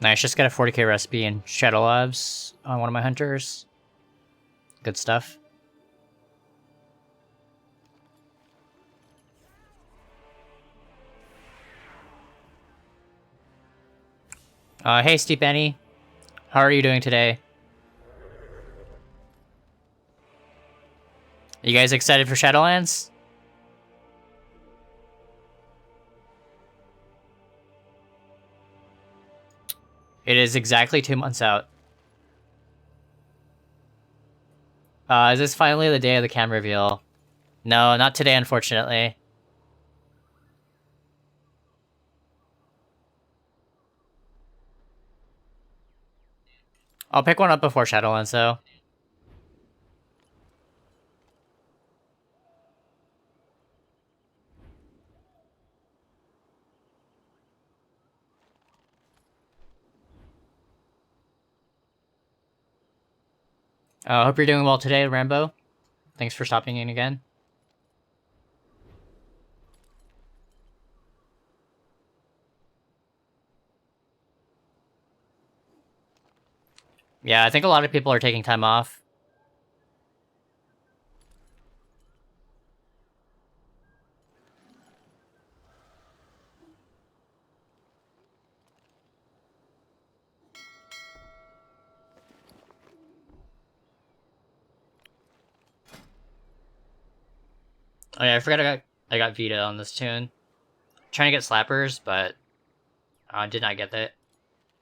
Nice, just got a 40k recipe in SHADOWLANDS on one of my hunters. Good stuff. Hey Steve Benny. How are you doing today? You guys excited for SHADOWLANDS? It is exactly 2 months out. Is this finally the day of the cam reveal? No, not today, unfortunately. I'll pick one up before SHADOWLANDS, though. Hope you're doing well today, Rambo. Thanks for stopping in again. Yeah, I think a lot of people are taking time off. Oh yeah, I forgot I got Vita on this tune. Trying to get slappers, but did not get that.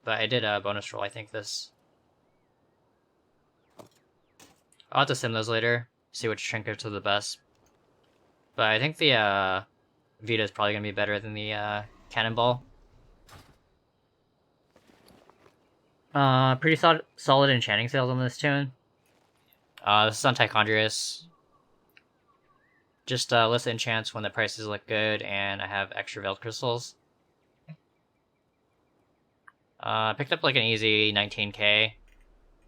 But I did a bonus roll, I think, this. I'll have to sim those later, see which trinkets are the best. But I think the Vita is probably going to be better than the Cannonball. Pretty solid enchanting sales on this tune. This is on Tichondrius. Just list enchants when the prices look good, and I have extra Veiled Crystals. Picked up like an easy 19k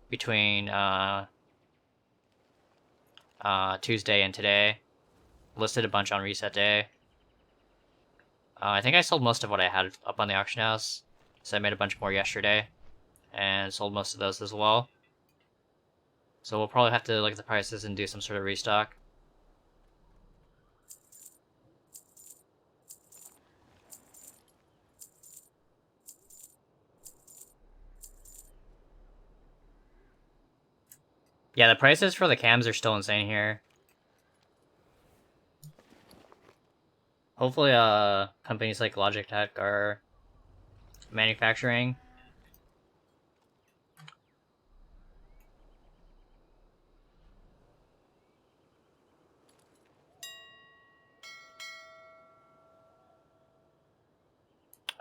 between Tuesday and today. Listed a bunch on reset day. I think I sold most of what I had up on the auction house, so I made a bunch more yesterday, and sold most of those as well. So we'll probably have to look at the prices and do some sort of restock. Yeah, the prices for the cams are still insane here. Hopefully, companies like Logitech are manufacturing.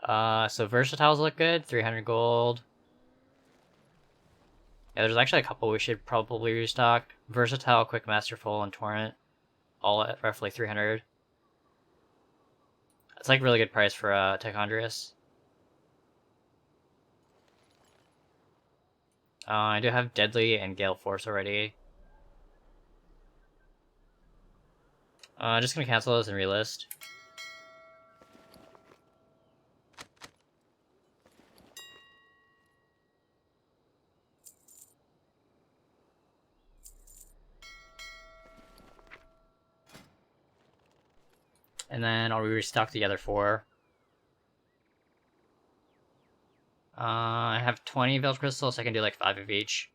So Versatiles look good, 300 gold. Yeah, there's actually a couple we should probably restock. Versatile, Quick Masterful, and Torrent. All at roughly 300. It's like really good price for Tichondrius. I do have Deadly and Gale Force already. Just gonna cancel those and relist. And then I'll restock the other 4. I have 20 Veiled Crystals, so I can do like 5 of each.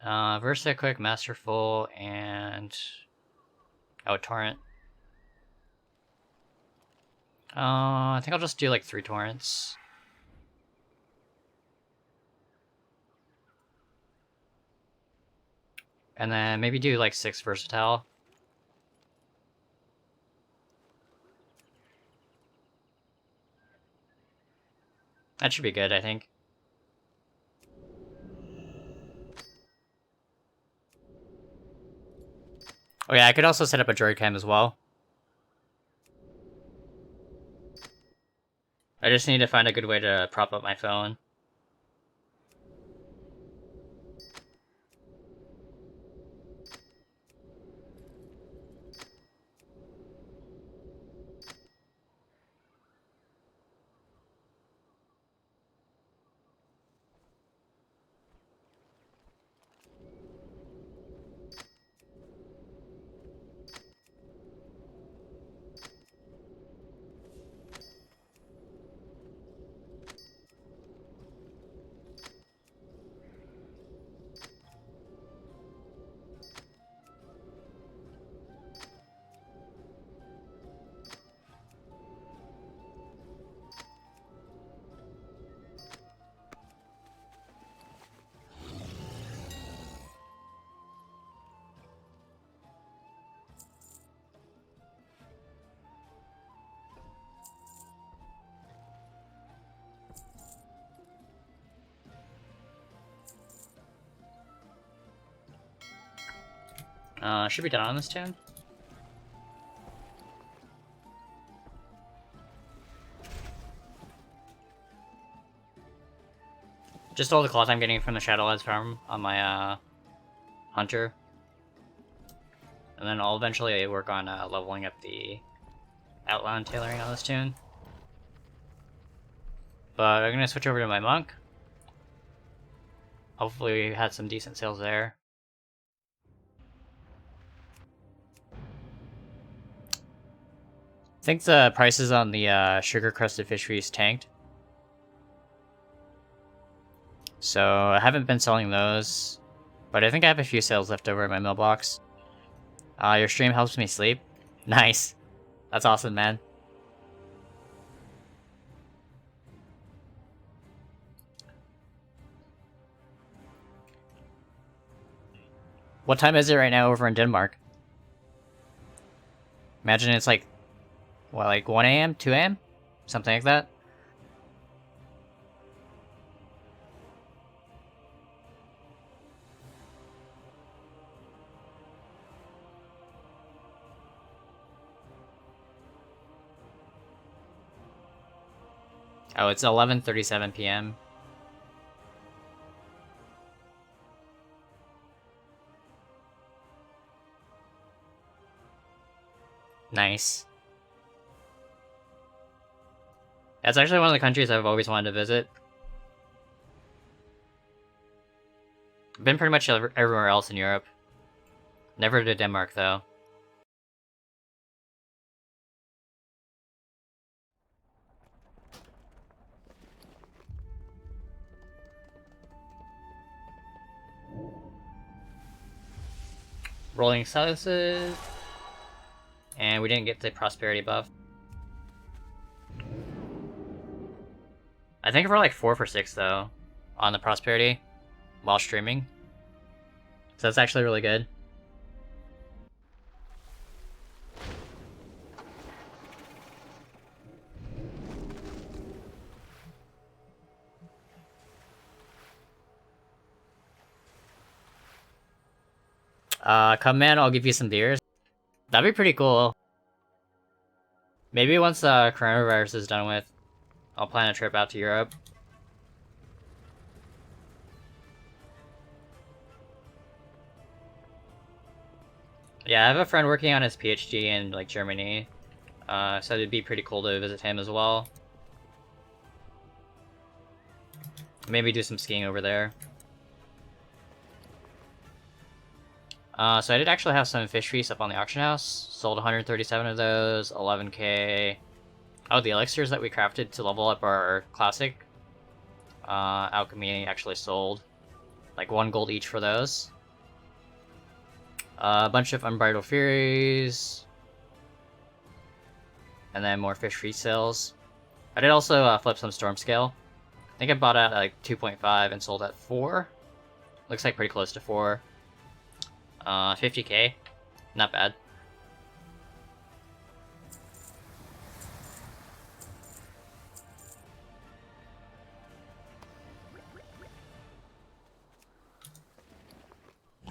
Versa, Quick, Masterful, and... oh, Torrent. I think I'll just do like 3 Torrents. And then maybe do like 6 Versatile. That should be good, I think. Oh yeah, I could also set up a droid cam as well. I just need to find a good way to prop up my phone. Should be done on this tune. Just all the cloth I'm getting from the Shadowlands farm on my hunter. And then I'll eventually work on leveling up the outline tailoring on this tune. But I'm gonna switch over to my monk. Hopefully we had some decent sales there. I think the prices on the sugar-crusted fish feast tanked. So I haven't been selling those, but I think I have a few sales left over in my mailbox. Your stream helps me sleep. Nice. That's awesome, man. What time is it right now over in Denmark? Imagine it's like, what, like 1 a.m., 2 a.m.? Something like that? Oh, it's 11:37 p.m. Nice. That's actually one of the countries I've always wanted to visit. I've been pretty much everywhere else in Europe. Never to Denmark, though. Rolling silences. And we didn't get the prosperity buff. I think we're like 4 for 6 though on the prosperity while streaming. So that's actually really good. Come in, I'll give you some deers. That'd be pretty cool. Maybe once coronavirus is done with, I'll plan a trip out to Europe. Yeah, I have a friend working on his PhD in like Germany, so it'd be pretty cool to visit him as well. Maybe do some skiing over there. So I did actually have some fish feasts up on the auction house. Sold 137 of those, 11k. Oh, the elixirs that we crafted to level up our classic alchemy actually sold. Like 1 gold each for those. A bunch of unbridled furies. And then more fish feast sales. I did also flip some storm scale. I think I bought at like 2.5 and sold at 4. Looks like pretty close to 4. 50k. Not bad.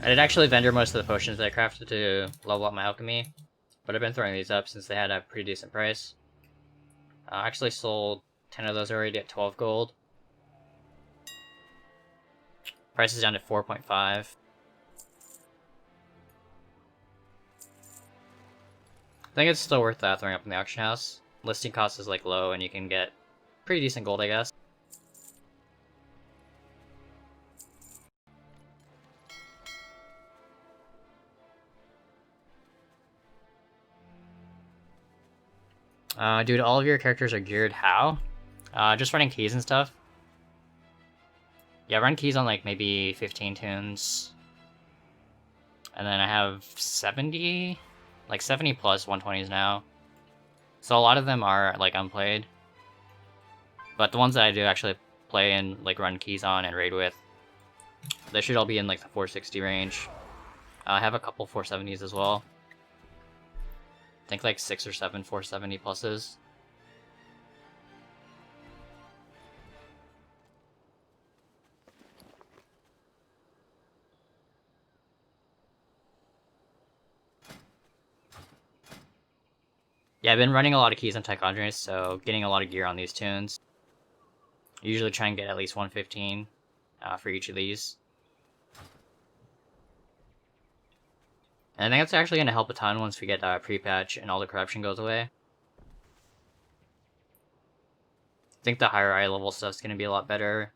I did actually vendor most of the potions that I crafted to level up my alchemy, but I've been throwing these up since they had a pretty decent price. I actually sold 10 of those already at 12 gold. Price is down to 4.5. I think it's still worth throwing up in the auction house. Listing cost is like low and you can get pretty decent gold, I guess. Dude, all of your characters are geared how? Just running keys and stuff. Yeah, run keys on like maybe 15 tunes. And then I have 70? Like 70 plus 120s now. So a lot of them are like unplayed. But the ones that I do actually play and like run keys on and raid with, they should all be in like the 460 range. I have a couple 470s as well. I think like 6 or 7 470 pluses. Yeah, I've been running a lot of keys on Tichondrius, so getting a lot of gear on these tunes. Usually try and get at least 115 for each of these. And I think that's actually going to help a ton once we get pre-patch and all the corruption goes away. I think the higher eye level stuff's going to be a lot better,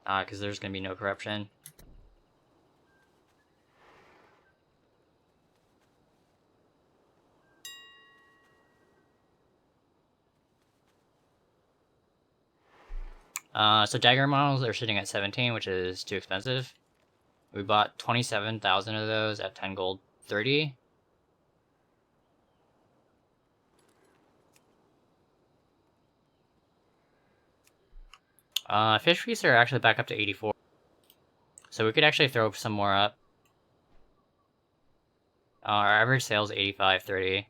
because there's going to be no corruption. So dagger models are sitting at 17, which is too expensive. We bought 27,000 of those at 10 gold 30. Fish feasts are actually back up to 84. So we could actually throw some more up. Our average sales 85.30.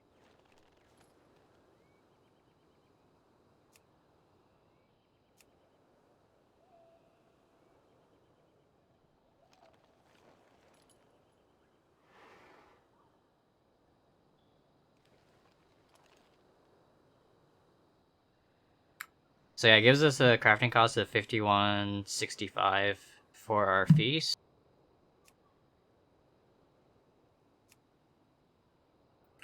So yeah, it gives us a crafting cost of 51.65 for our feast.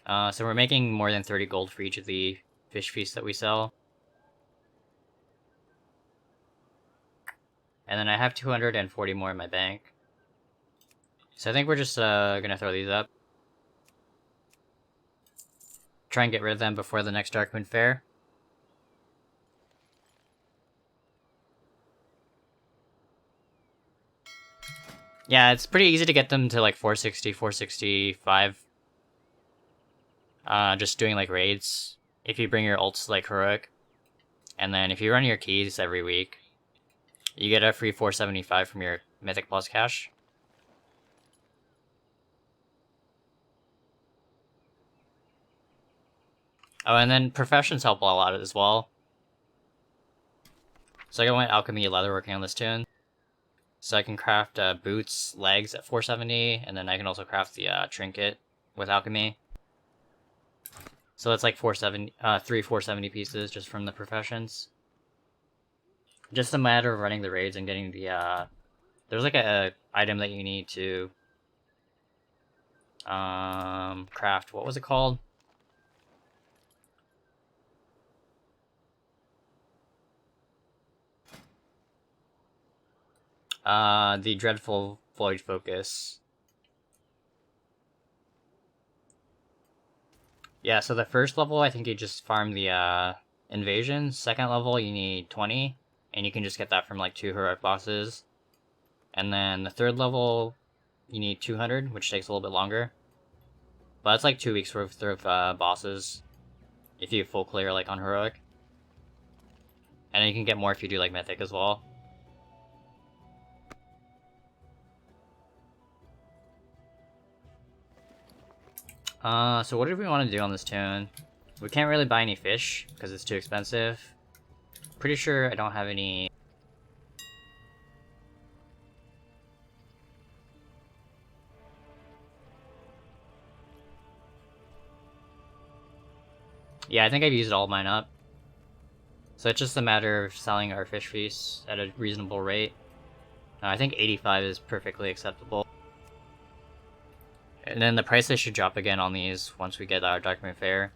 So we're making more than 30 gold for each of the fish feasts that we sell. And then I have 240 more in my bank. So I think we're just gonna throw these up. Try and get rid of them before the next Darkmoon Fair. Yeah, it's pretty easy to get them to like 460, 465. Just doing like raids. If you bring your ults like heroic. And then if you run your keys every week, you get a free 475 from your Mythic Plus cash. Oh, and then professions help a lot as well. So I went alchemy leatherworking on this tune. So I can craft boots, legs at 470, and then I can also craft the trinket with alchemy. So that's like 470 pieces just from the professions. Just a matter of running the raids and getting the there's like a item that you need to craft. What was it called? The Dreadful Void Focus. Yeah, so the first level, I think you just farm the invasion. Second level, you need 20, and you can just get that from like 2 heroic bosses. And then the third level, you need 200, which takes a little bit longer. But that's like 2 weeks worth of bosses, if you full clear like on heroic. And then you can get more if you do like mythic as well. So what do we want to do on this tune? We can't really buy any fish, because it's too expensive. Pretty sure I don't have any... Yeah, I think I've used all mine up. So it's just a matter of selling our fish feasts at a reasonable rate. I think 85 is perfectly acceptable. And then the prices should drop again on these once we get our Darkmoon Fair,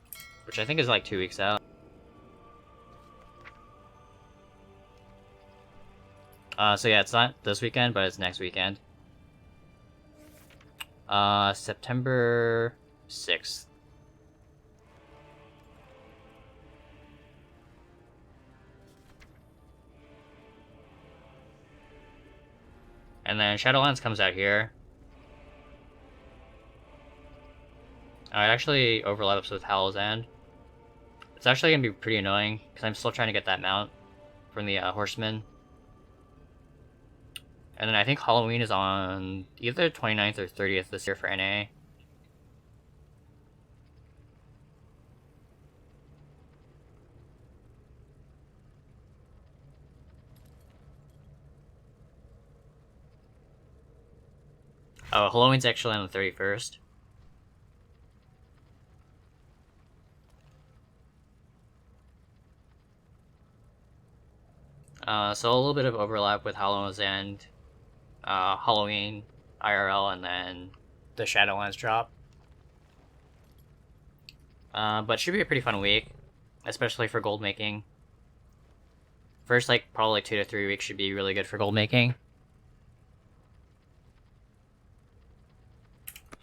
which I think is like 2 weeks out. So yeah, it's not this weekend, but it's next weekend. September 6th. And then Shadowlands comes out here. It actually overlaps with Howl's End. It's actually going to be pretty annoying, because I'm still trying to get that mount from the Horseman. And then I think Halloween is on either 29th or 30th this year for NA. Oh, Halloween's actually on the 31st. So a little bit of overlap with Halloween's End, Halloween IRL, and then the Shadowlands drop. But should be a pretty fun week, especially for gold making. First, like, probably 2 to 3 weeks should be really good for gold making.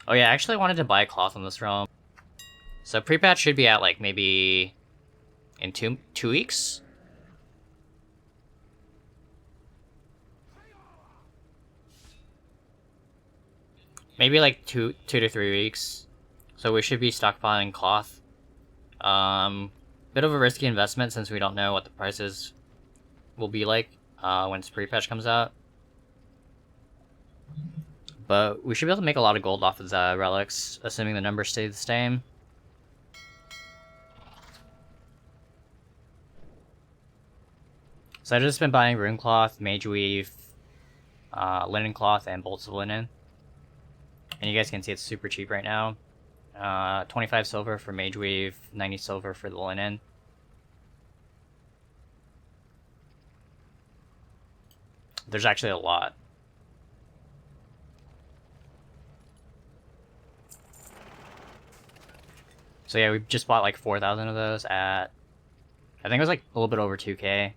Oh yeah, I actually wanted to buy a cloth on this realm. So pre-patch should be at, like, maybe in two weeks? Maybe like two to 3 weeks. So we should be stockpiling cloth. Bit of a risky investment since we don't know what the prices will be like when its pre-patch comes out. But we should be able to make a lot of gold off of the relics, assuming the numbers stay the same. So I've just been buying rune cloth, mage weave, linen cloth, and bolts of linen. And you guys can see it's super cheap right now. 25 silver for mage weave, 90 silver for the linen. There's actually a lot. So yeah, we just bought like 4,000 of those at, I think it was like a little bit over 2k.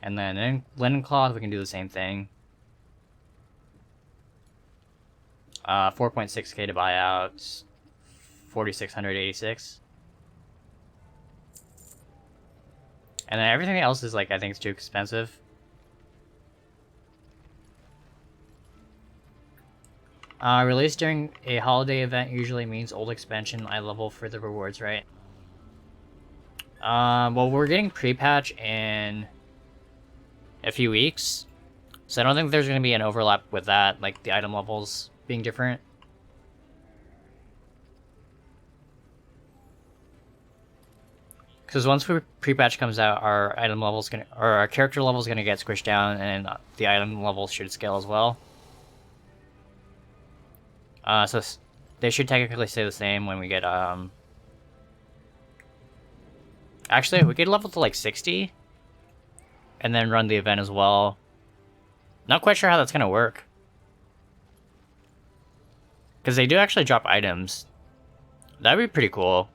And then in linen cloth, we can do the same thing. 4.6k to buy out, 4,686. And then everything else is like, I think it's too expensive. Released during a holiday event usually means old expansion eye level for the rewards, right? Well, we're getting pre-patch in a few weeks, so I don't think there's going to be an overlap with that, like the item levels being different. Because once pre-patch comes out, our item level's gonna, or our character level's gonna get squished down, and the item levels should scale as well. So they should technically stay the same when we get, actually, we could level to like 60, and then run the event as well. Not quite sure how that's gonna work. Because they do actually drop items. That'd be pretty cool.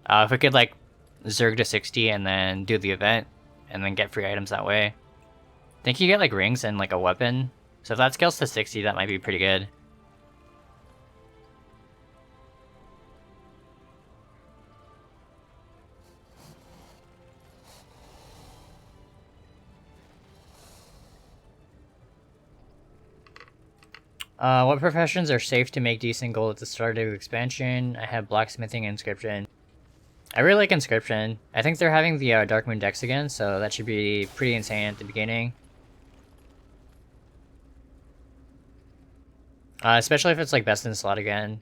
If we could, like, Zerg to 60 and then do the event, and then get free items that way. I think you get, like, rings and, like, a weapon. So if that scales to 60, that might be pretty good. What professions are safe to make decent gold at the start of expansion? I have blacksmithing and inscription. I really like inscription. I think they're having the Dark Moon decks again, so that should be pretty insane at the beginning. Especially if it's like best in slot again.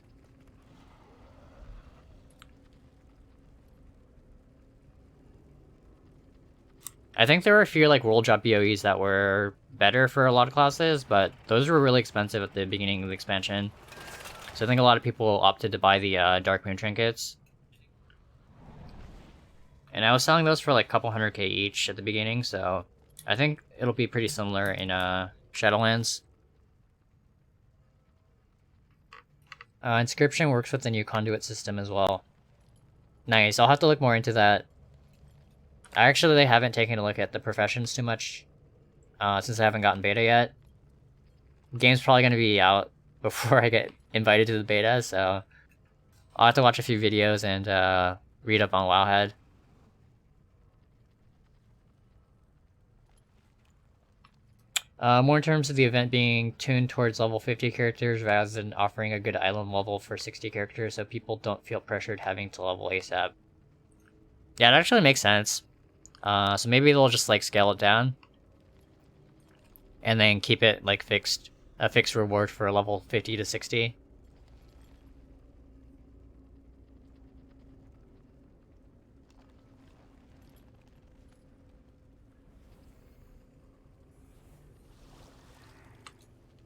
I think there were a few like world drop BOEs that were better for a lot of classes, but those were really expensive at the beginning of the expansion. So I think a lot of people opted to buy the Dark Moon trinkets. And I was selling those for like a couple 100k each at the beginning, so I think it'll be pretty similar in Shadowlands. Inscription works with the new conduit system as well. Nice, I'll have to look more into that. Actually, they haven't taken a look at the professions too much, since I haven't gotten beta yet. Game's probably going to be out before I get invited to the beta, so I'll have to watch a few videos and read up on Wowhead. More in terms of the event being tuned towards level 50 characters rather than offering a good island level for 60 characters so people don't feel pressured having to level ASAP. Yeah, it actually makes sense. So maybe they'll just like scale it down and then keep it like a fixed reward for level 50 to 60.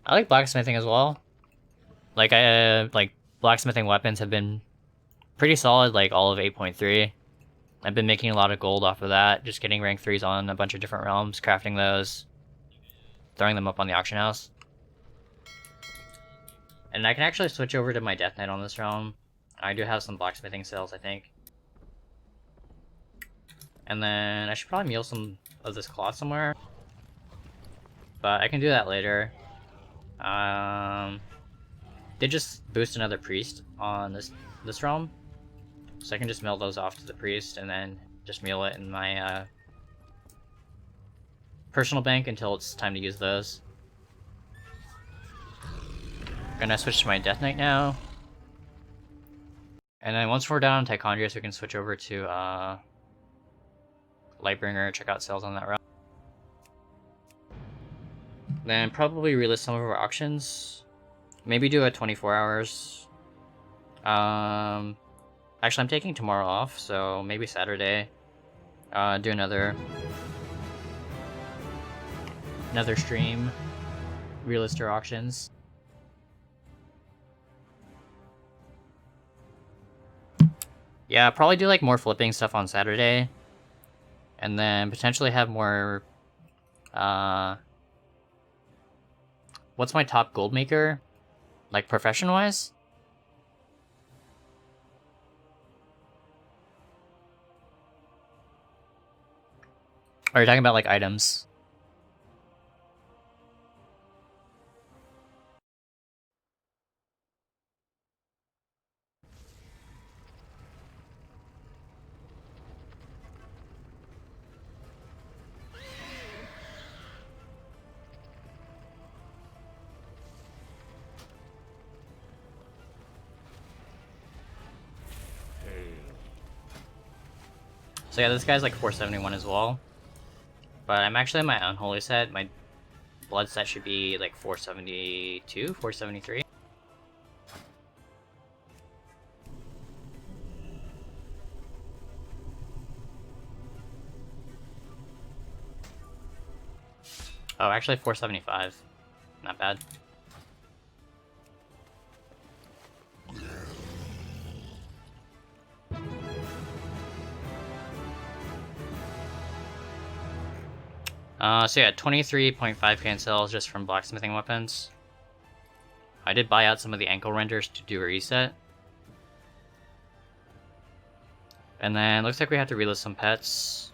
I like blacksmithing as well. Like blacksmithing weapons have been pretty solid like all of 8.3. I've been making a lot of gold off of that, just getting rank 3s on a bunch of different realms, crafting those, throwing them up on the auction house. And I can actually switch over to my Death Knight on this realm. I do have some blacksmithing sales, I think. And then I should probably meal some of this cloth somewhere. But I can do that later. They just boost another priest on this realm. So I can just mail those off to the priest and then just meal it in my personal bank until it's time to use those. Gonna switch to my Death Knight now. And then once we're down on Tichondrius, we can switch over to Lightbringer, check out sales on that route. Then probably relist some of our auctions. Maybe do a 24 hours. Actually, I'm taking tomorrow off, so maybe Saturday. Do another stream. Relist our auctions. Yeah, probably do like more flipping stuff on Saturday. And then potentially have more... what's my top gold maker? Like profession-wise? Or are you talking about like items? So yeah, this guy's like 471 as well. But I'm actually in my unholy set. My blood set should be like 472, 473. Oh, actually 475. Not bad. So yeah, 23.5k in sales just from blacksmithing weapons. I did buy out some of the ankle renders to do a reset. And then looks like we have to relist some pets.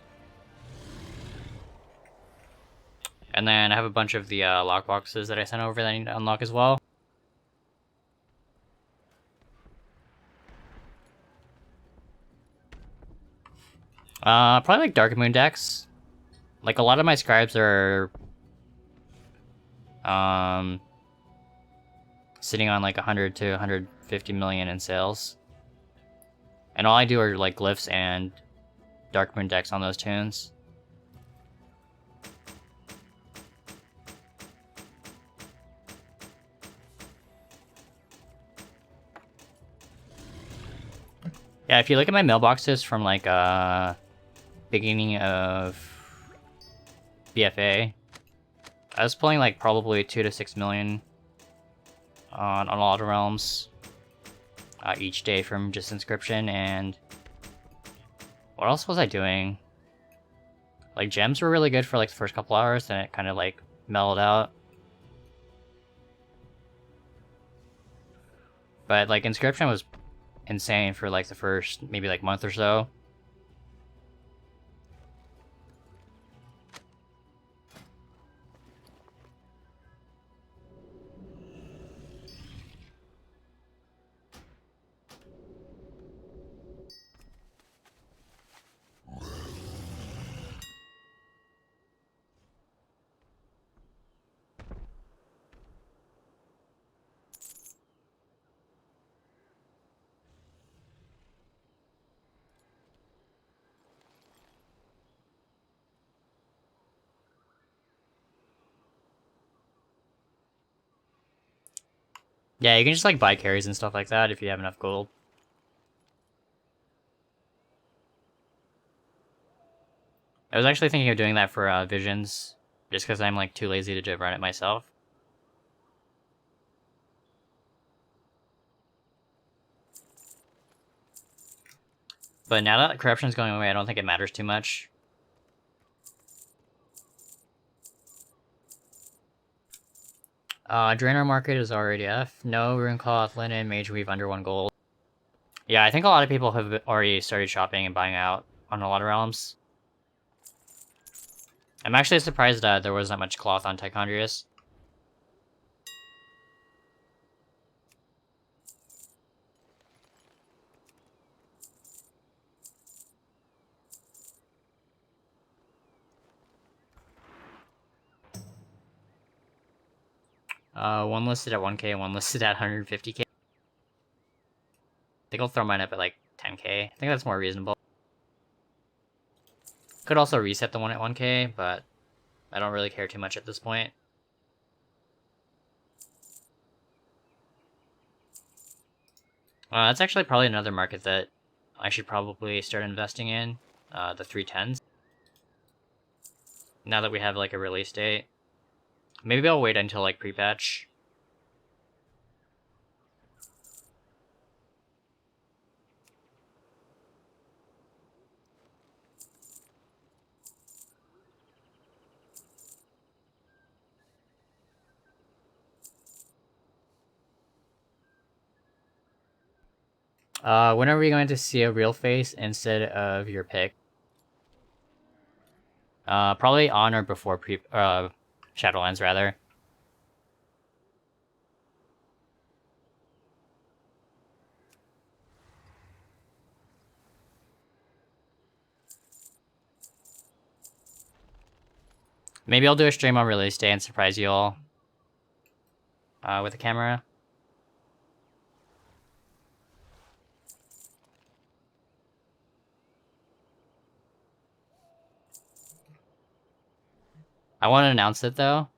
And then I have a bunch of the lockboxes that I sent over that I need to unlock as well. Probably like Dark Moon decks. Like a lot of my scribes are sitting on like 100 to 150 million in sales. And all I do are like glyphs and Dark Moon decks on those tunes. Yeah, if you look at my mailboxes from like beginning of BFA, I was pulling like probably 2 to 6 million on a lot of realms each day from just inscription. And what else was I doing? Like gems were really good for like the first couple hours, and it kind of like mellowed out. But like inscription was insane for like the first maybe like month or so. Yeah, you can just like buy carries and stuff like that if you have enough gold. I was actually thinking of doing that for Visions, just because I'm like too lazy to run it myself. But now that corruption's going away, I don't think it matters too much. Draenor Market is already F. No, Runecloth, Linen, Mage Weave under 1 gold. Yeah, I think a lot of people have already started shopping and buying out on a lot of realms. I'm actually surprised that there wasn't much cloth on Tichondrius. One listed at 1k and one listed at 150k. I think I'll throw mine up at like 10k. I think that's more reasonable. Could also reset the one at 1k, but I don't really care too much at this point. That's actually probably another market that I should probably start investing in, the 310s. Now that we have like a release date. Maybe I'll wait until like pre-patch. When are we going to see a real face instead of your pick? Probably on or before Shadowlands, rather. Maybe I'll do a stream on release day and surprise you all. With a camera. I want to announce it, though.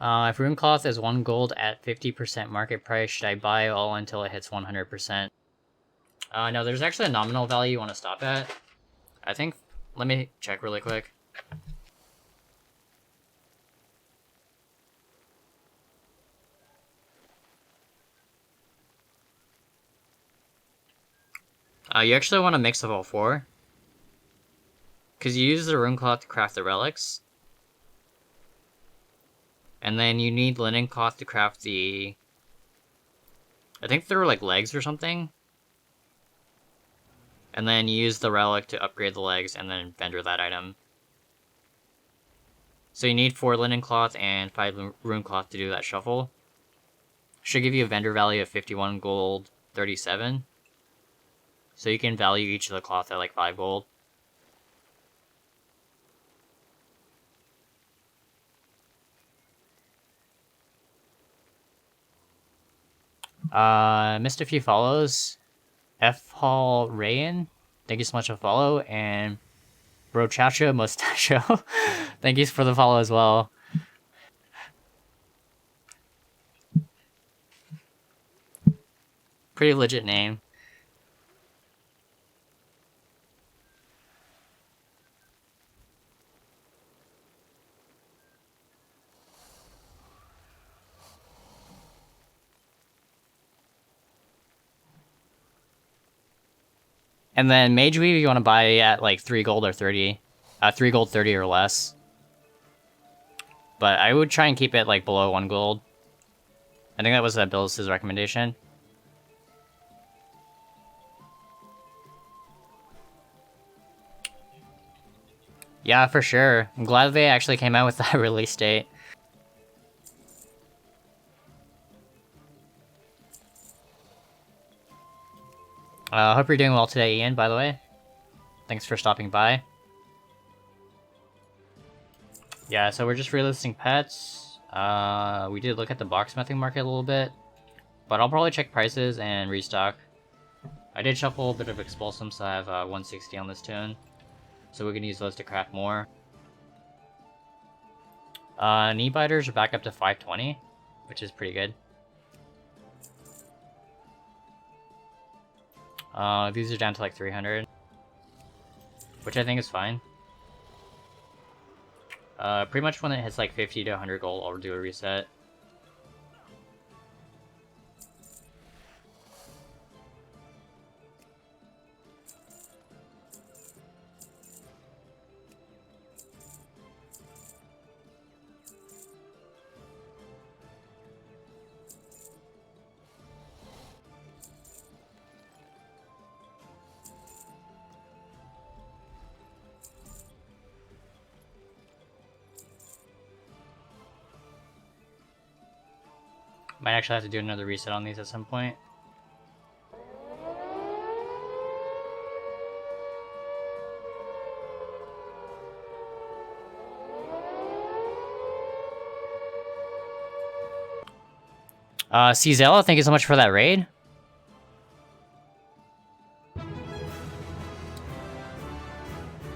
If Runecloth is 1 gold at 50% market price, should I buy all until it hits 100%? No, there's actually a nominal value you want to stop at. I think... Let me check really quick. You actually want a mix of all 4. Because you use the Runecloth to craft the relics. And then you need Linen Cloth to craft the... I think there were like legs or something. And then you use the relic to upgrade the legs and then vendor that item. So you need 4 Linen Cloth and 5 Rune Cloth to do that shuffle. Should give you a vendor value of 51 gold 37. So you can value each of the cloth at like 5 gold. Missed a few follows. F Hall Rayan, thank you so much for the follow, and Brochacho Mustacho, thank you for the follow as well. Pretty legit name. And then Mage Weave you want to buy at like 3 gold or 30. 3 gold 30 or less. But I would try and keep it like below 1 gold. I think that was Bill's recommendation. Yeah, for sure. I'm glad they actually came out with that release date. Hope you're doing well today, Ian, by the way. Thanks for stopping by. Yeah, so we're just relisting pets. We did look at the boxsmithing market a little bit. But I'll probably check prices and restock. I did shuffle a bit of Expulsum, so I have 160 on this tune. So we can use those to craft more. Knee biters are back up to 520, which is pretty good. These are down to like 300, which I think is fine. Pretty much when it hits like 50 to 100 gold, I'll do a reset. Might actually have to do another reset on these at some point. Cizella, thank you so much for that raid.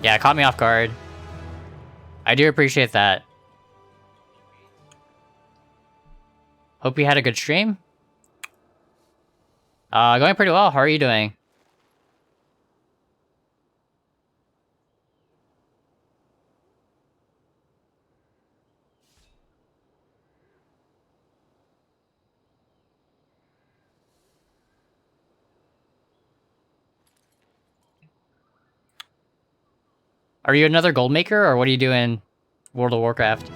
Yeah, it caught me off guard. I do appreciate that. Hope you had a good stream. Going pretty well. How are you doing? Are you another gold maker, or what do you do in World of Warcraft?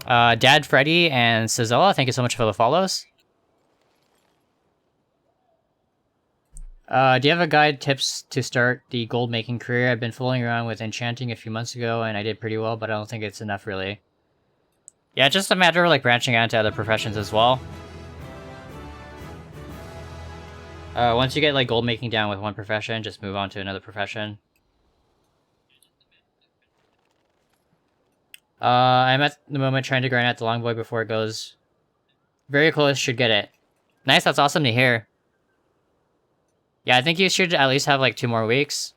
Dad Freddy and Cizella, thank you so much for the follows. Do you have a guide tips to start the gold making career? I've been fooling around with enchanting a few months ago and I did pretty well, but I don't think it's enough really. Yeah, it's just a matter of like branching out to other professions as well. Once you get like gold making down with one profession, just move on to another profession. I'm at the moment trying to grind out the Longboy before it goes. Very close, should get it. Nice, that's awesome to hear. Yeah, I think you should at least have like 2 more weeks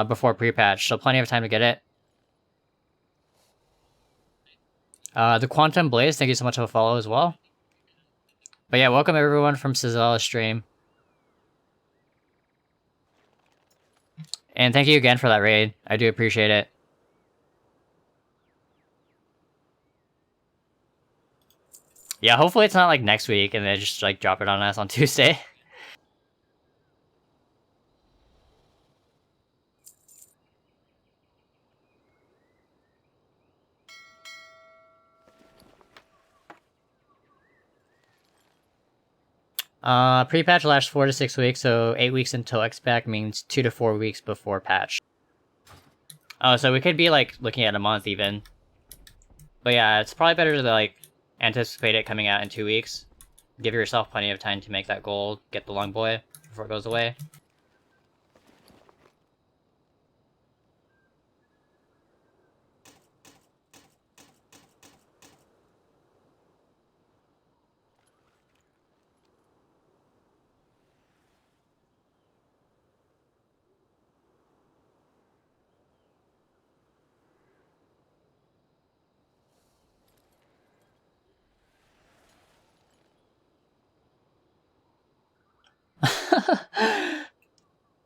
before pre-patch, so plenty of time to get it. The Quantum Blaze, thank you so much for the follow as well. But yeah, welcome everyone from Cizella's stream. And thank you again for that raid. I do appreciate it. Yeah, hopefully it's not like next week and they just like drop it on us on Tuesday. Pre-patch lasts 4 to 6 weeks, so 8 weeks until X-Pack means 2 to 4 weeks before patch. Oh, so we could be like looking at a month even. But yeah, it's probably better to like anticipate it coming out in 2 weeks. Give yourself plenty of time to make that goal, get the long boy before it goes away.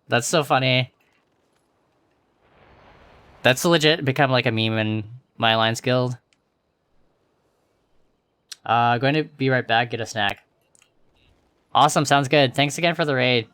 That's so funny. That's legit become like a meme in my Alliance guild. Going to be right back, get a snack. Awesome, sounds good. Thanks again for the raid.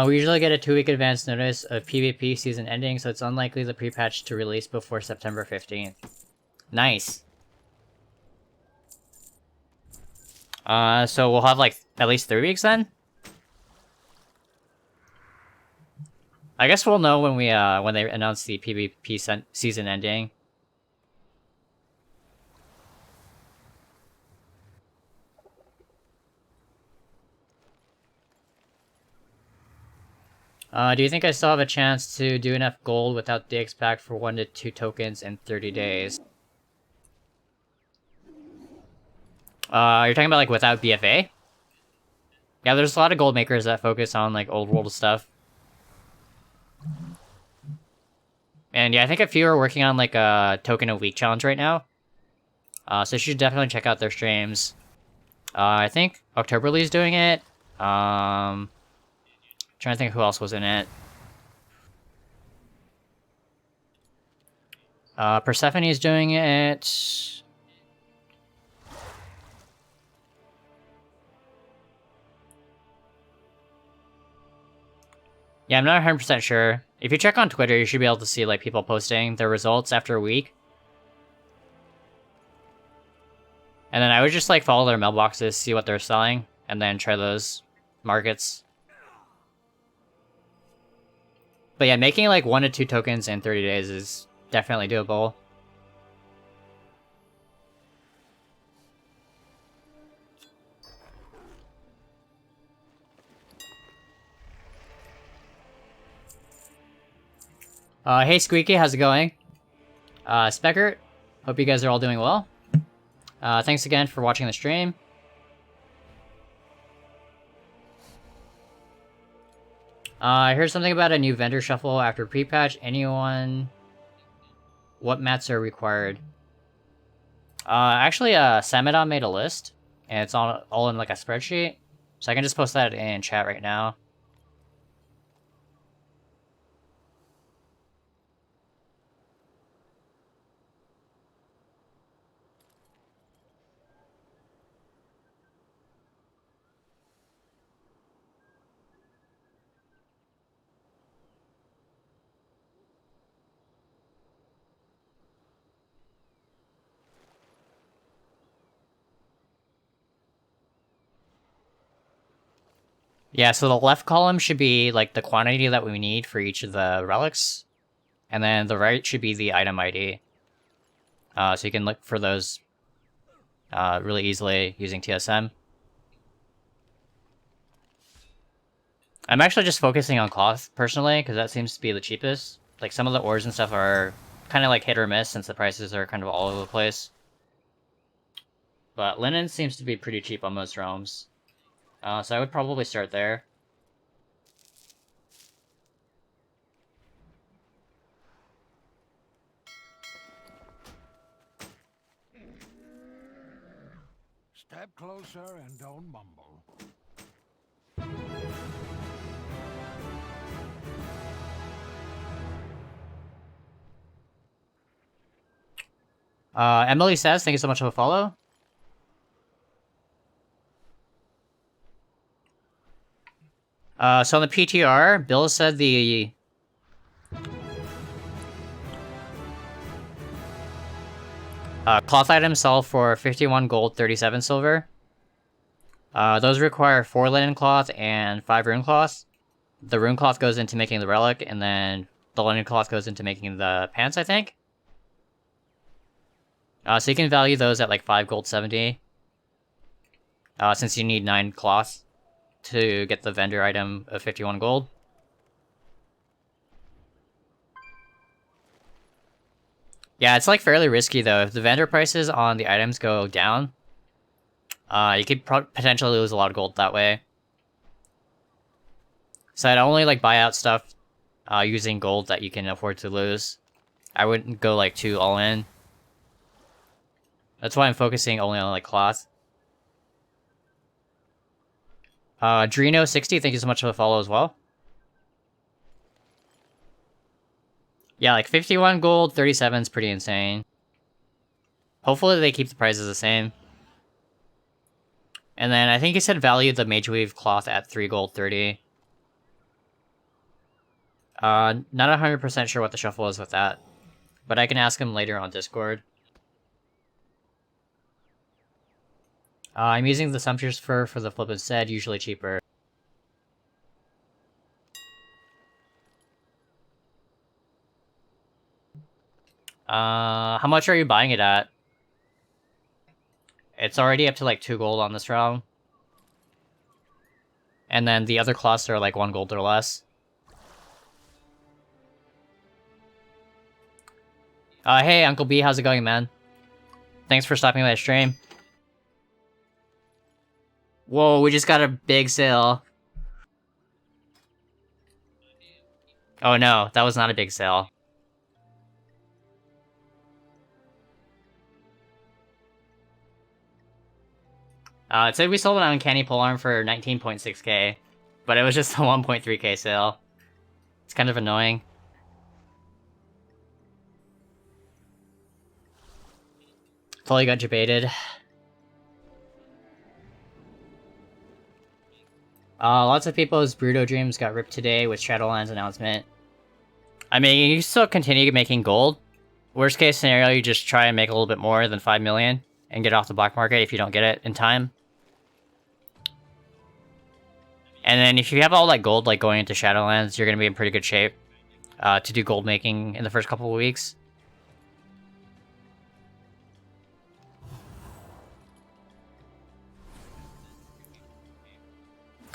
We usually get a 2-week advance notice of PvP season ending, so it's unlikely the pre-patch to release before September 15th. Nice. So we'll have like at least 3 weeks then? I guess we'll know when when they announce the PvP season ending. Do you think I still have a chance to do enough gold without the X-Pack for 1 to 2 tokens in 30 days? You're talking about like without BFA? Yeah, there's a lot of gold makers that focus on like old world stuff. And yeah, I think a few are working on like a token a week challenge right now. So you should definitely check out their streams. I think Octoberly's doing it. Trying to think who else was in it. Persephone's doing it. Yeah, I'm not 100% sure. If you check on Twitter, you should be able to see like people posting their results after a week. And then I would just like follow their mailboxes, see what they're selling, and then try those markets. But yeah, making like 1 to 2 tokens in 30 days is definitely doable. Hey Squeaky, how's it going? Speckert, hope you guys are all doing well. Thanks again for watching the stream. I heard something about a new vendor shuffle after pre-patch. Anyone? What mats are required? Actually, Samida made a list, and it's all in like a spreadsheet. So I can just post that in chat right now. Yeah, so the left column should be like the quantity that we need for each of the relics, and then the right should be the item ID. So you can look for those really easily using TSM. I'm actually just focusing on cloth personally, because that seems to be the cheapest. Like some of the ores and stuff are kind of like hit or miss since the prices are kind of all over the place. But linen seems to be pretty cheap on most realms. So I would probably start there. Step closer and don't mumble. Emily says, thank you so much for the follow. So on the PTR, Bill said the... cloth items sell for 51 gold, 37 silver. Those require 4 linen cloth and 5 rune cloth. The rune cloth goes into making the relic, and then the linen cloth goes into making the pants, I think. So you can value those at like 5 gold 70. Since you need 9 cloth to get the vendor item of 51 gold. Yeah, it's like fairly risky though. If the vendor prices on the items go down, you could potentially lose a lot of gold that way. So I'd only like buy out stuff using gold that you can afford to lose. I wouldn't go like too all in. That's why I'm focusing only on like cloth. Drino60, thank you so much for the follow as well. Yeah, like 51 gold, 37 is pretty insane. Hopefully they keep the prices the same. And then I think he said value the Mage Weave cloth at 3 gold 30. Not 100% sure what the shuffle is with that. But I can ask him later on Discord. I'm using the Sumptuous Fur for the flip instead, usually cheaper. How much are you buying it at? It's already up to like 2 gold on this round. And then the other cloths are like 1 gold or less. Hey Uncle B, how's it going, man? Thanks for stopping by the stream. Whoa, we just got a big sale. Oh no, that was not a big sale. It said we sold an Uncanny Polearm for 19.6k, but it was just a 1.3k sale. It's kind of annoying. Totally got debated. Lots of people's Bruto dreams got ripped today with Shadowlands announcement. I mean, you can still continue making gold. Worst case scenario, you just try and make a little bit more than 5 million. and get off the black market if you don't get it in time. And then if you have all that gold like going into Shadowlands, you're gonna be in pretty good shape to do gold making in the first couple of weeks.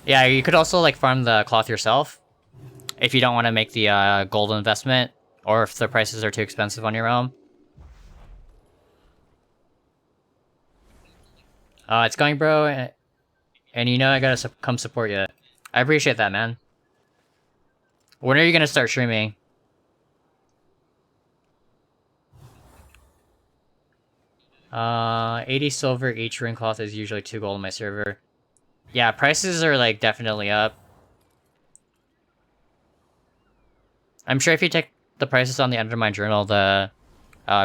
Yeah, you could also like farm the cloth yourself if you don't want to make the gold investment, or if the prices are too expensive on your own. It's going, bro, and you know I gotta come support you. I appreciate that, man. When are you gonna start streaming? Uh, 80 silver each ring cloth is usually 2 gold on my server. Yeah, prices are like definitely up. I'm sure if you take the prices on the Undermine Journal, the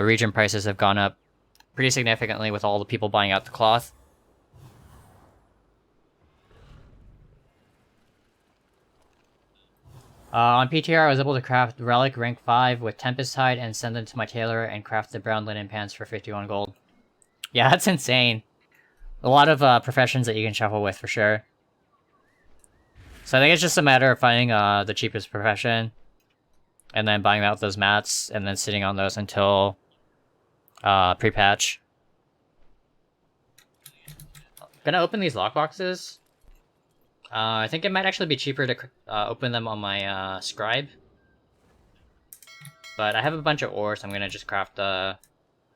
region prices have gone up pretty significantly with all the people buying out the cloth. On PTR, I was able to craft Relic rank 5 with Tempest Hide and send them to my tailor and craft the brown linen pants for 51 gold. Yeah, that's insane. A lot of professions that you can shuffle with for sure. So I think it's just a matter of finding the cheapest profession and then buying out those mats and then sitting on those until pre-patch. Gonna open these lockboxes. I think it might actually be cheaper to open them on my scribe. But I have a bunch of ore, so I'm gonna just craft the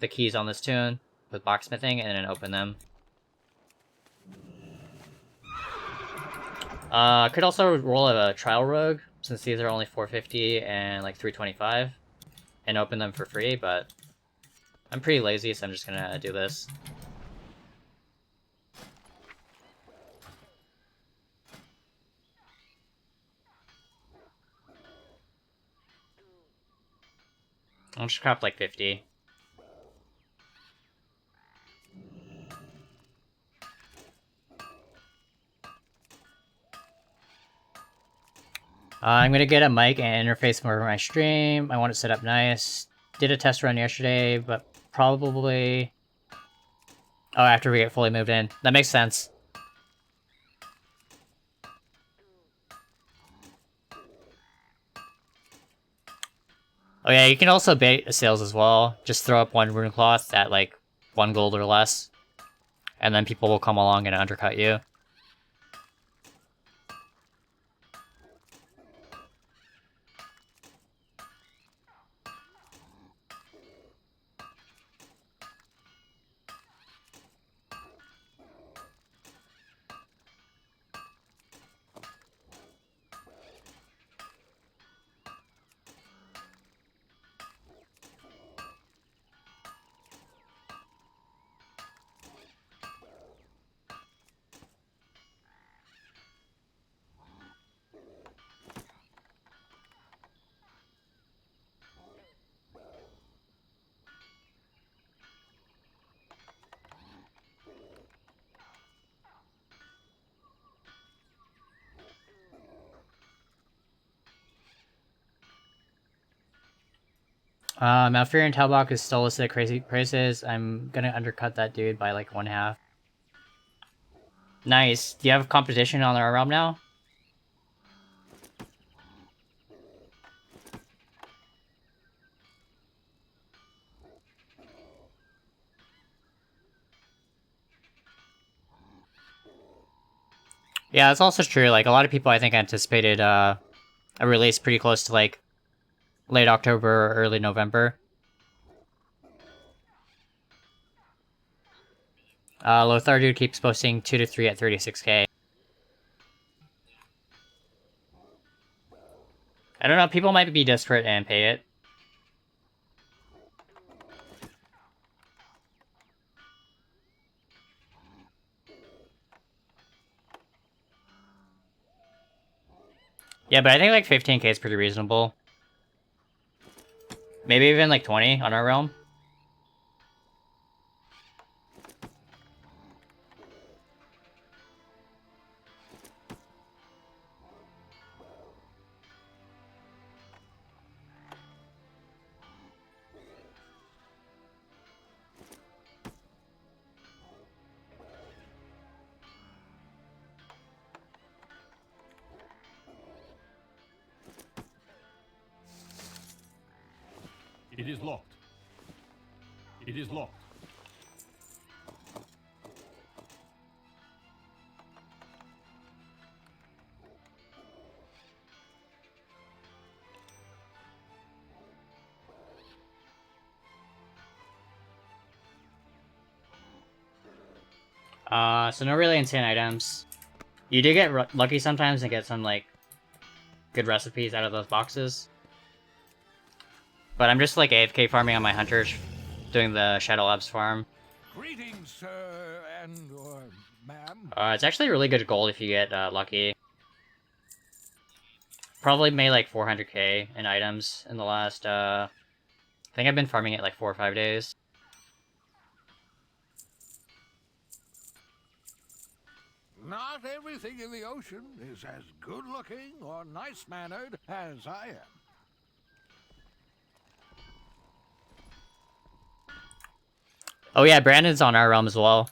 keys on this tune with blacksmithing and then open them. Could also roll a trial rogue, since these are only 450 and like 325, and open them for free, but I'm pretty lazy, so I'm just gonna do this. I'll just craft like 50. I'm gonna get a mic and interface for my stream. I want it set up nice. Did a test run yesterday, but probably... Oh, after we get fully moved in. That makes sense. Oh yeah, you can also bait sales as well. Just throw up one rune cloth at like 1 gold or less. And then people will come along and undercut you. Malfurion Talbot is still listed at crazy prices. I'm gonna undercut that dude by like 1/2. Nice. Do you have competition on our realm now? Yeah, that's also true. Like, a lot of people, I think, anticipated a release pretty close to, like, late October or early November. Lothar dude keeps posting 2 to 3 at 36k. I don't know, people might be desperate and pay it. Yeah, but I think like 15k is pretty reasonable. Maybe even like 20 on our realm. It is locked. It is locked. So no really insane items. You do get lucky sometimes and get some, like, good recipes out of those boxes. But I'm just, like, AFK farming on my hunters, doing the Shadowlands farm. Greetings, sir and or ma'am. It's actually really good gold if you get lucky. Probably made, like, 400k in items in the last, I think I've been farming it, like, 4 or 5 days. Not everything in the ocean is as good-looking or nice-mannered as I am. Oh yeah, Brandon's on our realm as well.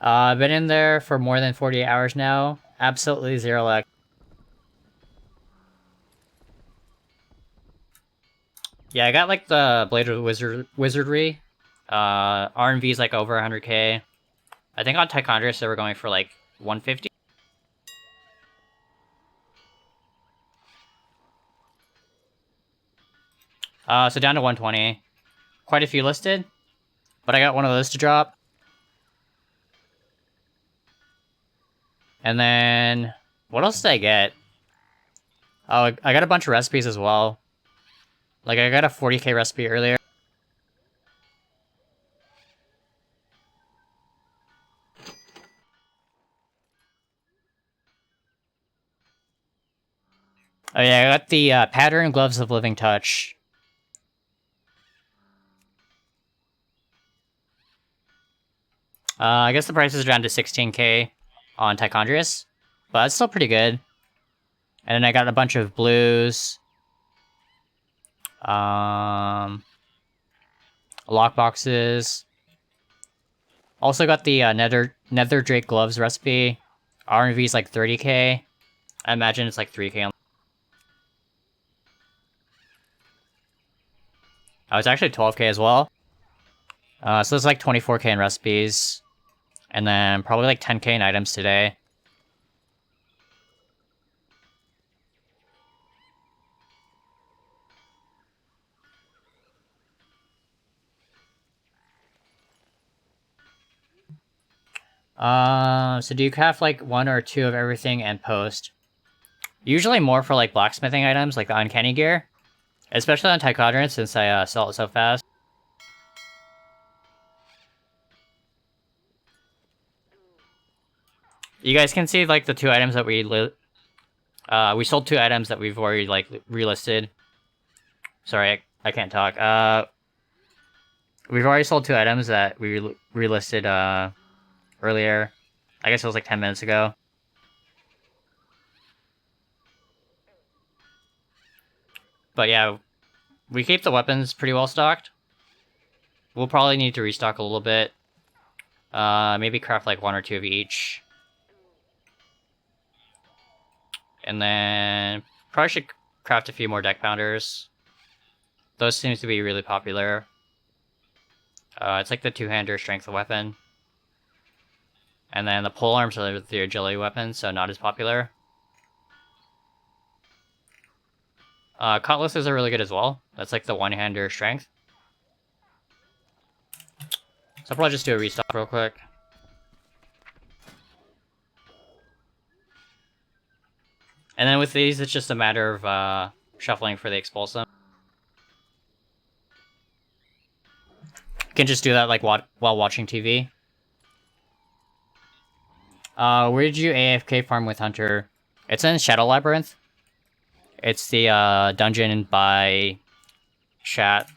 I've been in there for more than 48 hours now. Absolutely zero luck. Yeah, I got like the Blade of Wizardry. RNV's like over 100k. I think on Tichondrius they were going for like 150. So down to 120. Quite a few listed. But I got one of those to drop. And then, what else did I get? Oh, I got a bunch of recipes as well. Like, I got a 40k recipe earlier. Oh yeah, I got the Pattern Gloves of Living Touch. I guess the price is down to 16k on Tichondrius, but that's still pretty good. And then I got a bunch of blues. Lock boxes. Also got the Nether Drake Gloves recipe. RNV is like 30k. I imagine it's like 3k. Oh, it's actually 12k as well. So it's like 24k in recipes. And then probably like 10k in items today. So do you have like 1 or 2 of everything and post? Usually more for like blacksmithing items, like the uncanny gear. Especially on Tichondrius since I sell it so fast. You guys can see like the 2 items that we sold 2 items that we've already like relisted. Sorry, I can't talk. We've already sold 2 items that we relisted earlier. I guess it was like 10 minutes ago. But yeah, we keep the weapons pretty well stocked. We'll probably need to restock a little bit. Maybe craft like 1 or 2 of each. And then probably should craft a few more deck pounders. Those seems to be really popular. It's like the 2-hander strength weapon. And then the pole arms are the agility weapon, so not as popular. Cutlasses are really good as well. That's like the 1-hander strength. So I'll probably just do a restock real quick. And then with these, it's just a matter of shuffling for the expulsum. You can just do that like while watching TV. Where did you AFK farm with Hunter? It's in Shadow Labyrinth. It's the dungeon by Chat.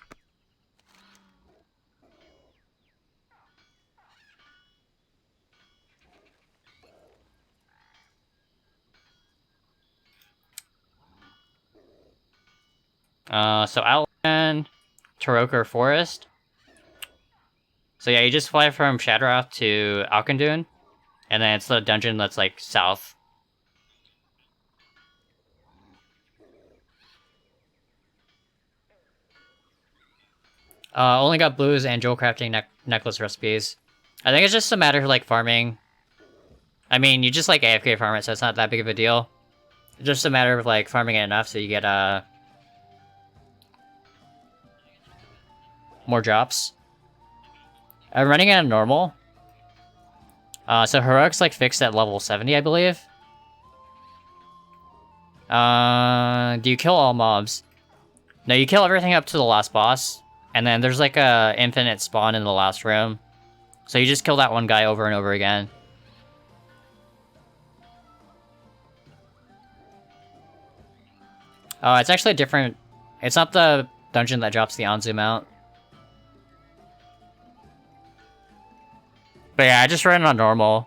So Outland, Taroka Forest. So yeah, you just fly from Shadowrath to Alkandun, and then it's the dungeon that's like south. Only got blues and jewel crafting necklace recipes. I think it's just a matter of like farming. I mean, you just like AFK farm it, so it's not that big of a deal. It's just a matter of like farming it enough so you get more drops. I'm running it on normal. So heroic's like fixed at level 70, I believe. Do you kill all mobs? No, you kill everything up to the last boss, and then there's like a infinite spawn in the last room. So you just kill that one guy over and over again. It's actually different. It's not the dungeon that drops the Anzu mount. But yeah, I just ran it on normal.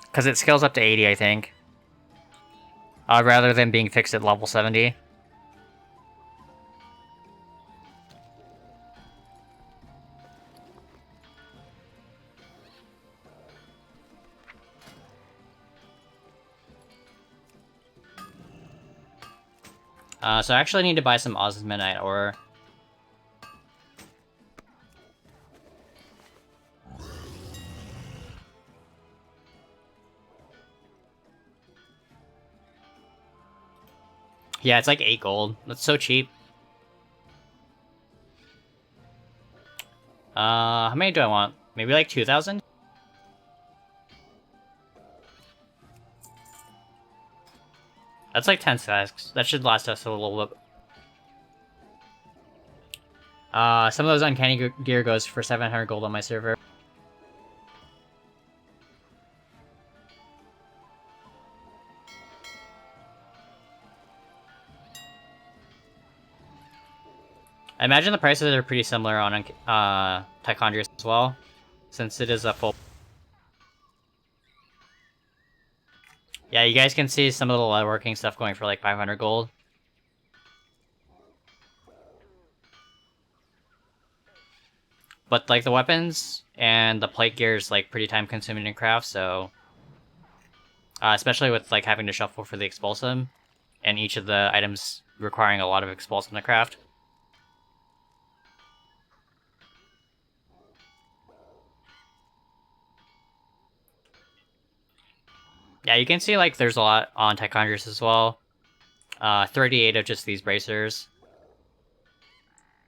Because it scales up to 80, I think. Rather than being fixed at level 70. So I actually need to buy some Osmanite ore. Yeah, it's like 8 gold. That's so cheap. How many do I want? Maybe like 2,000? That's like 10 stacks. That should last us a little bit. Some of those uncanny gear goes for 700 gold on my server. I imagine the prices are pretty similar on Tichondrius as well, since it is a full... Yeah, you guys can see some of the leatherworking stuff going for like 500 gold. But like the weapons and the plate gear is like pretty time consuming to craft, so... especially with like having to shuffle for the expulsum, and each of the items requiring a lot of expulsum to craft. Yeah, you can see like there's a lot on Tichondrius as well. 38 of just these bracers.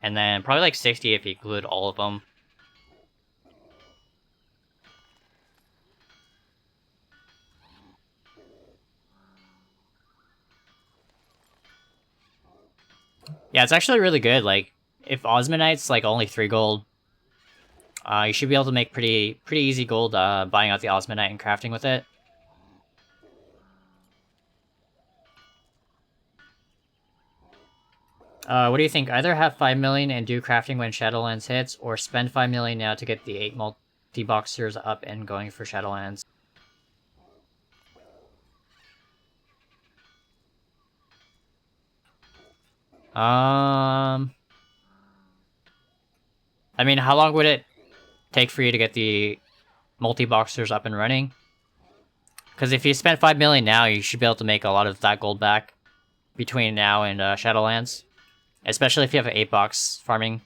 And then probably like 60 if you include all of them. Yeah, it's actually really good. Like, if Osmanite's like only 3 gold, you should be able to make pretty easy gold buying out the Osmanite and crafting with it. What do you think? Either have 5 million and do crafting when Shadowlands hits, or spend 5 million now to get the 8 multi-boxers up and going for Shadowlands. I mean, how long would it take for you to get the multi-boxers up and running? Because if you spend 5 million now, you should be able to make a lot of that gold back between now and Shadowlands. Especially if you have an 8-box farming.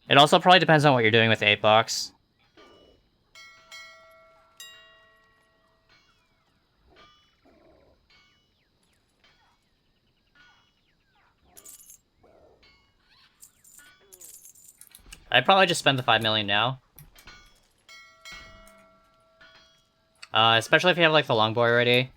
It also probably depends on what you're doing with the 8-box. I'd probably just spend the 5 million now. Especially if you have like the longbow already.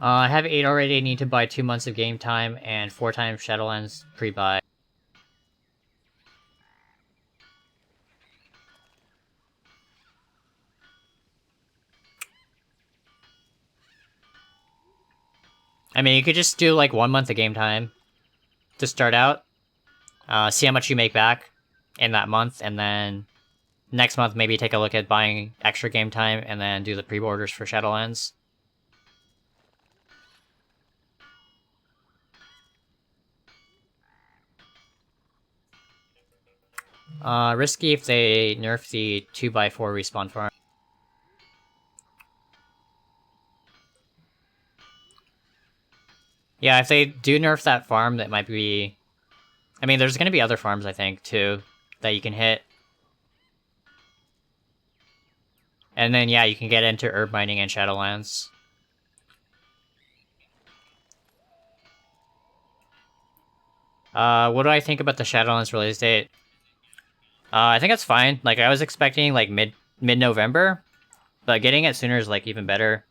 I have 8 already, I need to buy 2 months of game time and 4 times Shadowlands pre-buy. I mean, you could just do like 1 month of game time to start out. See how much you make back. in that month, and then next month maybe take a look at buying extra game time and then do the pre-orders for Shadowlands. Risky if they nerf the 2x4 respawn farm. Yeah, if they do nerf that farm, that might be... I mean, there's gonna be other farms, I think, too, that you can hit. And then, yeah, you can get into herb mining and Shadowlands. What do I think about the Shadowlands release date? I think it's fine. Like, I was expecting, like, mid-November, but getting it sooner is, like, even better.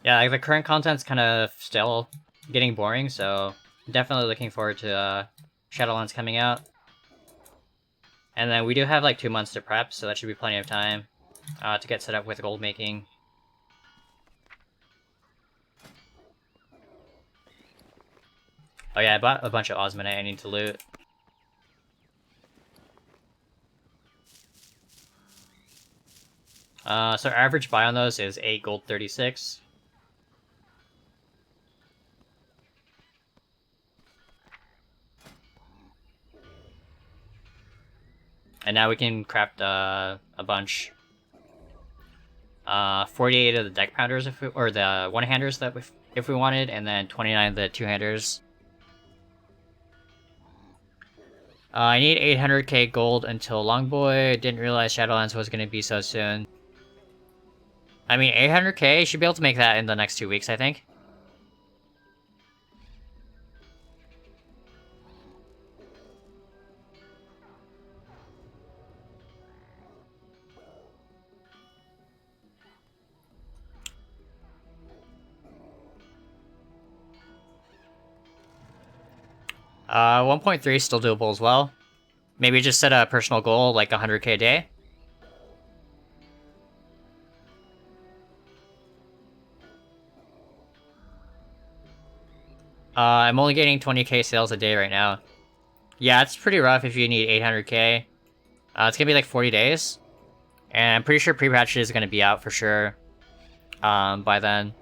Yeah, like, the current content's kind of still getting boring, so definitely looking forward to Shadowlands coming out. And then we do have like 2 months to prep, so that should be plenty of time to get set up with gold making. Oh yeah, I bought a bunch of osmonite I need to loot. So our average buy on those is 8 gold 36. And now we can craft a bunch. 48 of the deck pounders, or the one-handers that if we wanted, and then 29 of the two-handers. I need 800k gold until Longboy. Didn't realize Shadowlands was going to be so soon. I mean, 800k, should be able to make that in the next 2 weeks, I think. Uh, 1.3 is still doable as well. Maybe just set a personal goal, like 100k a day. I'm only getting 20k sales a day right now. Yeah, it's pretty rough if you need 800k. It's gonna be like 40 days. And I'm pretty sure pre-patch is gonna be out for sure by then.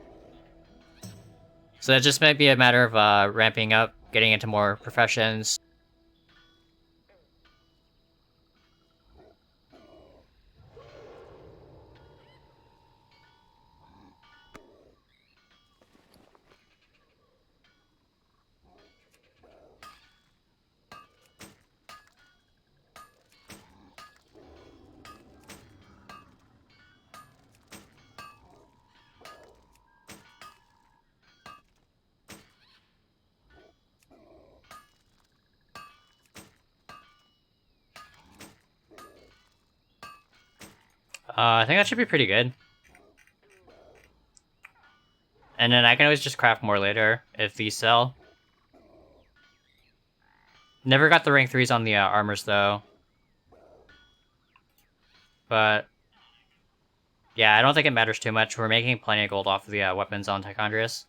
So it just might be a matter of ramping up, getting into more professions. I think that should be pretty good. And then I can always just craft more later, if these sell. Never got the rank 3s on the armors, though. But... yeah, I don't think it matters too much. We're making plenty of gold off of the weapons on Tichondrius.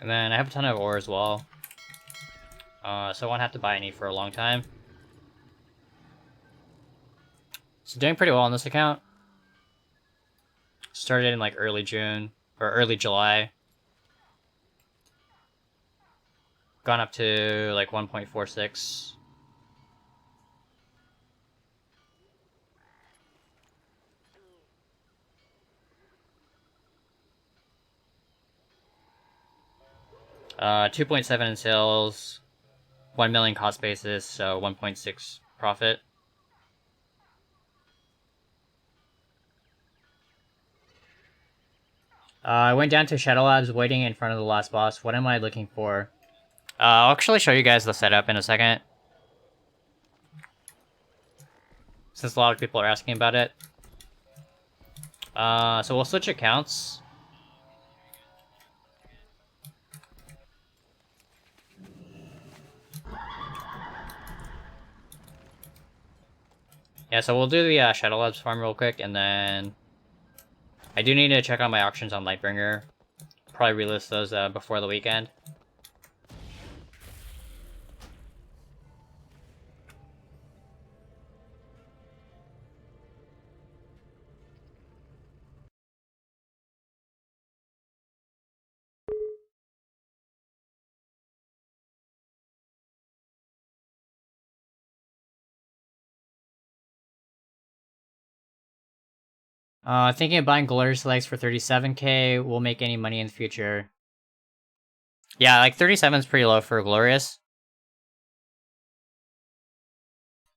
And then I have a ton of ore as well. So I won't have to buy any for a long time. So doing pretty well on this account. Started in like early June, or early July. Gone up to like 1.46. Uh, 2.7 in sales, 1 million cost basis, so 1.6 profit. I went down to Shadowlands waiting in front of the last boss. What am I looking for? I'll actually show you guys the setup in a second, since a lot of people are asking about it. So we'll switch accounts. Yeah, so we'll do the Shadowlands farm real quick, and then I do need to check on my auctions on Lightbringer. Probably relist those before the weekend. Thinking of buying glorious legs for 37k. Will make any money in the future. Yeah, like 37 is pretty low for glorious.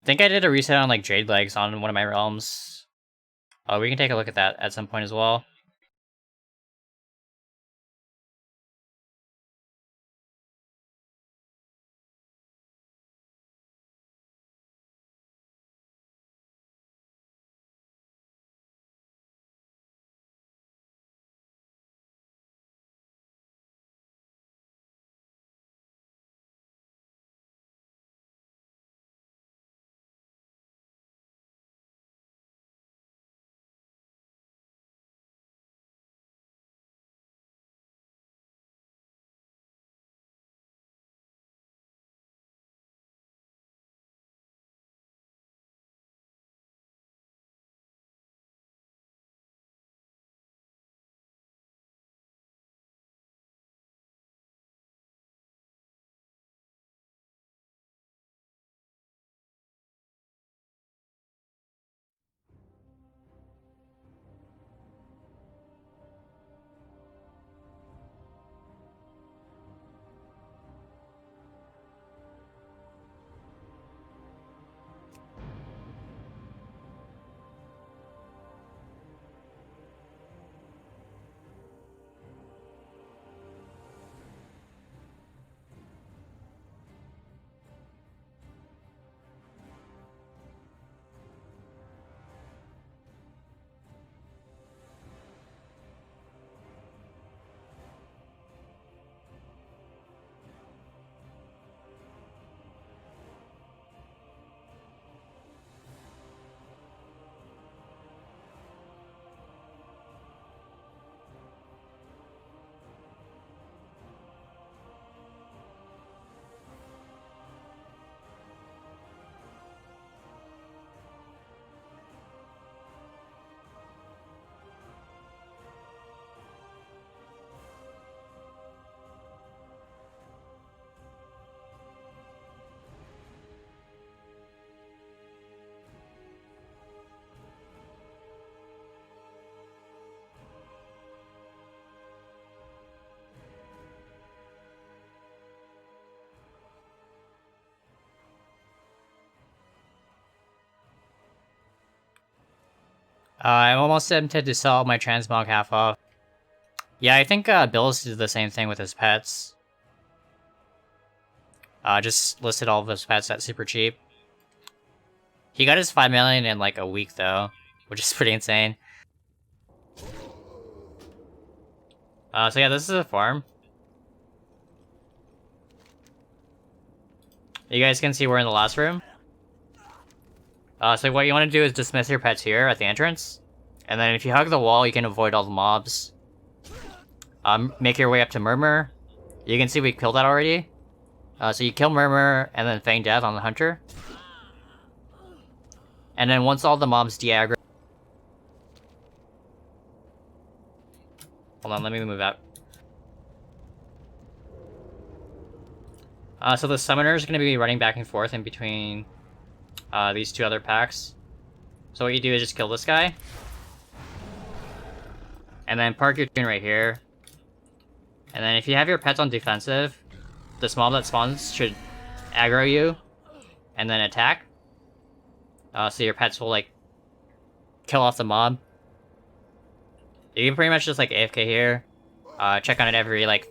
I think I did a reset on like jade legs on one of my realms. Oh, we can take a look at that at some point as well. I'm almost tempted to sell my transmog half off. Yeah, I think Bills did the same thing with his pets. Just listed all of his pets at super cheap. He got his 5 million in like a week though, which is pretty insane. So yeah, this is a farm. You guys can see we're in the last room. So what you want to do is dismiss your pets here at the entrance. And then if you hug the wall, you can avoid all the mobs. Make your way up to Murmur. You can see we killed that already. So you kill Murmur, and then Fang Death on the Hunter. And then once all the mobs de-aggro... Hold on, let me move out. So the Summoner is going to be running back and forth in between these two other packs. So what you do is just kill this guy. And then park your tune right here. And then if you have your pets on defensive, this mob that spawns should aggro you and then attack. So your pets will like kill off the mob. You can pretty much just like AFK here, check on it every like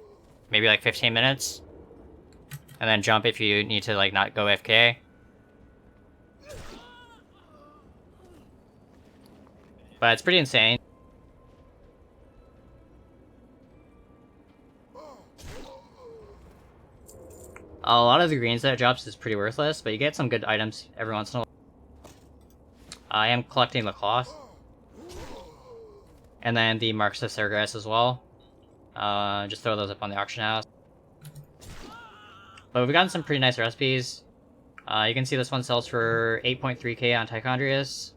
maybe like 15 minutes, and then jump if you need to like not go AFK. But it's pretty insane. A lot of the greens that it drops is pretty worthless, but you get some good items every once in a while. I am collecting the cloth. And then the marks of Sargeras as well. Just throw those up on the auction house. But we've gotten some pretty nice recipes. You can see this one sells for 8.3k on Tichondrius.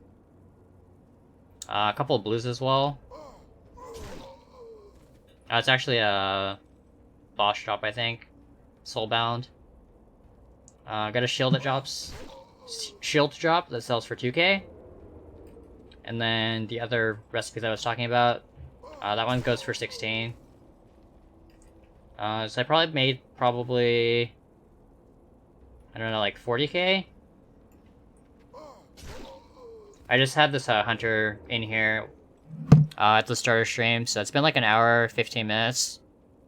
A couple of blues as well. It's actually a boss drop, I think. Soulbound. Got a shield that drops. Shield drop that sells for 2k. And then the other recipe that I was talking about, that one goes for 16. So I probably made I don't know, like 40k? I just had this hunter in here at the start of stream, so it's been like an hour, 15 minutes,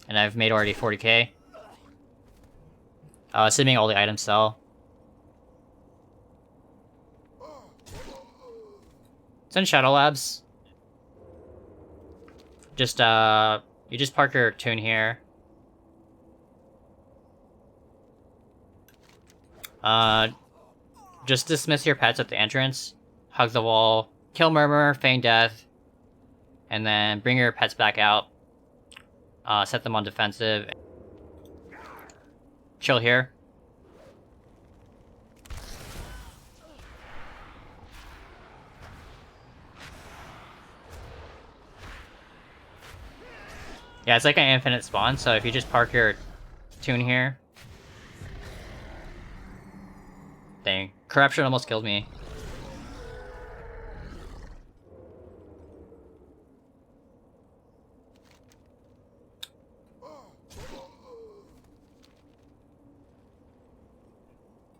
and I've made already 40k. Assuming all the items sell. It's in Shadowlands. Just, you just park your tune here. Just dismiss your pets at the entrance. Hug the wall. Kill Murmur, feign death. And then bring your pets back out. Set them on defensive. Chill here. Yeah, it's like an infinite spawn, so if you just park your tune here... Dang. Corruption almost killed me.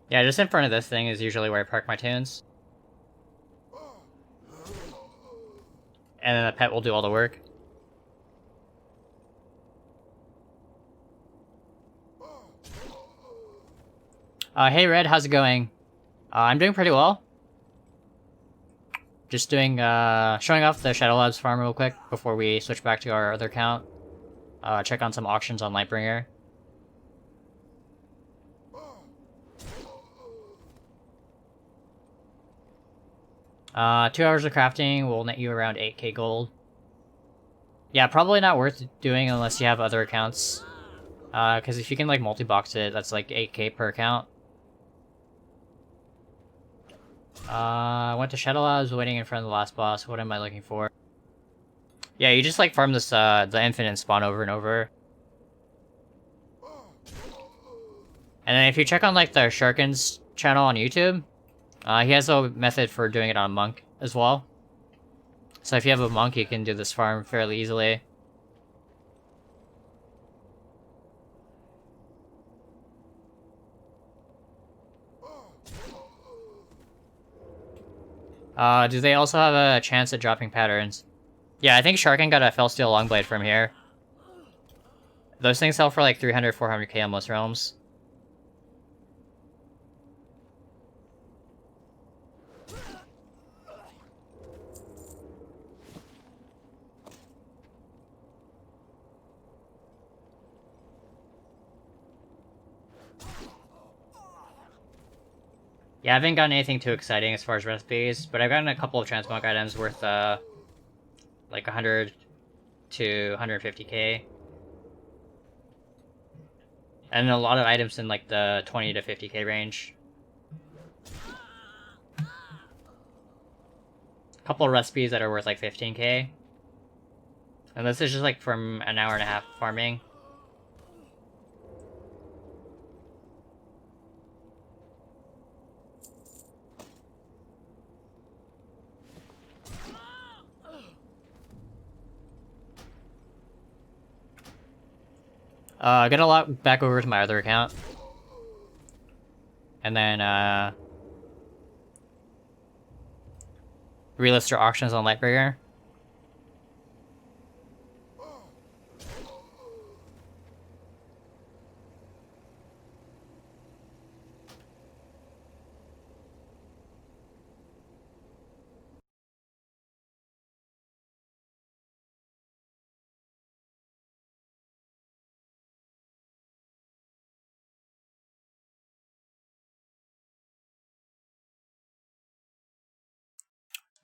Yeah, just in front of this thing is usually where I park my tunes. And then the pet will do all the work. Hey Red, how's it going? I'm doing pretty well. Just doing, showing off the Shadowlands farm real quick before we switch back to our other account. Check on some auctions on Lightbringer. 2 hours of crafting will net you around 8k gold. Yeah, probably not worth doing unless you have other accounts. Because if you can like multi-box it, that's like 8k per account. I went to Shadowlands, waiting in front of the last boss. What am I looking for? Yeah, you just like farm this, the infinite spawn over and over. And then if you check on like the Sharkin's channel on YouTube, he has a method for doing it on a monk as well. So if you have a monk, you can do this farm fairly easily. Do they also have a chance at dropping patterns? Yeah, I think Sharkin got a Fellsteel Longblade from here. Those things sell for like 300, 400k on most realms. Yeah, I haven't gotten anything too exciting as far as recipes, but I've gotten a couple of transmog items worth, like 100 to 150k. And a lot of items in, like, the 20 to 50k range. A couple of recipes that are worth, like, 15k. And this is just, like, from an hour and a half farming. I'm gonna log back over to my other account. And then, relist our auctions on Lightbringer.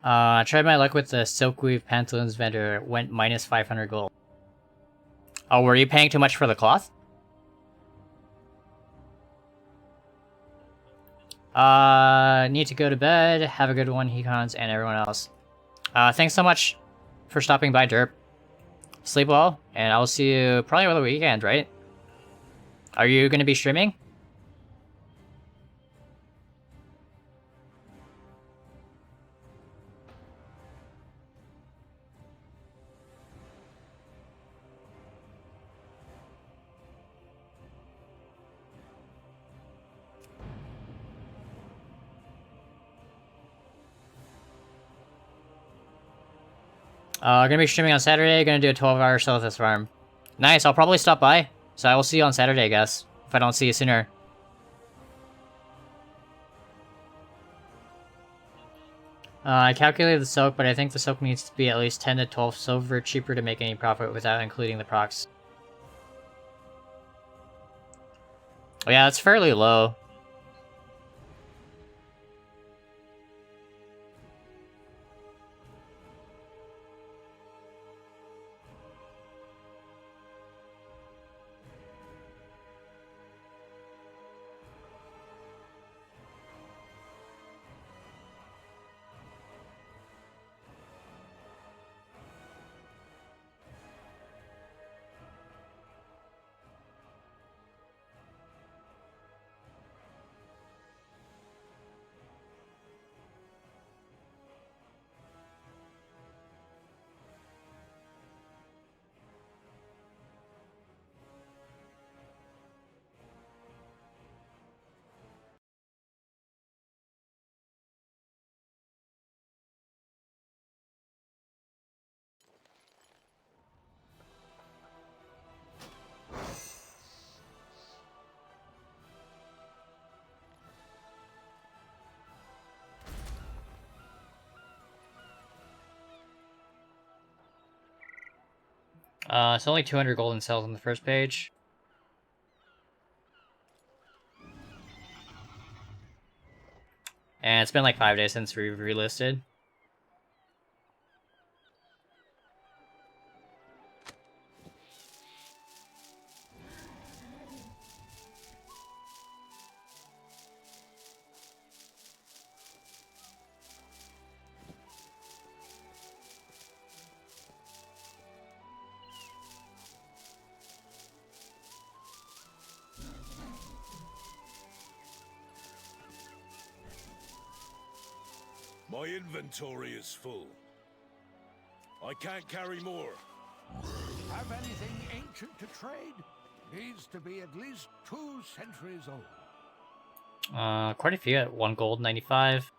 I tried my luck with the Silkweave Pantaloons vendor, went minus 500 gold. Oh, were you paying too much for the cloth? Need to go to bed. Have a good one, Hecons, and everyone else. Thanks so much for stopping by, Derp. Sleep well, and I'll see you probably over the weekend, right? Are you going to be streaming? Gonna be streaming on Saturday, gonna do a 12-hour sell at this farm. Nice, I'll probably stop by. So I will see you on Saturday, I guess. If I don't see you sooner. I calculated the silk, but I think the silk needs to be at least 10 to 12 silver cheaper to make any profit without including the procs. Oh yeah, it's fairly low. It's only 200 golden cells on the first page. And it's been like 5 days since we relisted. My inventory is full. I can't carry more. Have anything ancient to trade? Needs to be at least 2 centuries old. Quite a few at 1 gold, 95.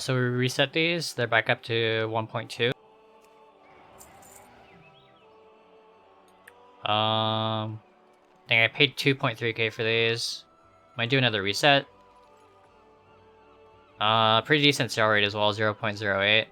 So we reset these, they're back up to 1.2. I think I paid 2.3k for these. Might do another reset. Pretty decent sale rate as well, 0.08.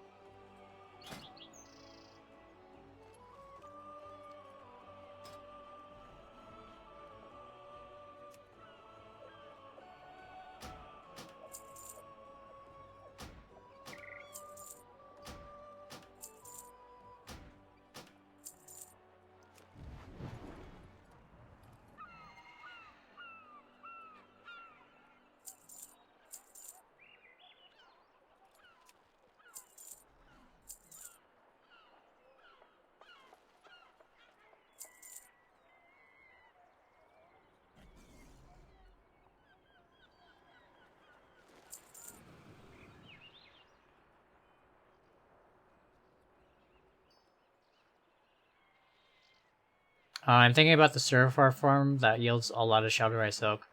I'm thinking about the Surfar farm that yields a lot of Shadow Rise Silk.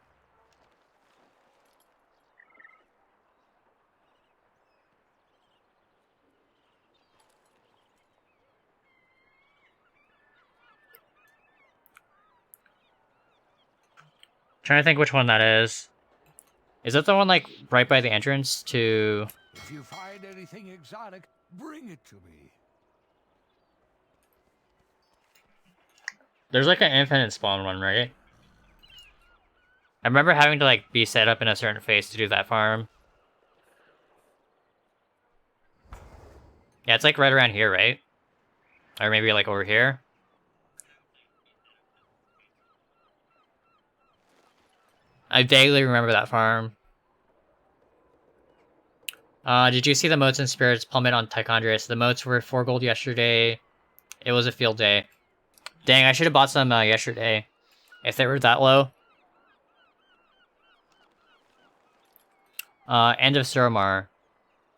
Trying to think which one that is. Is that the one like right by the entrance to? If you find anything exotic, bring it to me. There's like an infinite spawn one, right? I remember having to like be set up in a certain phase to do that farm. Yeah, it's like right around here, right? Or maybe like over here. I vaguely remember that farm. Did you see the motes and spirits plummet on Tichondrius? The motes were 4 gold yesterday. It was a field day. Dang, I should have bought some yesterday. If they were that low. End of Suramar.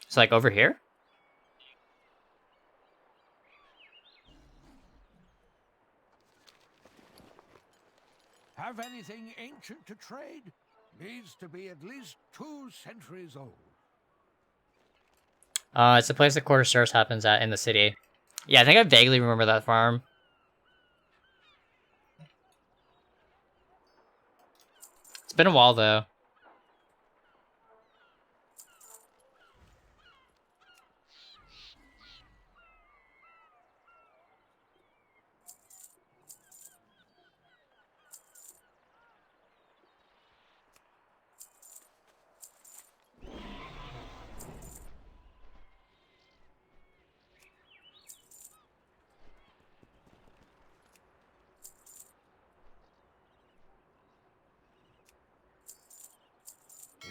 It's like over here? Have anything ancient to trade? Needs to be at least 2 centuries old. It's the place the Quarter Stars happens at in the city. Yeah, I think I vaguely remember that farm. It's been a while though.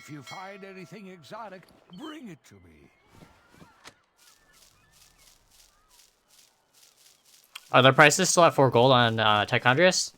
If you find anything exotic, bring it to me. Are the prices still at 4 gold on Tichondrius?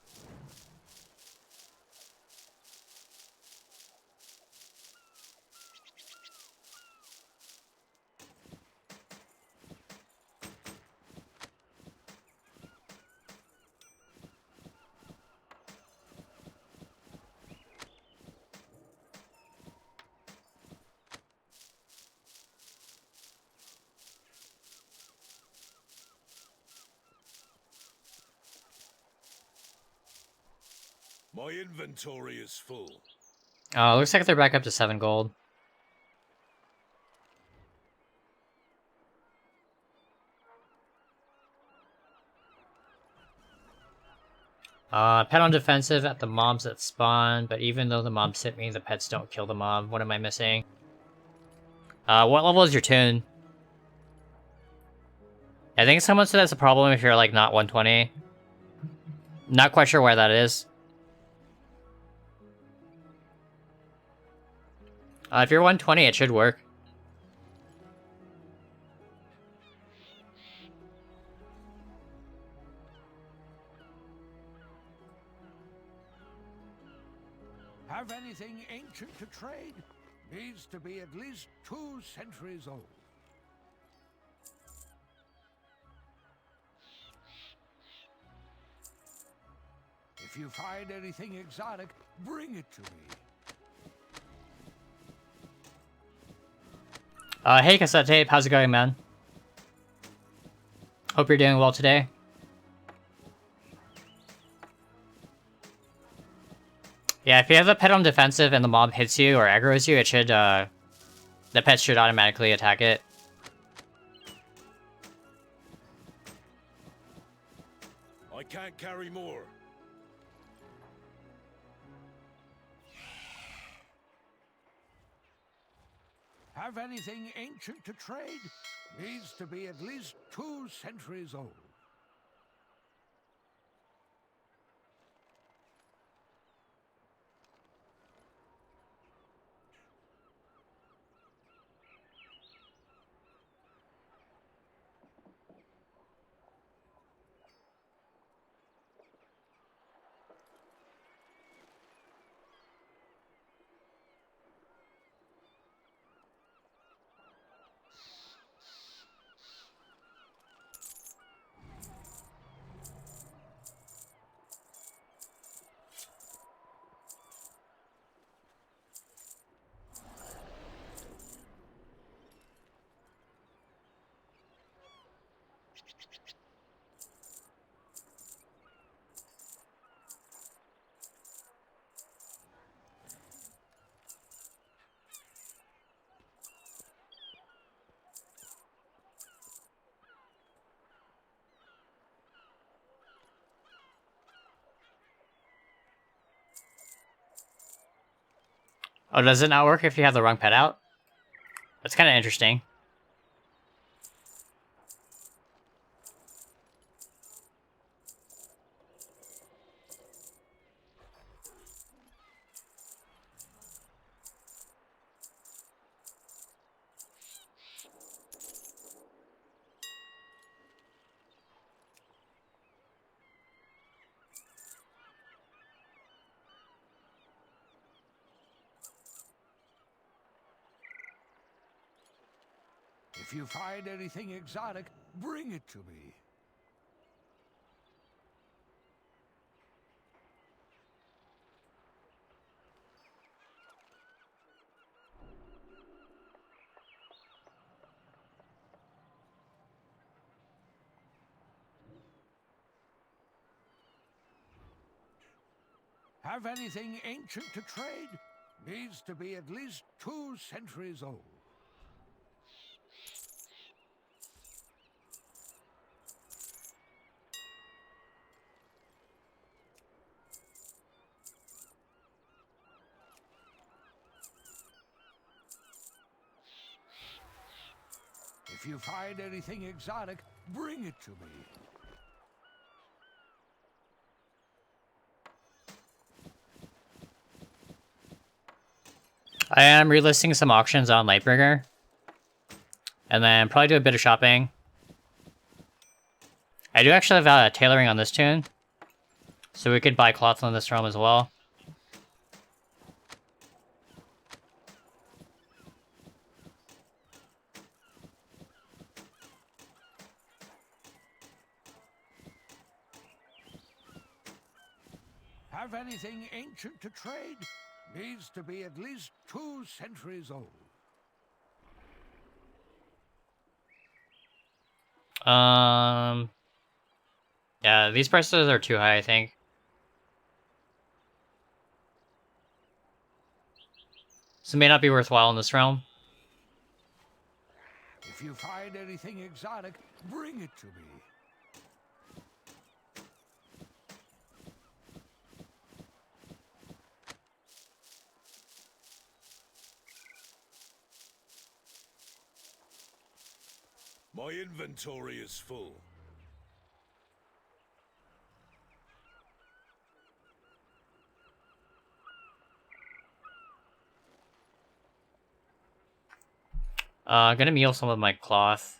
My inventory is full. Looks like they're back up to 7 gold. Pet on defensive at the mobs that spawn, but even though the mobs hit me, the pets don't kill the mob. What am I missing? What level is your tune? I think someone said that's a problem if you're like not 120. Not quite sure why that is. If you're 120, it should work. Have anything ancient to trade? Needs to be at least 2 centuries old. If you find anything exotic, bring it to me. Hey Cassette Tape, how's it going, man? Hope you're doing well today. Yeah, if you have the pet on defensive and the mob hits you or aggroes you, it should, the pet should automatically attack it. I can't carry more. Have anything ancient to trade? Needs to be at least 2 centuries old. Oh, does it not work if you have the wrong pet out? That's kind of interesting. If you find anything exotic, bring it to me. Have anything ancient to trade? Needs to be at least 2 centuries old. If you find anything exotic, bring it to me. I am relisting some auctions on Lightbringer. And then probably do a bit of shopping. I do actually have tailoring on this tune. So we could buy cloth in this realm as well. Have anything ancient to trade? Needs to be at least 2 centuries old. Yeah, these prices are too high, I think. So it may not be worthwhile in this realm. If you find anything exotic, bring it to me. My inventory is full. I'm gonna meal some of my cloth.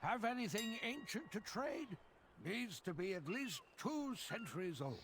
Have anything ancient to trade? Needs to be at least 2 centuries old.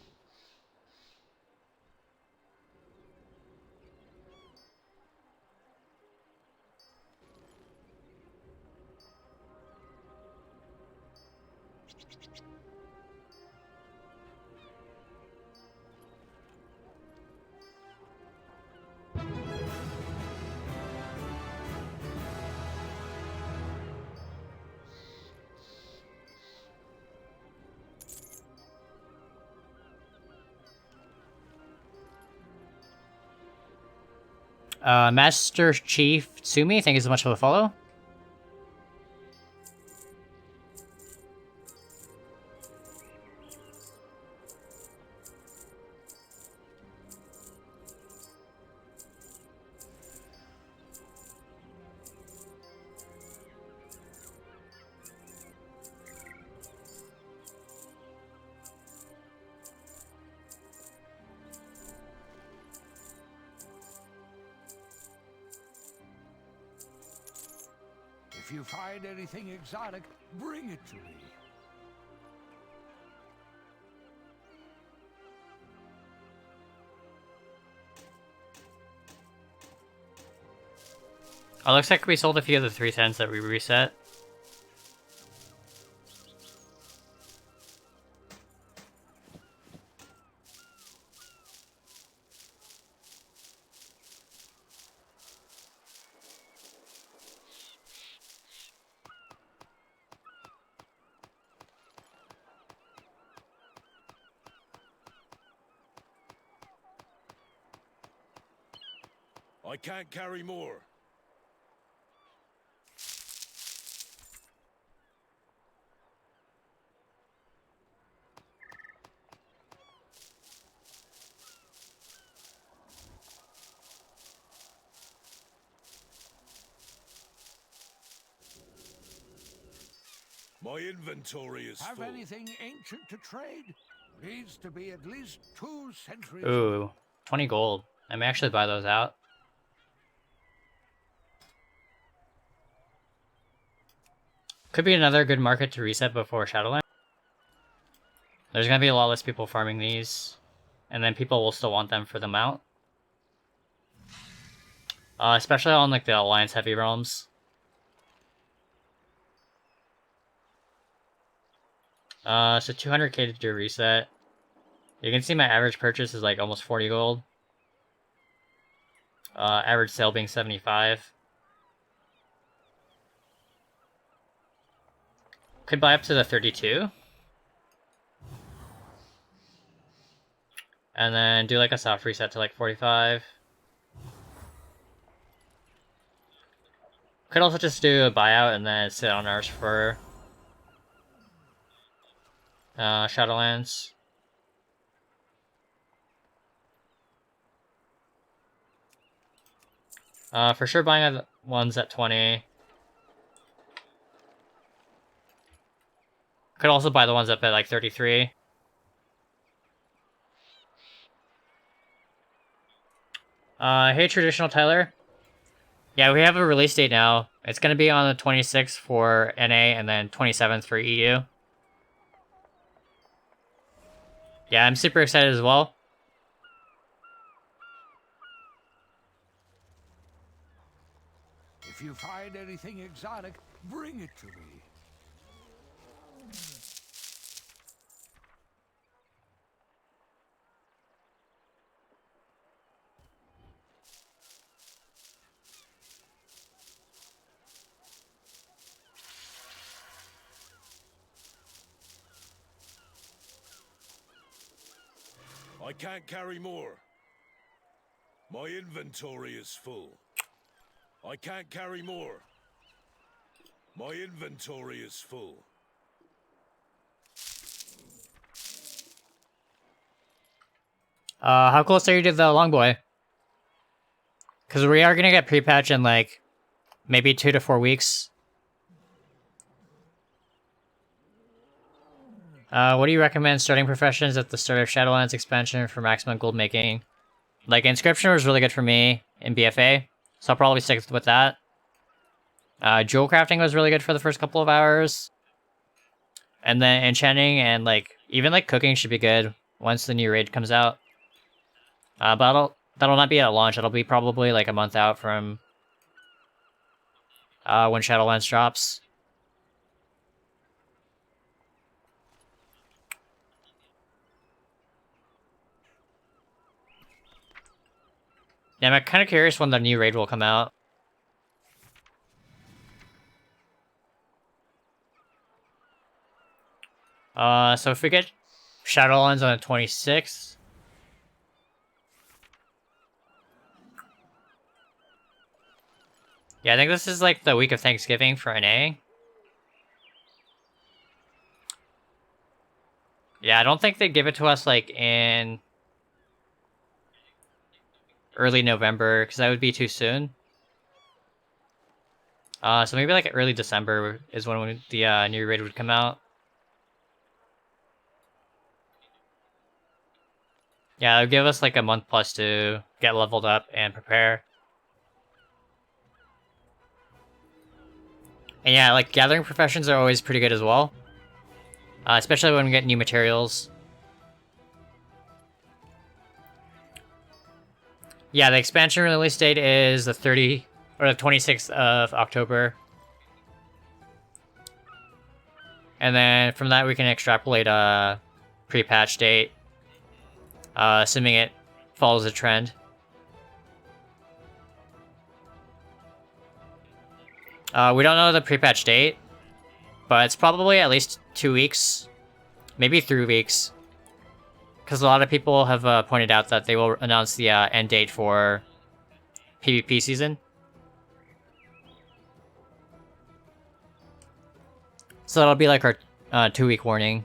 Master Chief Tsumi, thank you so much for the follow. If you find anything exotic, bring it to me. Oh, looks like we sold a few of the 310s that we reset. I can't carry more. My inventory is Have full. anything ancient to trade? Needs to be at least 2 centuries. Ooh, 20 gold. I may actually buy those out. Could be another good market to reset before Shadowlands. There's gonna be a lot less people farming these, and then people will still want them for the mount. Especially on like the Alliance heavy realms. So 200k to do a reset. You can see my average purchase is like almost 40 gold. Average sale being 75. Could buy up to the 32. And then do like a soft reset to like 45. Could also just do a buyout and then sit on ours for Shadowlands. For sure buying ones at 20. Could also buy the ones up at like 33. Hey Traditional Tyler. Yeah, we have a release date now. It's gonna be on the 26th for NA and then 27th for EU. Yeah, I'm super excited as well. If you find anything exotic, bring it to me. I can't carry more. My inventory is full. I can't carry more. My inventory is full. How close are you to the long boy? Because we are gonna get pre-patch in like maybe 2 to 4 weeks. What do you recommend starting professions at the start of Shadowlands expansion for maximum gold making? Like, Inscription was really good for me in BFA, so I'll probably stick with that. Jewel crafting was really good for the first couple of hours. And then enchanting and, like, even, like, cooking should be good once the new raid comes out. But that'll not be at launch, it'll be probably, like, a month out from when Shadowlands drops. Yeah, I'm kind of curious when the new raid will come out. So if we get Shadowlands on the 26th... Yeah, I think this is like the week of Thanksgiving for NA. Yeah, I don't think they give it to us like in early November, because that would be too soon. So maybe like early December is when the new raid would come out. Yeah, it would give us like a month plus to get leveled up and prepare. And yeah, like gathering professions are always pretty good as well. Especially when we get new materials. Yeah, the expansion release date is the 26th of October. And then from that we can extrapolate a pre-patch date. Assuming it follows a trend. We don't know the pre-patch date, but it's probably at least 2 weeks, maybe 3 weeks. Because a lot of people have pointed out that they will announce the end date for PvP season. So that'll be like our 2-week warning.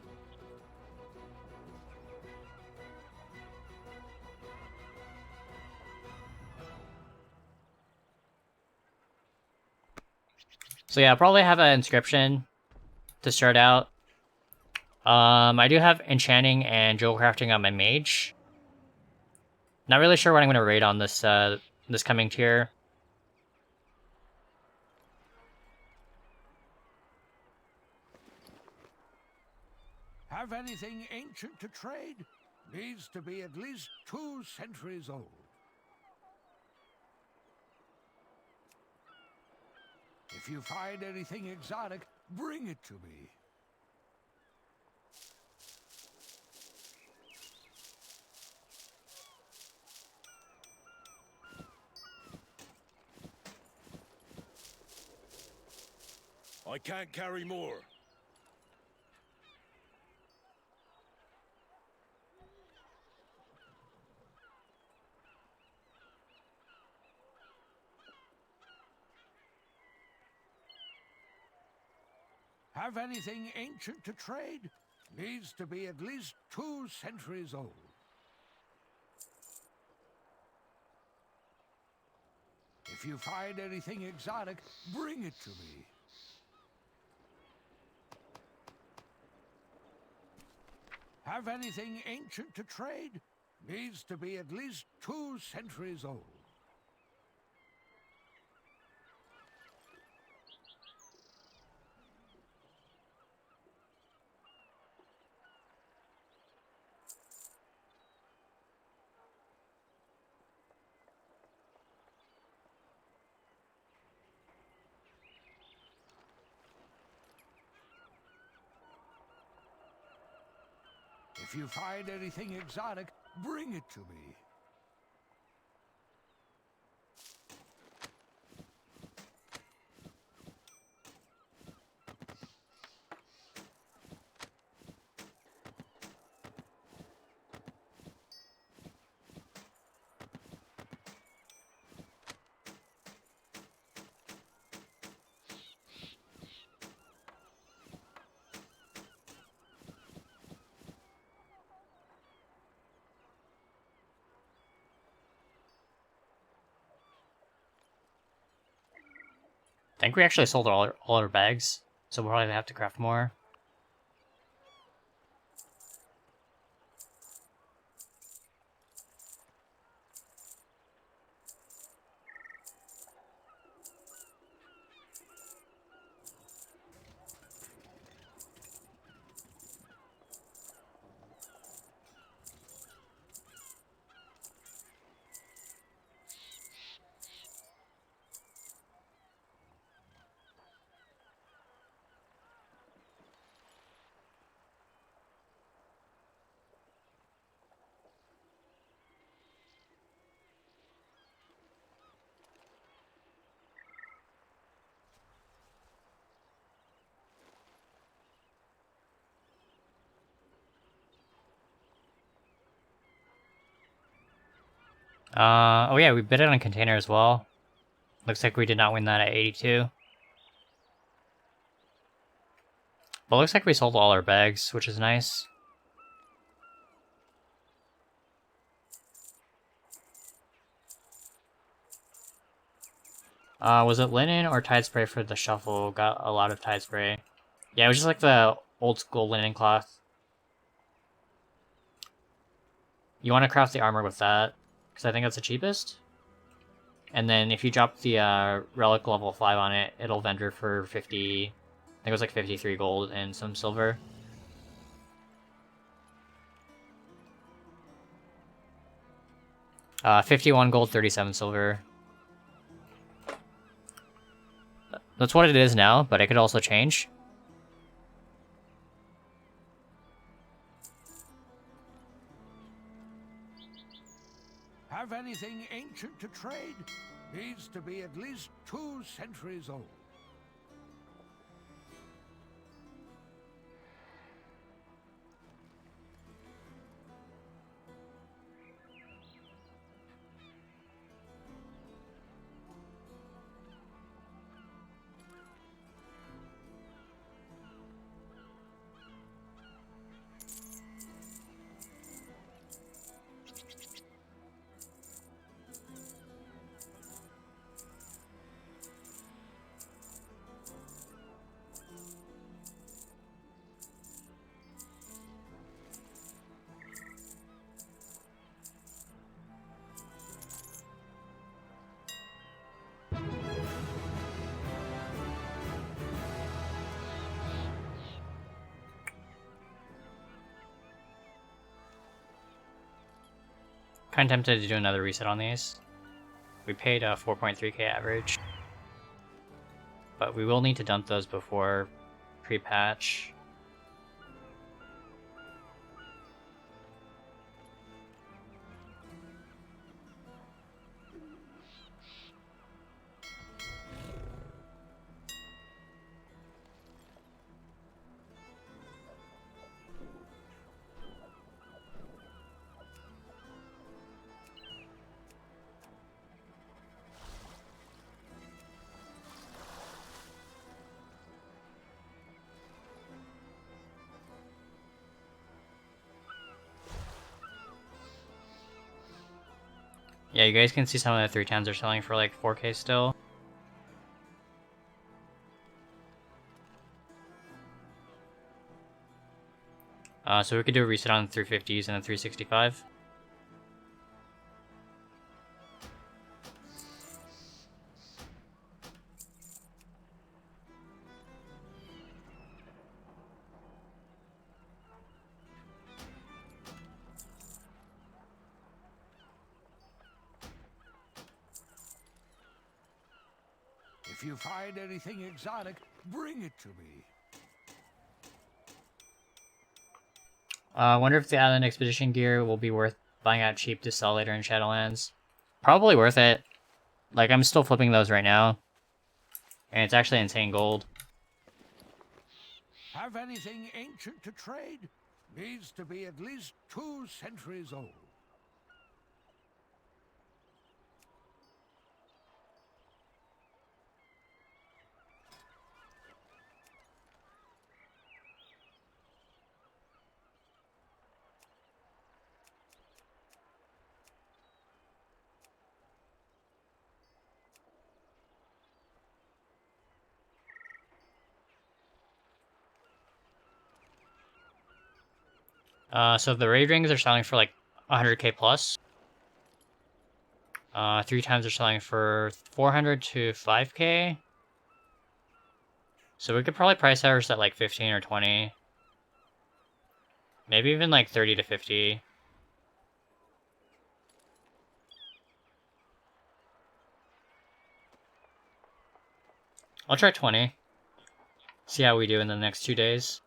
So yeah, I'll probably have an inscription to start out. I do have enchanting and jewel crafting on my mage. Not really sure what I'm gonna raid on this this coming tier. Have anything ancient to trade? Needs to be at least 2 centuries old. If you find anything exotic, bring it to me. I can't carry more. Have anything ancient to trade? Needs to be at least 2 centuries old. If you find anything exotic, bring it to me. Have anything ancient to trade? Needs to be at least 2 centuries old. If you find anything exotic, bring it to me. I think we actually sold all our bags, so we'll probably have to craft more. Oh yeah, we bid it on container as well. Looks like we did not win that at 82. But looks like we sold all our bags, which is nice. Was it linen or tide spray for the shuffle? Got a lot of tide spray. Yeah, it was just like the old school linen cloth. You want to craft the armor with that, because I think that's the cheapest. And then if you drop the relic level 5 on it, it'll vendor for 50... I think it was like 53 gold and some silver. Uh, 51 gold, 37 silver. That's what it is now, but it could also change. Have anything ancient to trade? Needs to be at least 2 centuries old. Kind of tempted to do another reset on these. We paid a 4.3k average, but we will need to dump those before pre-patch. Yeah, you guys can see some of the 310s are selling for like 4k still. So we could do a reset on the 350s and the 365. If you find anything exotic, bring it to me. I wonder if the Island Expedition gear will be worth buying out cheap to sell later in Shadowlands. Probably worth it. Like, I'm still flipping those right now. And it's actually insane gold. Have anything ancient to trade? Needs to be at least 2 centuries old. So the raid rings are selling for like 100k plus. 3 times are selling for 400 to 5k. So we could probably price ours at like 15 or 20. Maybe even like 30 to 50. I'll try 20. See how we do in the next 2 days.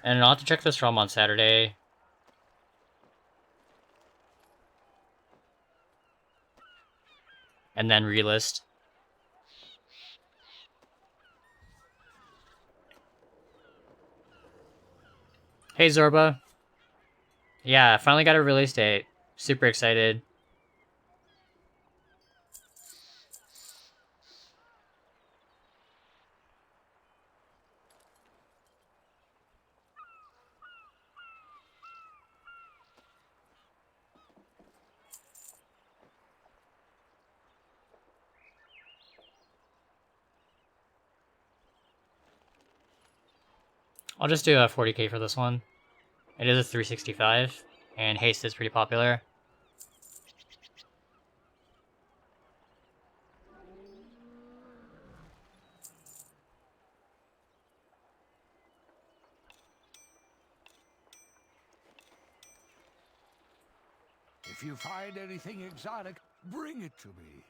And I'll have to check this realm on Saturday. And then relist. Hey Zorba. Yeah, finally got a release date. Super excited. I'll just do a 40k for this one. It is a 365, and haste is pretty popular. If you find anything exotic, bring it to me.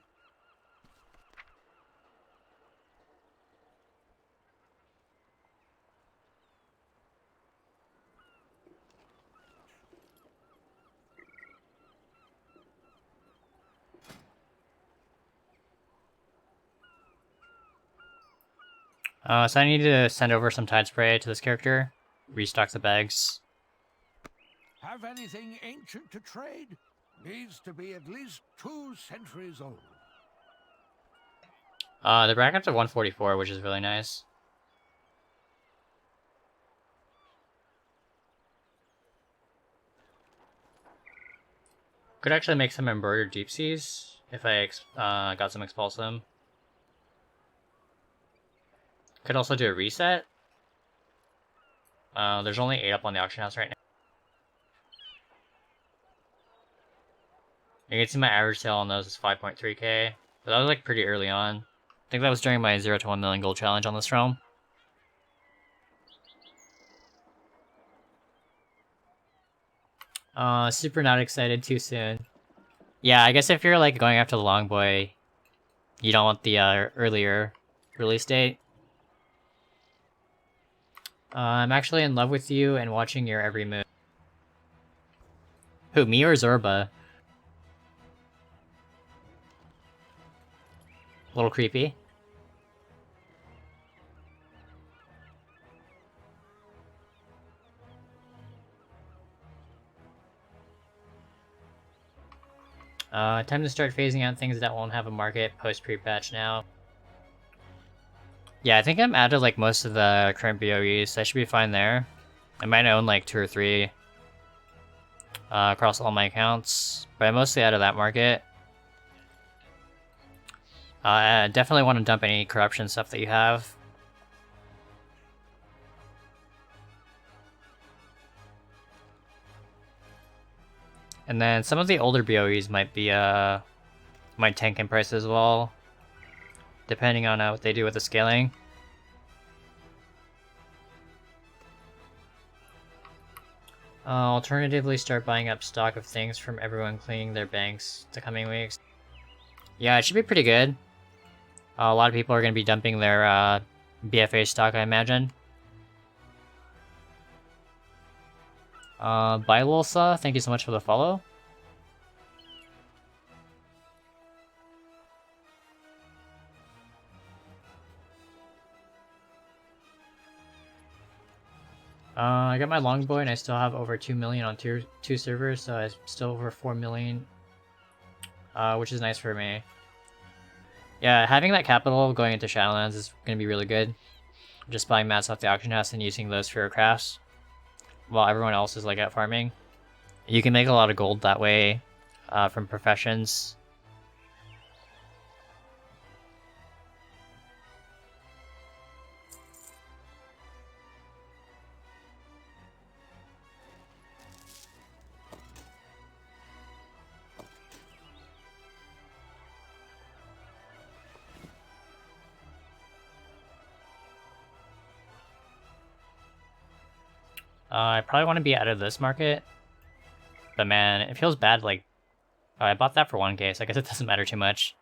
So I need to send over some Tide Spray to this character. Restock the bags. Have anything ancient to trade? Needs to be at least 2 centuries old. The bracket's at 144, which is really nice. Could actually make some embroidered deep seas if I got some expulsum. Could also do a reset. There's only 8 up on the auction house right now. You can see my average sale on those is 5.3k, but that was like pretty early on. I think that was during my 0 to 1 million gold challenge on this realm. Super not excited too soon. Yeah, I guess if you're like going after the long boy, you don't want the earlier release date. I'm actually in love with you and watching your every move. Who, me or Zorba? A little creepy. Time to start phasing out things that won't have a market post pre-patch now. Yeah, I think I'm out of like most of the current BOEs, so I should be fine there. I might own like 2 or 3 across all my accounts, but I'm mostly out of that market. I definitely want to dump any corruption stuff that you have. And then some of the older BOEs might be might tank in price as well, depending on what they do with the scaling. Alternatively, start buying up stock of things from everyone cleaning their banks the coming weeks. Yeah, it should be pretty good. A lot of people are going to be dumping their BFA stock, I imagine. Bye, Lulsa. Thank you so much for the follow. I got my longbow and I still have over 2 million on tier 2 servers, so I'm still over 4 million, which is nice for me. Yeah, having that capital going into Shadowlands is going to be really good. Just buying mats off the auction house and using those for your crafts, while everyone else is like out farming. You can make a lot of gold that way from professions. I probably want to be out of this market, but man, it feels bad. Like, oh, I bought that for 1k, so I guess it doesn't matter too much.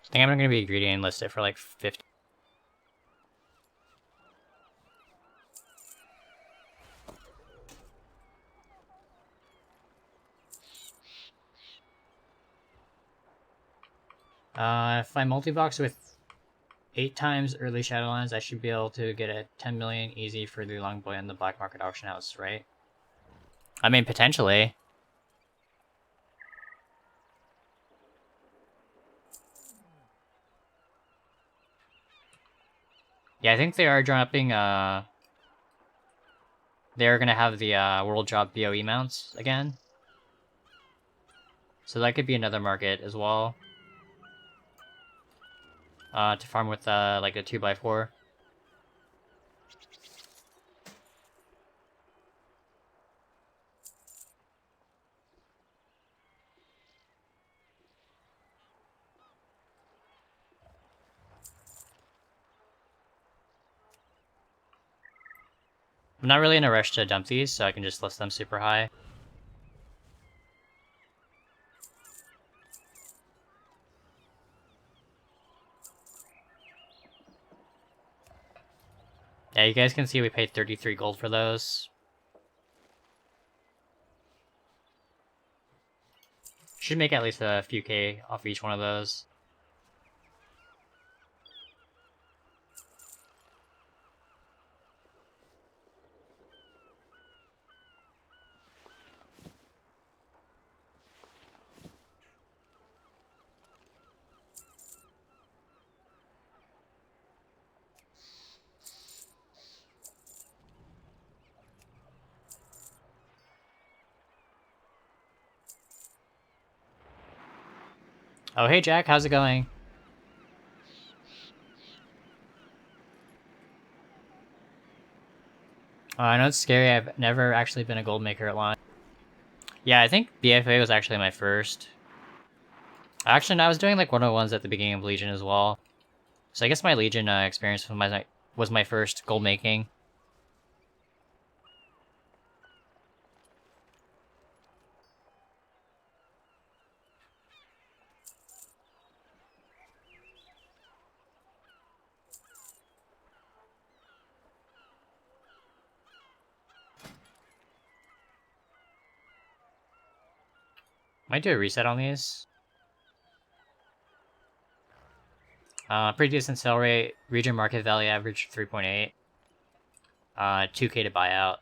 I think I'm gonna be greedy and list it for like 50. If I multi-box with 8 times early Shadowlands, I should be able to get a 10 million easy for the Longboy and the Black Market Auction House, right? I mean, potentially. Yeah, I think they are dropping, they're gonna have the, World Drop BOE mounts again. So that could be another market as well. To farm with, like a 2x4. I'm not really in a rush to dump these, so I can just list them super high. Yeah, you guys can see we paid 33 gold for those. Should make at least a few K off each one of those. Oh, hey Jack, how's it going? Oh, I know it's scary. I've never actually been a gold maker at launch. Yeah, I think BFA was actually my first. Actually, no, I was doing like 101s at the beginning of Legion as well. So I guess my Legion experience was my first gold making. Might do a reset on these. Pretty decent sell rate. Region market value average 3.8. 2k to buy out.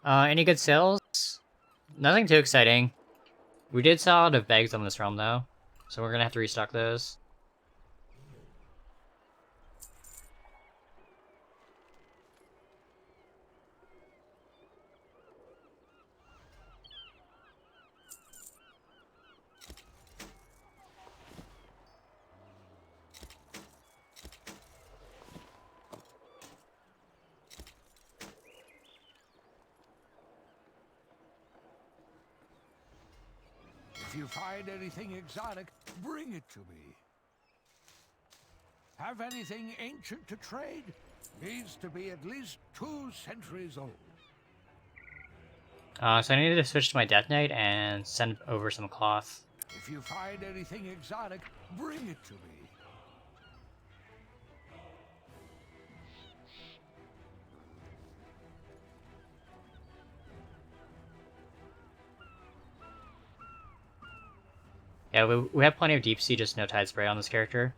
Any good sales? Nothing too exciting. We did sell out of bags on this realm though, so we're gonna have to restock those. If you find anything exotic, bring it to me. Have anything ancient to trade? Needs to be at least 2 centuries old. So I needed to switch to my Death Knight and send over some cloth. If you find anything exotic, bring it to me. Yeah, we have plenty of deep sea, just no tide spray on this character.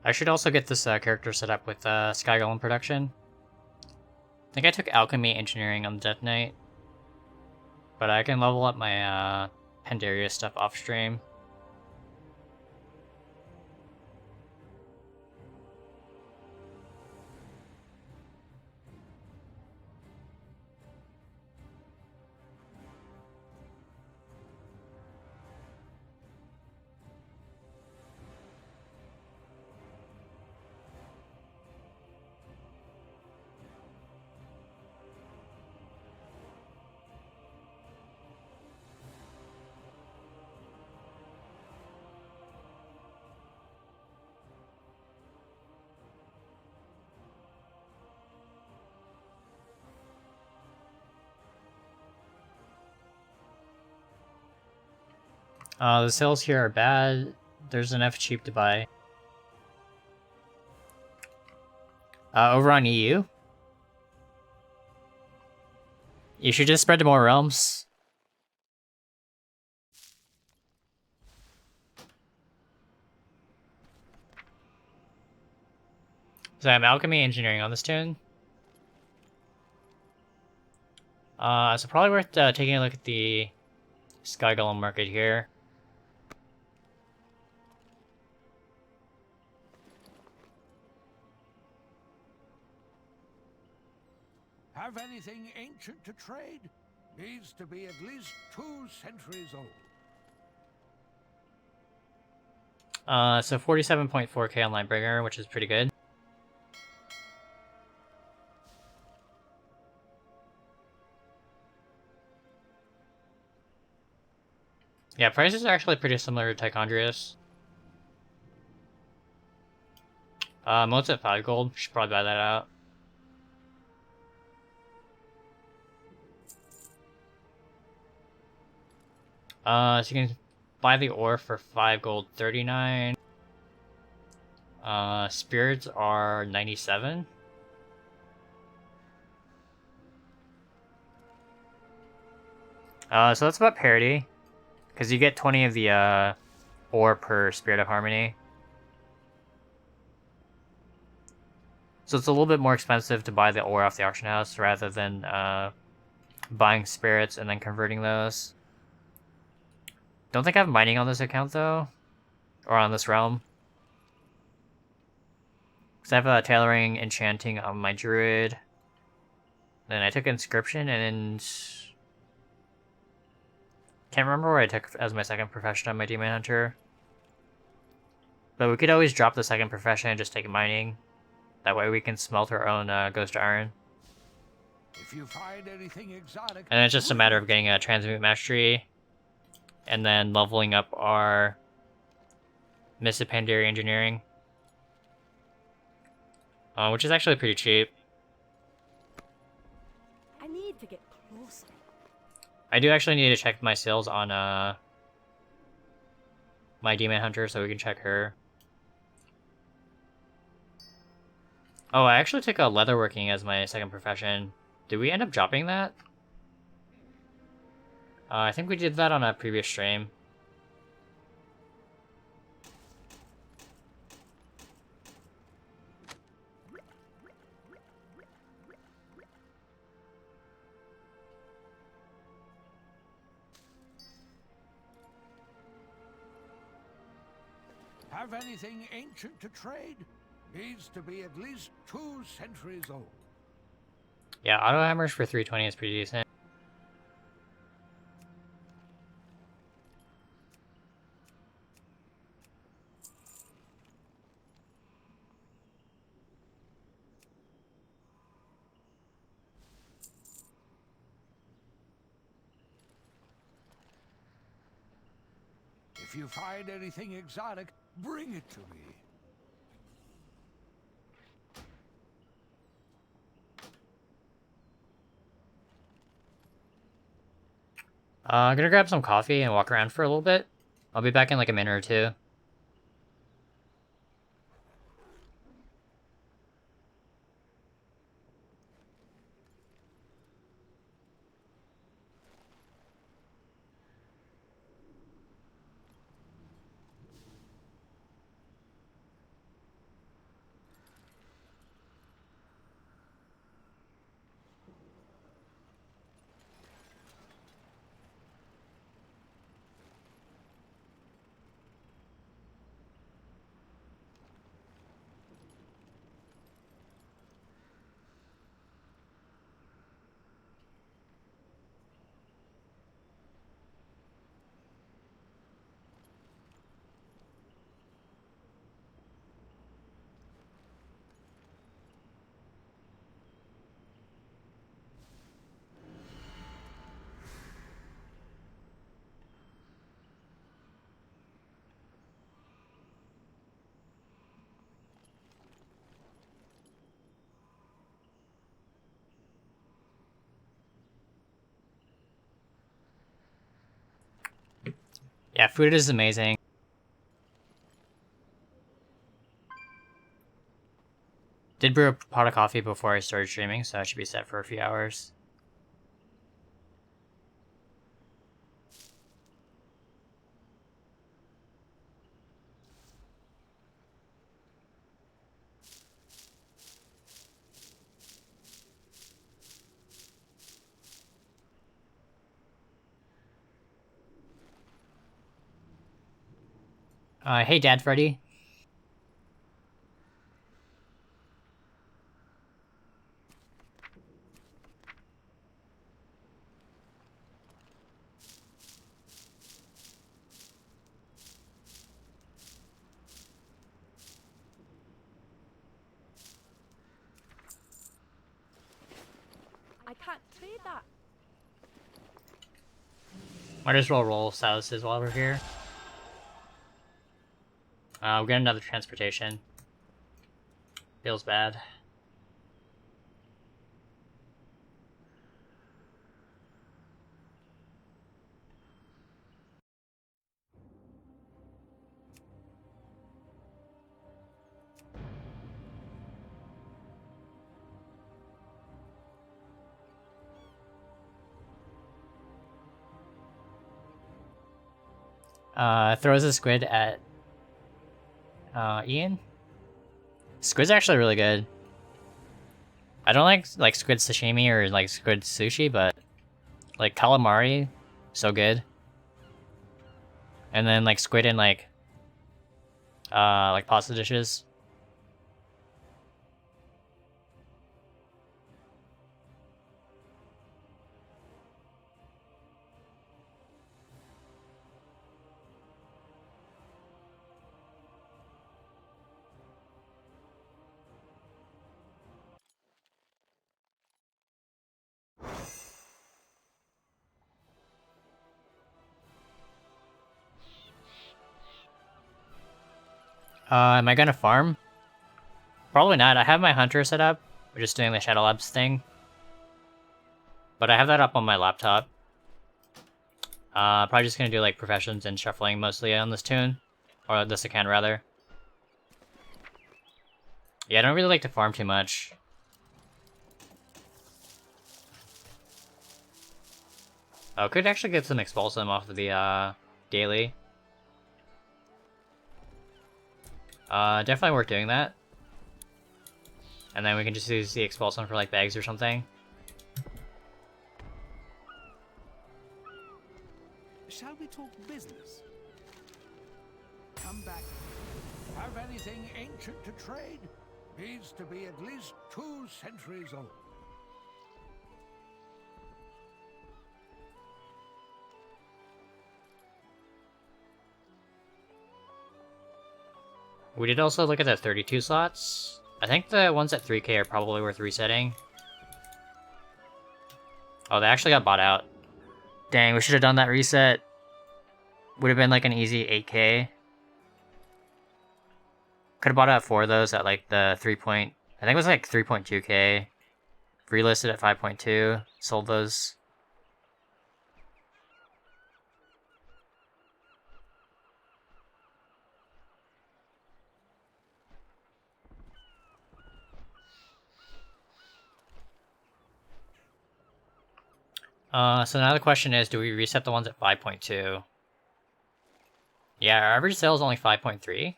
I should also get this character set up with Sky Golem production. I think I took Alchemy Engineering on the Death Knight. But I can level up my Pandaria stuff off stream. The sales here are bad. There's enough cheap to buy. Over on EU? You should just spread to more realms. So I'm Alchemy Engineering on this tune. So probably worth taking a look at the Sky Golem market here. Have anything ancient to trade? Needs to be at least 2 centuries old. So 47.4k on Lightbringer, which is pretty good. Yeah, prices are actually pretty similar to Tichondrius. Mode's at 5 gold. Should probably buy that out. So you can buy the ore for 5 gold, 39. Spirits are 97. So that's about parity. Because you get 20 of the, ore per Spirit of Harmony. So it's a little bit more expensive to buy the ore off the auction house rather than, buying spirits and then converting those. Don't think I have mining on this account, though. Or on this realm. Because I have tailoring, enchanting on my druid. Then I took inscription and... Can't remember what I took as my second profession on my demon hunter. But we could always drop the second profession and just take mining. That way we can smelt our own ghost iron. If you find anything exotic, And it's just a matter of getting a transmute mastery. And then leveling up our Missipandary engineering. Which is actually pretty cheap. I need to get closer. I do actually need to check my skills on my demon hunter so we can check her. Oh, I actually took a leatherworking as my second profession. Did we end up dropping that? I think we did that on a previous stream. have anything ancient to trade? Needs to be at least 2 centuries old. Yeah, auto hammers for 320 is pretty decent. If you find anything exotic, bring it to me. I'm gonna grab some coffee and walk around for a little bit. I'll be back in like a minute or two. Yeah, food is amazing. Did brew a pot of coffee before I started streaming, so I should be set for a few hours. Hey Dad Freddy. I can't trade that. Might as well roll Silas's while we're here. We'll get another transportation. Feels bad. Throws a squid at Ian. Squid's actually really good. I don't like squid sashimi or like squid sushi, but like calamari, so good. And then like squid in like pasta dishes. Am I gonna farm? Probably not. I have my hunter set up. We're just doing the Shadowlabs thing. But I have that up on my laptop. Probably just gonna do like professions and shuffling mostly on this tune. Or this account rather. Yeah, I don't really like to farm too much. Oh, could actually get some Expulsum off of the daily. Definitely worth doing that. And then we can just use the Expulsum for like bags or something. Shall we talk business? Come back. Have anything ancient to trade? Needs to be at least 2 centuries old. We did also look at the 32 slots. I think the ones at 3k are probably worth resetting. Oh, they actually got bought out. Dang, we should have done that reset. Would have been like an easy 8k. Could have bought out 4 of those at like the 3 point... I think it was like 3.2k. Relisted at 5.2. Sold those. So now the question is, do we reset the ones at 5.2? Yeah, our average sale is only 5.3.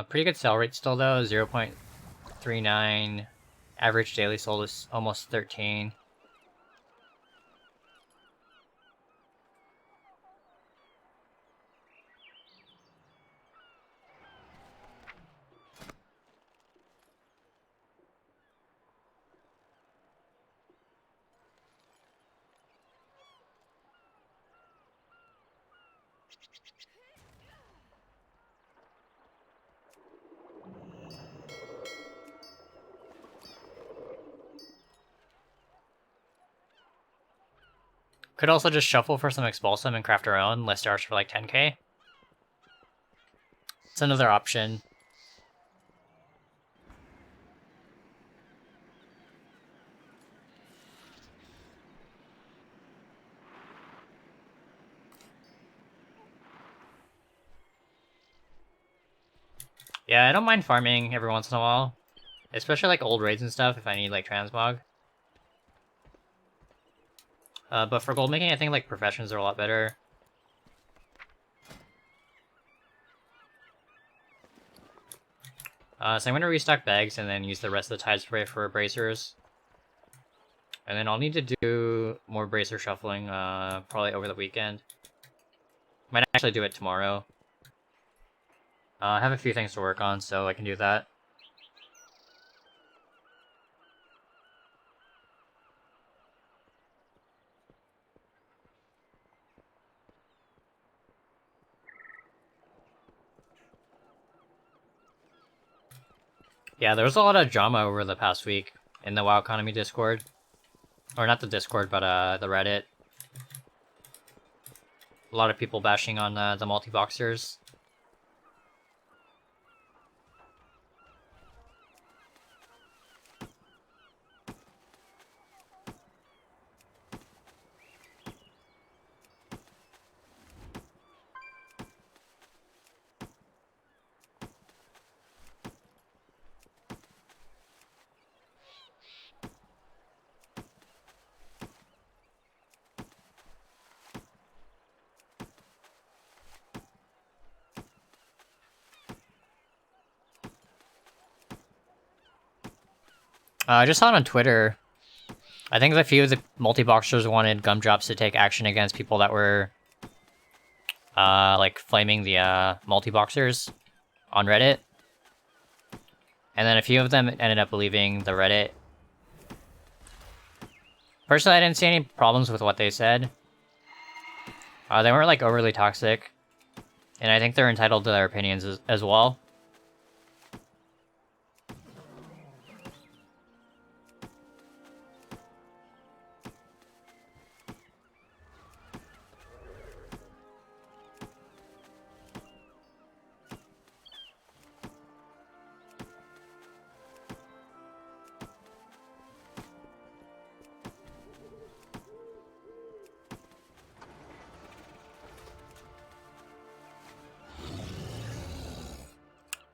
Pretty good sell rate still though, 0.39. Average daily sold is almost 13. Could also just shuffle for some Expulsum and craft our own, list ours for like 10k. It's another option. Yeah, I don't mind farming every once in a while. Especially like old raids and stuff if I need like transmog. But for gold making, I think like professions are a lot better. So I'm gonna restock bags and then use the rest of the tide spray for bracers. And then I'll need to do more bracer shuffling probably over the weekend. Might actually do it tomorrow. I have a few things to work on, so I can do that. Yeah, there was a lot of drama over the past week in the WoW Economy Discord. Or not the Discord, but the Reddit. A lot of people bashing on the multi-boxers. I just saw it on Twitter. I think a few of the multi-boxers wanted gumdrops to take action against people that were like flaming the multi-boxers on Reddit. And then a few of them ended up leaving the Reddit. Personally, I didn't see any problems with what they said. They weren't like overly toxic. And I think they're entitled to their opinions as well.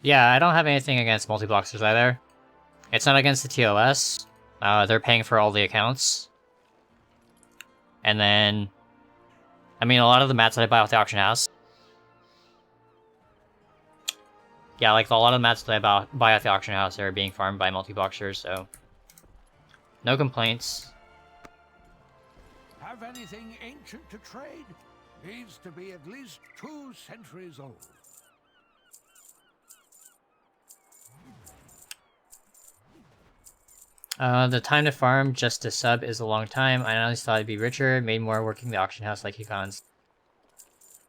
Yeah, I don't have anything against multi-boxers either. It's not against the TOS. They're paying for all the accounts. And then, I mean, a lot of the mats that I buy off the auction house. Yeah, like a lot of the mats that I buy at the auction house are being farmed by multi-boxers, so no complaints. Have anything ancient to trade? Needs to be at least 2 centuries old. The time to farm just to sub is a long time. I honestly thought I'd be richer, made more working the auction house like econs.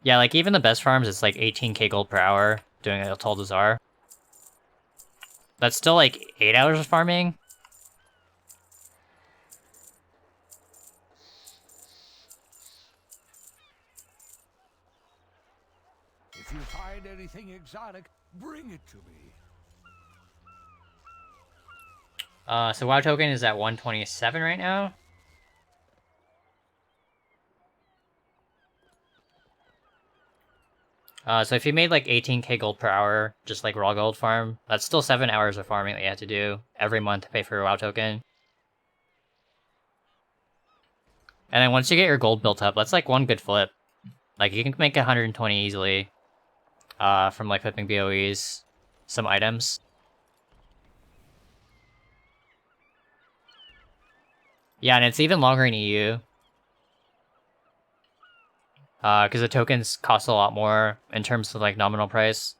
Yeah, like even the best farms, it's like 18k gold per hour doing a Tall Desire. That's still like 8 hours of farming. If you find anything exotic, bring it to me. So WoW token is at 127 right now. So if you made like 18k gold per hour, just like raw gold farm, that's still 7 hours of farming that you have to do every month to pay for your WoW token. And then once you get your gold built up, that's like one good flip. Like you can make 120 easily from like flipping BOEs, some items. Yeah, and it's even longer in EU. Because the tokens cost a lot more in terms of like nominal price.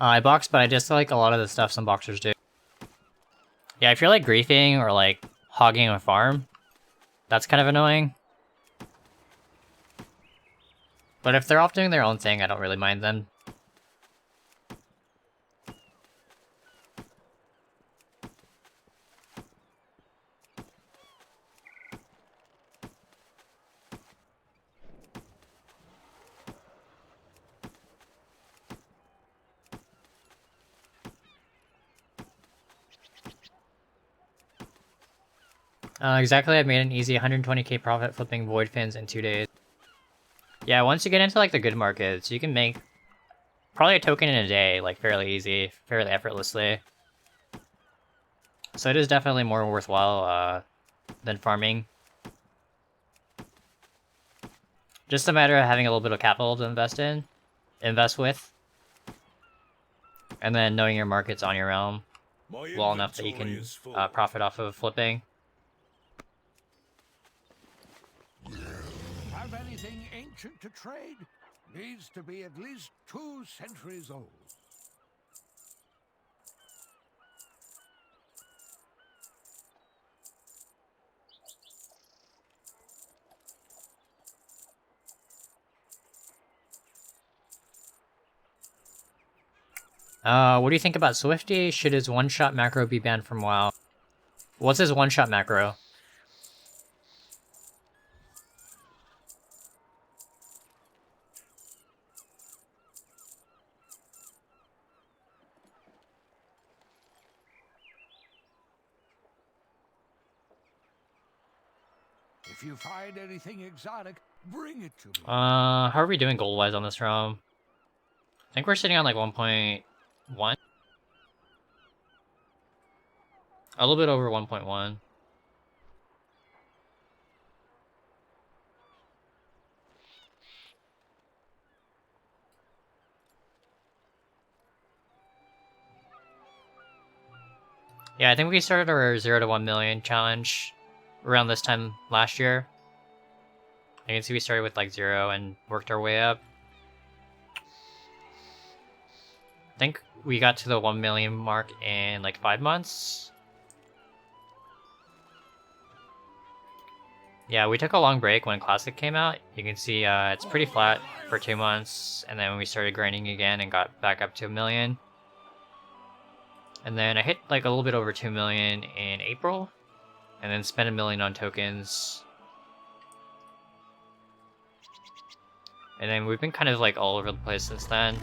I box, but I just like a lot of the stuff some boxers do. Yeah, if you're like griefing or like hogging a farm, that's kind of annoying. But if they're off doing their own thing, I don't really mind them. Exactly, I've made an easy 120k profit flipping void fins in 2 days. Yeah, once you get into like the good markets, you can make probably a token in a day, like fairly easy, fairly effortlessly. So it is definitely more worthwhile than farming. Just a matter of having a little bit of capital to invest with, and then knowing your markets on your realm well enough that you can profit off of flipping. Have anything ancient to trade? Needs to be at least 2 centuries old. What do you think about Swifty? Should his one-shot macro be banned from WoW? What's his one-shot macro? If you find anything exotic, bring it to me. How are we doing gold-wise on this realm? I think we're sitting on like 1.1. A little bit over 1.1. Yeah, I think we started our 0 to 1 million challenge around this time last year. You can see we started with like 0 and worked our way up. I think we got to the 1 million mark in like 5 months. Yeah, we took a long break when Classic came out. You can see it's pretty flat for 2 months, and then we started grinding again and got back up to 1 million. And then I hit like a little bit over 2 million in April, and then spent 1 million on tokens. And then we've been kind of like all over the place since then.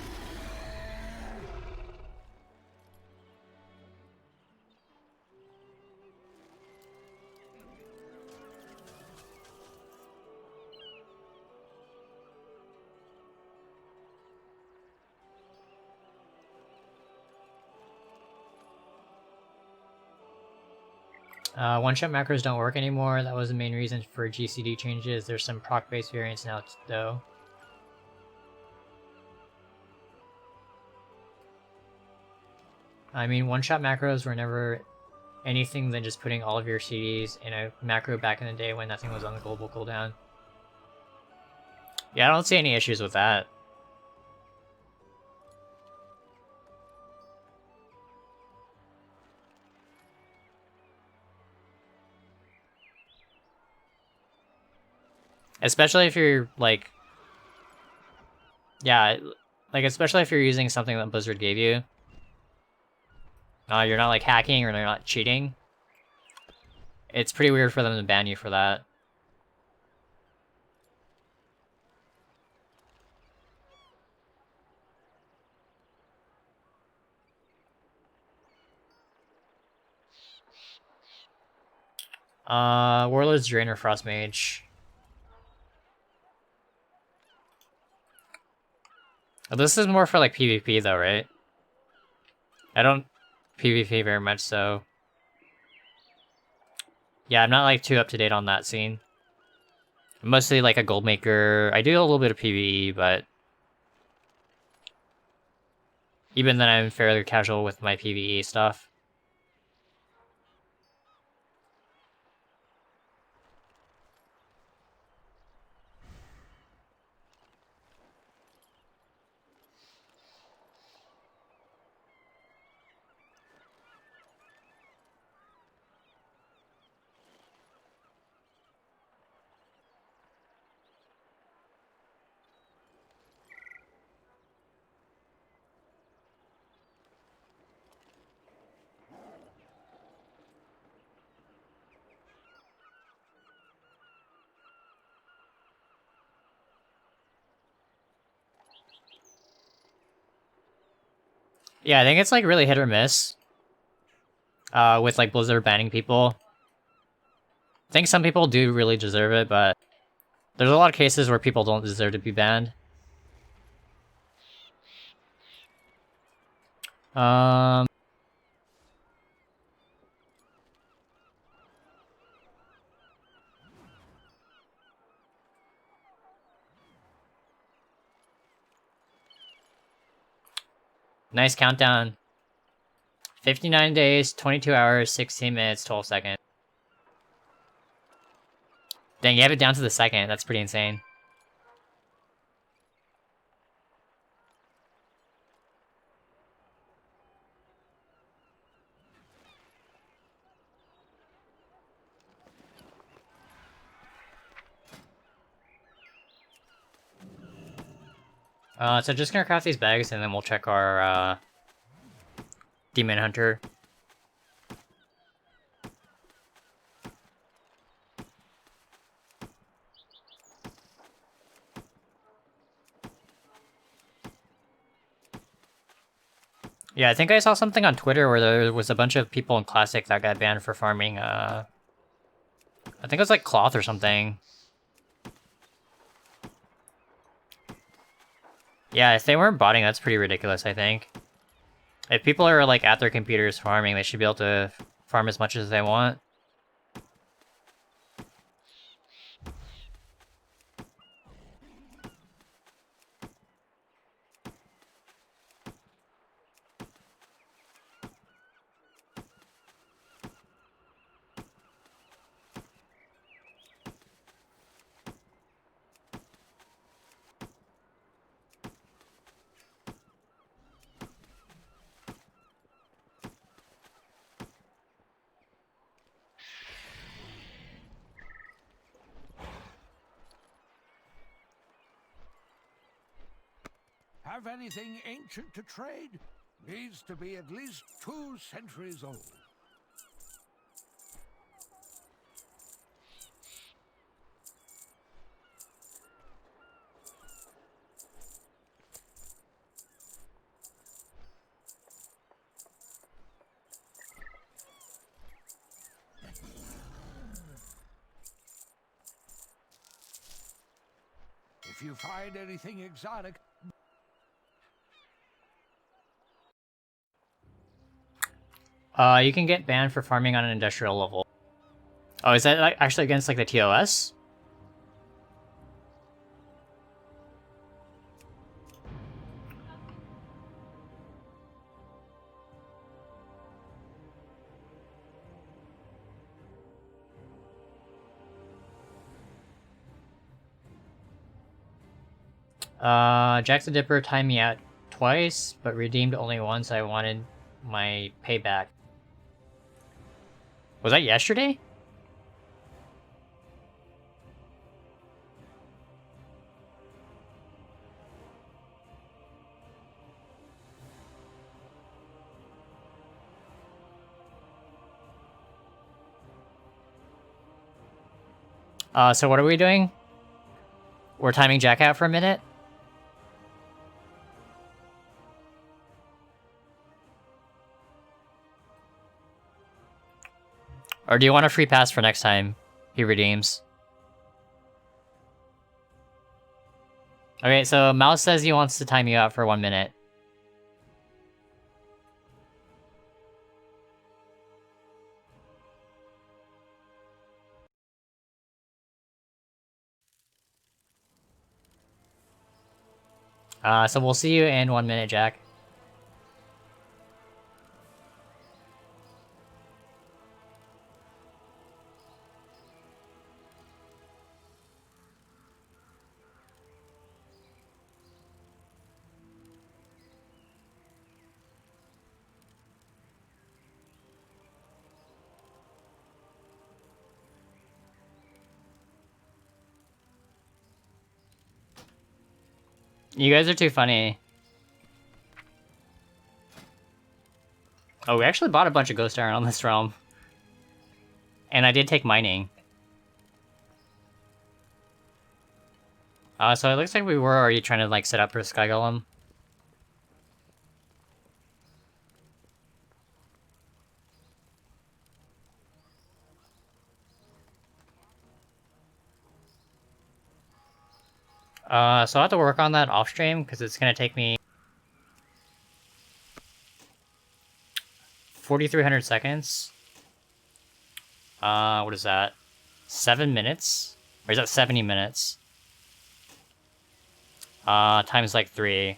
One-shot macros don't work anymore. That was the main reason for GCD changes. There's some proc-based variants now, though. I mean, one-shot macros were never anything than just putting all of your CDs in a macro back in the day when nothing was on the global cooldown. Yeah, I don't see any issues with that. Especially if you're, like... Yeah, like, especially if you're using something that Blizzard gave you. You're not, like, hacking or you're not cheating. It's pretty weird for them to ban you for that. Warlord's Drain or Frost Mage. This is more for like PvP though, right? I don't PvP very much, so... Yeah, I'm not like too up to date on that scene. I'm mostly like a gold maker. I do a little bit of PvE, but... Even then I'm fairly casual with my PvE stuff. Yeah, I think it's like really hit or miss. With like Blizzard banning people. I think some people do really deserve it, but there's a lot of cases where people don't deserve to be banned. Nice countdown. 59 days, 22 hours, 16 minutes, 12 seconds. Dang, you have it down to the second. That's pretty insane. So just gonna craft these bags and then we'll check our, Demon Hunter. Yeah, I think I saw something on Twitter where there was a bunch of people in Classic that got banned for farming, I think it was like cloth or something. Yeah, if they weren't botting, that's pretty ridiculous, I think. If people are like at their computers farming, they should be able to farm as much as they want. Have anything ancient to trade? Needs to be at least 2 centuries old. If you find anything exotic, You can get banned for farming on an industrial level. Oh, is that like, actually against like the TOS? Jack the Dipper timed me out twice, but redeemed only once. I wanted my payback. Was that yesterday? So what are we doing? We're timing Jack out for a minute? Or do you want a free pass for next time he redeems? Okay, so Mouse says he wants to time you out for 1 minute. So we'll see you in 1 minute, Jack. You guys are too funny. Oh, we actually bought a bunch of ghost iron on this realm. And I did take mining. So it looks like we were already trying to like set up for Sky Golem. So I'll have to work on that off stream because it's gonna take me 4,300 seconds. What is that? 7 minutes? Or is that 70 minutes? Times like 3.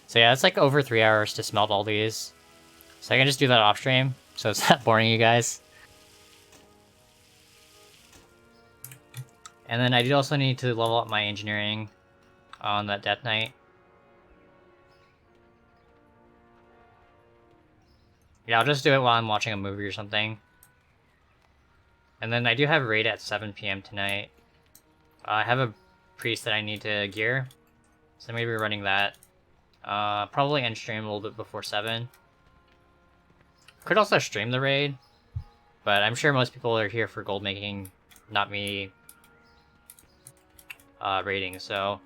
So yeah, it's like over 3 hours to smelt all these. So I can just do that off stream, so it's not boring you guys. And then I do also need to level up my engineering on that Death Knight. Yeah, I'll just do it while I'm watching a movie or something. And then I do have raid at 7 PM tonight. I have a priest that I need to gear, so I'm gonna be running that. Probably end stream a little bit before 7. Could also stream the raid, but I'm sure most people are here for gold making, not me raiding, so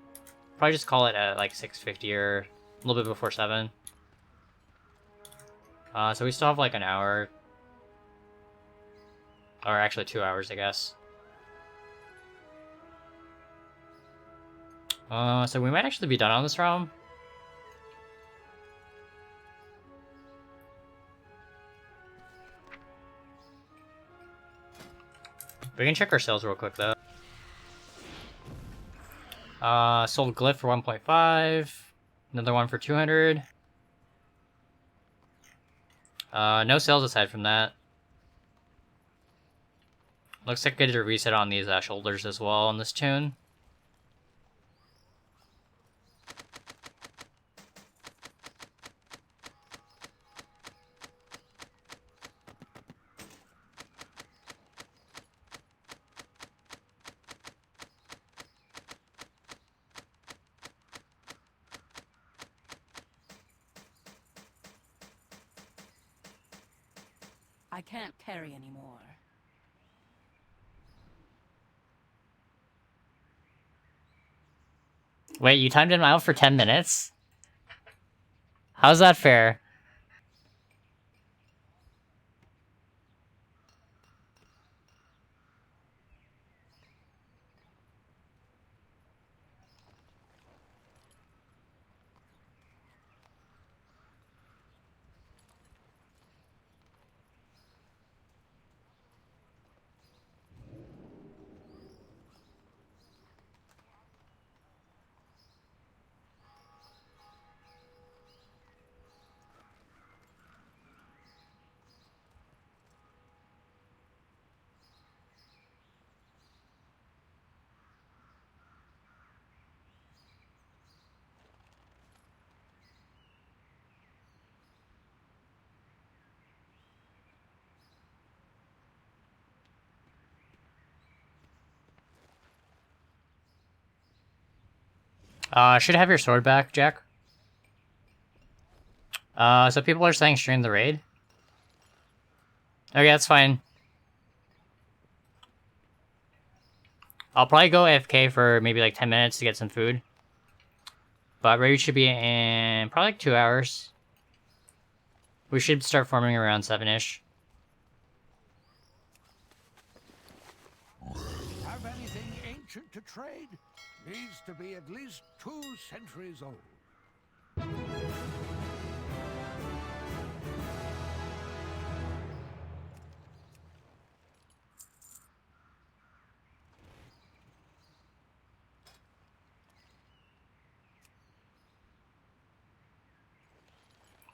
probably just call it at like 6:50 or a little bit before 7. So we still have like an hour Or actually 2 hours, I guess. So we might actually be done on this realm. We can check our sales real quick though. Sold glyph for 1.5. Another one for 200. No sales aside from that. Looks like I did a reset on these shoulders as well on this tune. I can't carry anymore. Wait, you timed him out for 10 minutes? How's that fair? Should have your sword back, Jack. So people are saying stream the raid. Okay, that's fine. I'll probably go AFK for maybe like 10 minutes to get some food. But raid should be in probably like 2 hours. We should start farming around 7-ish. Have anything ancient to trade? Needs to be at least 2 centuries old.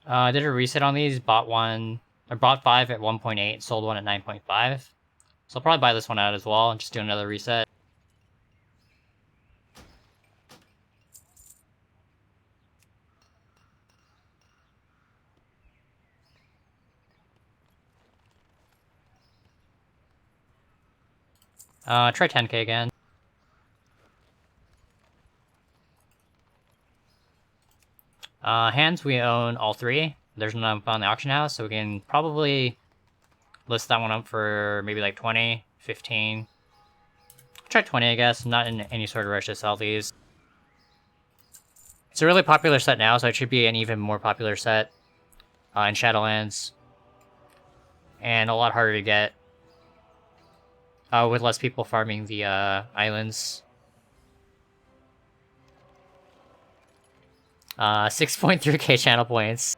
I did a reset on these, bought 5 at 1.8, sold one at 9.5. So I'll probably buy this one out as well and just do another reset. Try 10k again. Hands, we own all 3. There's none up on the auction house, so we can probably list that one up for maybe like 20, 15. Try 20, I guess. I'm not in any sort of rush to sell these. It's a really popular set now, so it should be an even more popular set in Shadowlands. And a lot harder to get. With less people farming the islands. 6.3k channel points.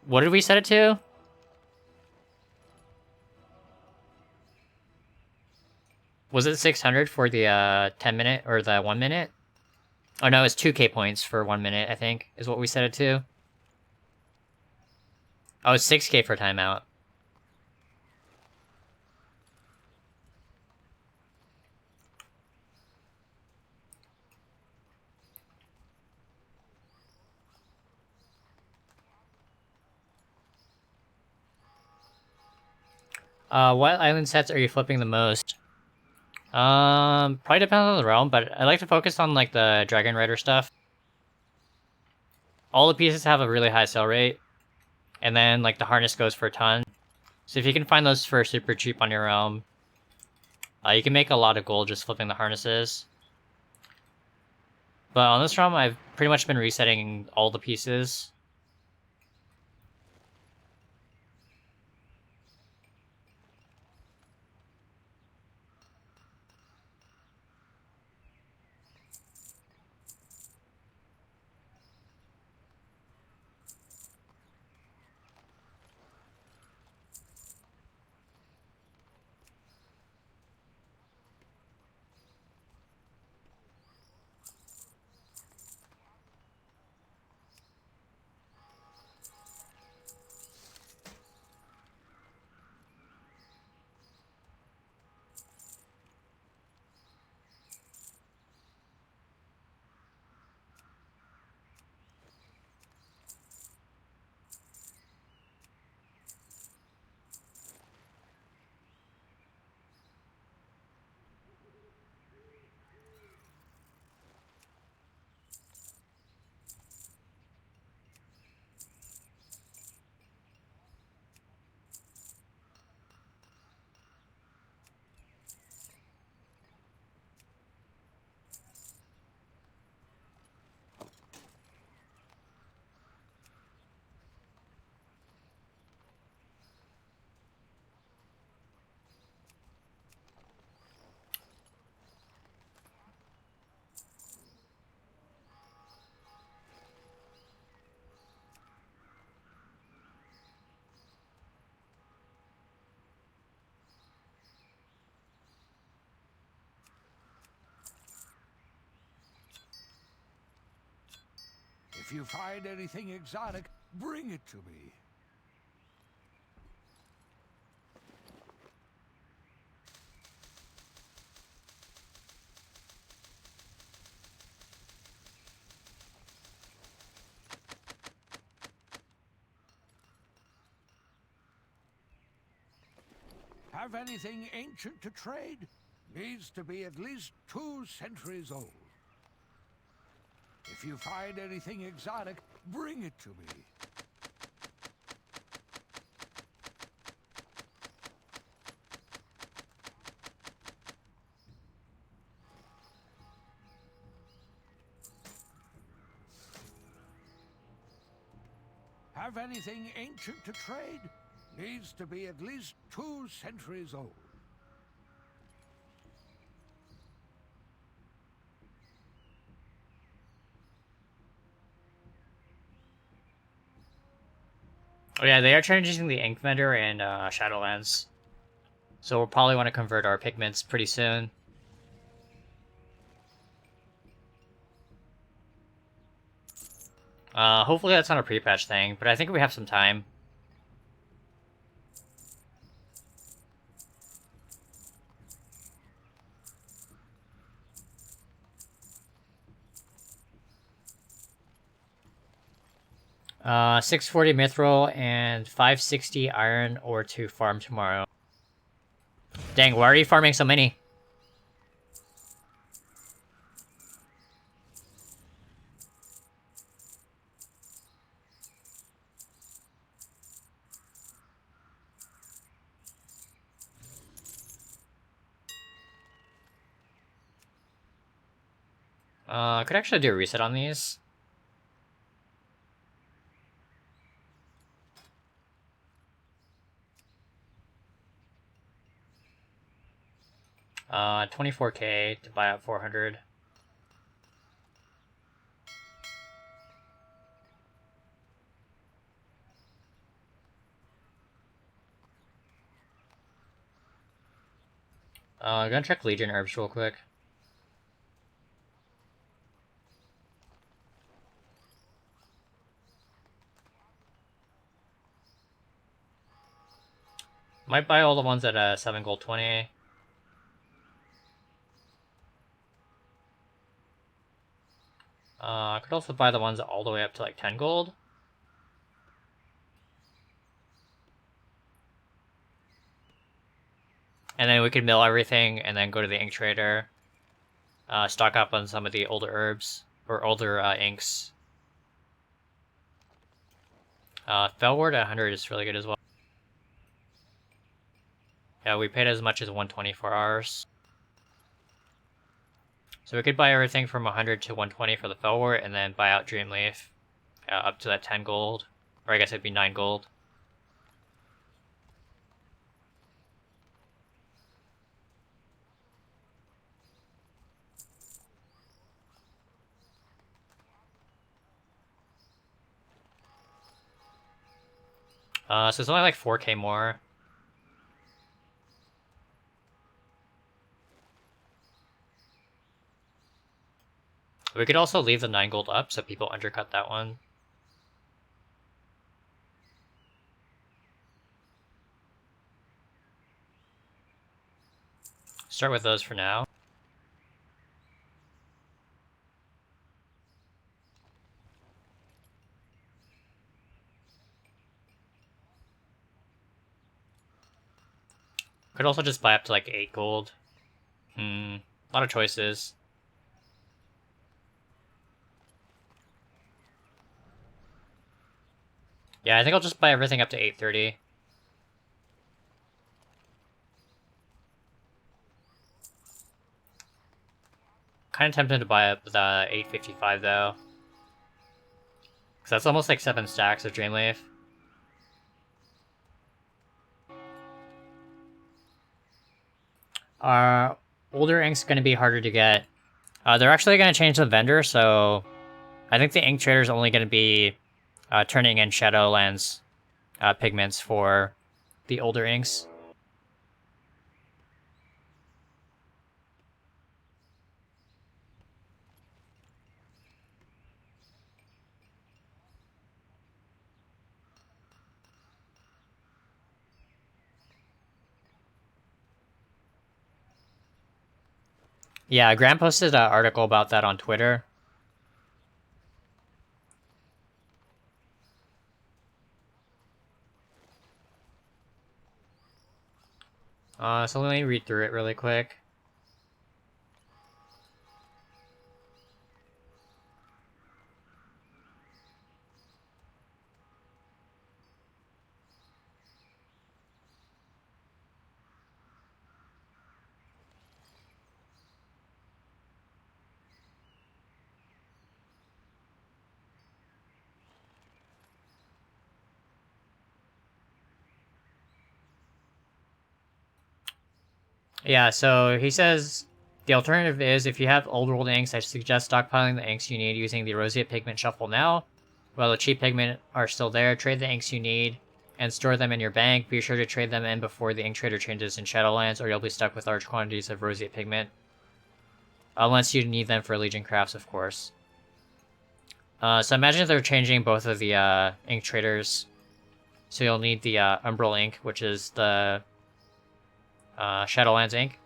What did we set it to? Was it 600 for the 10 minute or the 1 minute? Oh no, it's 2k points for 1 minute, I think, is what we set it to. Oh, it's 6k for timeout. What island sets are you flipping the most? Probably depends on the realm, but I like to focus on like the Dragon Rider stuff. All the pieces have a really high sell rate, and then like the harness goes for a ton. So if you can find those for super cheap on your realm, you can make a lot of gold just flipping the harnesses. But on this realm, I've pretty much been resetting all the pieces. If you find anything exotic, bring it to me. Have anything ancient to trade? Needs to be at least 2 centuries old. If you find anything exotic, bring it to me. Have anything ancient to trade? Needs to be at least 2 centuries old. Oh yeah, they are changing the ink vendor in Shadowlands. So we'll probably want to convert our pigments pretty soon. Hopefully that's not a pre-patch thing, but I think we have some time. Uh, 640 mithril and 560 iron ore to farm tomorrow. Dang, why are you farming so many? I could actually do a reset on these. Uh, 24k to buy out 400. I'm gonna check Legion herbs real quick. Might buy all the ones at 7 gold 20. I could also buy the ones all the way up to like 10 gold. And then we could mill everything and then go to the ink trader. Stock up on some of the older herbs, or older inks. Felward at 100 is really good as well. Yeah, we paid as much as 120 for ours. So we could buy everything from 100 to 120 for the Felwart, and then buy out Dreamleaf up to that 10 gold. Or I guess it'd be 9 gold. So it's only like 4k more. We could also leave the 9 gold up so people undercut that one. Start with those for now. Could also just buy up to like 8 gold. A lot of choices. Yeah, I think I'll just buy everything up to 830. Kind of tempted to buy up the 855 though. Because that's almost like 7 stacks of Dreamleaf. Older ink's going to be harder to get. They're actually going to change the vendor, so I think the ink trader is only going to be turning in Shadowlands pigments for the older inks. Yeah, Graham posted an article about that on Twitter. So let me read through it really quick. Yeah, so he says the alternative is if you have old world inks, I suggest stockpiling the inks you need using the Roseate Pigment Shuffle now. While the cheap pigment are still there, trade the inks you need and store them in your bank. Be sure to trade them in before the ink trader changes in Shadowlands, or you'll be stuck with large quantities of Roseate Pigment. Unless you need them for Legion crafts, of course. So imagine if they're changing both of the ink traders. So you'll need the Umbral ink, which is the Shadowlands ink.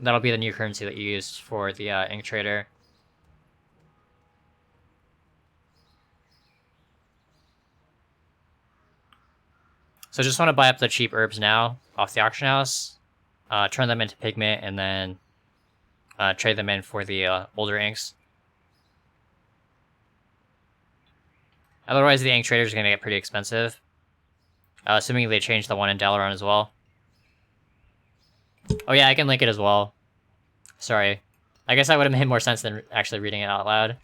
That'll be the new currency that you use for the ink trader. So just want to buy up the cheap herbs now off the auction house, turn them into pigment, and then trade them in for the older inks. Otherwise, the ink trader is going to get pretty expensive. Assuming they change the one in Dalaran as well. Oh yeah, I can link it as well. Sorry. I guess that would have made more sense than actually reading it out loud.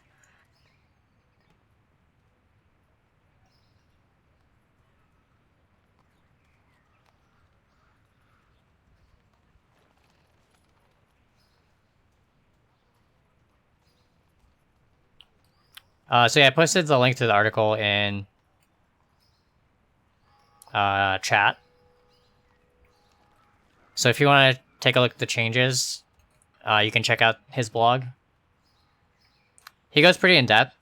So yeah, I posted the link to the article in chat. So if you want to take a look at the changes, you can check out his blog. He goes pretty in depth,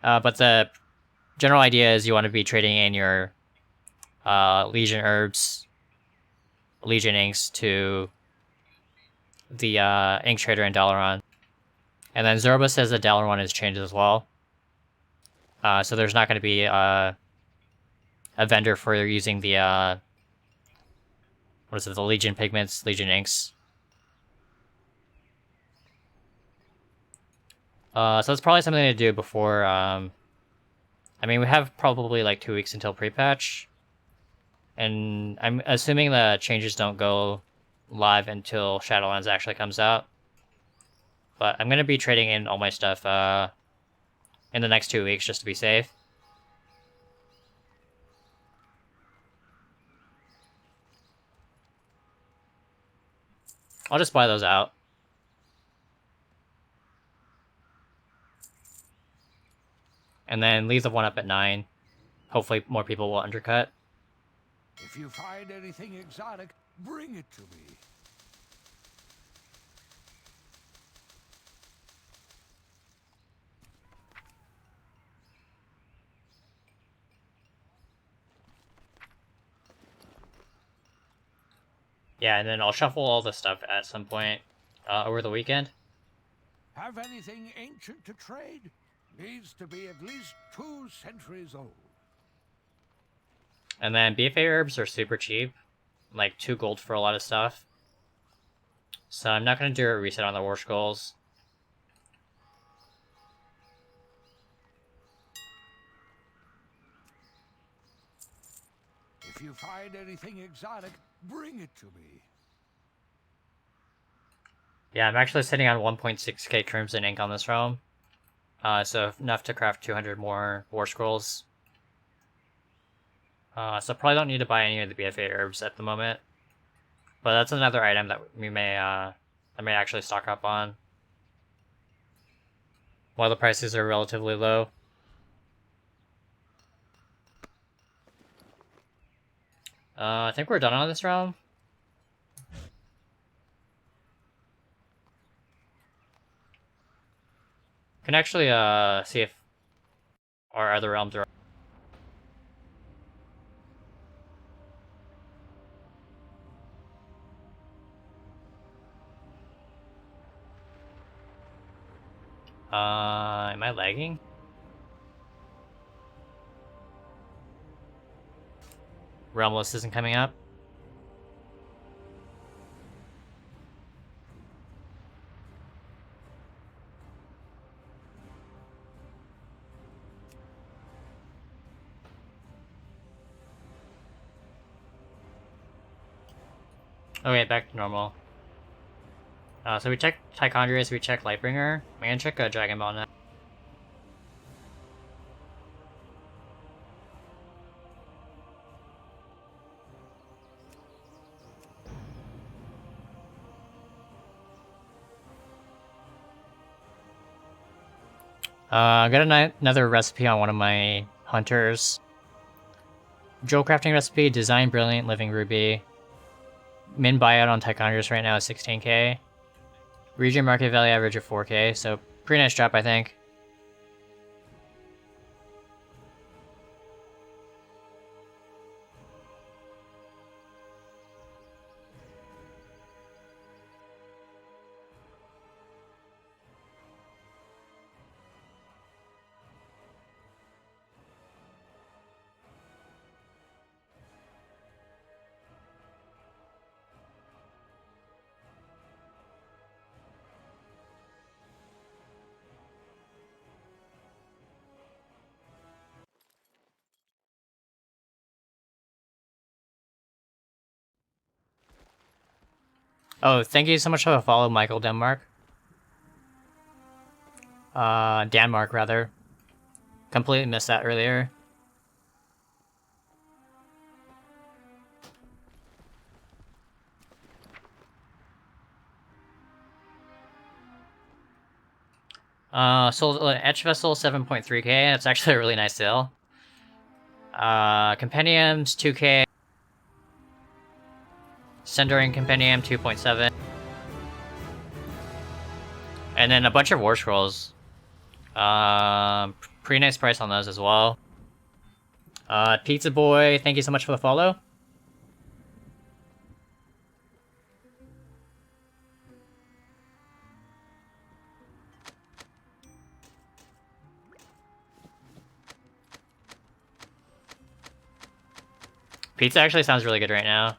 but the general idea is you want to be trading in your Legion herbs, Legion inks to the ink trader in Dalaran. And then Zorba says the Dalaran one has changed as well. So there's not going to be a vendor for using the what is it, the Legion pigments, Legion inks. So that's probably something to do before, I mean, we have probably like 2 weeks until pre-patch. And I'm assuming the changes don't go live until Shadowlands actually comes out. But I'm going to be trading in all my stuff in the next 2 weeks just to be safe. I'll just buy those out. And then leave the one up at 9. Hopefully more people will undercut. If you find anything exotic, bring it to me. Yeah, and then I'll shuffle all the stuff at some point over the weekend. Have anything ancient to trade? Needs to be at least 2 centuries old. And then BFA herbs are super cheap. Like 2 gold for a lot of stuff. So I'm not going to do a reset on the War Skulls. If you find anything exotic, bring it to me. Yeah, I'm actually sitting on 1.6k Crimson ink on this realm. So enough to craft 200 more War Scrolls. So probably don't need to buy any of the BFA herbs at the moment. But that's another item that we may, I may actually stock up on. While the prices are relatively low. I think we're done on this realm. Can actually see if our other realms are. Am I lagging? Realmless isn't coming up. Okay, back to normal. So we checked Tichondrius, we checked Lightbringer. I'm gonna check Dragon Ball now. I got another recipe on one of my hunters. Jewel crafting recipe, design brilliant, living ruby. Min buyout on Tichondrius right now is 16k. Region market value average of 4k, so pretty nice drop, I think. Oh, thank you so much for the follow, Michael Denmark. Danmark, rather. Completely missed that earlier. Sold Etch Vessel 7.3k, that's actually a really nice sale. Compendiums 2k. Sendering Compendium 2.7. And then a bunch of War Scrolls. Pretty nice price on those as well. Pizza Boy, thank you so much for the follow. Pizza actually sounds really good right now.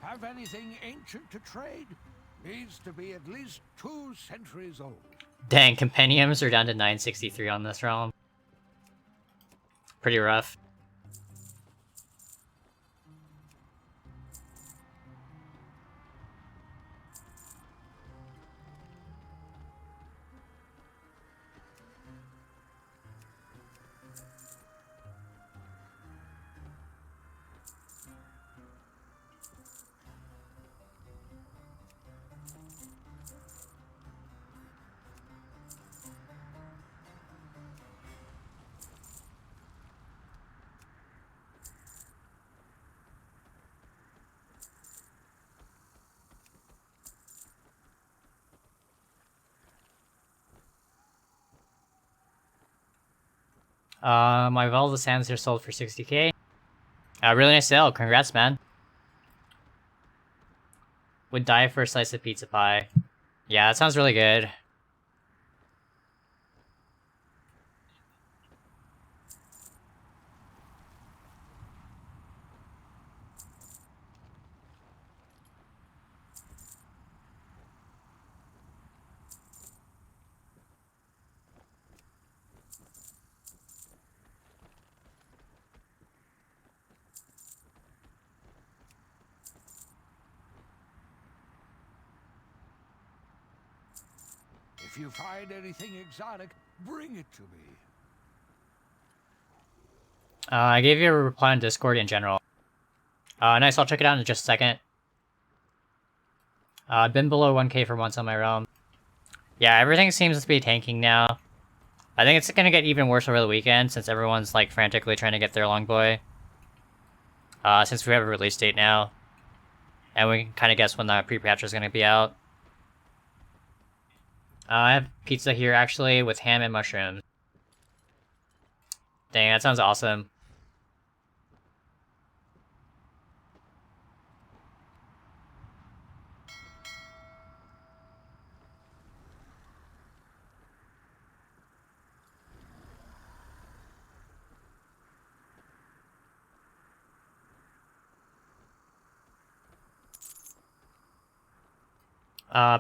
Have anything ancient to trade? Needs to be at least 2 centuries old. Dang, Compendiums are down to 963 on this realm. Pretty rough. My Velvet Sands are sold for 60k. Really nice sale. Congrats, man. Would die for a slice of pizza pie. Yeah, that sounds really good. If you find anything exotic, bring it to me. I gave you a reply on Discord in general. Nice, I'll check it out in just a second. I've been below 1k for once on my realm. Yeah, everything seems to be tanking now. I think it's gonna get even worse over the weekend since everyone's like frantically trying to get their Longboy. Since we have a release date now. And we can kind of guess when the pre-patch is going to be out. I have pizza here, actually, with ham and mushrooms. Dang, that sounds awesome.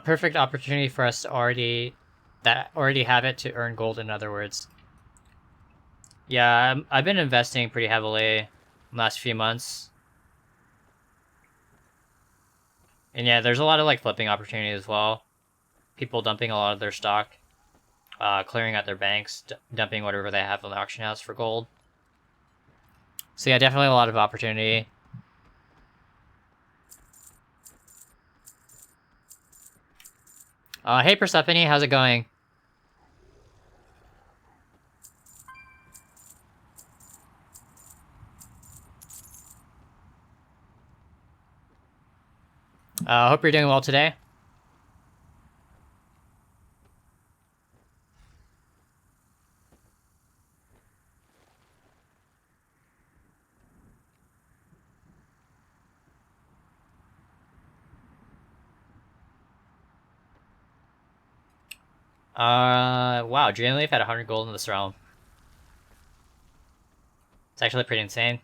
Perfect opportunity for us to already have it to earn gold, in other words. Yeah, I've been investing pretty heavily in the last few months. And yeah, there's a lot of like flipping opportunities as well. People dumping a lot of their stock, clearing out their banks, dumping whatever they have on the auction house for gold. So yeah, definitely a lot of opportunity. Hey Persephone, how's it going? Hope you're doing well today. Wow, Dreamleaf had 100 gold in this realm. It's actually pretty insane.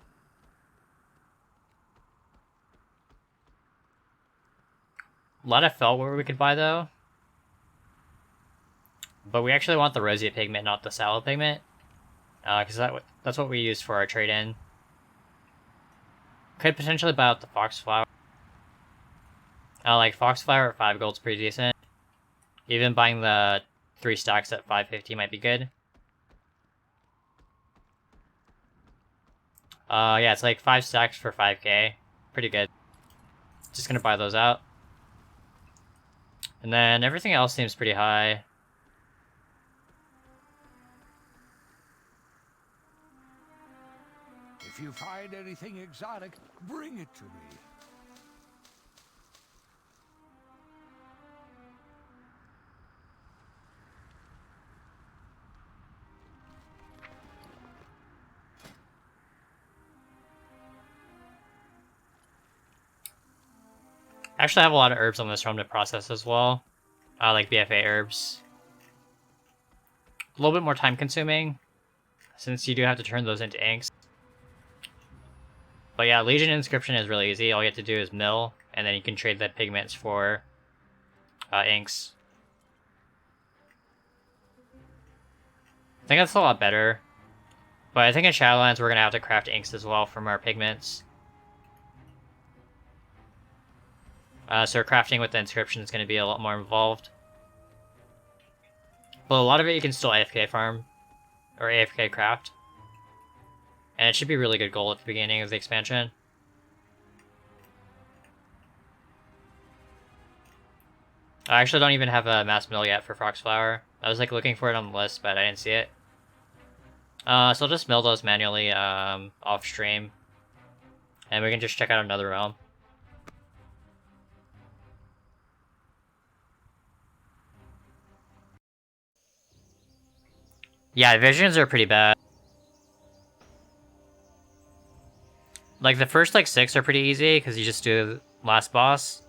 A lot of feltware we could buy, though. But we actually want the roseate pigment, not the sallow pigment. Because that's what we use for our trade-in. Could potentially buy out the foxflower. Like, foxflower at 5 gold's pretty decent. Even buying the 3 stacks at 550 might be good. Yeah, it's like 5 stacks for 5k. Pretty good. Just gonna buy those out. And then everything else seems pretty high. If you find anything exotic, bring it to me. Actually, I have a lot of herbs on this realm to process as well. Like BFA herbs. A little bit more time consuming, since you do have to turn those into inks. But yeah, Legion Inscription is really easy. All you have to do is mill, and then you can trade the pigments for inks. I think that's a lot better. But I think in Shadowlands we're going to have to craft inks as well from our pigments. So crafting with the inscription is going to be a lot more involved. But a lot of it you can still AFK farm, or AFK craft. And it should be really good gold at the beginning of the expansion. I actually don't even have a mass mill yet for Foxflower. I was like looking for it on the list, but I didn't see it. So I'll just mill those manually off stream. And we can just check out another realm. Yeah, visions are pretty bad. Like, the first, like, 6 are pretty easy, because you just do the last boss.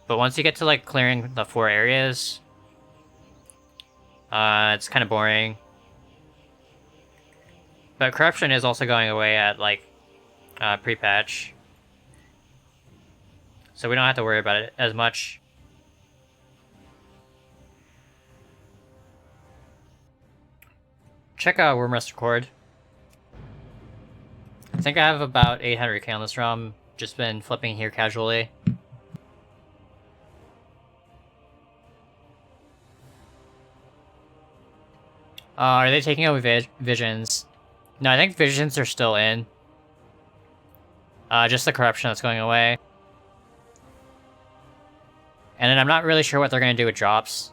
But once you get to, like, clearing the 4 areas, it's kind of boring. But corruption is also going away at, like, pre-patch. So we don't have to worry about it as much. Check out Wormrust Record. I think I have about 800k on this ROM. Just been flipping here casually. Are they taking over Visions? No, I think Visions are still in. Just the corruption that's going away. And then I'm not really sure what they're going to do with drops.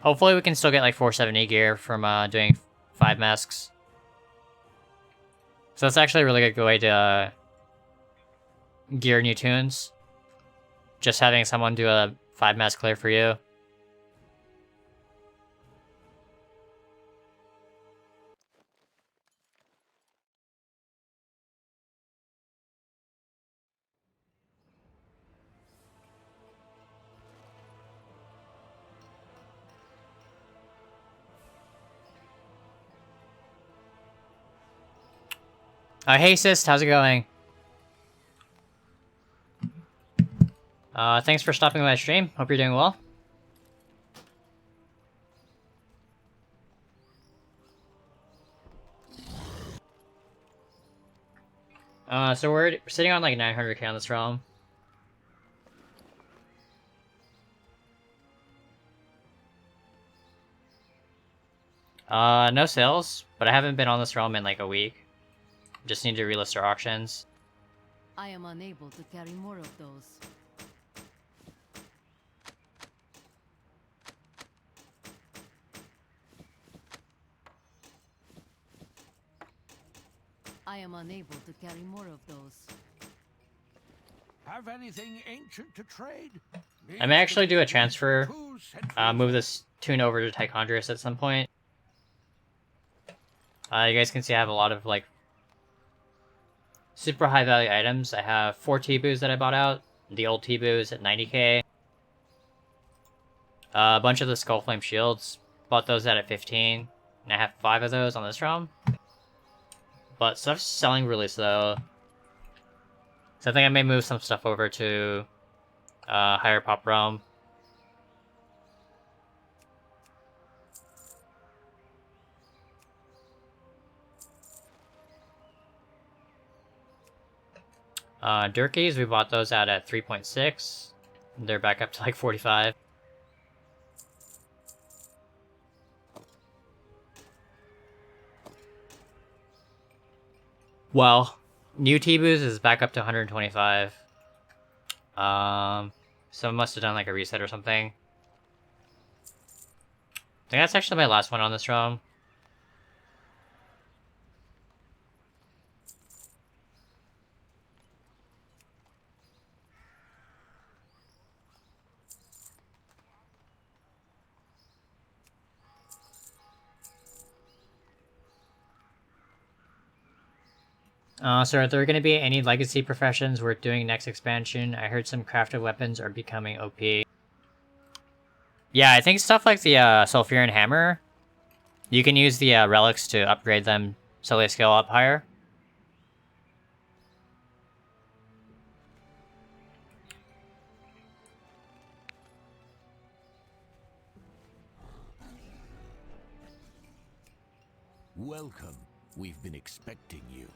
Hopefully we can still get like 470 gear from doing 5 masks. So that's actually a really good way to gear new tunes. just having someone do a 5-mass clear for you. Hey sis, how's it going? Thanks for stopping by my stream. Hope you're doing well. So we're sitting on like 900k on this realm. No sales, but I haven't been on this realm in like a week. Just need to relist our auctions. I am unable to carry more of those. I am unable to carry more of those. Have anything ancient to trade? I may actually do a transfer, move this tune over to Tichondrius at some point. You guys can see I have a lot of like super high value items. I have 4 T-Boos that I bought out. The old T-Boos at 90k. A bunch of the Skullflame shields. Bought those out at 15. And I have 5 of those on this realm. But stuff's selling really slow. So I think I may move some stuff over to higher pop realm. Durkeys, we bought those out at 3.6. They're back up to like 45. Well, new T-Boos is back up to 125. So I must have done like a reset or something. I think that's actually my last one on this realm. So are there going to be any legacy professions worth doing next expansion? I heard some crafted weapons are becoming OP. Yeah, I think stuff like the Sulfuran Hammer, you can use the relics to upgrade them so they scale up higher. Welcome. We've been expecting you.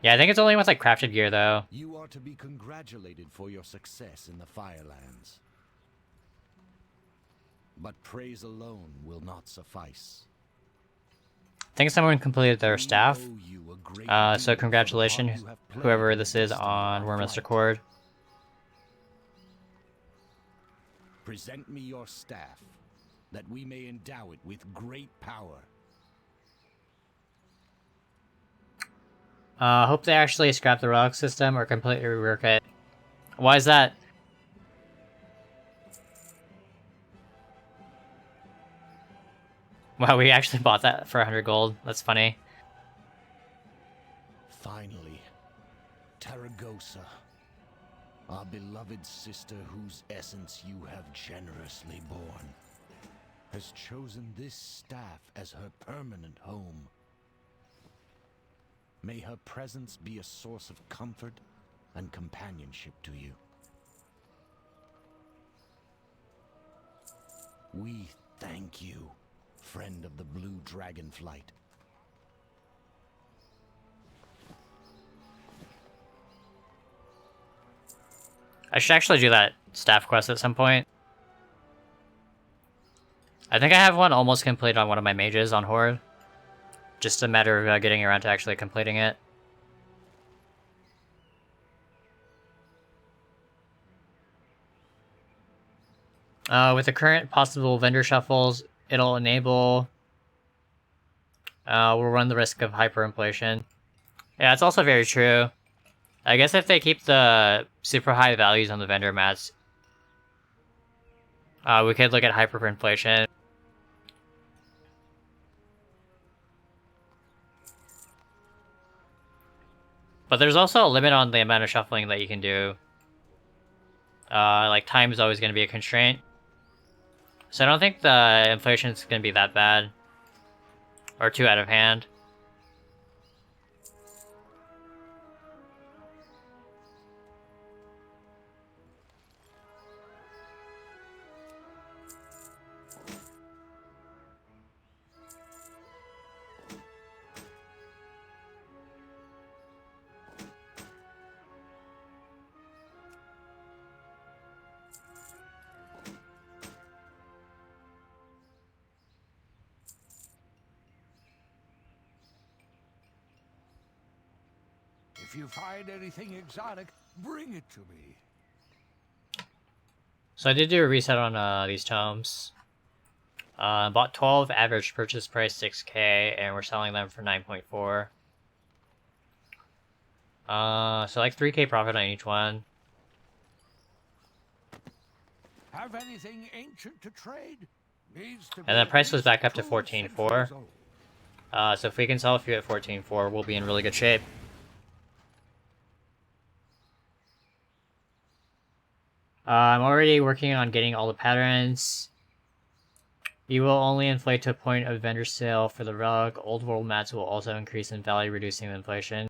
Yeah, I think it's only with like crafted gear though. You are to be congratulated for your success in the Firelands. But praise alone will not suffice. I think someone completed their staff. We owe you a great So deal for congratulations, the part you have played whoever in this the is destiny on of Wormester flight. Cord. Present me your staff, that we may endow it with great power. Hope they actually scrap the relic system or completely rework it. Why is that? Wow, we actually bought that for 100 gold. That's funny. Finally, Taragosa, our beloved sister whose essence you have generously borne, has chosen this staff as her permanent home. May her presence be a source of comfort and companionship to you. We thank you, friend of the Blue Dragonflight. I should actually do that staff quest at some point. I think I have one almost complete on one of my mages on Horde. Just a matter of getting around to actually completing it. With the current possible vendor shuffles, it'll enable... we'll run the risk of hyperinflation. Yeah, it's also very true. I guess if they keep the super high values on the vendor mats, we could look at hyperinflation. But there's also a limit on the amount of shuffling that you can do. Like, time is always going to be a constraint. So I don't think the inflation is going to be that bad. Or too out of hand. If you find anything exotic, bring it to me. So I did do a reset on these tomes. Bought 12, average purchase price 6k, and we're selling them for 9.4. So like 3k profit on each one. Have anything ancient to trade? And the price was back up to 14.4. So if we can sell a few at 14.4, we'll be in really good shape. I'm already working on getting all the patterns. You will only inflate to a point of vendor sale for the relic. Old world mats will also increase in value, reducing the inflation.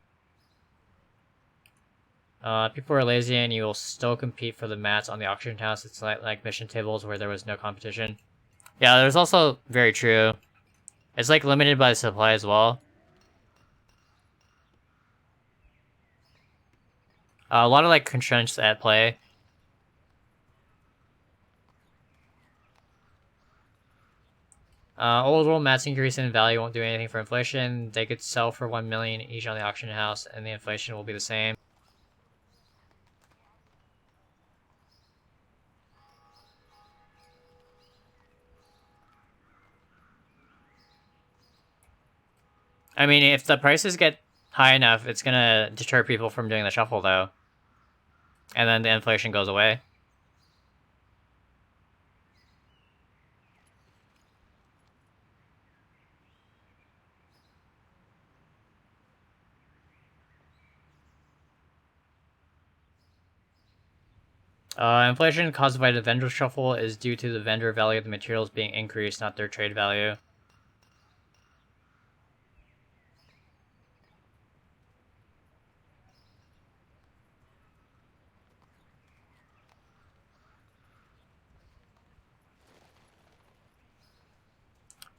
People are lazy and you will still compete for the mats on the auction house. It's like mission tables where there was no competition. Yeah, there's also very true. It's like limited by supply as well. A lot of like constraints at play. Old world mats increase in value won't do anything for inflation. They could sell for 1 million each on the auction house, and the inflation will be the same. I mean, if the prices get high enough, it's gonna deter people from doing the shuffle, though. And then the inflation goes away. Inflation caused by the vendor shuffle is due to the vendor value of the materials being increased, not their trade value.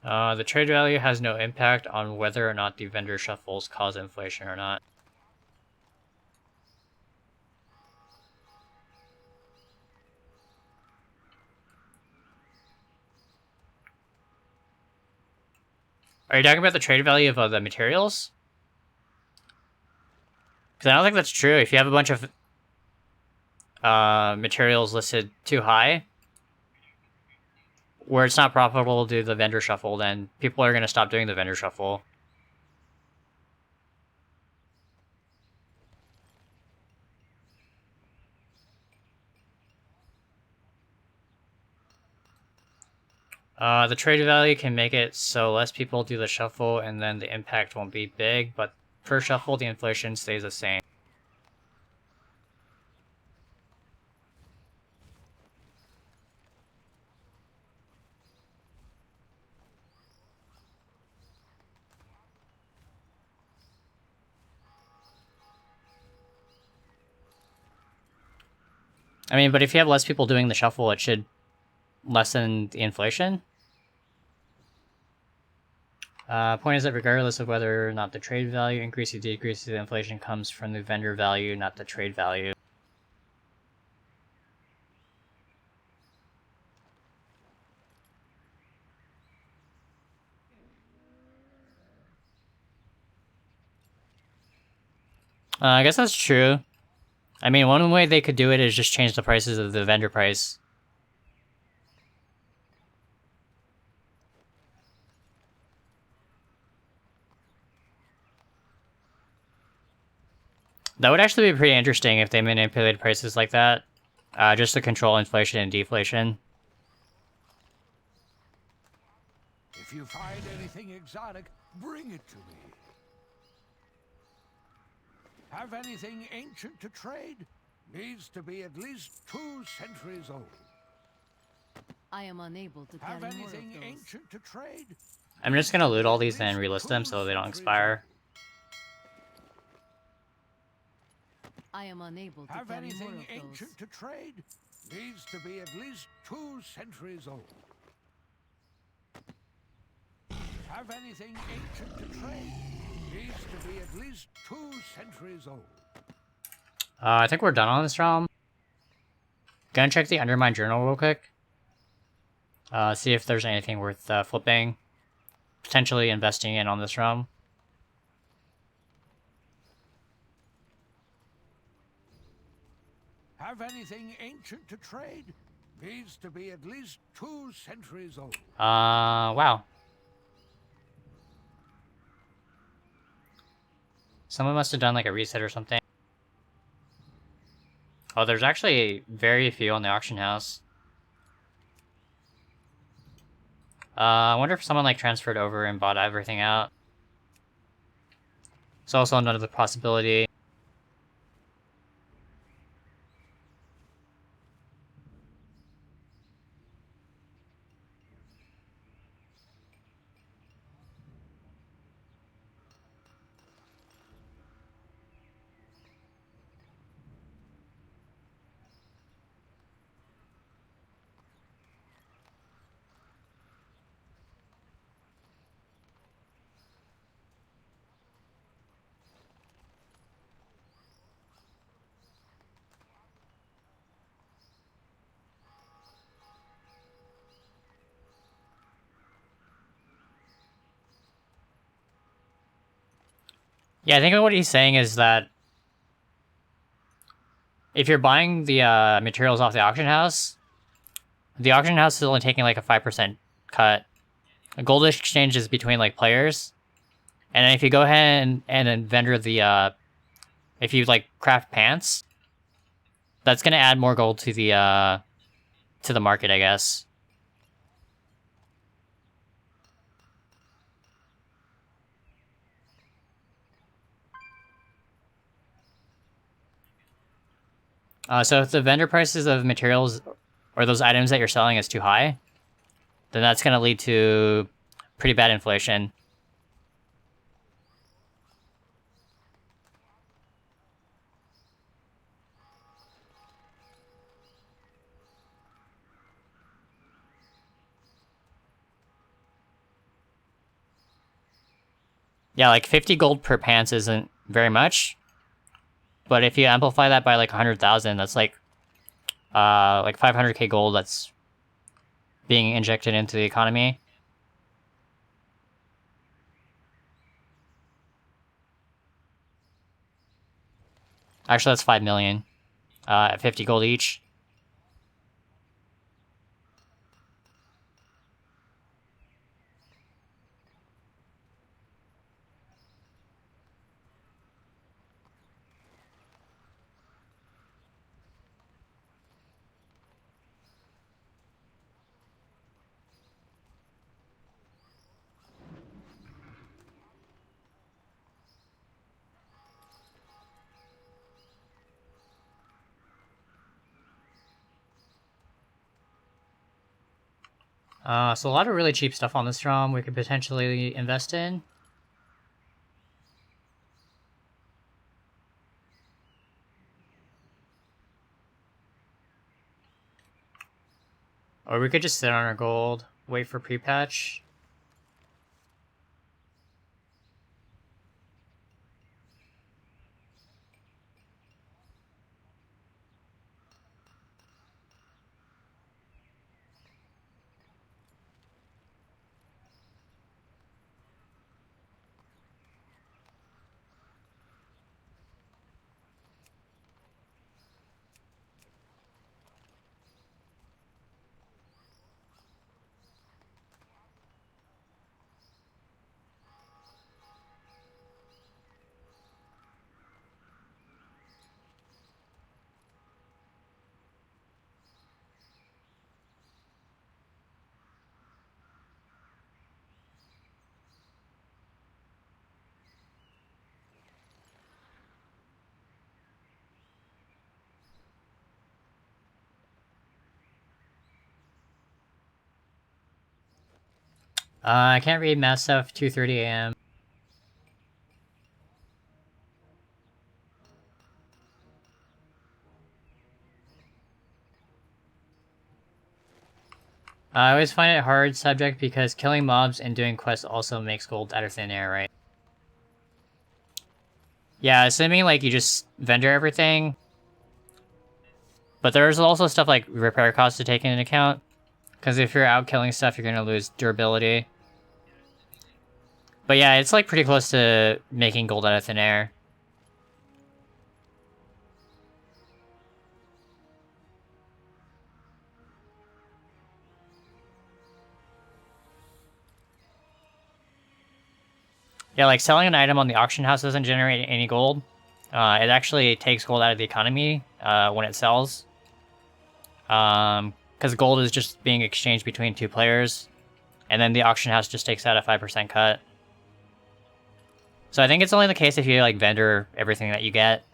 The trade value has no impact on whether or not the vendor shuffles cause inflation or not. Are you talking about the trade value of the materials? Because I don't think that's true. If you have a bunch of materials listed too high, where it's not profitable to do the vendor shuffle, then people are going to stop doing the vendor shuffle. The trade value can make it so less people do the shuffle and then the impact won't be big, but per shuffle the inflation stays the same. I mean, but if you have less people doing the shuffle, it should lessen the inflation. Point is that regardless of whether or not the trade value increases or decreases, the inflation comes from the vendor value, not the trade value. I guess that's true. I mean, one way they could do it is just change the prices of the vendor price. That would actually be pretty interesting if they manipulated prices like that, just to control inflation and deflation. If you find anything exotic, bring it to me. Have anything ancient to trade? Needs to be at least 2 centuries old. I am unable to carry Have more of anything those. ancient to trade? I'm just gonna loot all these and relist them so they don't expire. I am unable to Have carry more anything of those. ancient to trade? Needs to be at least 2 centuries old. Have anything ancient to trade? Needs to be at least 2 centuries old. I think we're done on this realm. Gonna check the Undermine Journal real quick. See if there's anything worth flipping. Potentially investing in on this realm. Have anything ancient to trade? Needs to be at least 2 centuries old. Wow. Someone must have done like a reset or something. Oh, there's actually very few on the auction house. I wonder if someone like transferred over and bought everything out. It's also another possibility. Yeah, I think what he's saying is that if you're buying the materials off the auction house is only taking like a 5% cut. A gold exchange is between like players, and then if you go ahead and then vendor the if you like craft pants, that's gonna add more gold to the market, I guess. So if the vendor prices of materials or those items that you're selling is too high, then that's going to lead to pretty bad inflation. Yeah, like 50 gold per pants isn't very much, but if you amplify that by like 100,000, that's like 500k gold that's being injected into the economy. Actually, that's 5 million at 50 gold each. So a lot of really cheap stuff on this ROM we could potentially invest in. Or we could just sit on our gold, wait for pre-patch. I can't read math stuff 2:30 a.m. I always find it hard subject because killing mobs and doing quests also makes gold out of thin air, right? Yeah, assuming like you just vendor everything. But there's also stuff like repair costs to take into account. Because if you're out killing stuff, you're going to lose durability. But yeah, it's like pretty close to making gold out of thin air. Yeah, like selling an item on the auction house doesn't generate any gold. It actually takes gold out of the economy when it sells. Because gold is just being exchanged between two players. And then the auction house just takes out a 5% cut. So I think it's only the case if you like vendor everything that you get.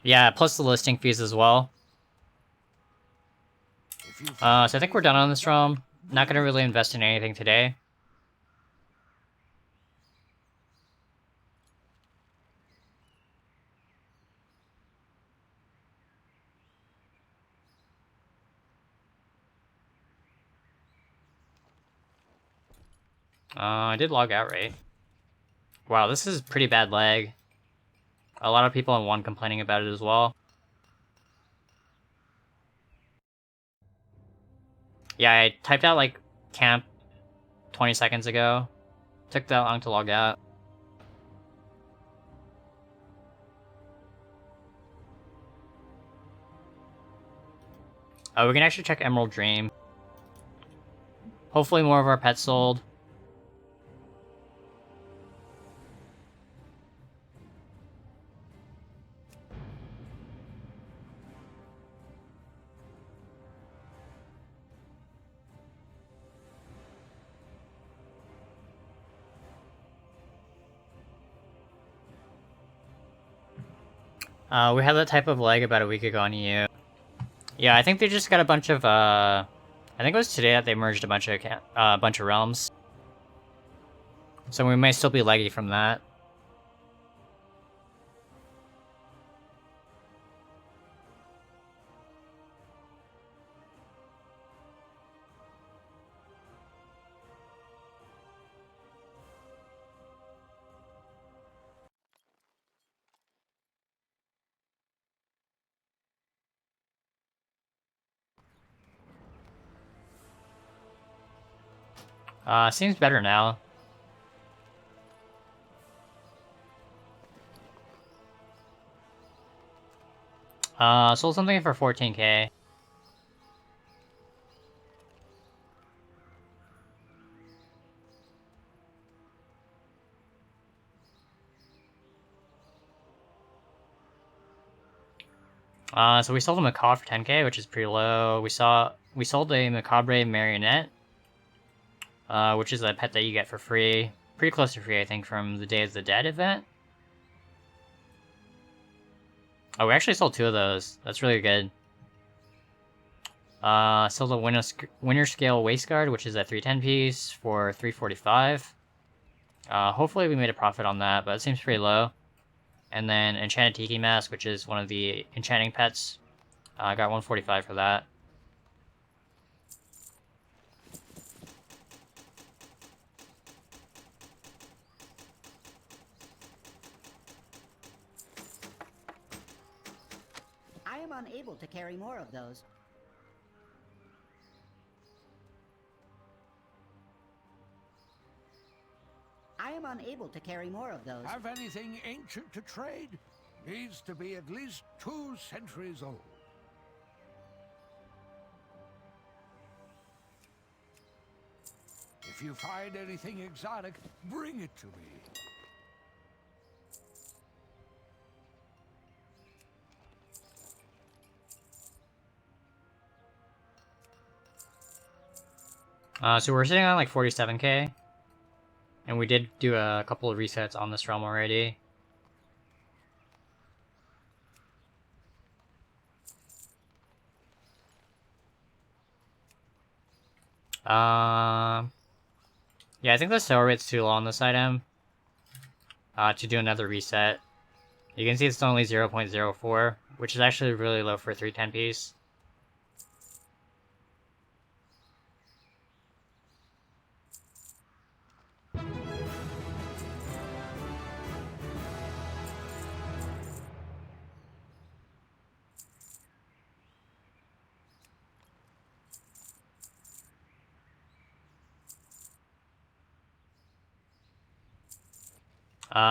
Yeah, plus the listing fees as well. So I think we're done on this realm. Not gonna really invest in anything today. I did log out, right? Wow, this is pretty bad lag. A lot of people in one complaining about it as well. Yeah, I typed out like camp 20 seconds ago. Took that long to log out. Oh, we can actually check Emerald Dream. Hopefully more of our pets sold. We had that type of lag about a week ago on EU. Yeah, I think they just got a bunch of, I think it was today that they merged a bunch of realms. So we may still be laggy from that. Seems better now. Sold something for 14k. So we sold a macaw for 10k, which is pretty low. We sold a macabre marionette, which is a pet that you get for free. Pretty close to free, I think, from the Day of the Dead event. Oh, we actually sold 2 of those. That's really good. Sold a Winter Scale Waistguard, which is a 310 piece for 345. Hopefully we made a profit on that, but it seems pretty low. And then Enchanted Tiki Mask, which is one of the enchanting pets. I got 145 for that. I am unable to carry more of those. I am unable to carry more of those. Have anything ancient to trade? Needs to be at least 2 centuries old. If you find anything exotic, bring it to me. So we're sitting on like 47k, and we did do a couple of resets on this realm already. Yeah, I think the sale rate's too low on this item to do another reset. You can see it's only 0.04, which is actually really low for a 310 piece.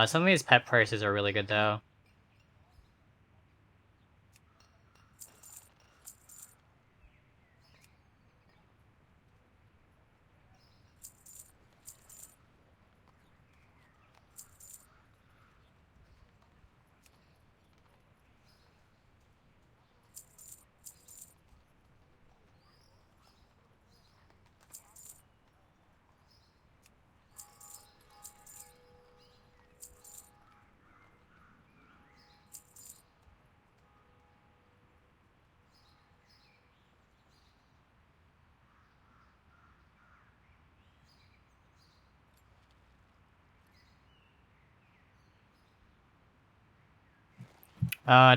Some of these pet prices are really good though.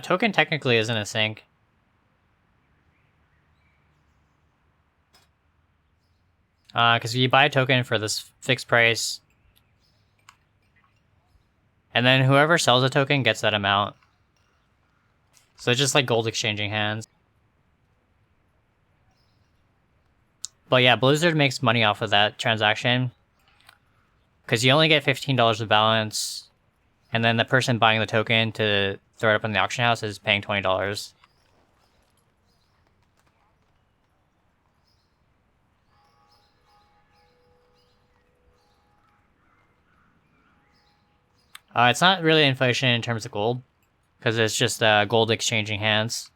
Token technically isn't a sync. Because you buy a token for this fixed price, and then whoever sells a token gets that amount. So it's just like gold exchanging hands. But yeah, Blizzard makes money off of that transaction. Because you only get $15 of balance, and then the person buying the token to throw it up in the auction house is paying $20. It's not really inflation in terms of gold, because it's just gold exchanging hands.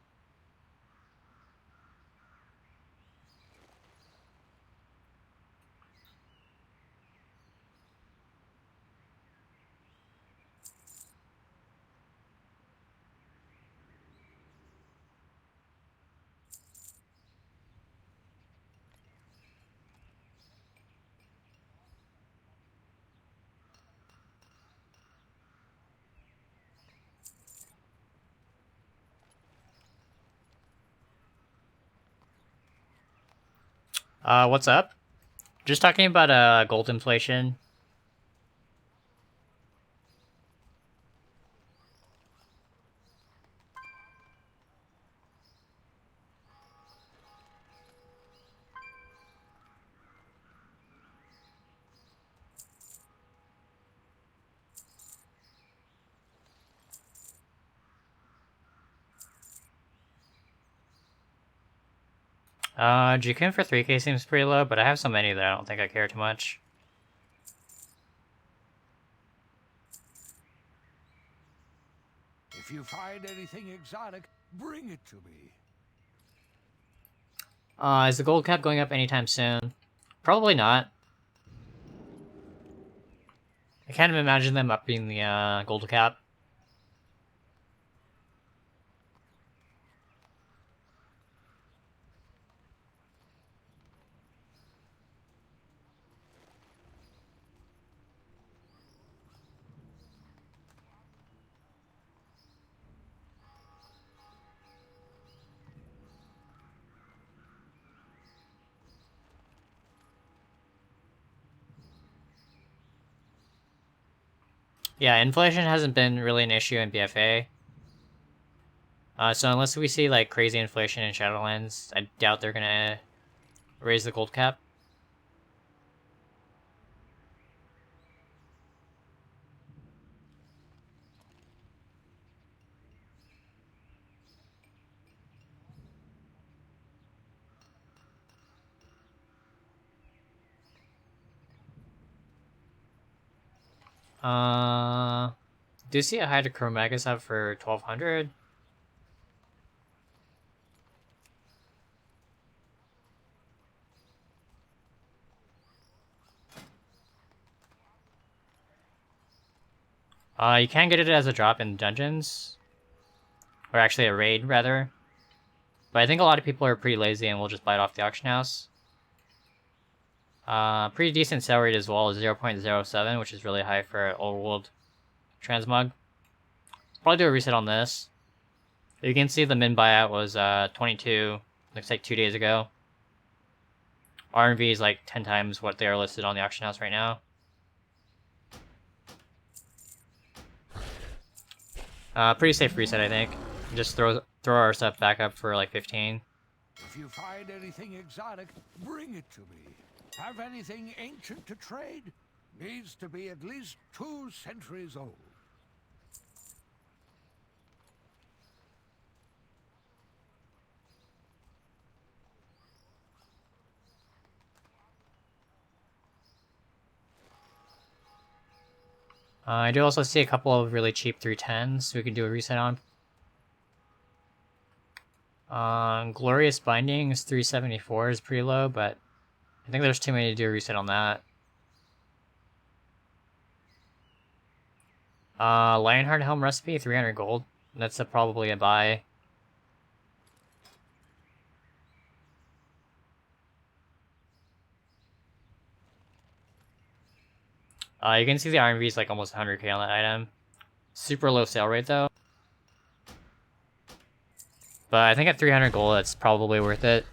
What's up? Just talking about gold inflation. Jikun for 3k seems pretty low, but I have so many that I don't think I care too much. If you find anything exotic, bring it to me. Is the gold cap going up anytime soon? Probably not. I can't imagine them upping the gold cap. Yeah, inflation hasn't been really an issue in BFA. So unless we see like crazy inflation in Shadowlands, I doubt they're gonna raise the gold cap. Do you see a Hydrochromagus up for 1200? You can get it as a drop in dungeons. Or actually a raid, rather. But I think a lot of people are pretty lazy and will just buy it off the auction house. Pretty decent sell rate as well, 0.07, which is really high for old world transmog. Probably do a reset on this. You can see the min buyout was 22, looks like 2 days ago. RMV is like 10 times what they are listed on the auction house right now. Pretty safe reset, I think. Just throw our stuff back up for like 15. If you find anything exotic, bring it to me. Have anything ancient to trade? Needs to be at least 2 centuries old. I do also see a couple of really cheap 310s we could do a reset on. Glorious Bindings 374 is pretty low, but I think there's too many to do a reset on that. Lionheart Helm Recipe 300 gold. That's probably a buy. You can see the RMV is like almost 100k on that item. Super low sale rate though. But I think at 300 gold, that's probably worth it.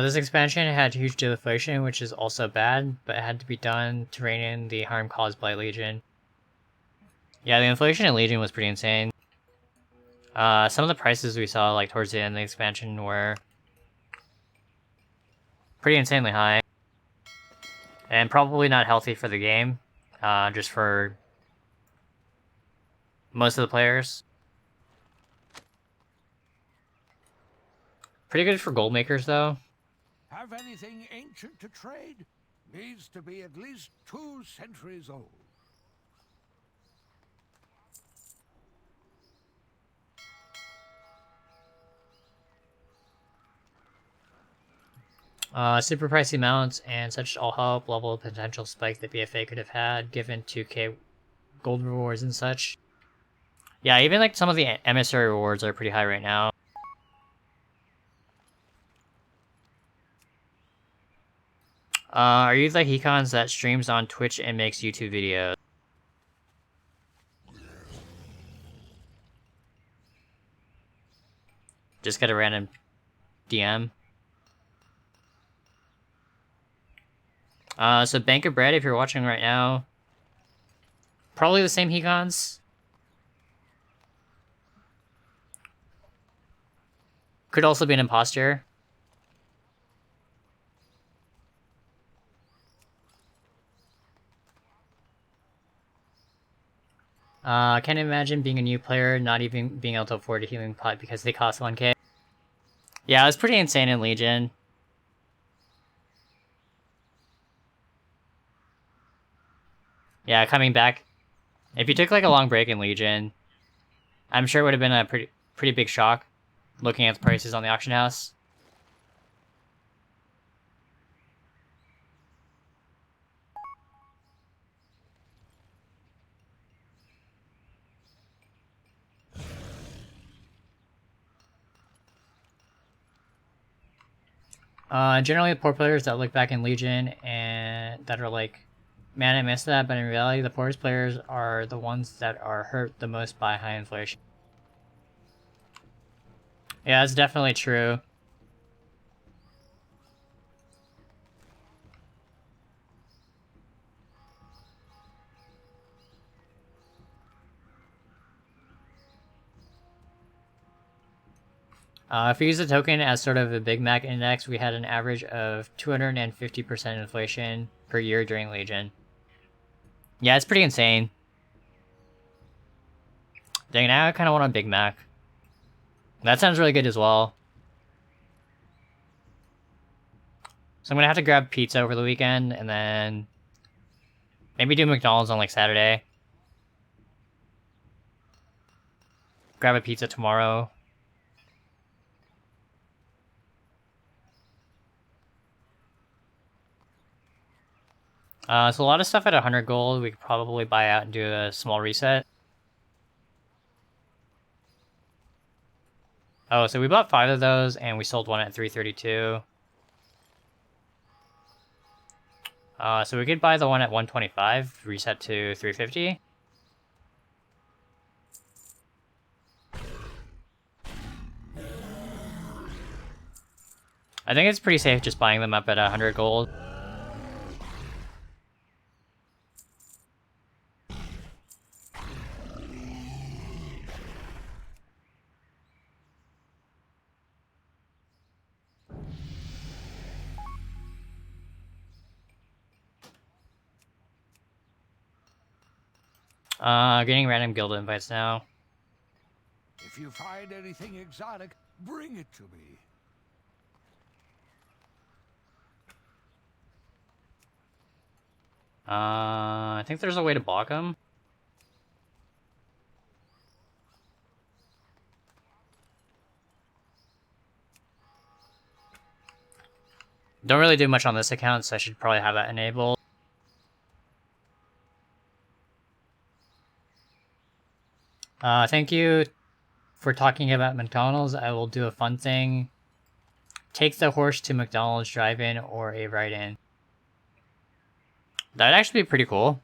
This expansion had huge deflation, which is also bad, but it had to be done to rein in the harm caused by Legion. Yeah, the inflation in Legion was pretty insane. Some of the prices we saw like towards the end of the expansion were pretty insanely high. And probably not healthy for the game, just for most of the players. Pretty good for gold makers though. Have anything ancient to trade? Needs to be at least 2 centuries old. Super pricey mounts and such all help level the potential spike that BFA could have had, given 2k gold rewards and such. Yeah, even like some of the emissary rewards are pretty high right now. Are you like Econs that streams on Twitch and makes YouTube videos? Just get a random DM. So Bank of Bread, if you're watching right now, probably the same Hecons. Could also be an imposter. Can't imagine being a new player, not even being able to afford a healing pot because they cost 1k. Yeah, it was pretty insane in Legion. Yeah, coming back. If you took like a long break in Legion, I'm sure it would have been a pretty big shock looking at the prices on the auction house. Generally the poor players that look back in Legion and that are like, man, I missed that, but in reality the poorest players are the ones that are hurt the most by high inflation. Yeah, that's definitely true. If we use the token as sort of a Big Mac index, we had an average of 250% inflation per year during Legion. Yeah, it's pretty insane. Dang, now I kind of want a Big Mac. That sounds really good as well. So I'm gonna have to grab pizza over the weekend, and then maybe do McDonald's on like Saturday. Grab a pizza tomorrow. So a lot of stuff at 100 gold we could probably buy out and do a small reset. Oh, so we bought 5 of those, and we sold one at 332. So we could buy the one at 125, reset to 350. I think it's pretty safe just buying them up at 100 gold. Getting random guild invites now. If you find anything exotic, bring it to me. I think there's a way to block them. Don't really do much on this account, so I should probably have that enabled. Thank you for talking about McDonald's. I will do a fun thing. Take the horse to McDonald's drive-in or a ride-in. That'd actually be pretty cool.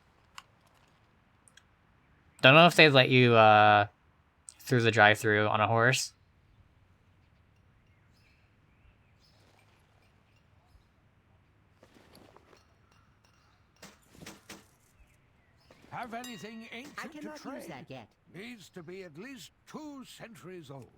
Don't know if they'd let you through the drive-thru on a horse. Have anything I ancient to cannot trade? use that yet. Needs to be at least 2 centuries old.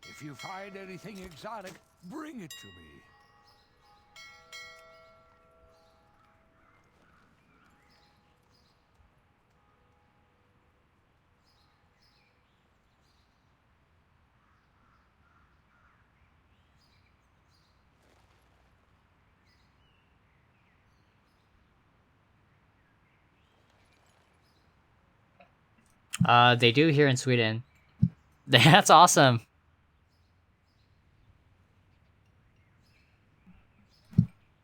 If you find anything exotic, bring it to me. They do here in Sweden. That's awesome.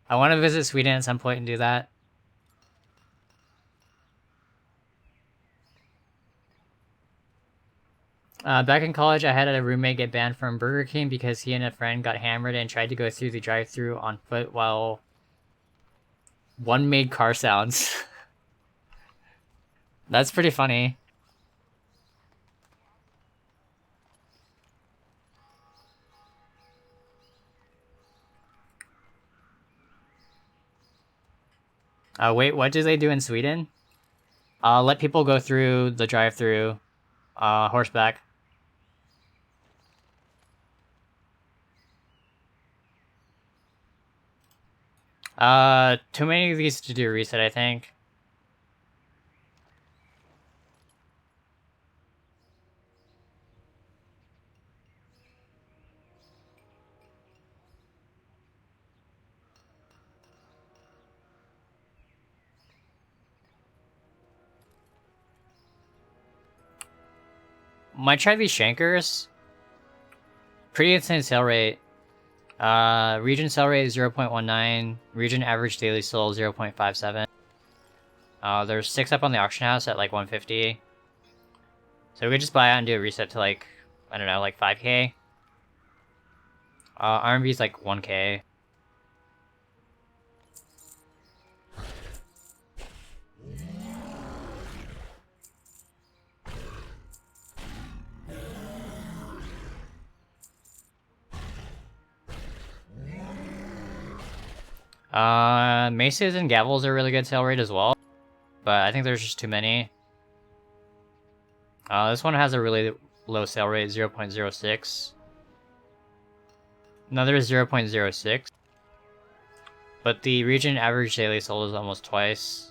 I want to visit Sweden at some point and do that. Back in college, I had a roommate get banned from Burger King because he and a friend got hammered and tried to go through the drive-thru on foot while one made car sounds. That's pretty funny. Wait, what do they do in Sweden? Let people go through the drive-thru, horseback. Too many of these to do a reset, I think. Might try these shankers. Pretty insane sale rate. Region sale rate is 0.19. Region average daily sold 0.57. There's 6 up on the auction house at like 150. So we could just buy out and do a reset to like, I don't know, like 5k. RMV is like 1k. Maces and gavels are really good sale rate as well, but I think there's just too many. This one has a really low sale rate, 0.06. Another is 0.06. But the region average daily sold is almost twice.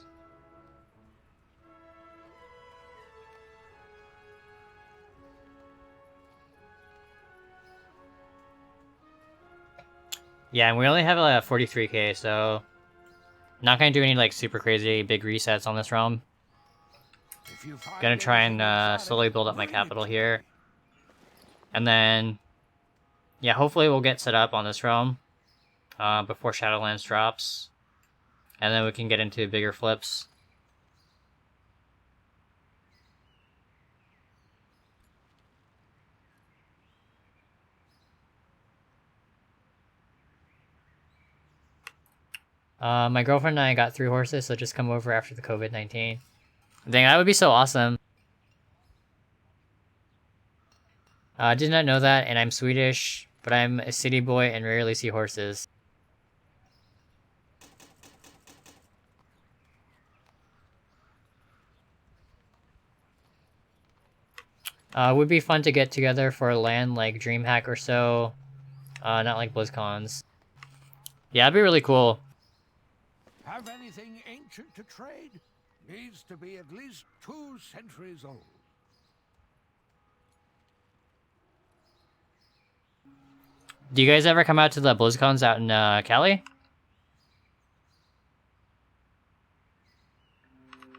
Yeah, and we only have 43k, so not gonna do any like super crazy big resets on this realm. Gonna try and slowly build up my capital here. And then, yeah, hopefully we'll get set up on this realm before Shadowlands drops. And then we can get into bigger flips. My girlfriend and I got 3 horses, so just come over after the COVID-19. Dang, that would be so awesome. I did not know that, and I'm Swedish, but I'm a city boy and rarely see horses. Would be fun to get together for a LAN like DreamHack or so. Not like BlizzCons. Yeah, that'd be really cool. Have anything ancient to trade? Needs to be at least 2 centuries old. Do you guys ever come out to the BlizzCons out in Cali?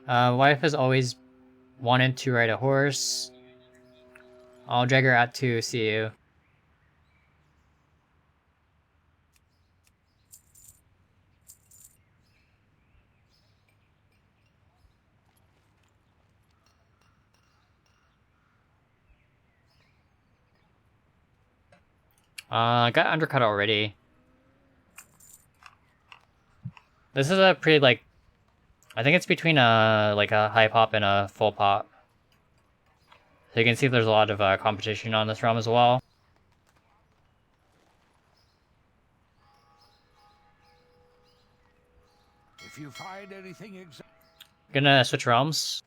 Wife has always wanted to ride a horse. I'll drag her out to see you. I got undercut already. This is a pretty, like, I think it's between like a high pop and a full pop. So you can see there's a lot of competition on this realm as well. If you find anything Gonna switch realms.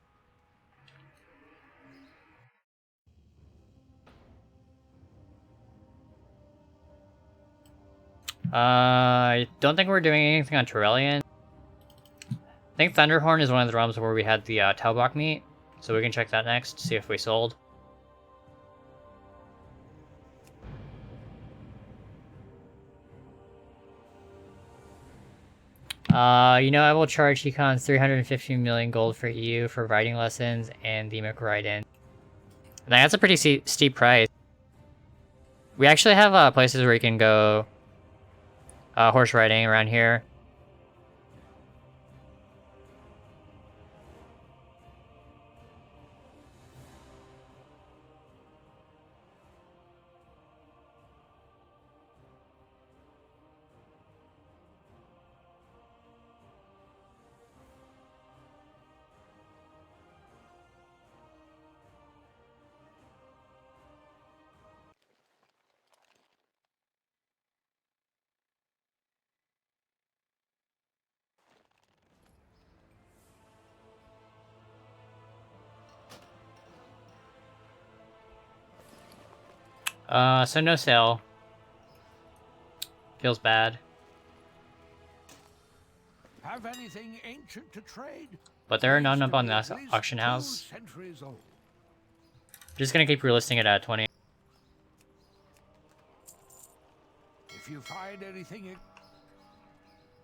I don't think we're doing anything on Turellian. I think Thunderhorn is one of the realms where we had the Taubok meet, so we can check that next, see if we sold. You know, I will charge Econ 350 million gold for EU for riding lessons and the Ride-in. That's a pretty steep price. We actually have places where you can go horse riding around here. So no sale. Feels bad. Have anything ancient to trade? But there are none up on the auction house. Just gonna keep relisting it at 20. If you find anything,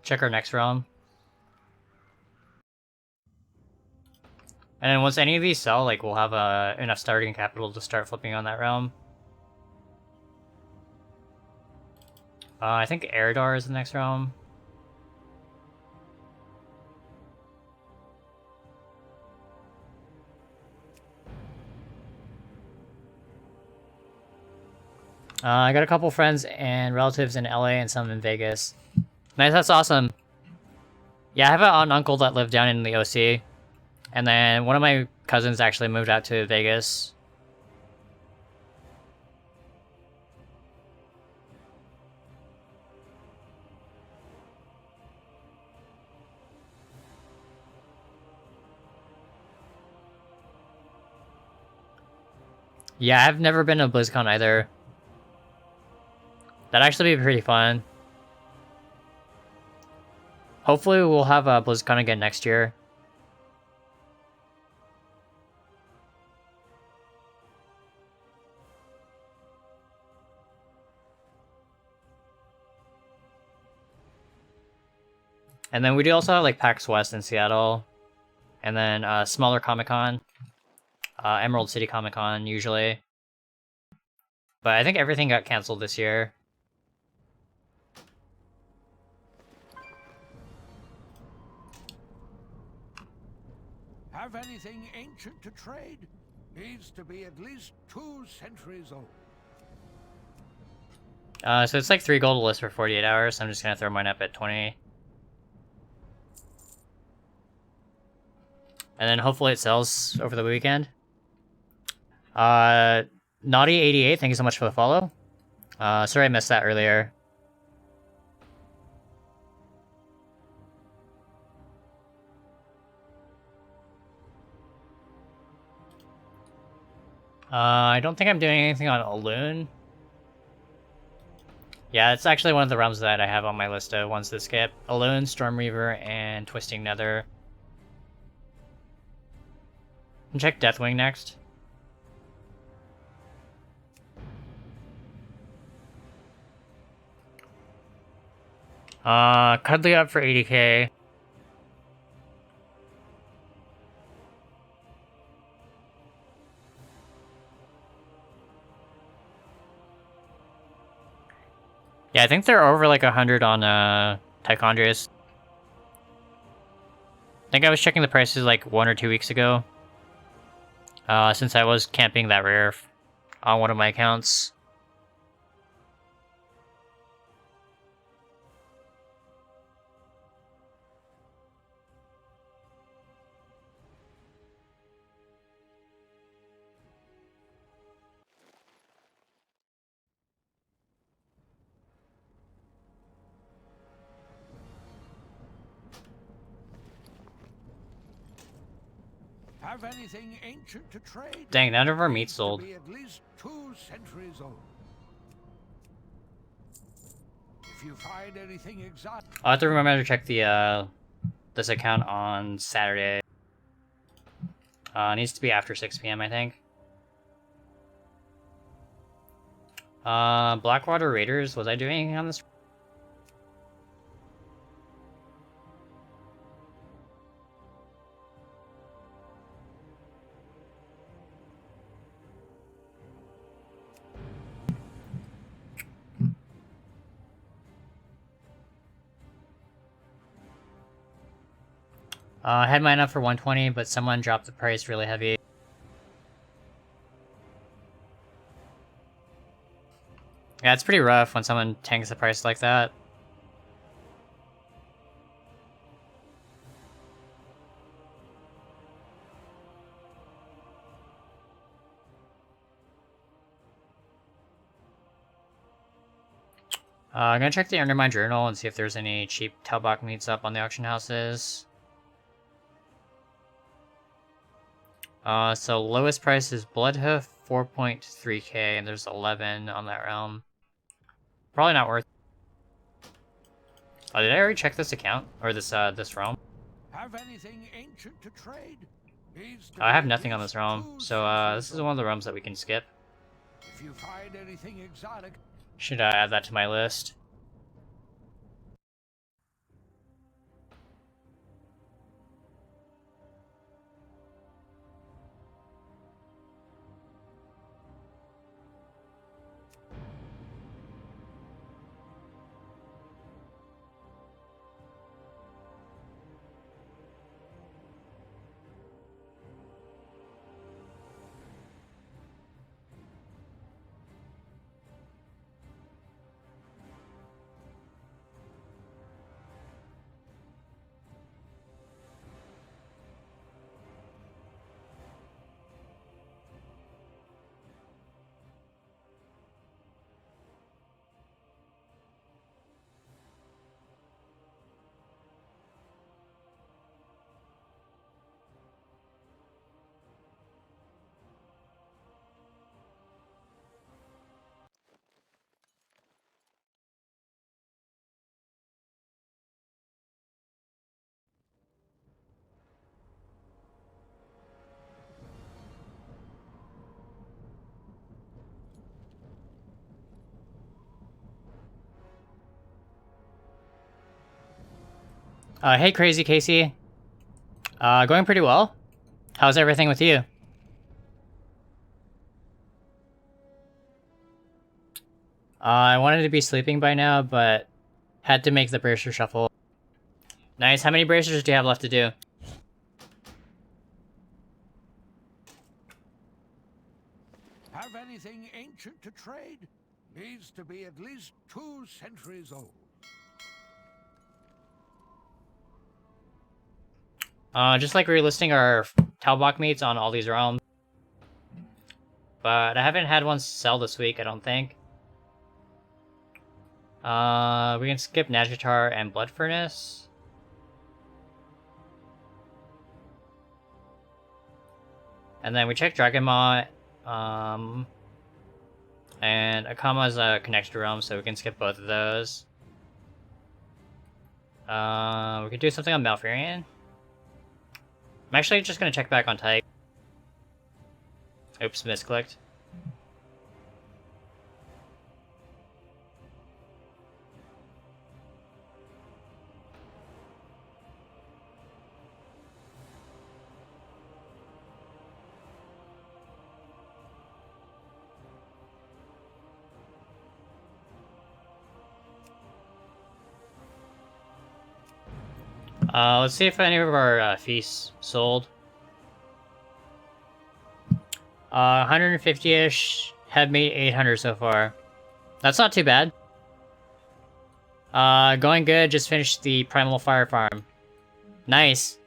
Check our next realm. And then once any of these sell, like, we'll have enough starting capital to start flipping on that realm. I think Eridar is the next realm. I got a couple friends and relatives in LA and some in Vegas. Nice, that's awesome. Yeah, I have an uncle that lived down in the OC. And then one of my cousins actually moved out to Vegas. Yeah, I've never been to BlizzCon either. That'd actually be pretty fun. Hopefully we'll have a BlizzCon again next year. And then we do also have like PAX West in Seattle. And then smaller Comic-Con. Emerald City Comic-Con usually. But I think everything got canceled this year. Have anything ancient to trade? Needs to be at least 2 centuries old. So it's like 3 gold a list for 48 hours. So I'm just gonna throw mine up at 20. And then hopefully it sells over the weekend. Naughty88, thank you so much for the follow. Sorry I missed that earlier. I don't think I'm doing anything on Aloon. Yeah, it's actually one of the realms that I have on my list of ones to skip. Aloon, Stormreaver, and Twisting Nether. And check Deathwing next. Cuddly up for 80k. Yeah, I think they're over like 100 on Tichondrius. I think I was checking the prices like 1 or 2 weeks ago. Since I was camping that rare on one of my accounts. Have anything ancient to trade? Dang, none of our meat sold. Needs to be at least 2 centuries old. If you find anything exotic, I'll have to remember to check the this account on Saturday. It needs to be after 6 p.m. I think. Blackwater Raiders, was I doing anything on this? I had mine up for 120, but someone dropped the price really heavy. Yeah, it's pretty rough when someone tanks the price like that. I'm gonna check the Undermine Journal and see if there's any cheap Talbot meats up on the auction houses. So lowest price is Bloodhoof, 4.3k, and there's 11 on that realm. Probably not worth. Oh, did I already check this account or this realm? have anything ancient to trade? Needs to I be have at nothing on least this realm, 2 so centuries this is one of the realms that we can skip. old. If you find anything exotic, Should add that to my list. Hey, Crazy Casey. Going pretty well. How's everything with you? I wanted to be sleeping by now, but had to make the bracer shuffle. Nice. How many bracers do you have left to do? Have anything ancient to trade? Needs to be at least 2 centuries old. Just like relisting our Talbot mates on all these realms. But I haven't had one sell this week, I don't think. We can skip Nagitar and Blood Furnace. And then we check Dragonmont. And Akama is a connected realm, so we can skip both of those. We could do something on Malfurion. I'm actually just gonna check back on Tyke. Oops, misclicked. Let's see if any of our feasts sold. 150-ish. Have made 800 so far. That's not too bad. Going good. Just finished the Primal Fire Farm. Nice.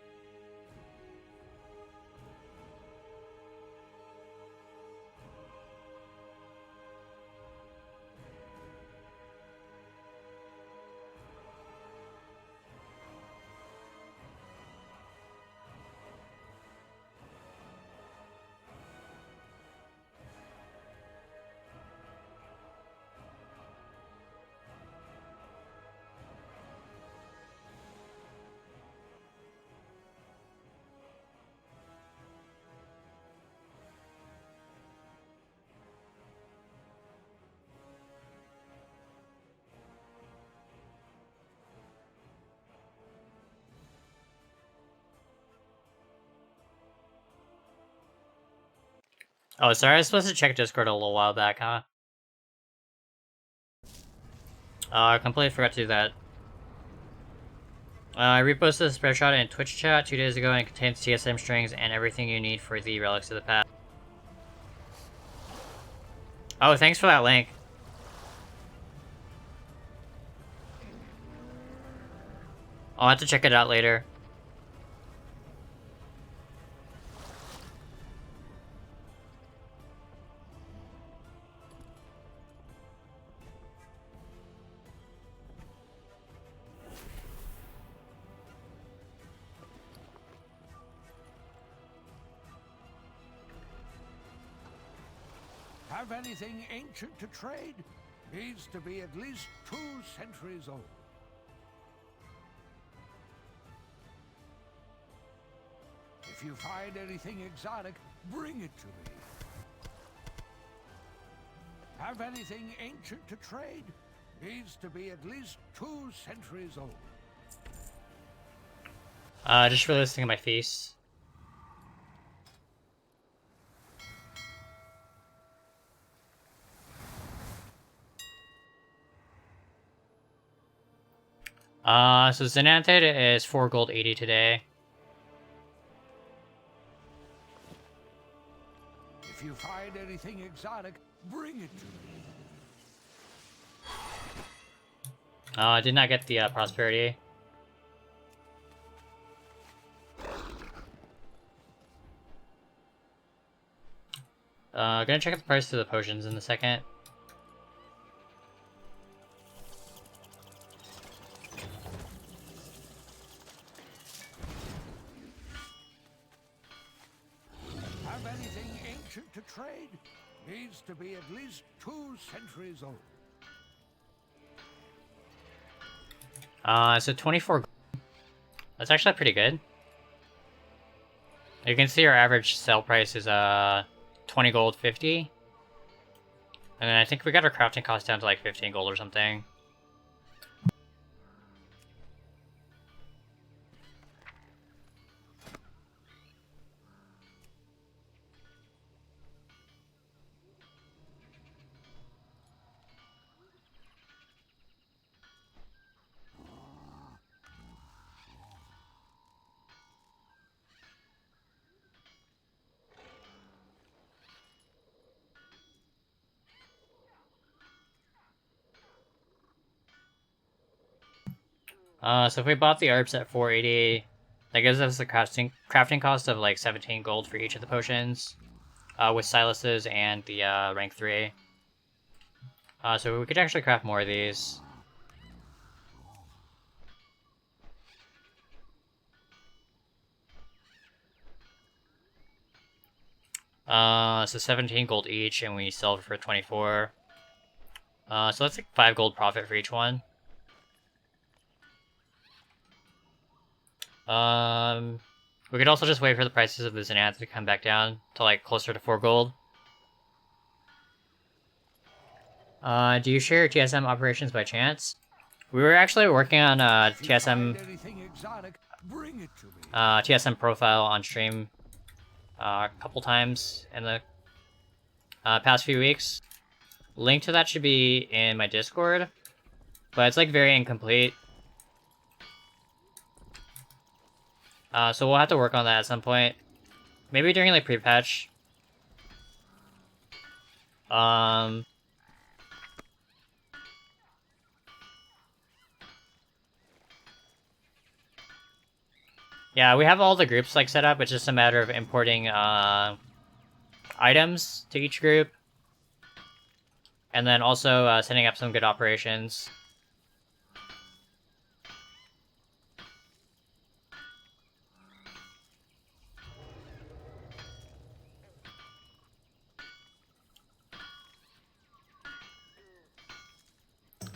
Oh, sorry, I was supposed to check Discord a little while back, huh? I completely forgot to do that. I reposted the spreadshot in Twitch chat 2 days ago and it contains TSM strings and everything you need for the Relics of the Past. Oh, thanks for that link. I'll have to check it out later. Have anything ancient to trade? Needs to be at least 2 centuries old. If you find anything exotic, bring it to me. Have anything ancient to trade? Needs to be at least 2 centuries old. Just relisting my feast. So Xenanthid is 4 gold 80 today. If you find anything exotic, bring it to me. I did not get the prosperity. Gonna check out the price of the potions in a second. Have anything ancient to trade? Needs to be at least 2 centuries old. So 24 gold. That's actually pretty good. You can see our average sell price is 20 gold 50. And then I think we got our crafting cost down to like 15 gold or something. So if we bought the herbs at 480, that gives us the crafting cost of like 17 gold for each of the potions, with Silas's and the rank 3. So we could actually craft more of these. So 17 gold each, and we sell it for 24. So that's like 5 gold profit for each one. We could also just wait for the prices of the Xanath to come back down to like closer to 4 gold. Do you share TSM operations by chance? We were actually working on TSM TSM profile on stream a couple times in the past few weeks. Link to that should be in my Discord, but it's like very incomplete. So we'll have to work on that at some point. Maybe during like pre-patch. Yeah, we have all the groups like set up. It's just a matter of importing items to each group, and then also setting up some good operations.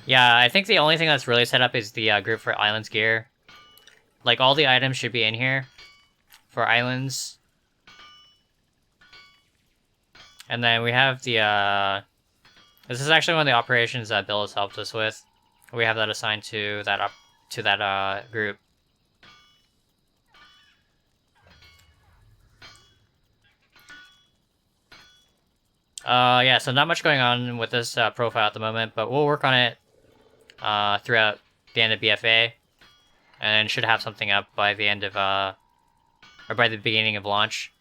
Yeah, I think the only thing that's really set up is the group for Islands gear. Like, all the items should be in here for Islands. And then we have the, this is actually one of the operations that Bill has helped us with. We have that assigned to that group. Yeah, so not much going on with this profile at the moment, but we'll work on it throughout the end of BFA, and should have something up by the end of, or by the beginning of launch.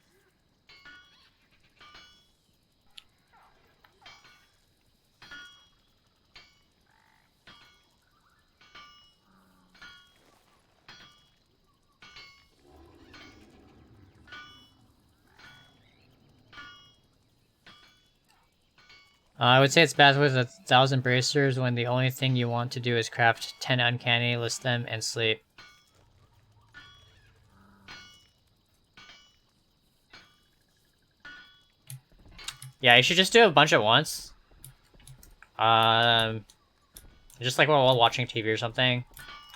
I would say it's bad with 1,000 bracers when the only thing you want to do is craft 10 uncanny, list them, and sleep. Yeah, you should just do a bunch at once. Just like while watching TV or something.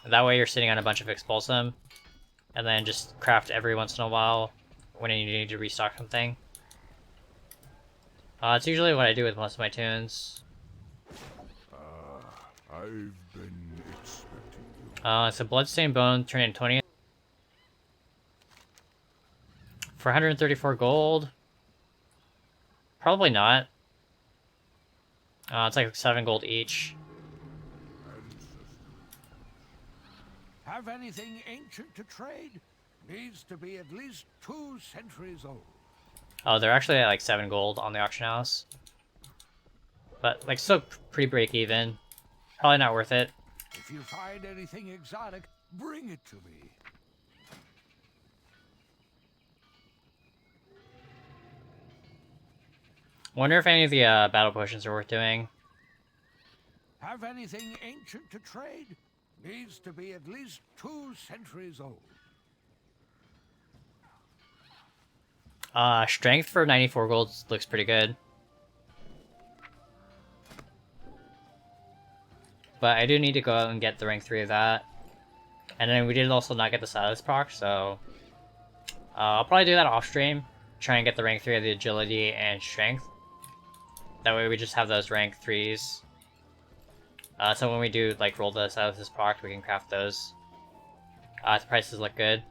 That way you're sitting on a bunch of Expulsum, and then just craft every once in a while when you need to restock something. It's usually what I do with most of my tunes. I've been expecting you. It's a Bloodstained Bone, turn in 20. For 134 gold? Probably not. It's like 7 gold each. Have anything ancient to trade? Needs to be at least 2 centuries old. Oh, they're actually at like 7 gold on the auction house. But, like, still pretty break even. Probably not worth it. If you find anything exotic, bring it to me. Wonder if any of the battle potions are worth doing. Have anything ancient to trade? Needs to be at least 2 centuries old. Strength for 94 gold looks pretty good. But I do need to go out and get the rank 3 of that. And then we did also not get the Silas proc, so... I'll probably do that off stream. Try and get the rank 3 of the agility and strength. That way we just have those rank 3s. So when we do, like, roll the Silas proc, we can craft those. The prices look good.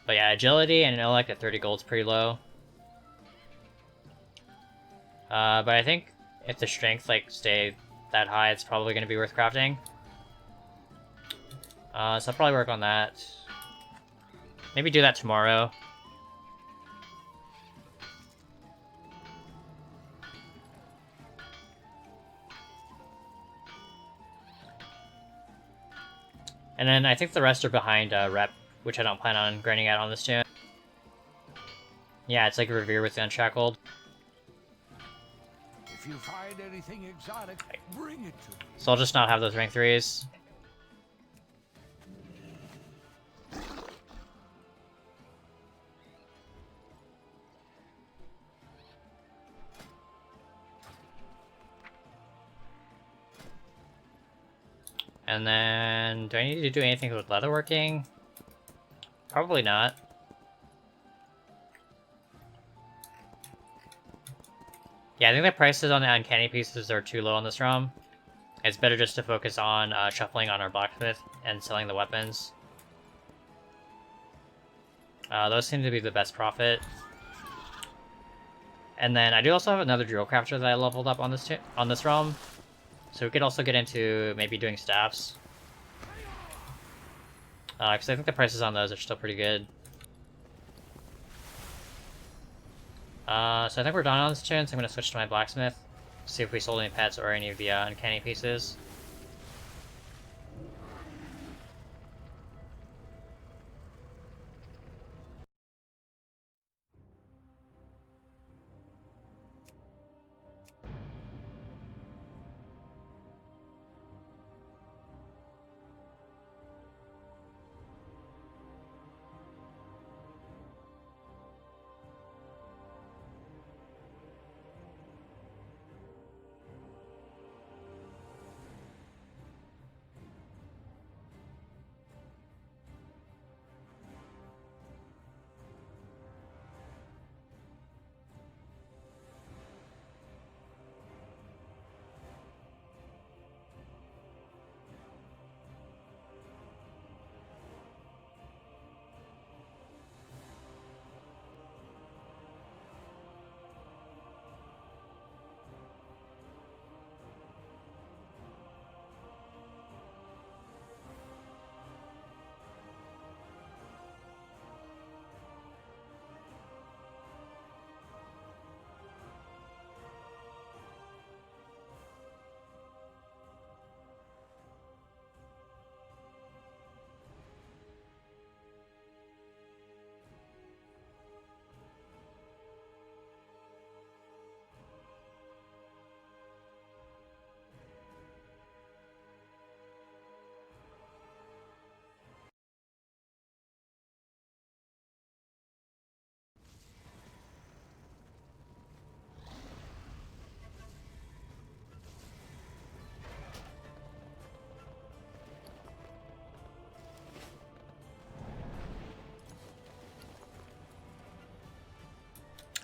But yeah, agility and intellect at 30 gold is pretty low. But I think if the strength like stay that high, it's probably going to be worth crafting. So I'll probably work on that. Maybe do that tomorrow. And then I think the rest are behind Rep, which I don't plan on grinding out on this tune. Yeah, it's like Revere with the Unshackled. If you find anything exotic, bring it to me. So I'll just not have those rank 3s. And then, do I need to do anything with leatherworking? Probably not. Yeah, I think the prices on the uncanny pieces are too low on this ROM. It's better just to focus on shuffling on our blacksmith and selling the weapons. Those seem to be the best profit. And then I do also have another drill crafter that I leveled up on this ROM. So we could also get into maybe doing staffs. Because I think the prices on those are still pretty good. So I think we're done on this chance. I'm going to switch to my blacksmith. See if we sold any pets or any of the uncanny pieces.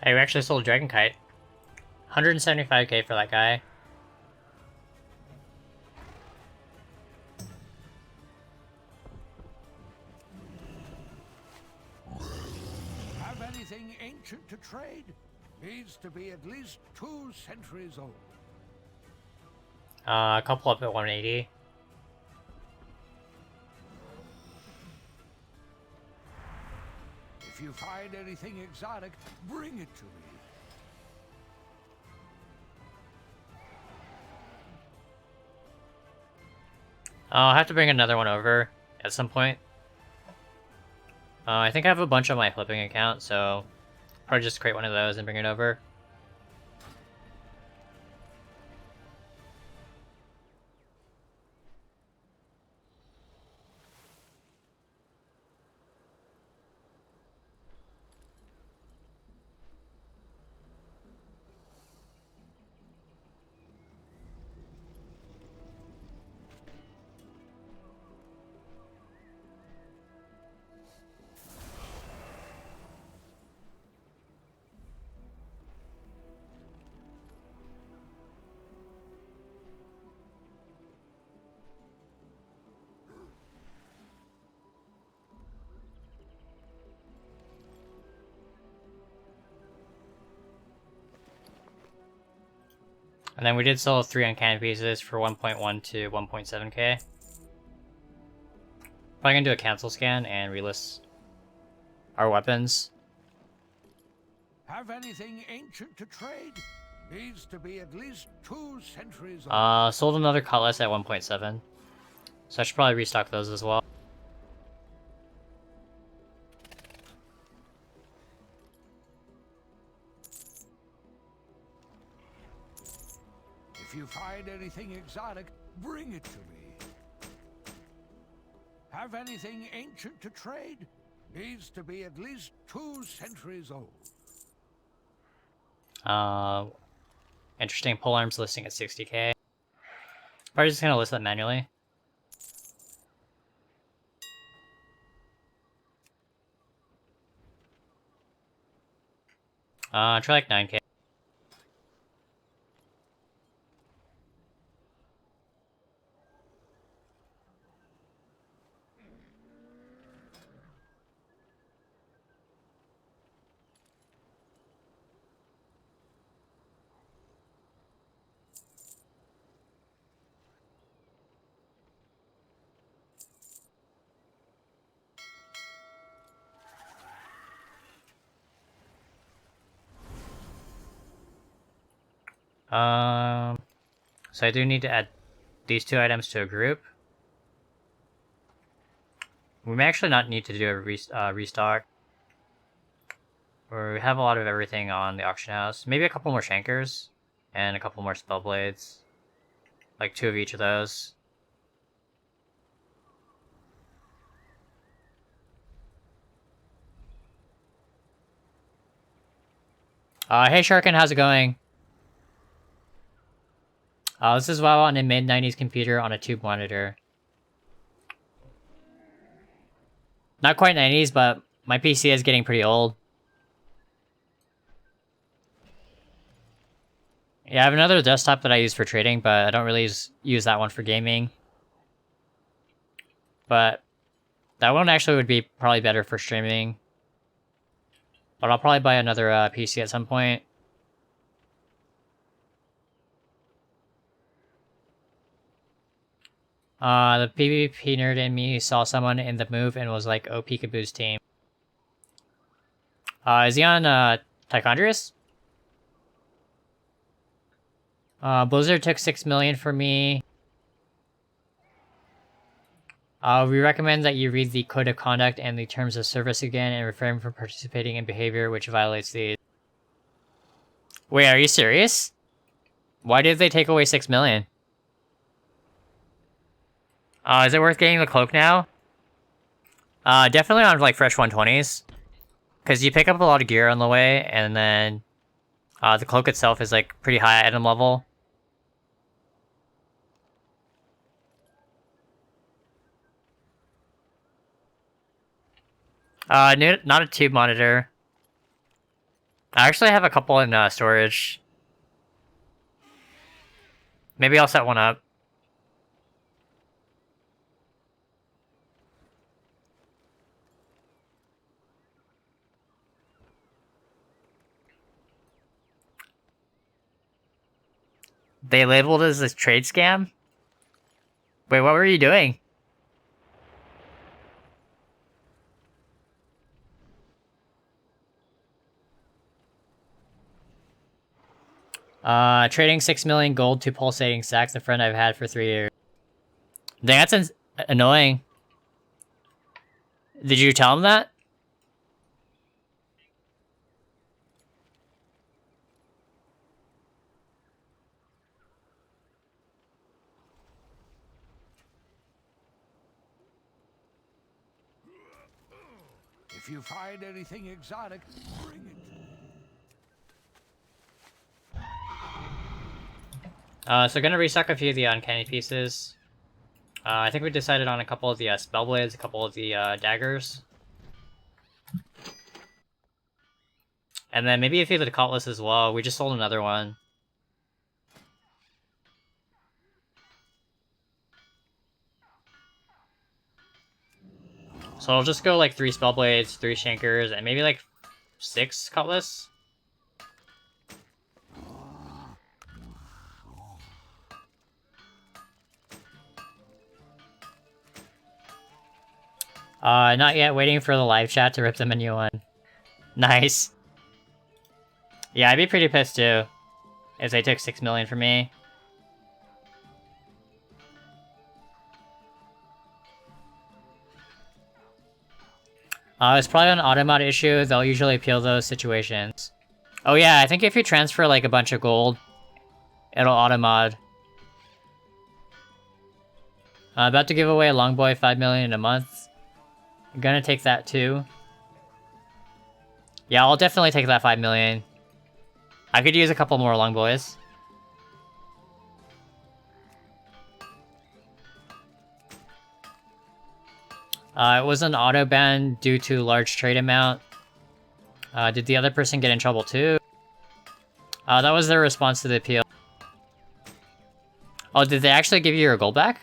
Hey, we actually sold Dragon Kite. 175k for that guy. Have anything ancient to trade? Needs to be at least 2 centuries old. A couple up at 180. If you find anything exotic, bring it to me. I'll have to bring another one over at some point. I think I have a bunch on my flipping account, so probably just create one of those and bring it over. And then we did sell 3 uncanny pieces for 1.1 to 1.7k. Probably gonna do a cancel scan and relist our weapons. Have anything ancient to trade? Needs to be at least 2 centuries old. Sold another cutlass at 1.7. So I should probably restock those as well. If you find anything exotic, bring it to me. Have anything ancient to trade? Needs to be at least 2 centuries old. Interesting. Pole arms listing at 60k. Probably just gonna list that manually. Try like 9k. So I do need to add these 2 items to a group. We may actually not need to do a restock. We have a lot of everything on the auction house. Maybe a couple more shankers and a couple more spell blades. Like 2 of each of those. Hey Sharkin, how's it going? This is WoW on a mid-90s computer on a tube monitor. Not quite 90s, but my PC is getting pretty old. Yeah, I have another desktop that I use for trading, but I don't really use that one for gaming. But that one actually would be probably better for streaming. But I'll probably buy another PC at some point. The PvP nerd in me saw someone in the move and was like, oh, Peekaboo's team. Is he on Tichondrius? Blizzard took 6 million for me. We recommend that you read the Code of Conduct and the Terms of Service again and refrain from participating in behavior which violates these. Wait, are you serious? Why did they take away 6 million? Is it worth getting the cloak now? Definitely on like fresh 120s. Because you pick up a lot of gear on the way, and then the cloak itself is like pretty high item level. Not a tube monitor. I actually have a couple in storage. Maybe I'll set one up. They labeled it as a trade scam? Wait, what were you doing? Trading 6 million gold to pulsating stacks, a friend I've had for 3 years. Dang, that's annoying. Did you tell him that? If you find anything exotic, bring it. So gonna restock a few of the uncanny pieces. I think we decided on a couple of the spell blades, a couple of the daggers. And then maybe a few of the cutlass as well. We just sold another one. So I'll just go like 3 spell blades, 3 shankers, and maybe like 6 cutlass. Not yet. Waiting for the live chat to rip them a new one. Nice. Yeah, I'd be pretty pissed too if they took 6 million from me. It's probably an auto mod issue. They'll usually appeal those situations. Oh yeah, I think if you transfer like a bunch of gold, it'll auto mod. About to give away a Longboy 5 million in a month. I'm gonna take that too. Yeah, I'll definitely take that 5 million. I could use a couple more Longboys. It was an auto ban due to large trade amount. Did the other person get in trouble too? That was their response to the appeal. Oh, did they actually give you your gold back?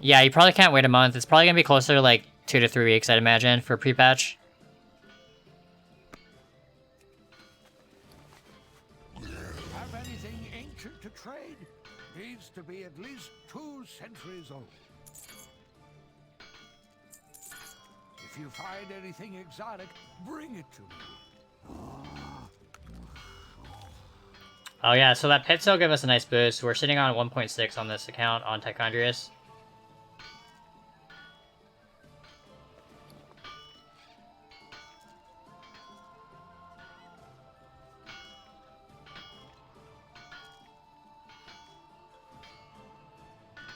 Yeah, you probably can't wait a month. It's probably gonna be closer to like 2 to 3 weeks, I'd imagine, for pre-patch. Have anything ancient to trade? Needs to be at least 2 centuries old. If you find anything exotic, bring it to me. Oh yeah, so that pit will give us a nice boost. We're sitting on 1.6 on this account on Tichondrius.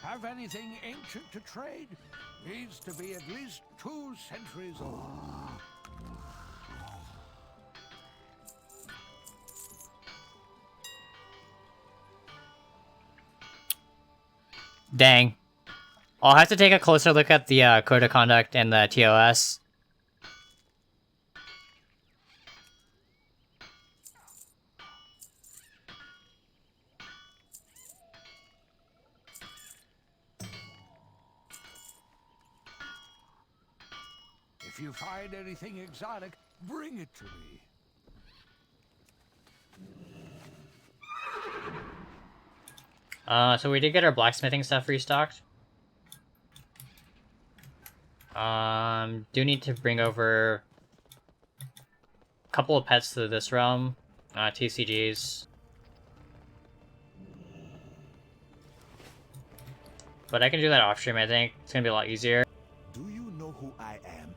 Have anything ancient to trade? Needs to be at least 2 centuries old. Dang. I'll have to take a closer look at the Code of Conduct and the TOS. If you find anything exotic, bring it to me. So we did get our blacksmithing stuff restocked. Do need to bring over a couple of pets to this realm. TCGs. But I can do that off stream, I think. It's gonna be a lot easier. Do you know who I am?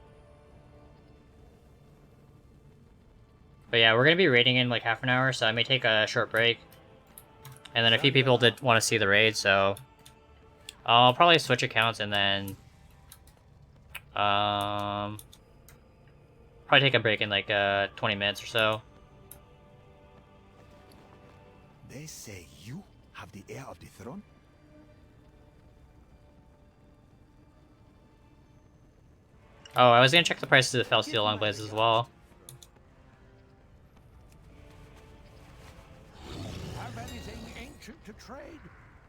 But yeah, we're gonna be raiding in like half an hour, so I may take a short break. And then a few people did want to see the raid, so I'll probably switch accounts and then probably take a break in like 20 minutes or so. They say you have the heir of the throne? Oh, I was gonna check the prices of the Fell Steel Longblades as well. Have anything ancient to trade?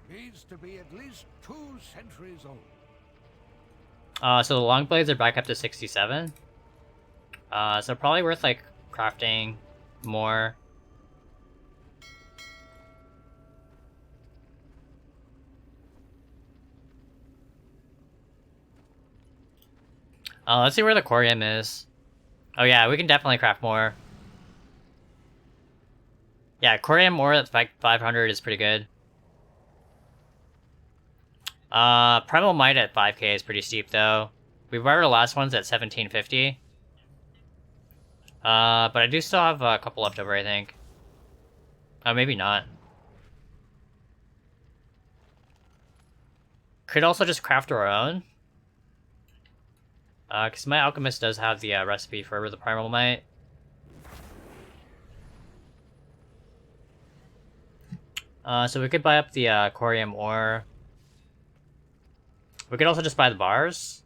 Needs to be at least 2 centuries old. So the Longblades are back up to 67. So probably worth like crafting more. Let's see where the Corium is. Oh yeah, we can definitely craft more. Yeah, Corium ore at 500 is pretty good. Primal Might at 5k is pretty steep though. We bought our last ones at 1750. But I do still have a couple left over, I think. Maybe not. Could also just craft our own. Because my alchemist does have the recipe for the Primal Might. So we could buy up the Corium ore. We could also just buy the bars.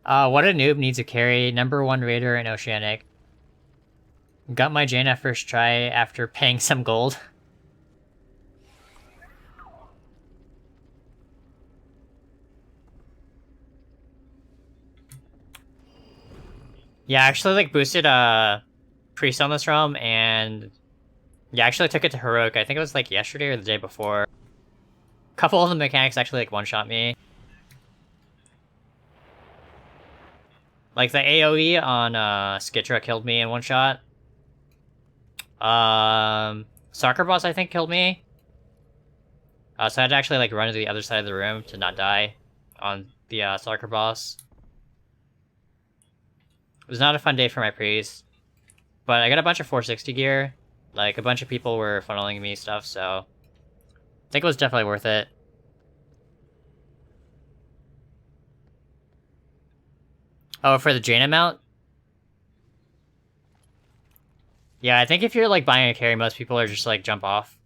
What a noob needs a carry. #1 raider in Oceanic. Got my Jaina first try after paying some gold. Yeah, I actually like boosted priest on this realm, and yeah, I actually took it to heroic. I think it was like yesterday or the day before. couple of the mechanics actually like one-shot me. Like the AoE on Skitra killed me in one shot. Soccer Boss I think killed me. So I had to actually like run to the other side of the room to not die on the Soccer Boss. It was not a fun day for my priest, but I got a bunch of 460 gear. Like a bunch of people were funneling me stuff, so I think it was definitely worth it. Oh, for the Jaina mount? Yeah, I think if you're like buying a carry, most people are just like jump off.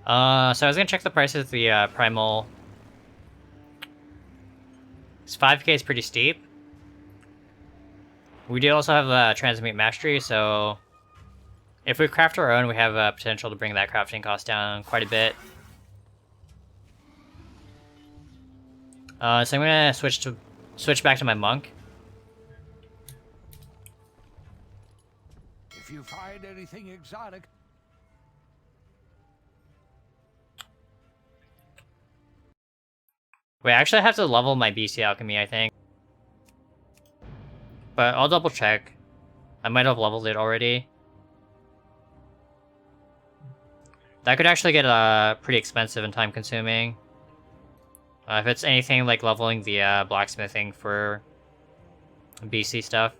So I was gonna check the prices of the primal. This 5k is pretty steep. We do also have transmute mastery, so if we craft our own, we have potential to bring that crafting cost down quite a bit. So I'm gonna switch back to my monk. If you find anything exotic, Wait, actually I have to level my BC alchemy, I think. But I'll double check. I might have leveled it already. That could actually get pretty expensive and time consuming. If it's anything like leveling the blacksmithing for BC stuff.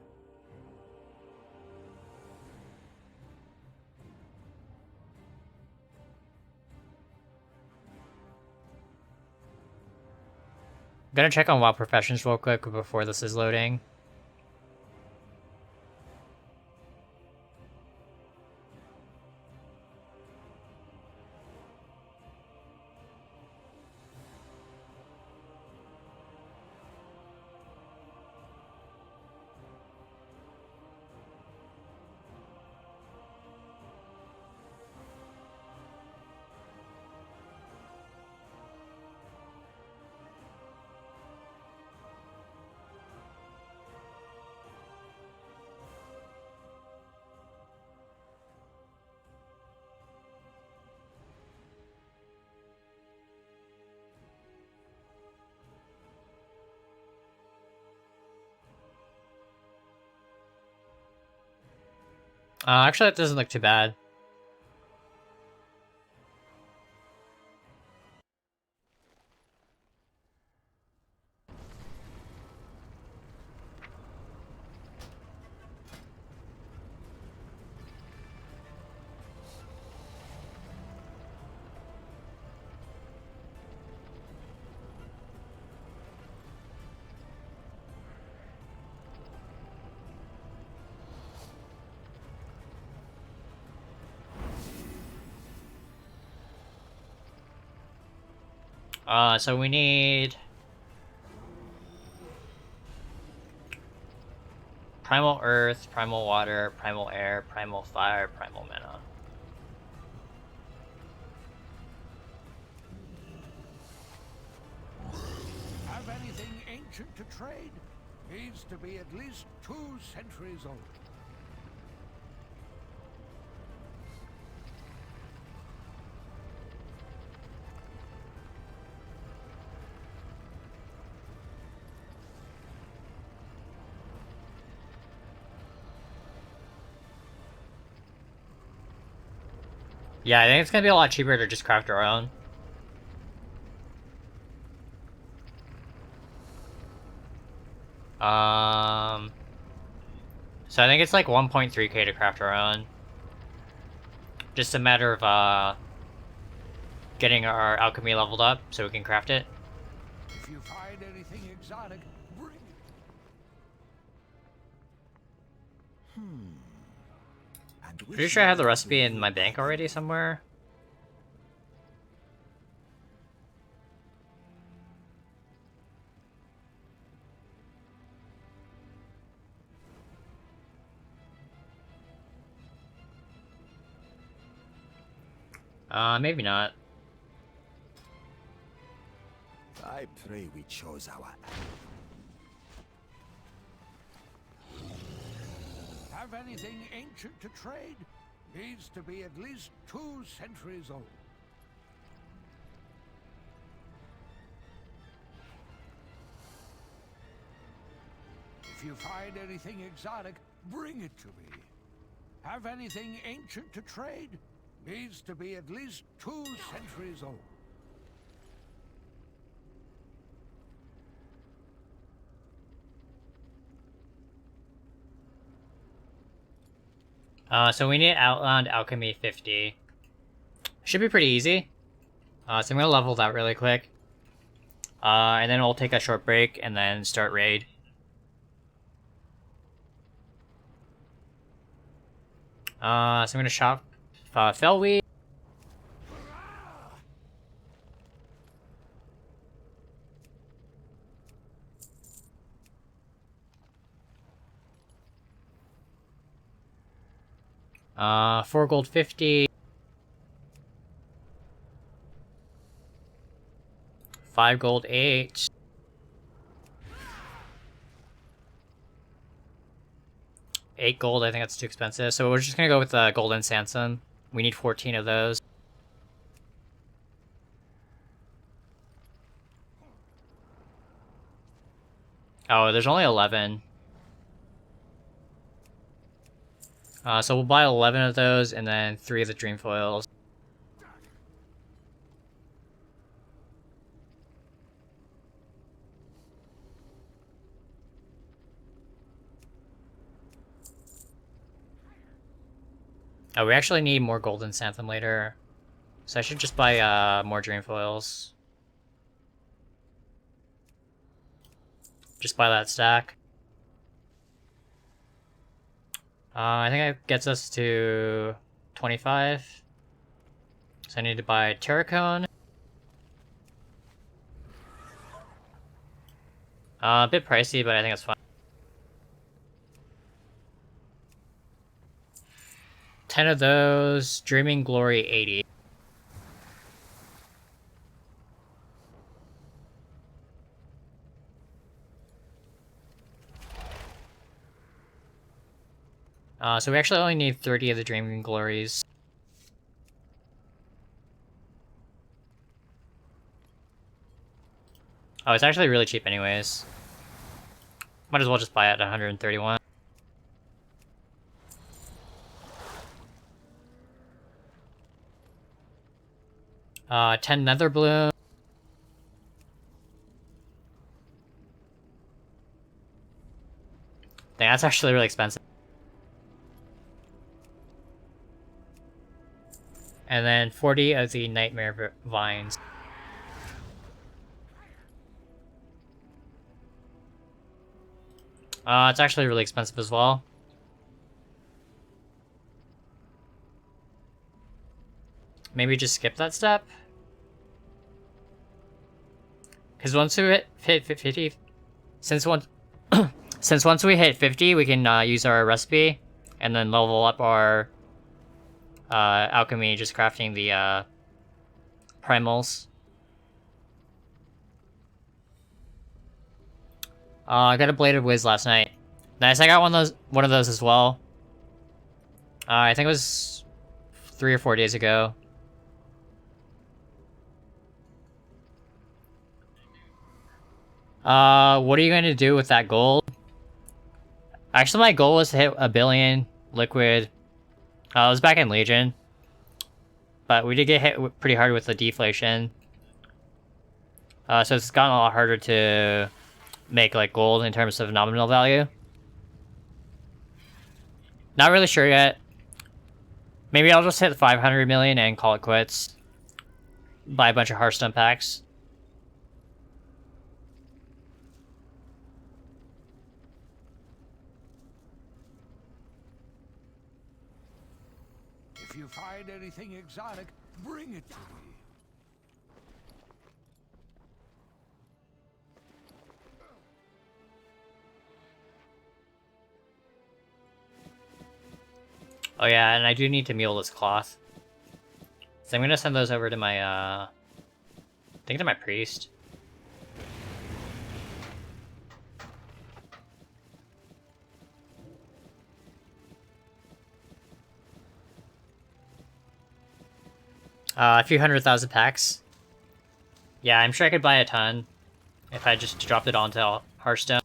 I'm gonna check on WoW Professions real quick before this is loading. Actually, that doesn't look too bad. So we need Primal Earth, Primal Water, Primal Air, Primal Fire, Primal Mana. have anything ancient to trade? Needs to be at least 2 centuries old. Yeah, I think it's gonna be a lot cheaper to just craft our own. So I think it's like 1.3k to craft our own. Just a matter of getting our alchemy leveled up so we can craft it. If you find anything exotic, bring it. Pretty sure I have the recipe in my bank already somewhere. Maybe not. I pray we chose our. Have anything ancient to trade? Needs to be at least 2 centuries old. If you find anything exotic, bring it to me. Have anything ancient to trade? Needs to be at least 2 centuries old. So we need Outland Alchemy 50. Should be pretty easy. So I'm gonna level that really quick. And then we'll take a short break and then start raid. So I'm gonna shop Fellweed. $4 gold 50. 5 gold 8. $8 gold, I think that's too expensive. So we're just gonna go with the golden Sansom. We need 14 of those. Oh, there's only 11. So we'll buy 11 of those and then 3 of the dream foils. Oh, we actually need more golden Santham later. So I should just buy more dream foils. Just buy that stack. I think it gets us to 25. So I need to buy Terracone. A bit pricey, but I think it's fine. 10 of those. Dreaming Glory 80. So we actually only need 30 of the Dreaming Glories. Oh, it's actually really cheap anyways. Might as well just buy it at 131. 10 Nether Bloom. Dang, that's actually really expensive. And then 40 of the Nightmare Vines. It's actually really expensive as well. Maybe just skip that step? Because once we hit 50... Since once we hit 50, we can use our recipe and then level up our alchemy, just crafting the primals. I got a Bladed Wiz last night. Nice, I got one of those as well. I think it was 3 or 4 days ago. What are you going to do with that gold? Actually, my goal was to hit 1 billion liquid. It was back in Legion. But we did get hit pretty hard with the deflation. So it's gotten a lot harder to make like gold in terms of nominal value. Not really sure yet. Maybe I'll just hit 500 million and call it quits. Buy a bunch of Hearthstone packs. If you find anything exotic, bring it to me. Oh yeah, and I do need to meal this cloth. So I'm gonna send those over to my, I think to my priest. A few 100,000 packs. Yeah, I'm sure I could buy a ton if I just dropped it onto Hearthstone.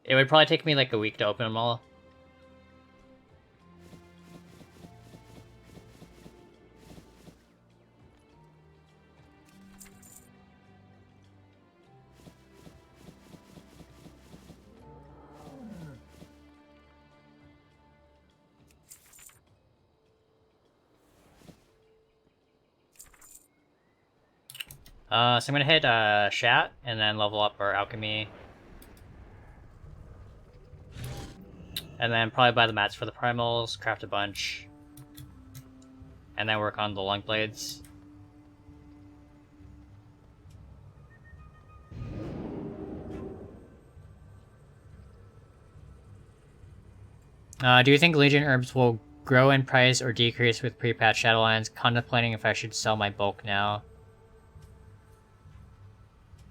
It would probably take me like a week to open them all. So I'm gonna hit Shat and then level up our alchemy. And then probably buy the mats for the primals, craft a bunch. And then work on the long blades. Do you think Legion herbs will grow in price or decrease with pre-patch Shadowlands? Contemplating if I should sell my bulk now.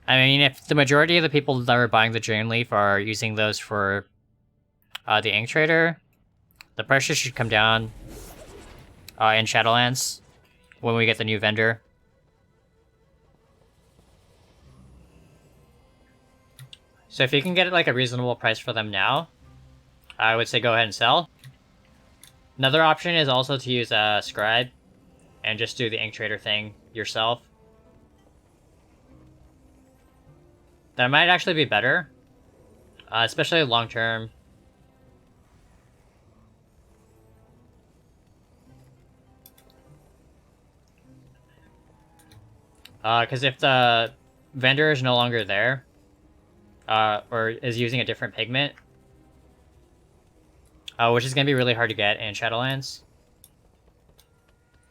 I mean, if the majority of the people that are buying the Dreamleaf are using those for the Ink Trader, the prices should come down in Shadowlands when we get the new vendor. So if you can get like a reasonable price for them now, I would say go ahead and sell. Another option is also to use a Scribe and just do the Ink Trader thing yourself. That might actually be better, especially long term. Because if the vendor is no longer there, or is using a different pigment, which is going to be really hard to get in Shadowlands,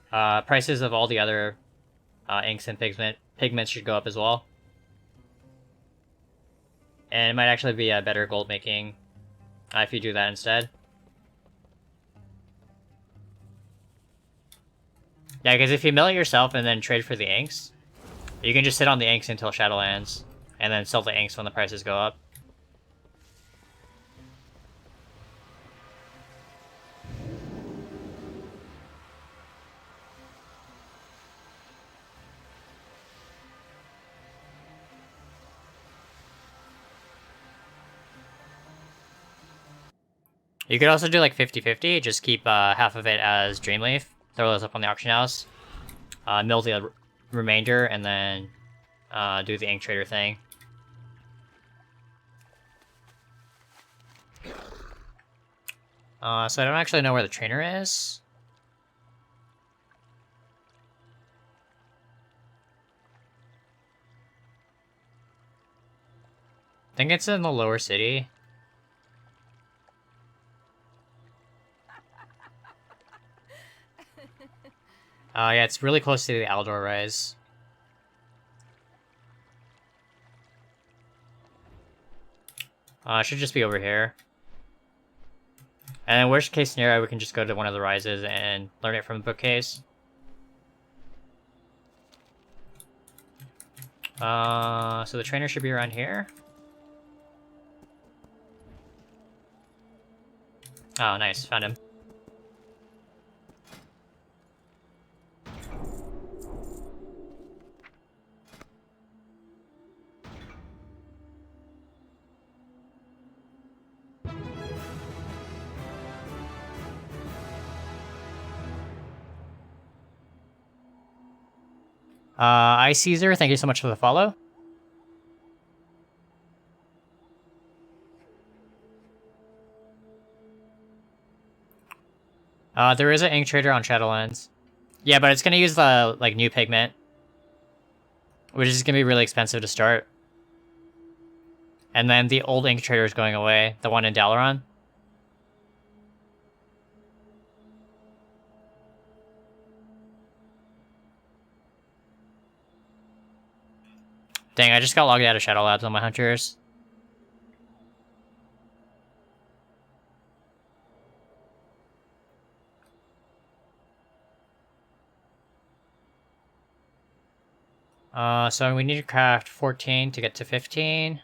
prices of all the other inks and pigments should go up as well. And it might actually be a better gold making if you do that instead. Yeah, because if you mill it yourself and then trade for the inks, you can just sit on the inks until Shadowlands, and then sell the inks when the prices go up. You could also do like 50-50, just keep half of it as Dreamleaf, throw those up on the auction house, mill the remainder, and then do the Ink Trader thing. So I don't actually know where the trainer is. I think it's in the lower city. Yeah, it's really close to the Aldor Rise. It should just be over here. And in worst case scenario, we can just go to one of the rises and learn it from the bookcase. So the trainer should be around here. Oh, nice. Found him. Caesar, thank you so much for the follow. There is an ink trader on Shadowlands. Yeah, but it's gonna use the like new pigment, which is gonna be really expensive to start. And then the old ink trader is going away, the one in Dalaran. Dang, I just got logged out of Shadow Labs on my hunters. So we need to craft 14 to get to 15.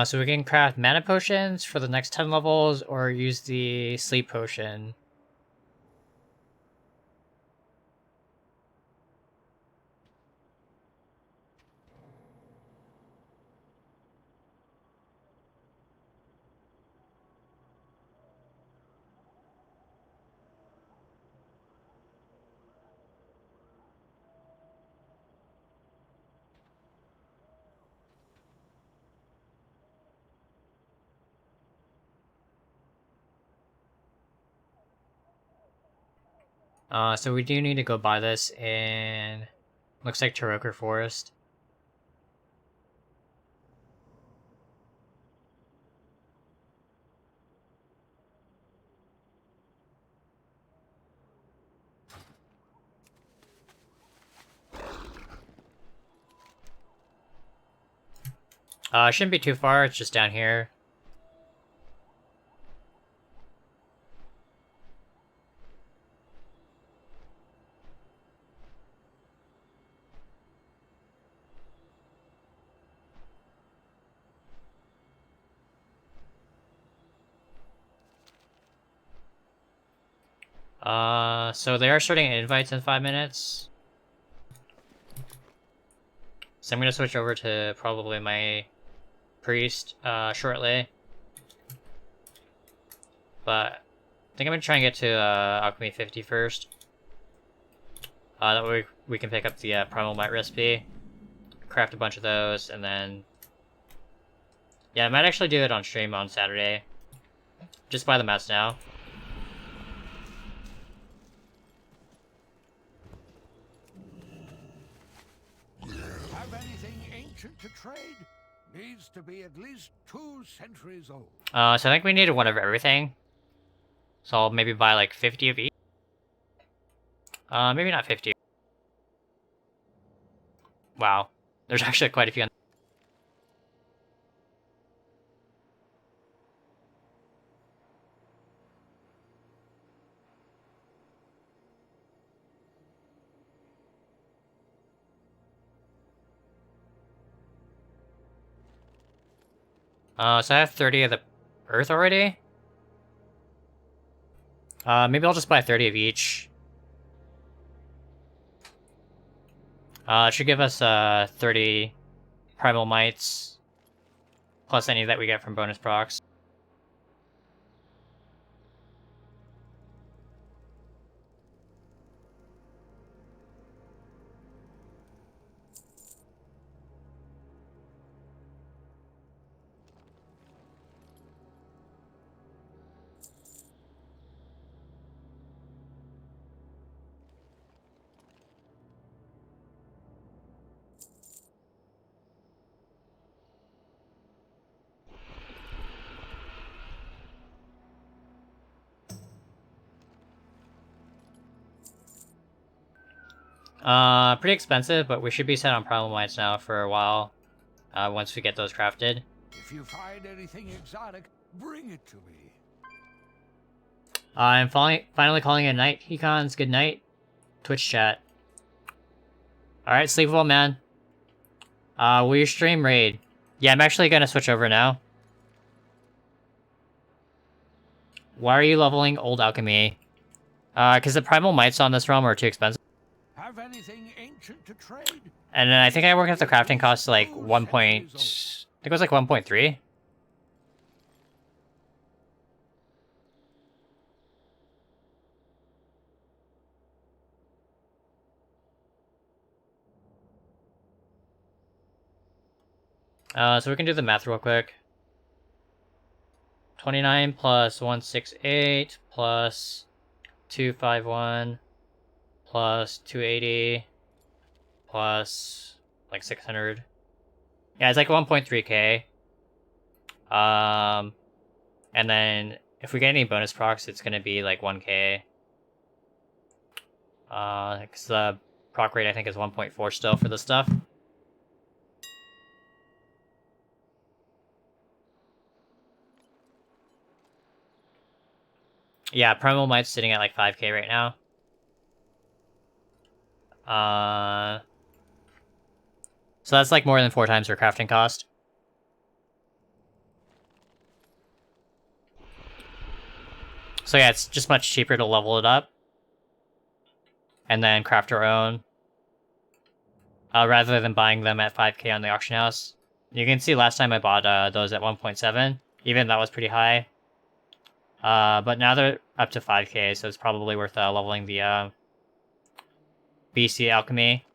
So we can craft mana potions for the next 10 levels, or use the sleep potion. So we do need to go buy this in, looks like Taroker Forest. It shouldn't be too far, it's just down here. So they are starting invites in 5 minutes. So I'm gonna switch over to probably my priest, shortly. But I think I'm gonna try and get to, Alchemy 50 first. That way we can pick up the, Primal Might recipe. Craft a bunch of those, and then... Yeah, I might actually do it on stream on Saturday. Just buy the mats now. Have anything ancient to trade? Needs to be at least 2 centuries old. So I think we needed one of everything. So I'll maybe buy like 50 of each. Maybe not 50. Wow. There's actually quite a few. So I have 30 of the earth already. Maybe I'll just buy 30 of each. It should give us 30 primal mites, plus any that we get from bonus procs. Pretty expensive, but we should be set on primal mites now for a while. Once we get those crafted. If you find anything exotic, bring it to me. I'm finally calling it a night, Econs. Good night. Twitch chat. Alright, sleep well, man. Will you stream raid? Yeah, I'm actually gonna switch over now. Why are you leveling old alchemy? Because the primal mites on this realm are too expensive. Have anything ancient to trade? And then I think I worked out the crafting cost to like 1 point... I think it was like 1.3. So we can do the math real quick. 29 plus 168 plus 251 plus 280 plus like 600. Yeah, it's like 1.3k. And then if we get any bonus procs, it's gonna be like 1k. Because the proc rate I think is 1.4 still for this stuff. Yeah, Primal Might's sitting at like 5k right now. So that's like more than 4 times her crafting cost. So yeah, it's just much cheaper to level it up. And then craft our own. Rather than buying them at 5k on the auction house. You can see last time I bought those at 1.7. Even that was pretty high. But now they're up to 5k, so it's probably worth leveling the BC alchemy.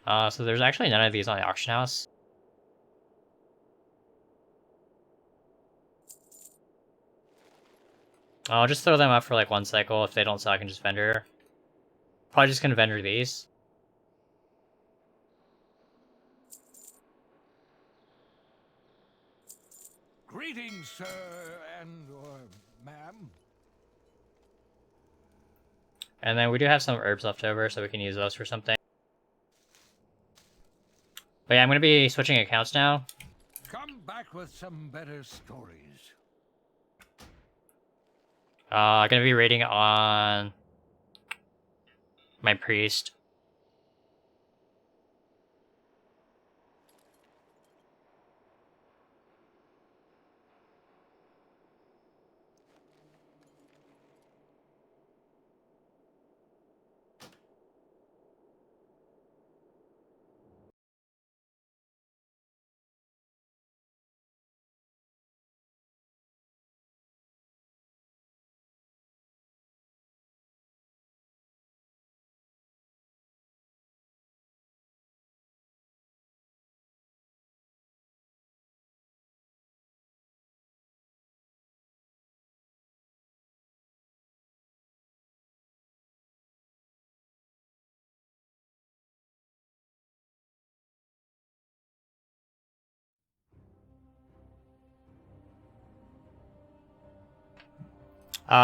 So there's actually none of these on the auction house. I'll just throw them up for like 1 cycle. If they don't sell, I can just vendor. Probably just gonna vendor these. Greetings, sir and/or ma'am. And then we do have some herbs left over, so we can use those for something. But yeah, I'm gonna be switching accounts now. Come back with some better stories. Gonna be raiding on my priest.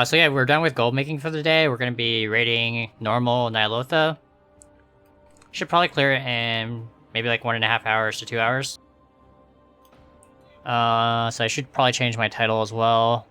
So yeah, we're done with gold making for the day. We're gonna be raiding normal Nihilotha. Should probably clear it in maybe like 1.5 hours to 2 hours. So I should probably change my title as well.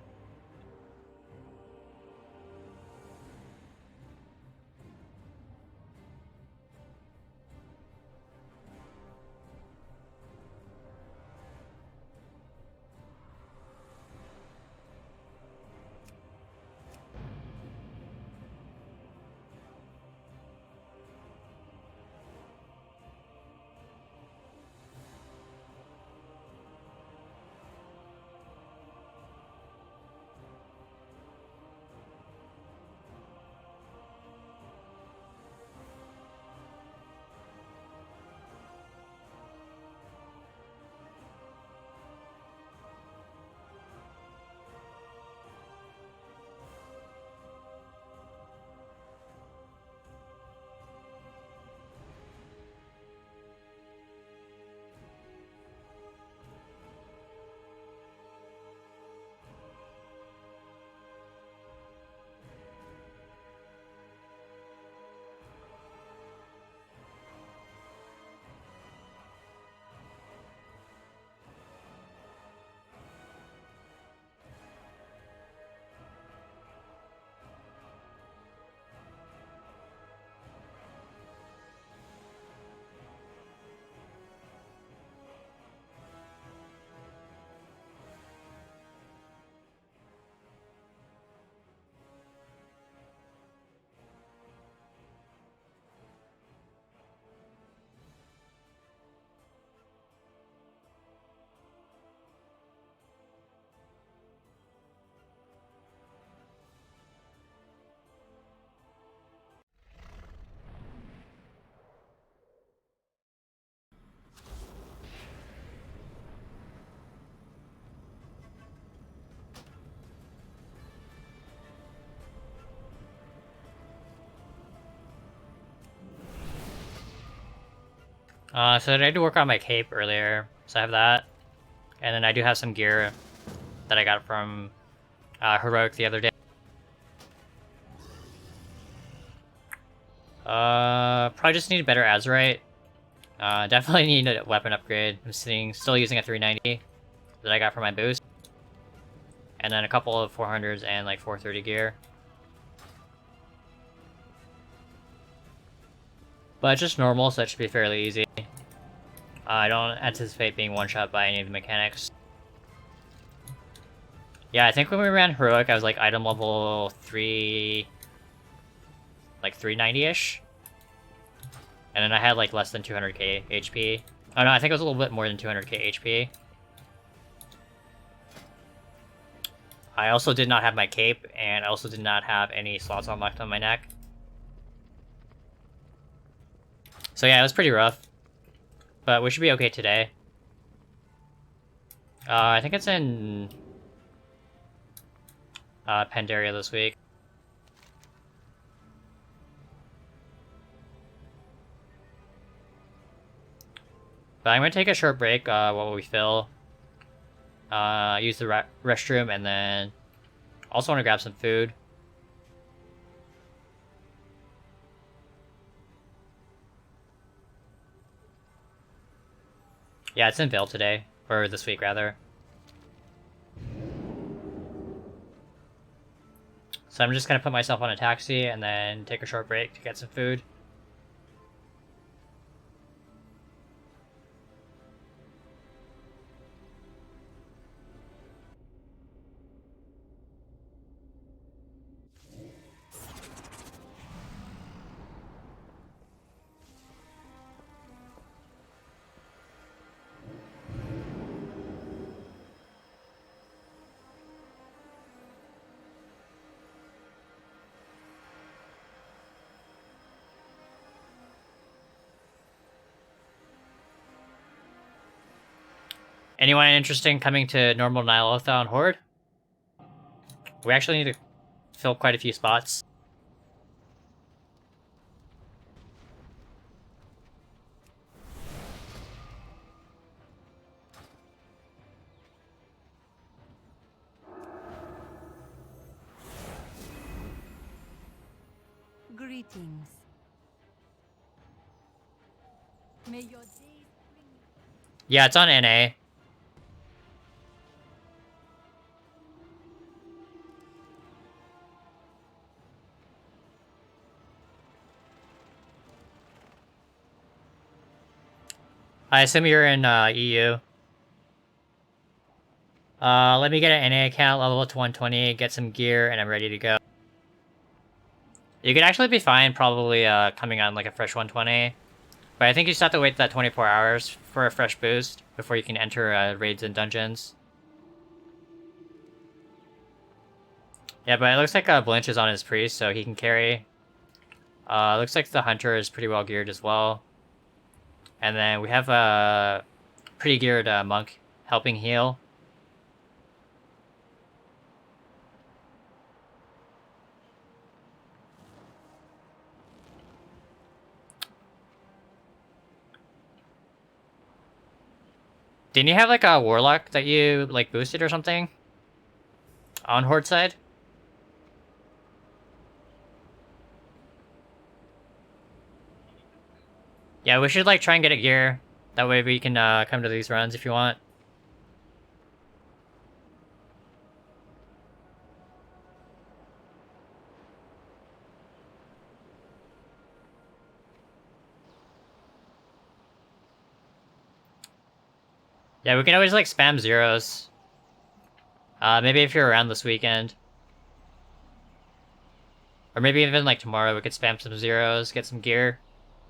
So I had to work on my cape earlier, so I have that. And then I do have some gear that I got from Heroic the other day. Probably just need a better Azurite. Definitely need a weapon upgrade. I'm still using a 390 that I got from my boost. And then a couple of 400s and like 430 gear. But it's just normal, so that should be fairly easy. I don't anticipate being one-shot by any of the mechanics. Yeah, I think when we ran Heroic, I was like item level 3... like 390-ish. And then I had like less than 200k HP. Oh no, I think it was a little bit more than 200k HP. I also did not have my cape, and I also did not have any slots unlocked on my neck. So yeah, it was pretty rough. But we should be okay today. I think it's in Pandaria this week. But I'm gonna take a short break while we fill. Use the restroom, and then also want to grab some food. Yeah, it's in Vale today, or this week rather. So I'm just gonna put myself on a taxi and then take a short break to get some food. Anyone interested in coming to normal Nihilotha on Horde? We actually need to fill quite a few spots. Greetings. May your days bring Yeah, it's on NA. I assume you're in EU. Let me get an NA account, level up to 120, get some gear, and I'm ready to go. You could actually be fine probably coming on like a fresh 120. But I think you just have to wait that 24 hours for a fresh boost before you can enter raids and dungeons. Yeah, but it looks like Blinch is on his priest, so he can carry. Looks like the hunter is pretty well geared as well. And then we have a pretty geared monk helping heal. Didn't you have like a warlock that you like boosted or something? On Horde side? Yeah, we should like try and get a gear. That way we can come to these runs if you want. Yeah, we can always like spam zeros. Maybe if you're around this weekend. Or maybe even like tomorrow we could spam some zeros, get some gear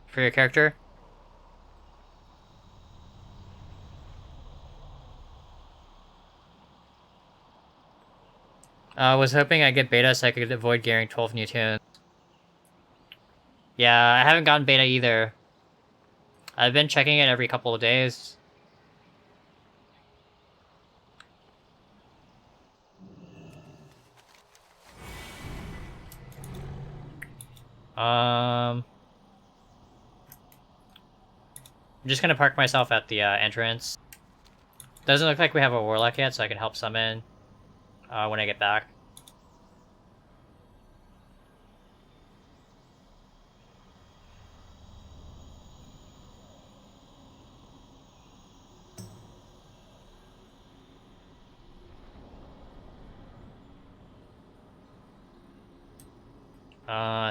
for your character. I was hoping I'd get beta so I could avoid gearing 12 new tunes. Yeah, I haven't gotten beta either. I've been checking it every couple of days. I'm just gonna park myself at the entrance. Doesn't look like we have a warlock yet, so I can help summon when I get back.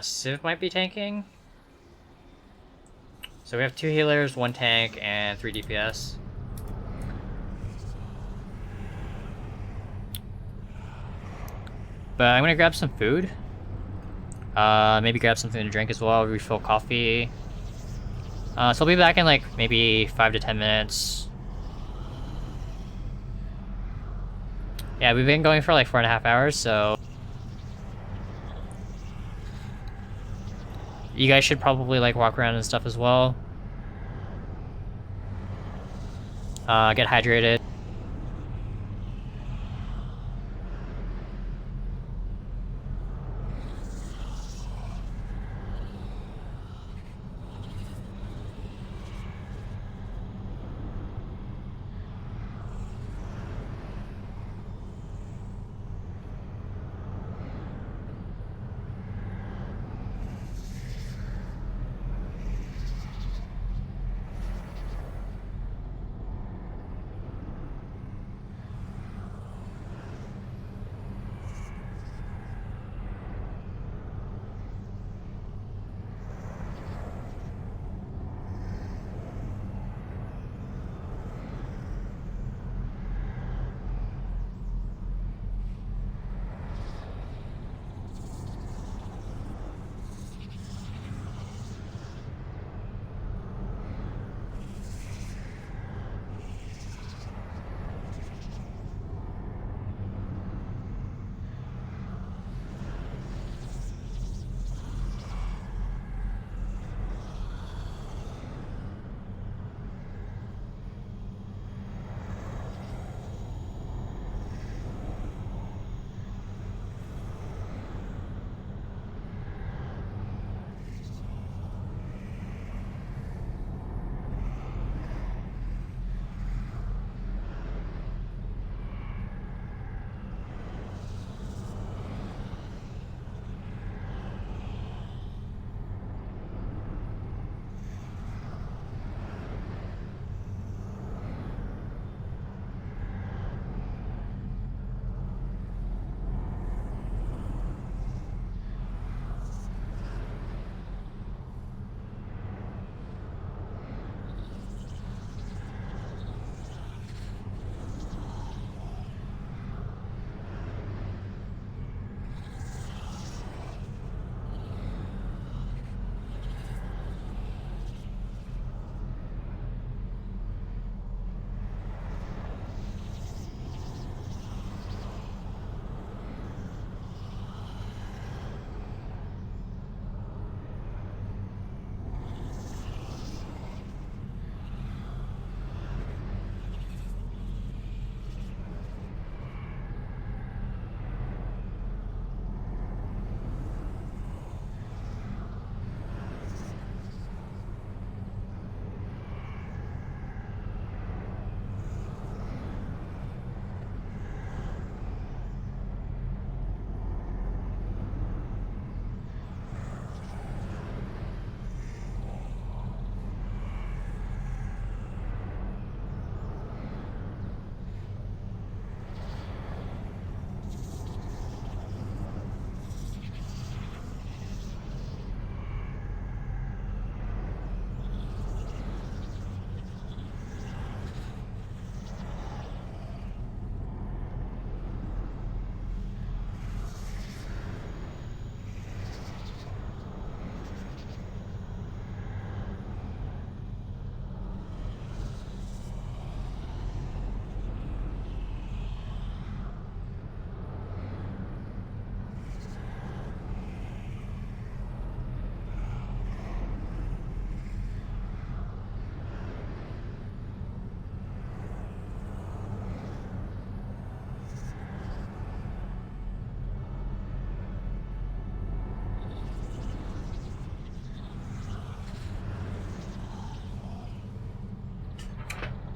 Civ might be tanking. So we have 2 healers, 1 tank, and 3 DPS. But I'm gonna grab some food. Maybe grab something to drink as well, refill coffee. So I'll be back in like maybe 5 to 10 minutes. Yeah, we've been going for like 4.5 hours, so you guys should probably like walk around and stuff as well. Get hydrated.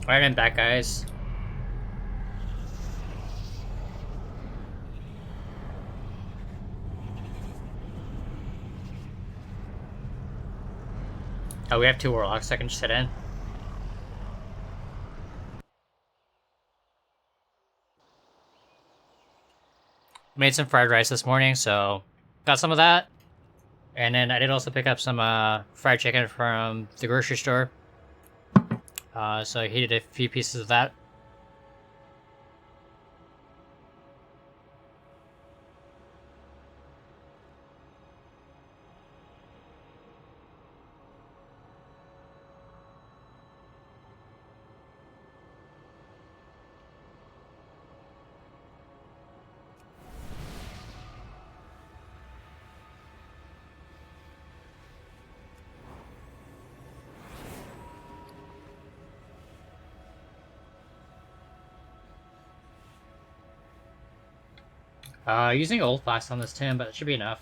Alright, I'm back, guys. Oh, we have 2 warlocks I can just hit in. Made some fried rice this morning, so got some of that. And then I did also pick up some fried chicken from the grocery store. So I heated a few pieces of that. Using old flask on this tin, but it should be enough.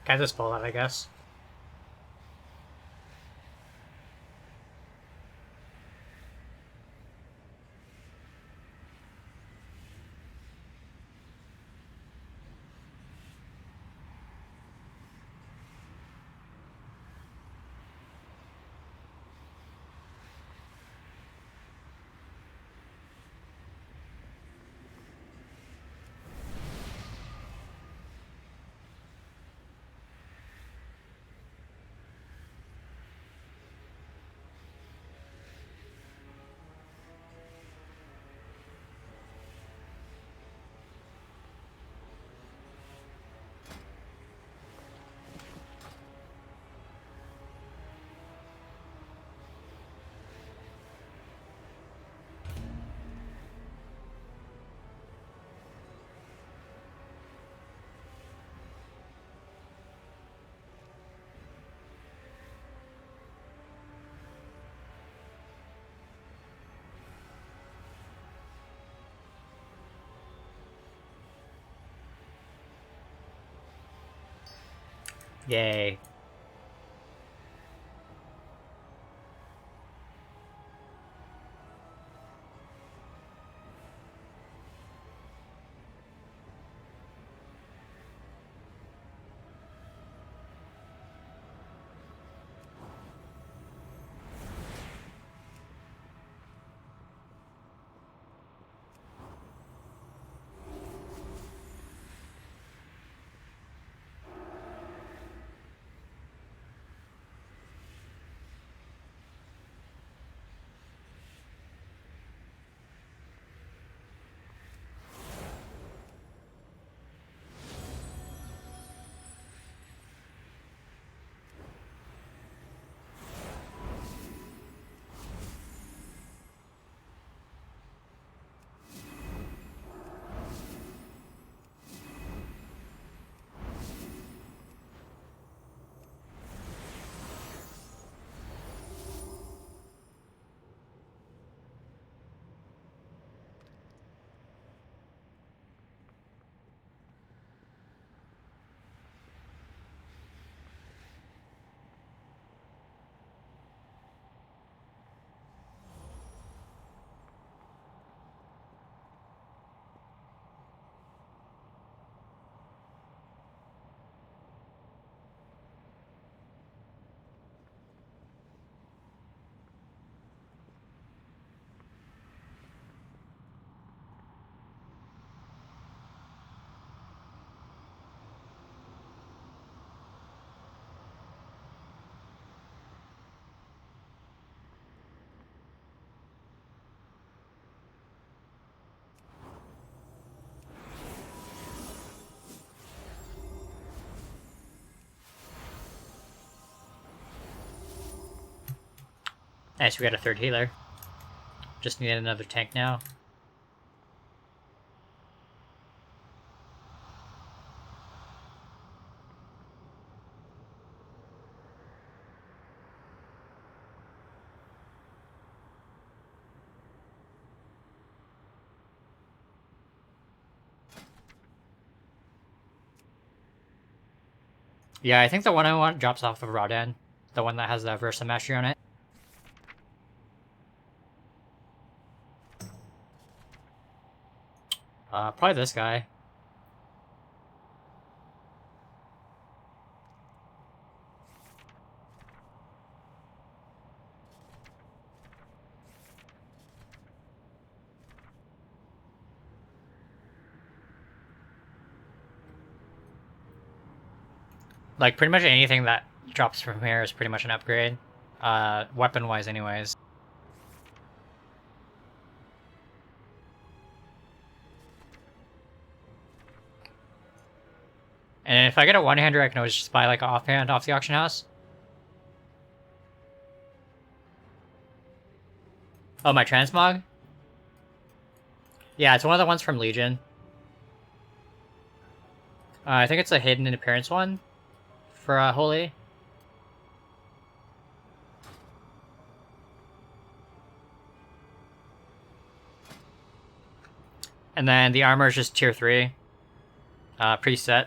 Can't just pull that, I guess. Yay. Nice, we got a third healer. Just need another tank now. Yeah, I think the one I want drops off of Rodan. The one that has the Versa Mastery on it. Probably this guy. Like, pretty much anything that drops from here is pretty much an upgrade. Weapon-wise anyways. And if I get a one-hander, I can always just buy, like, an offhand off the auction house. Oh, my transmog? Yeah, it's one of the ones from Legion. I think it's a hidden in appearance one for Holy. And then the armor is just tier 3. Preset.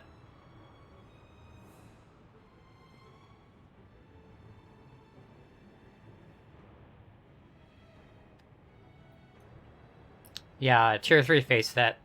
Yeah, tier 3 face set.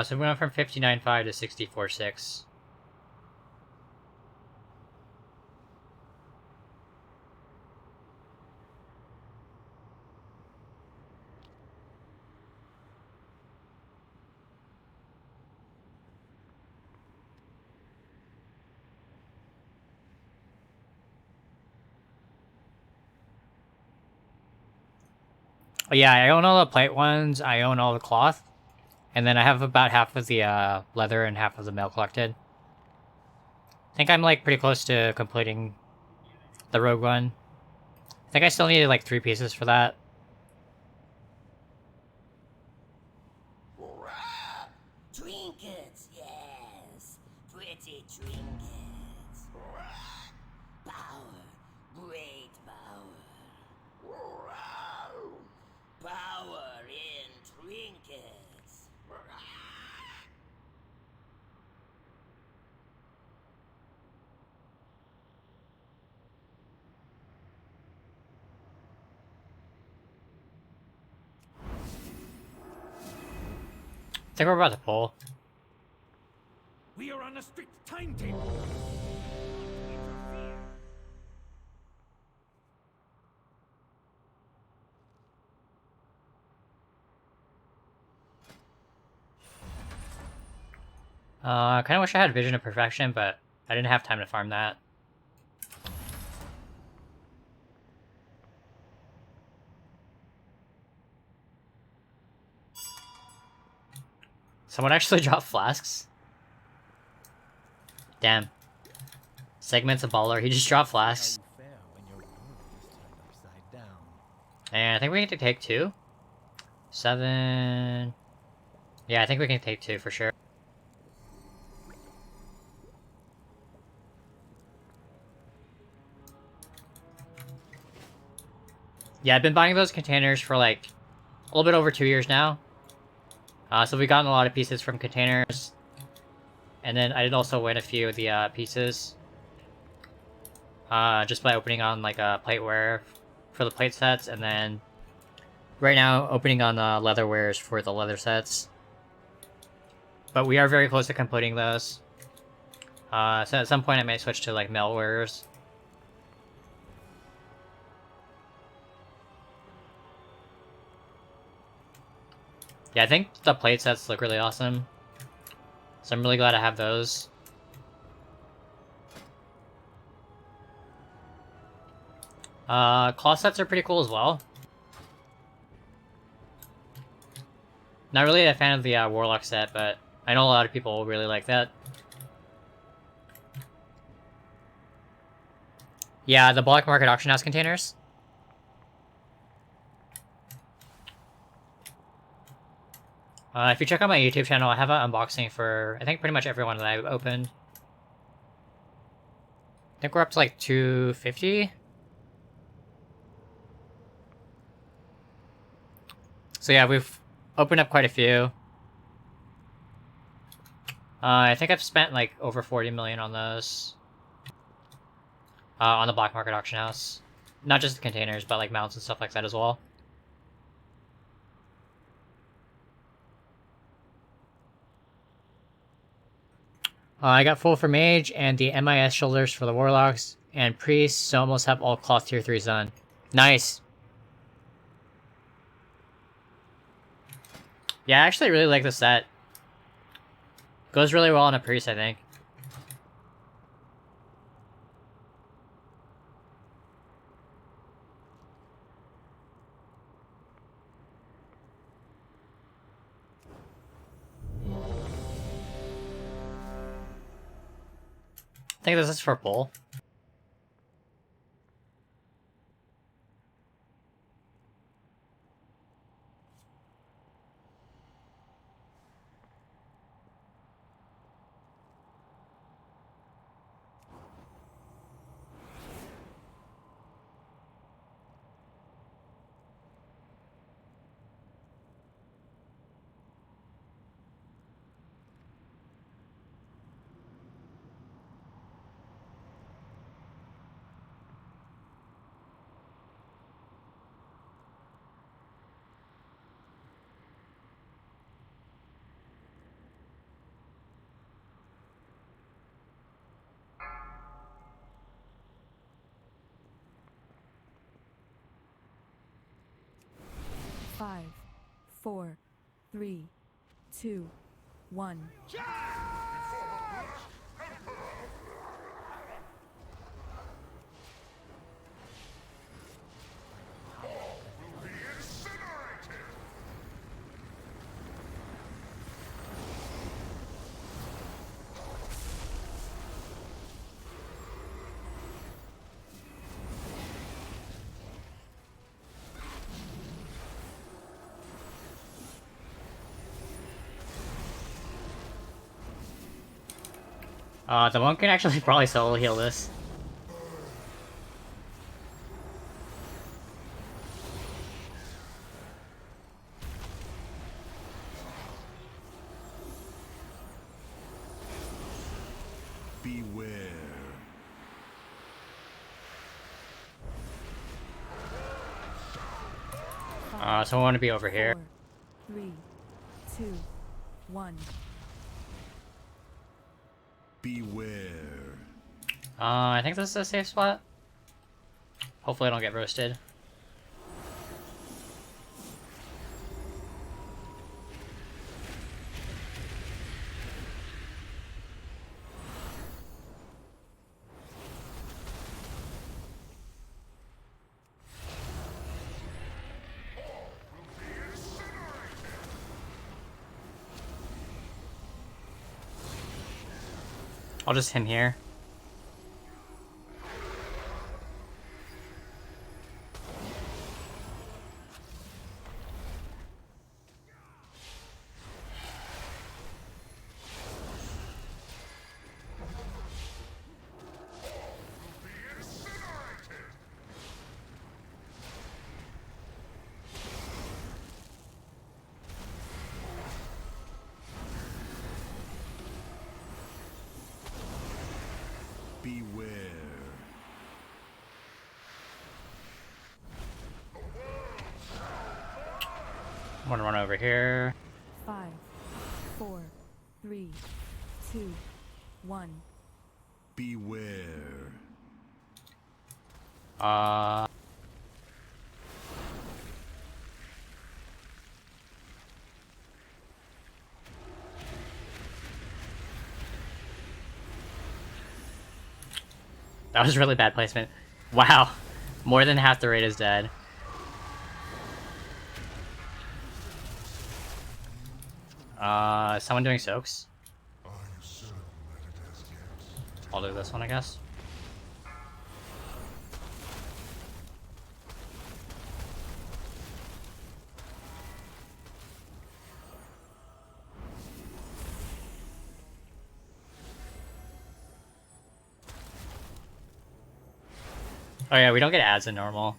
So we went from 59.5 to 64.6. Oh, yeah, I own all the plate ones, I own all the cloth, and then I have about half of the leather and half of the mail collected. I think I'm like pretty close to completing the rogue one. I think I still needed like 3 pieces for that. Trinkets, yes. Pretty trinkets. Power, great power. Power in trinkets. I think we're about to pull. We are on a strict timetable. I kind of wish I had Vision of Perfection, but I didn't have time to farm that. Someone actually dropped flasks? Damn. Segment's a baller. He just dropped flasks. And I think we need to take 2. 7... Yeah, I think we can take 2 for sure. Yeah, I've been buying those containers for like a little bit over 2 years now. So we've gotten a lot of pieces from containers. And then I did also win a few of the pieces. Just by opening on like a plateware for the plate sets. And then right now opening on leatherwares for the leather sets. But we are very close to completing those. So at some point I may switch to like mailwares. Yeah, I think the plate sets look really awesome. So I'm really glad I have those. Cloth sets are pretty cool as well. Not really a fan of the Warlock set, but I know a lot of people really like that. Yeah, the Black Market Auction House containers. If you check out my YouTube channel, I have an unboxing for, I think, pretty much every one that I've opened. I think we're up to like 250. So yeah, we've opened up quite a few. I think I've spent like over 40 million on those. On the Black Market Auction House. Not just the containers, but like mounts and stuff like that as well. I got full for Mage, and the MIS shoulders for the Warlocks, and Priests, so almost have all cloth tier 3s done. Nice! Yeah, I actually really like the set. Goes really well on a Priest, I think. think this is for pull. Five, 4, 3, 2, 1. The monk can actually probably solo heal this. Beware. So I want to be over here. 4, 3, 2, 1. Beware. I think this is a safe spot. Hopefully I don't get roasted. I'll just him here. Beware. I'm gonna run over here. 5, 4, 3, 2, 1. Beware. That was really bad placement. Wow. More than half the raid is dead. Is someone doing soaks? I'll do this one, I guess. Oh yeah, we don't get ads in normal.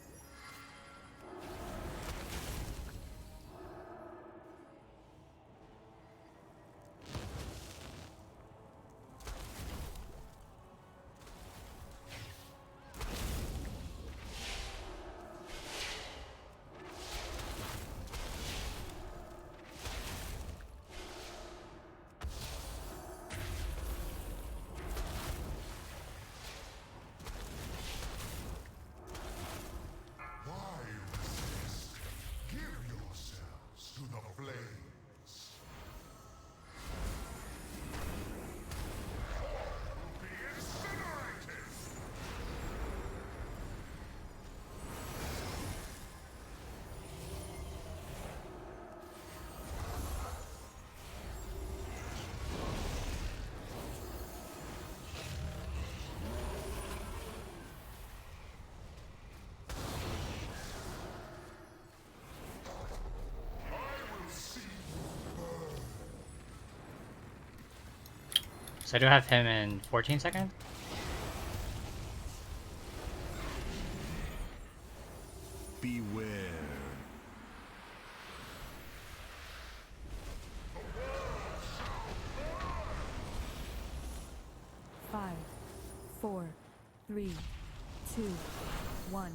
So I do have him in 14 seconds. Beware. 5, 4, 3, 2, 1.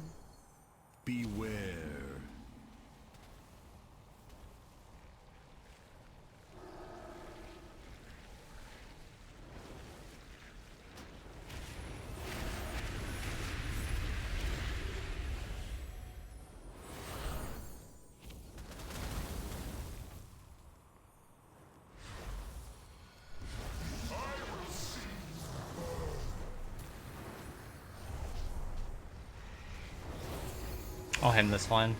Beware. I'll hit this one.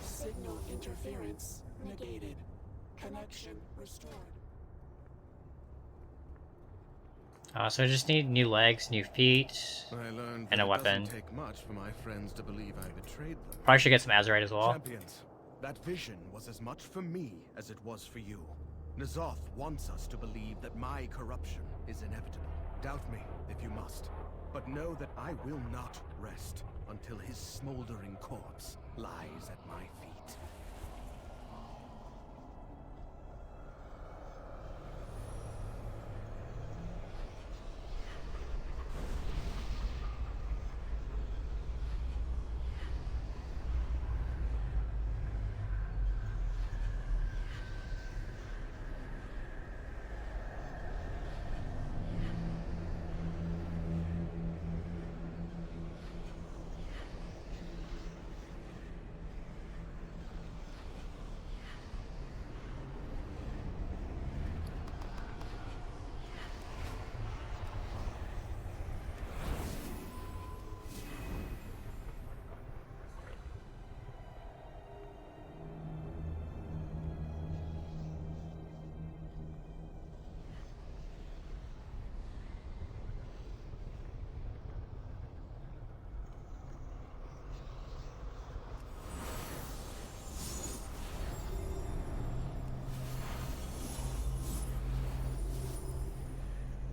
Signal interference negated. Connection restored. So I just need new legs, new feet, I learned and that a it weapon. doesn't take much for my friends to believe I betrayed them. Probably should get some Azurite as well. Champions, that vision was as much for me as it was for you. N'Zoth wants us to believe that my corruption is inevitable. Doubt me if you must, but know that I will not rest until his smoldering corpse lies at my feet.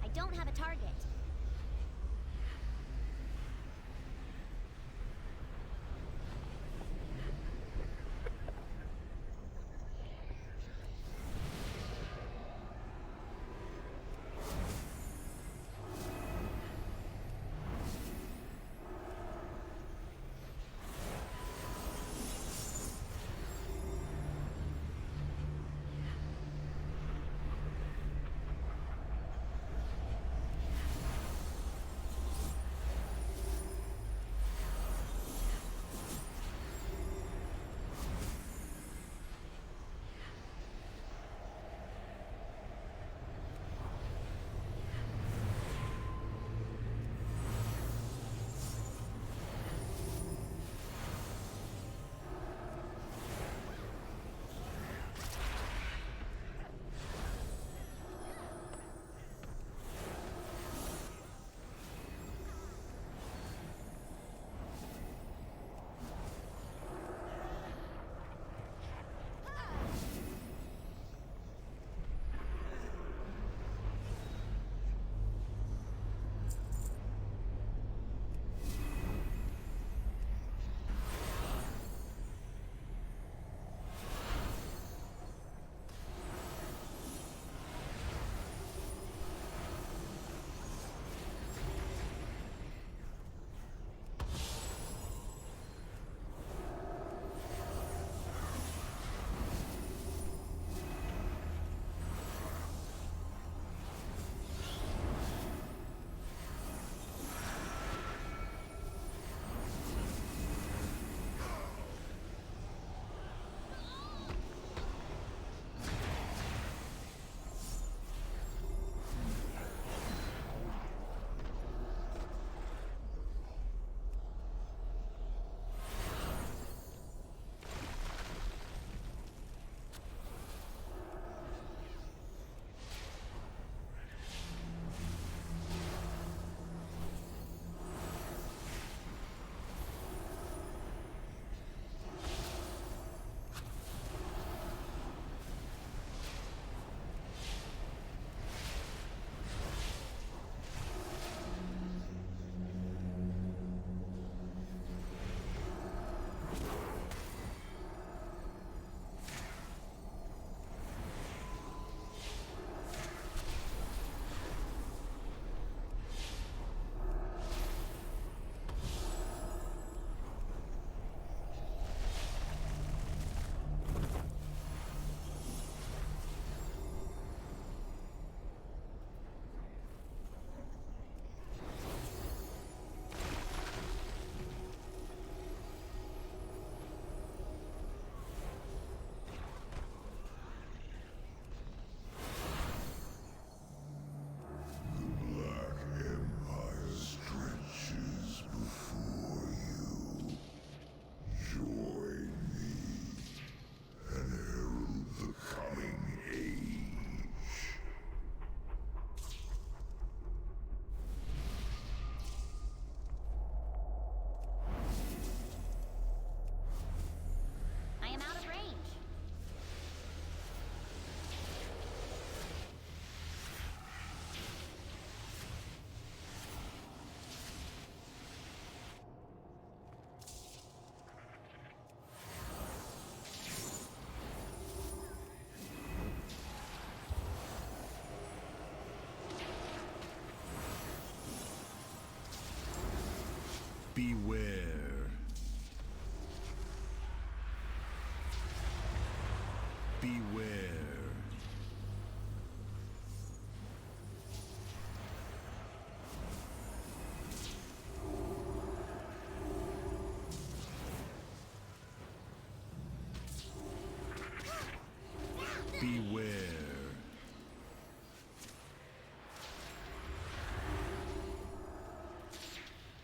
I don't have a target.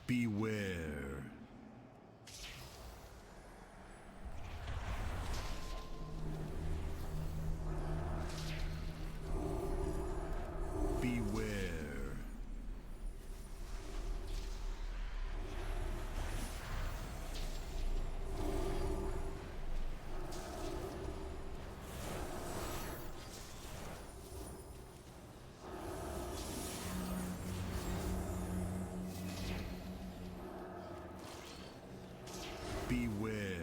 Beware. Beware. Beware.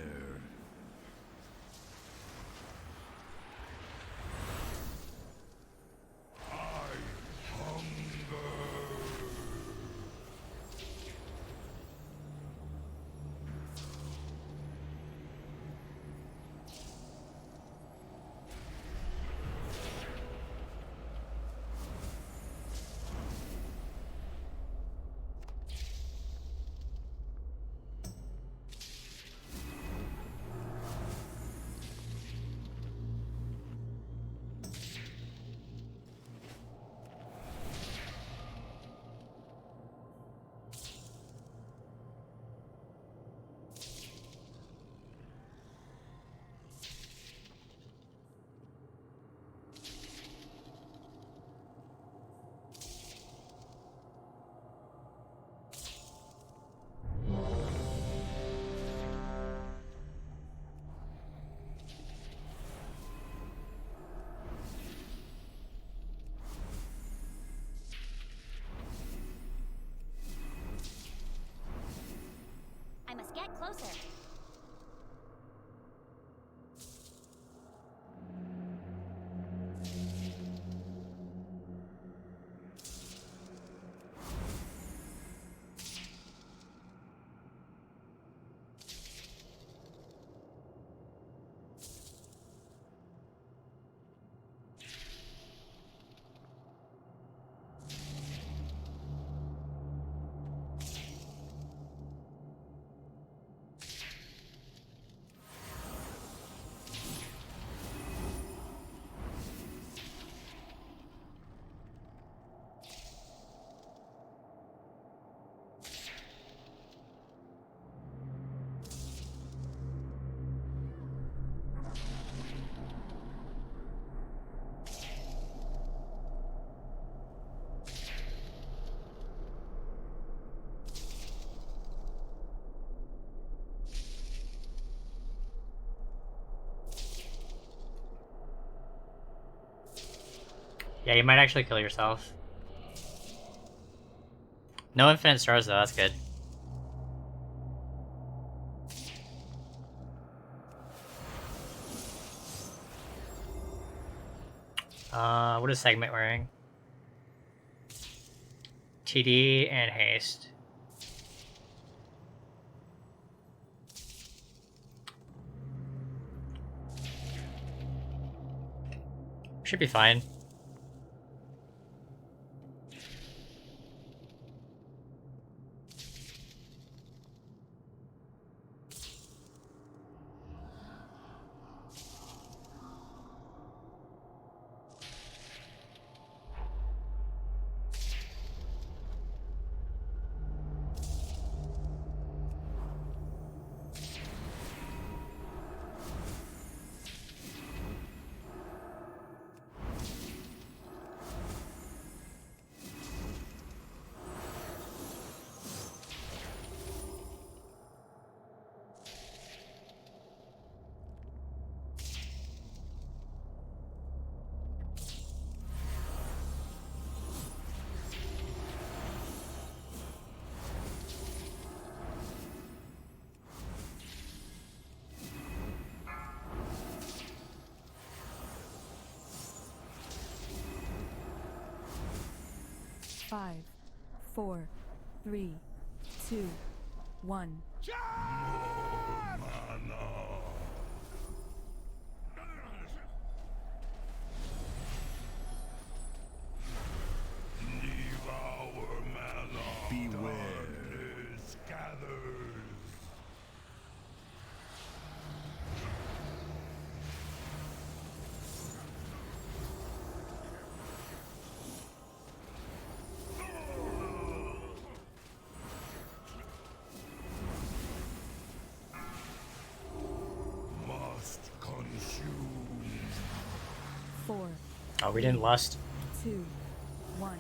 I must get closer. Yeah, you might actually kill yourself. No infinite stars though, that's good. What is Segment wearing? TD and haste. Should be fine. Five, 4, 3, 2, 1. Oh, we didn't lust. 2, 1.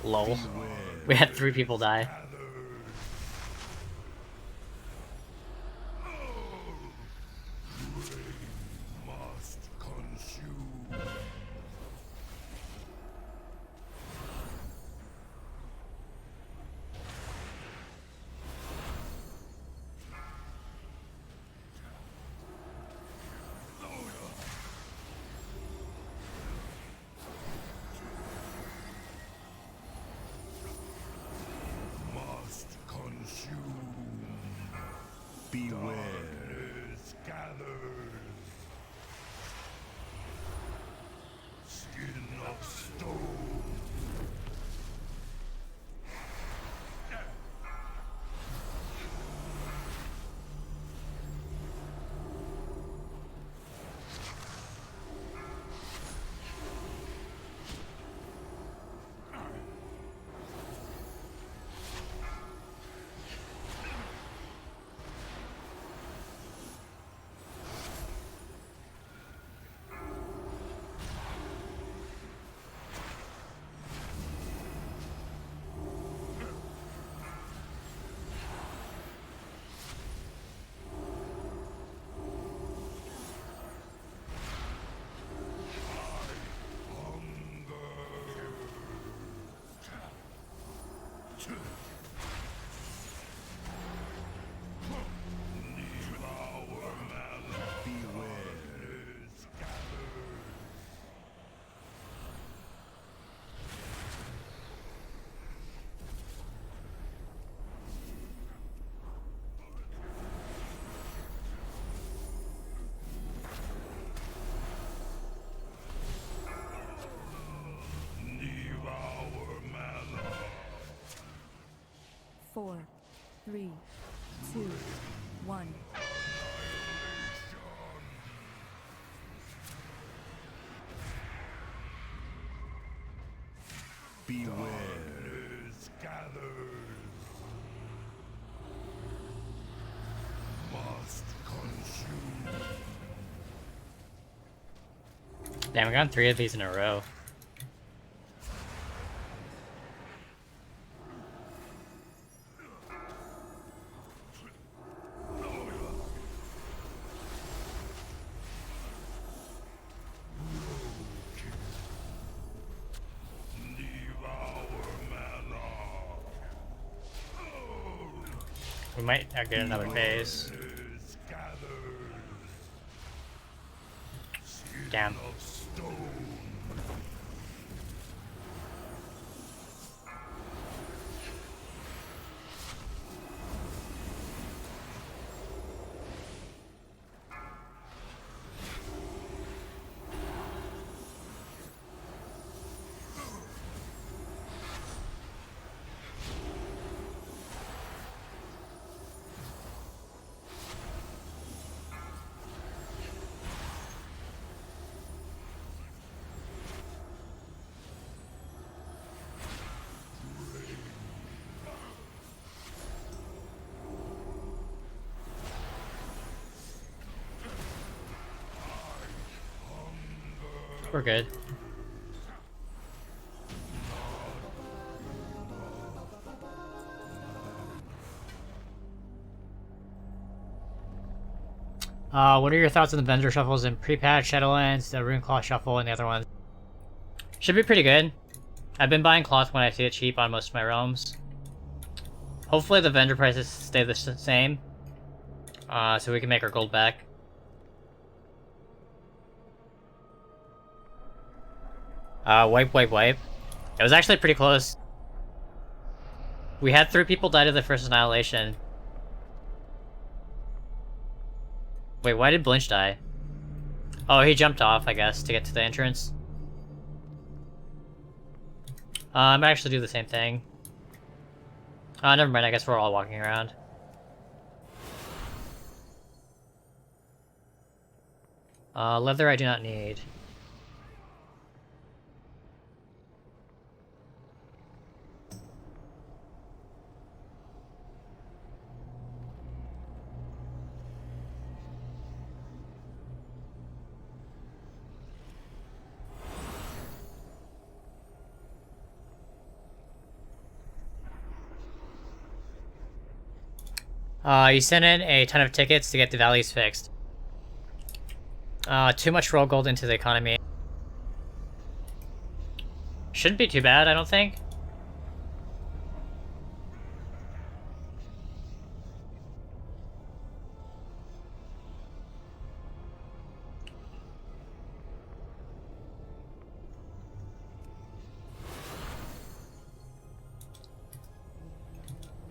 Lol. We had 3 people die. Beware. Skin of stone. Four, three, two, one. Beware. Must consume. Damn, we got 3 of these in a row. We might get another phase. Damn. We're good. What are your thoughts on the vendor shuffles in pre-patch, Shadowlands, the Runeclaw shuffle, and the other ones? Should be pretty good. I've been buying cloth when I see it cheap on most of my realms. Hopefully the vendor prices stay the same, so we can make our gold back. Wipe. It was actually pretty close. We had 3 people die to the first annihilation. Wait, why did Blinch die? Oh, he jumped off, I guess, to get to the entrance. I might actually do the same thing. Never mind, I guess we're all walking around. Leather I do not need. You sent in a ton of tickets to get the values fixed. Too much roll gold into the economy. Shouldn't be too bad, I don't think.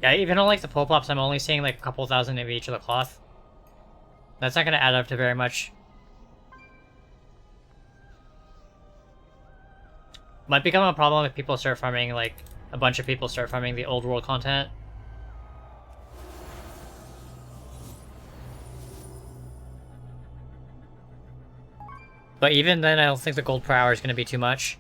Yeah, even on like the pull pops, I'm only seeing like a couple thousand of each of the cloth. That's not gonna add up to very much. Might become a problem if people start farming, like, a bunch of people start farming the old world content. But even then, I don't think the gold per hour is gonna be too much.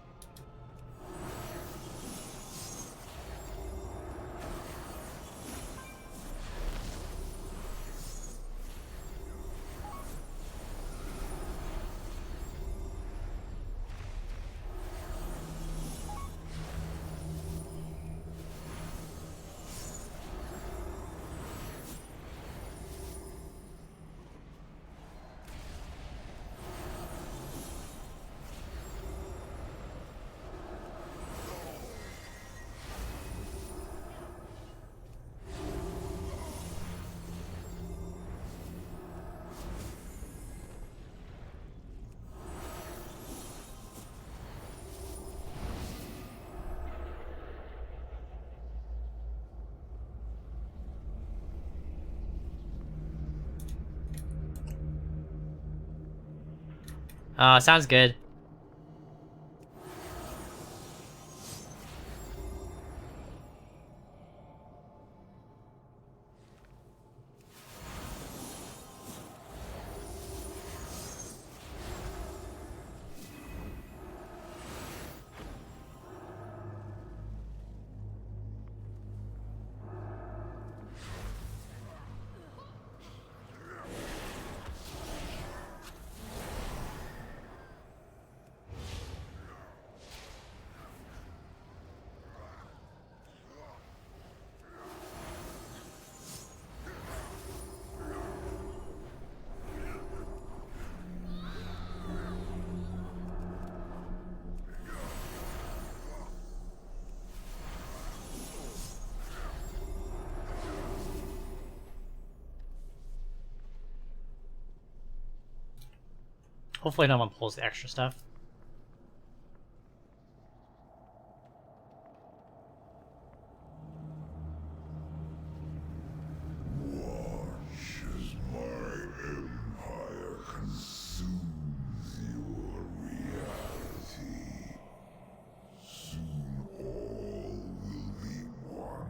Sounds good. Hopefully no one pulls the extra stuff. Watch as my empire consumes your reality. Soon all will be one.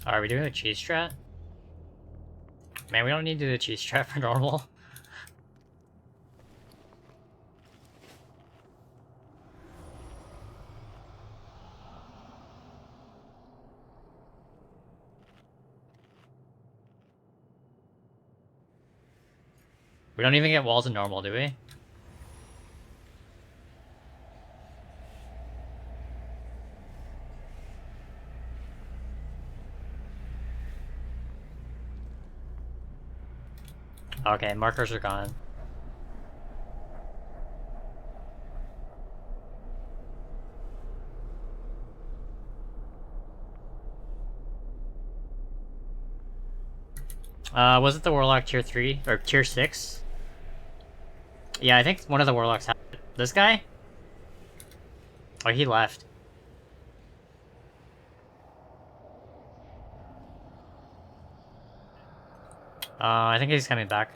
Are we doing the cheese strat? Man, we don't need to do the cheese strat for normal. We don't even get walls in normal, do we? Okay, markers are gone. Was it the Warlock tier 3? Or tier 6? Yeah, I think one of the Warlocks had it. This guy? Oh, he left. I think he's coming back.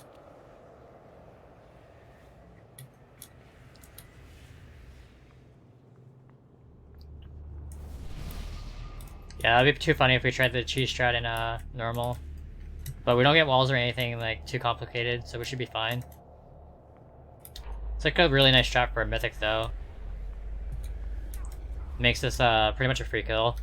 Yeah, that'd be too funny if we tried the cheese strat in normal. But we don't get walls or anything like too complicated, so we should be fine. It's like a really nice strat for a mythic though. Makes this pretty much a free kill.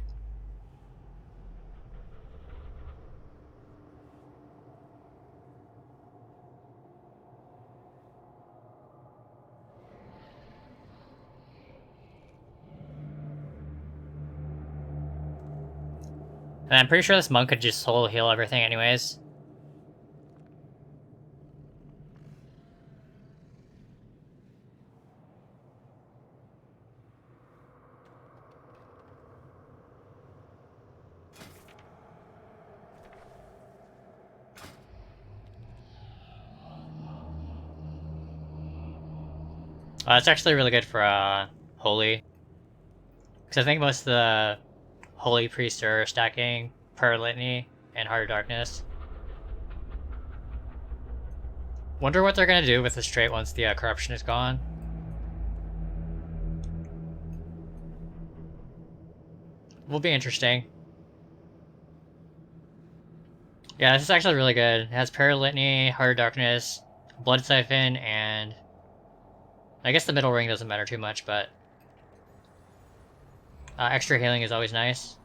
And I'm pretty sure this monk could just solo heal everything anyways. It's actually really good for Holy. Because I think most of the Holy Priests are stacking Prayer Litany and Heart of Darkness. Wonder what they're gonna do with the straight once the corruption is gone. Will be interesting. Yeah, this is actually really good. It has Prayer Litany, Heart of Darkness, Blood Siphon, and I guess the middle ring doesn't matter too much, but extra healing is always nice.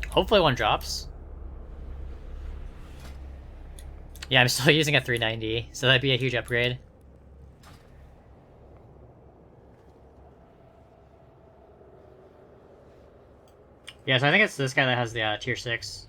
Hopefully one drops. Yeah, I'm still using a 390, so that'd be a huge upgrade. Yeah, so I think it's this guy that has the tier 6.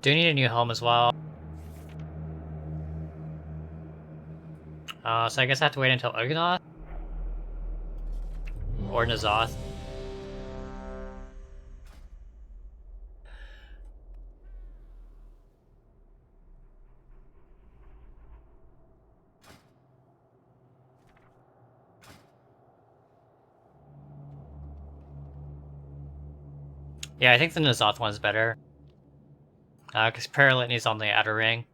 Do need a new home as well. So I guess I have to wait until Ugnaught? Or N'Zoth. Yeah, I think the N'Zoth one's better. Because Prayer Litany's on the outer ring.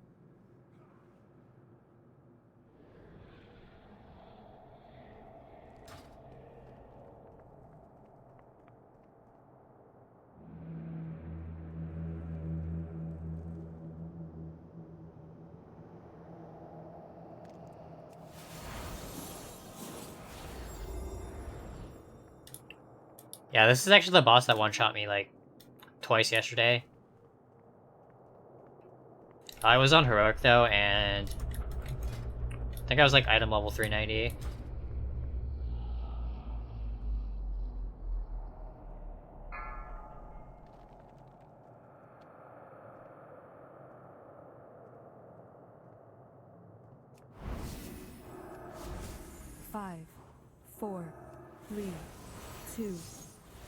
Yeah, this is actually the boss that one-shot me, like, twice yesterday. I was on Heroic, though, and I think I was, like, item level 390. 4, 3, 2,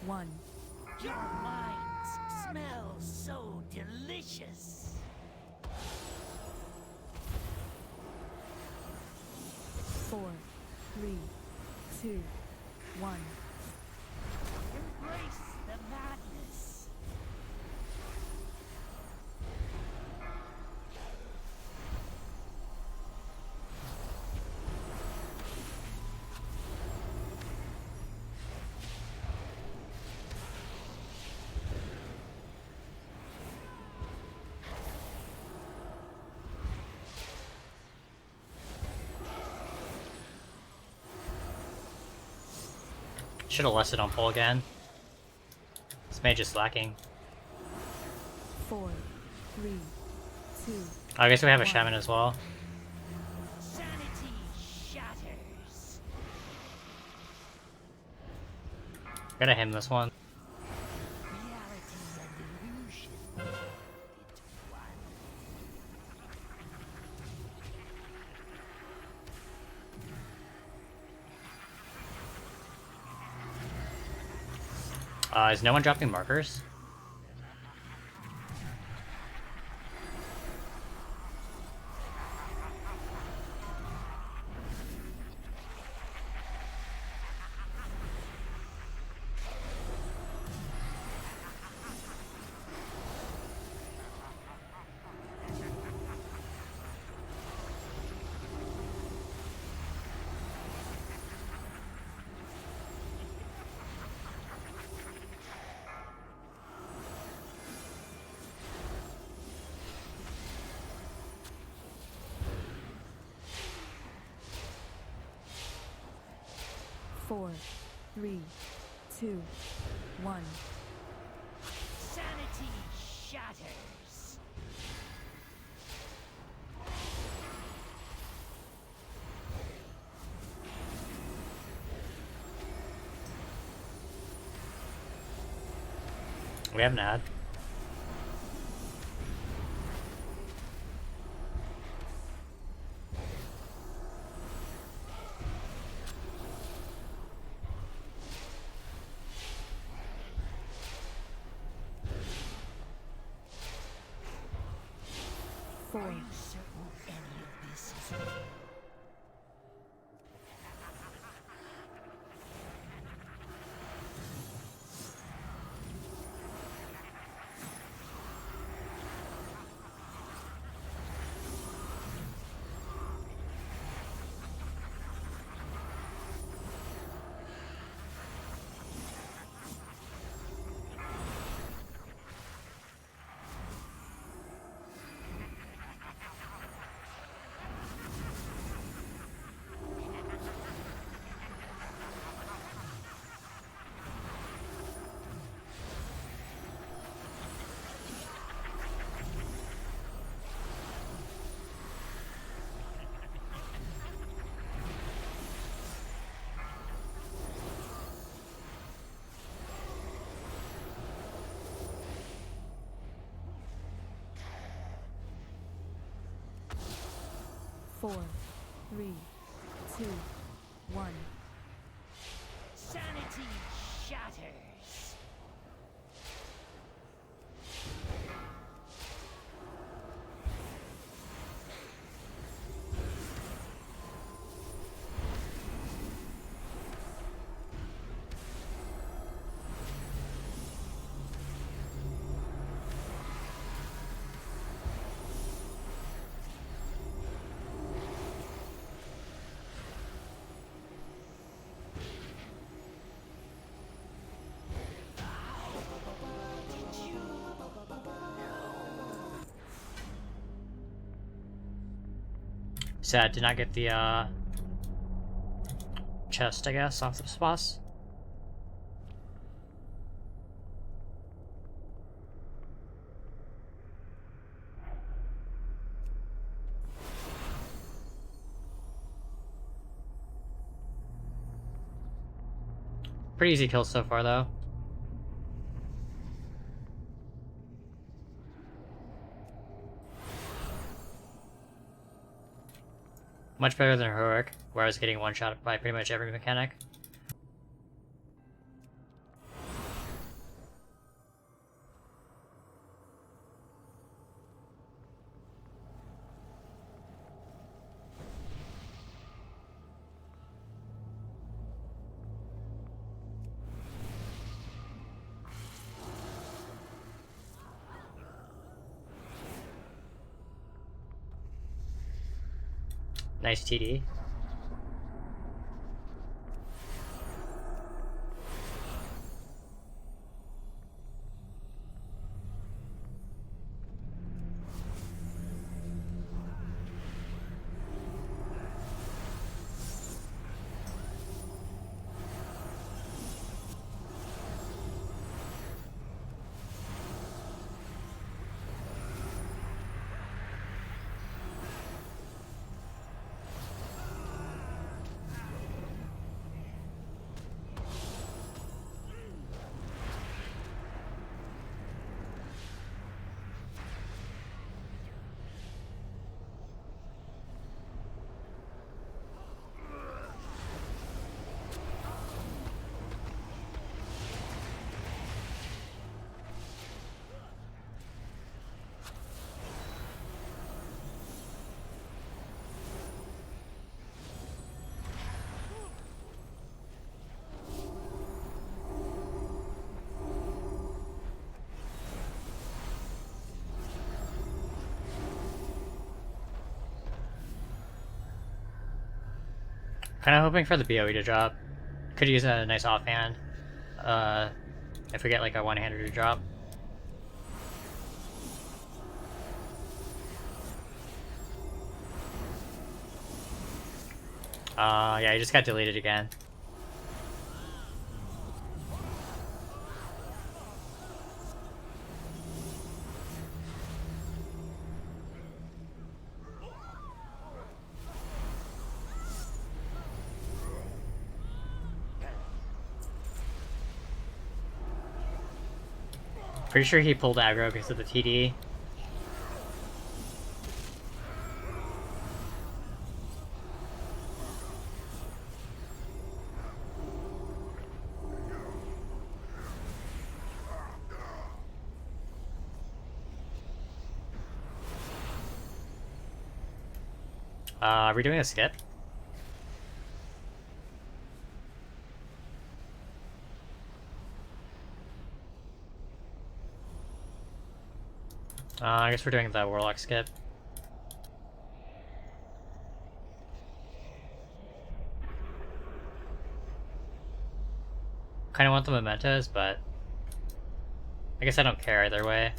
1. Your minds smell so delicious. 4, 3, 2, 1. Embrace the madness. Should have left it on pull again. This mage is slacking. 4, 3, 2. I guess we have a shaman as well. Sanity shatters. Gotta him this one. Reality and illusion intertwine. Is no one dropping markers? Four, 3, 2, 1. Sanity shatters. We have an ad. Four, Are you certain any of this is real? four, 3, 2, 1. Sanity shatters. Sad, did not get the chest, I guess, off the boss. Pretty easy kills so far, though. Much better than Heroic, where I was getting one shot by pretty much every mechanic. Nice TD. Kind of hoping for the BOE to drop. Could use a nice offhand. If we get like a one-hander to drop. Yeah, he just got deleted again. Pretty sure he pulled aggro because of the TD. Are we doing a skip? I guess we're doing the Warlock skip. Kinda want the mementos, but I guess I don't care either way.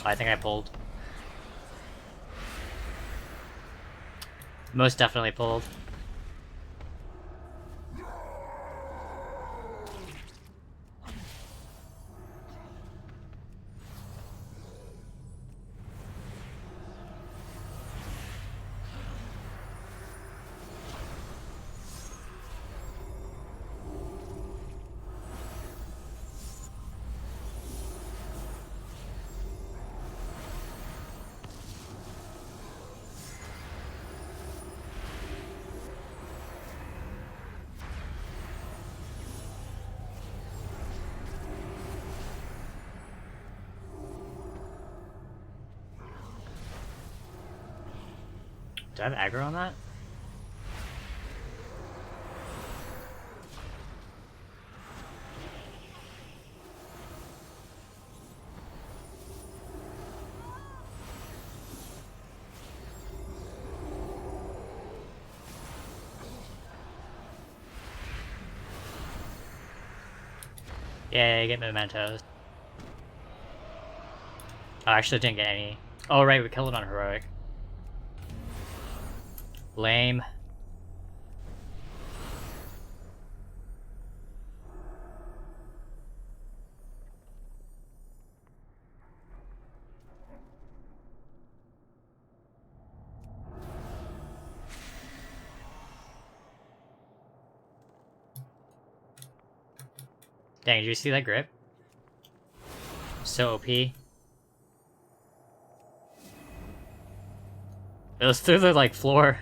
I think I pulled. Most definitely pulled. Do I have aggro on that? Yay, get mementos. Oh, I actually didn't get any. Oh right, we killed it on heroic. Lame. Dang, did you see that grip? So OP. It was through the, like, floor.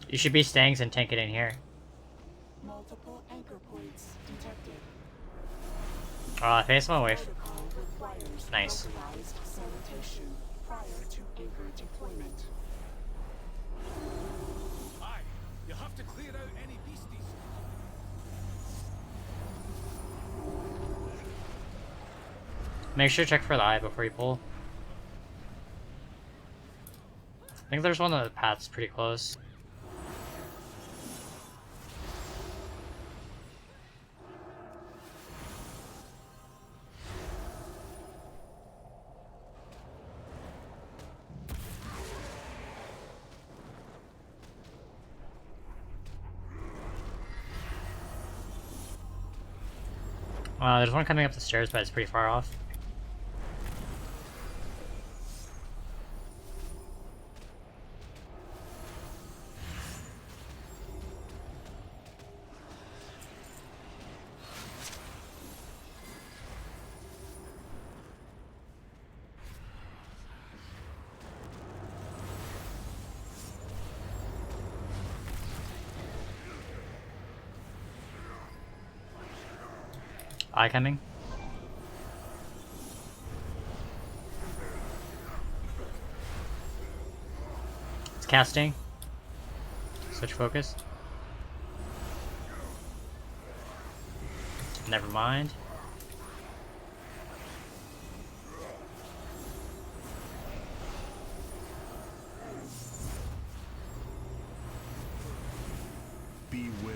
You should be Stangs and tank it in here. Multiple anchor points detected. Face my wave. Protocol requires Nice. localized sanitation prior to anchor deployment. Aye, you have to clear out any beasties. Make sure to check for the eye before you pull. I think there's one of the paths pretty close. There's one coming up the stairs, but it's pretty far off. Eye coming. It's casting. Switch focus. Never mind. Beware.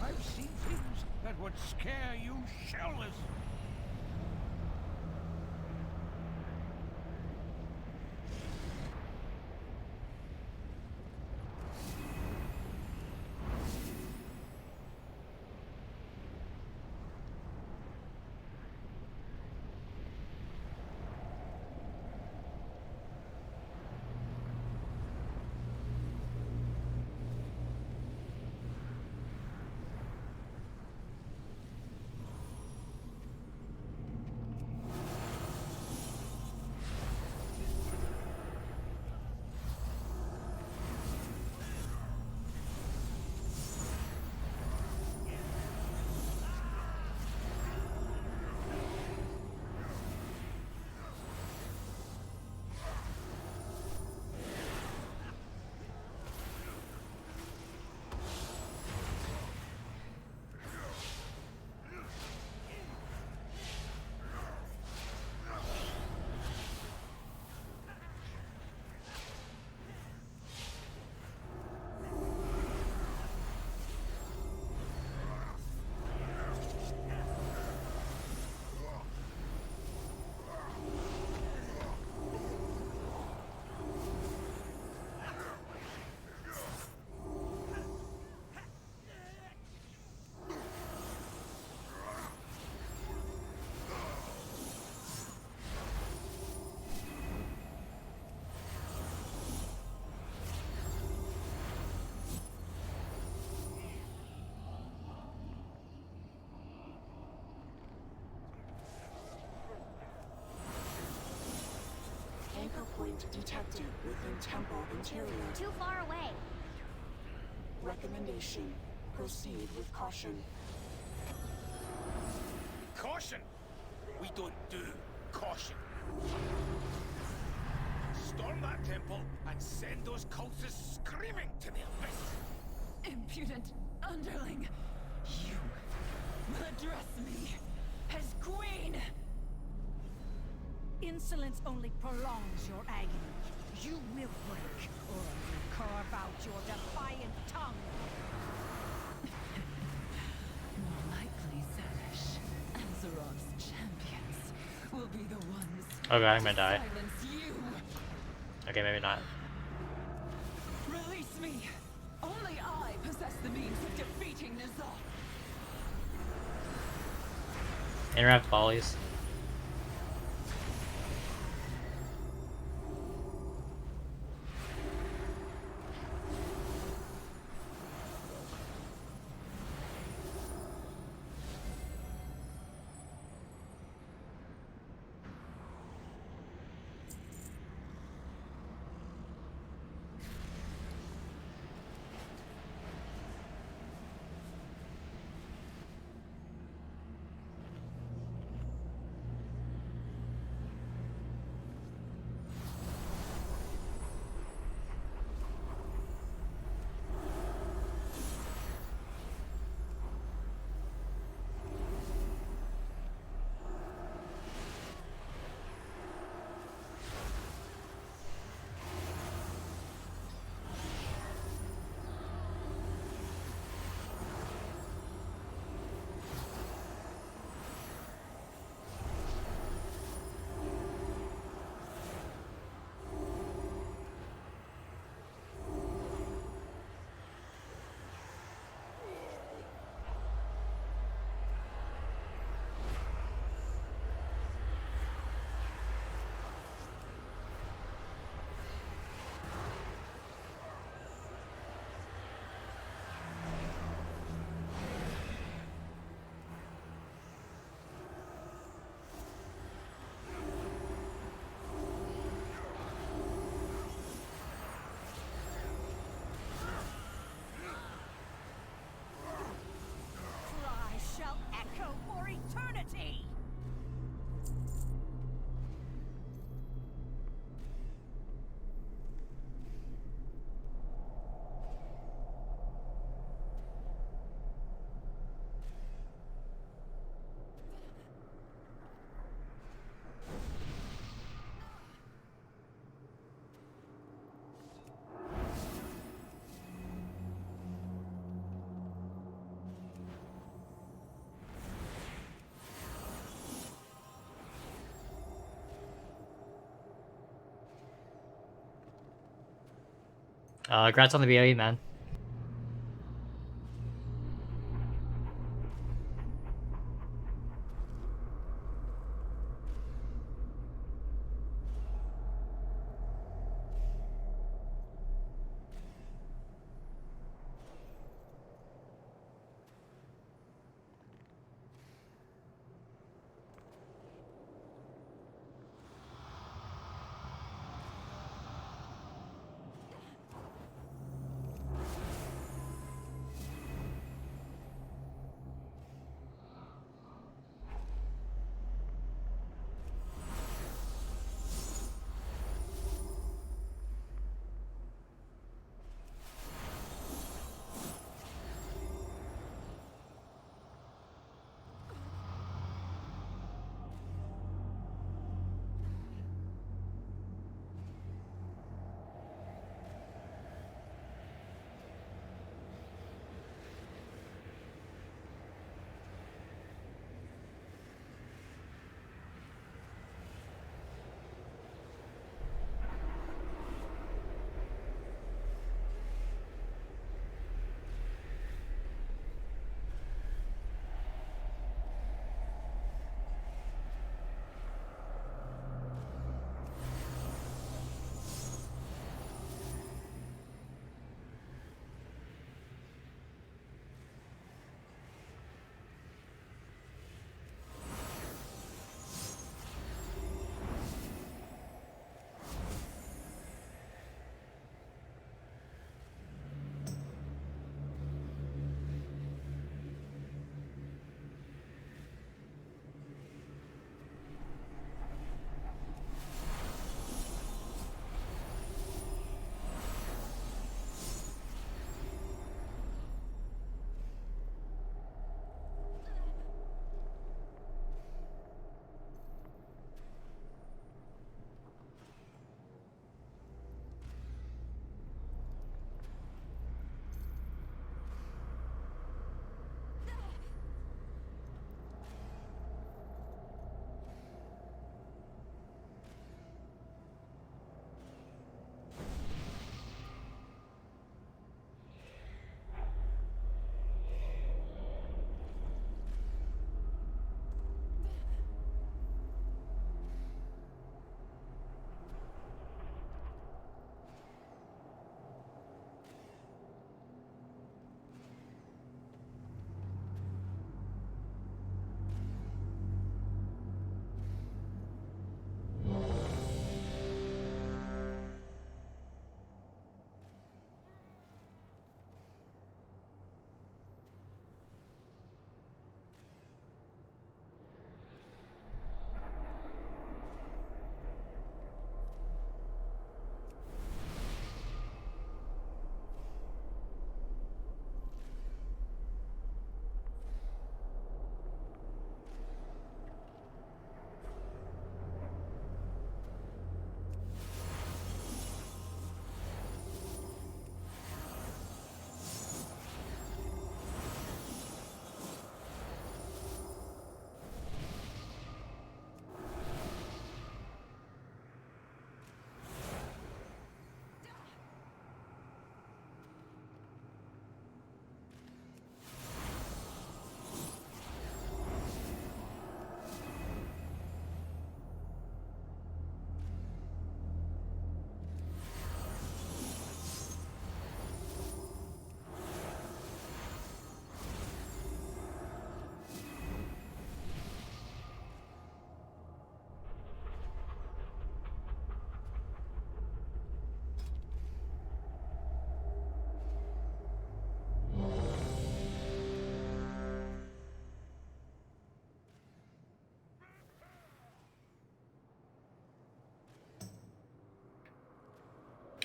I've seen things that would scare you shellless. Anchor point detected within temple interior. Too far away. Recommendation: proceed with caution. Caution! We don't do caution. Storm that temple and send those cultists screaming to the abyss. Impudent underling! You address me as queen! Insolence only prolongs your agony. You will break, or I will carve out your defiant tongue. More likely, Sanish. Azeroth Oh god, I'm gonna die. Silence you. Okay, maybe not. Release me. Only I possess the means of defeating N'Zoth. Interact volleys. Cries shall echo for eternity! Congrats on the VOD, man.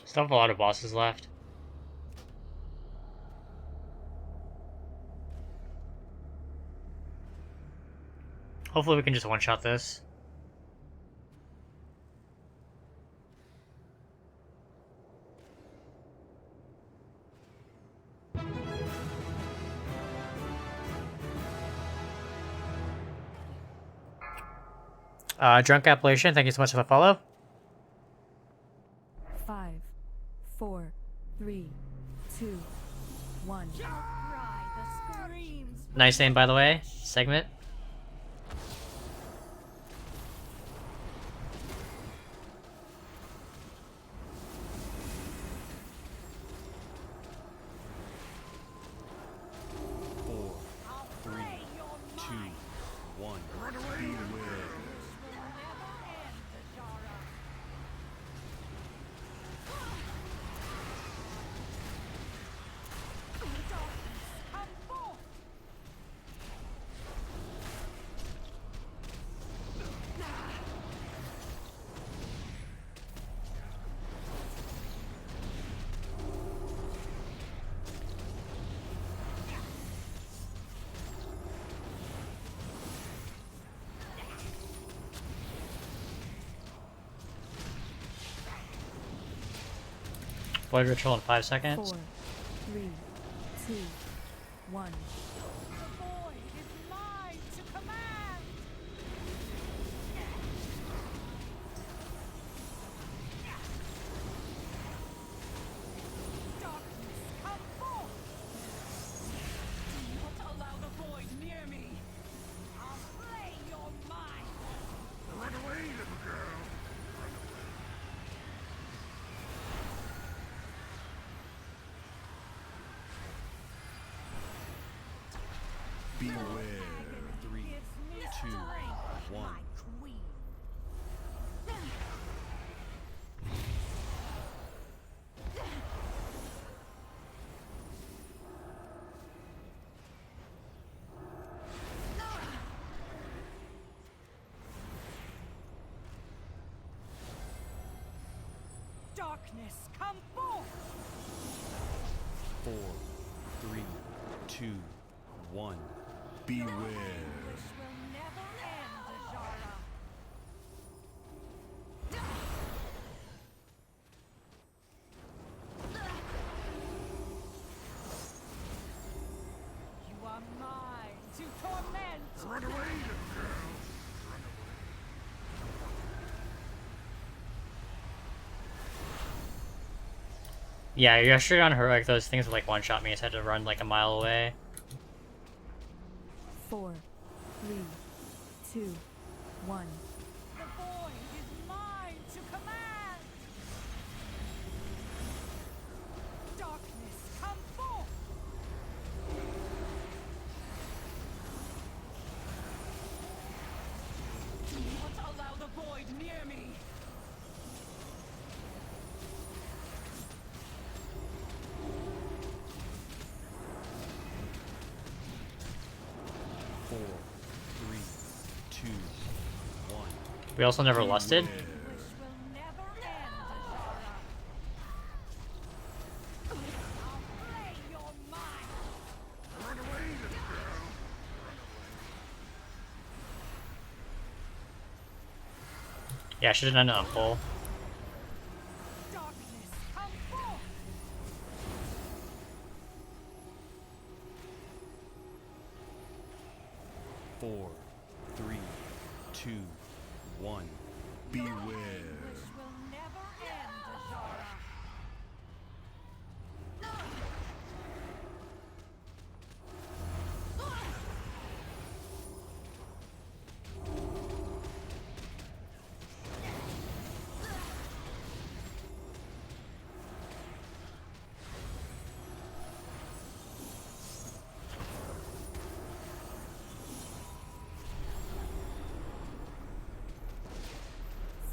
Still have a lot of bosses left. Hopefully we can just one-shot this. Drunk Appalachian, thank you so much for the follow. 5, 4, 3, 2, 1. Nice name, by the way. Segment. Void Ritual in 5 seconds. 4, 3, 2, 1. Beware. 3, 2, 1. Darkness, come forth! 4, 3, 2, 1. Beware. This will never end, Azara. You are mine to torment. Run away, little girl. Yeah, yesterday on her, like, those things would, like, one-shot me. I just had to run, like, a mile away. 4, 3, 2, 1. The void is mine to command. Darkness, come forth. Do not allow the void near me. We also never lusted. Wish will never end, Azara. I'll play your mind. Run away, little girl. Yeah, I should have done it on full. Darkness, come forth. 4, 3, 2, 1. Beware. Wish will never end, Azara.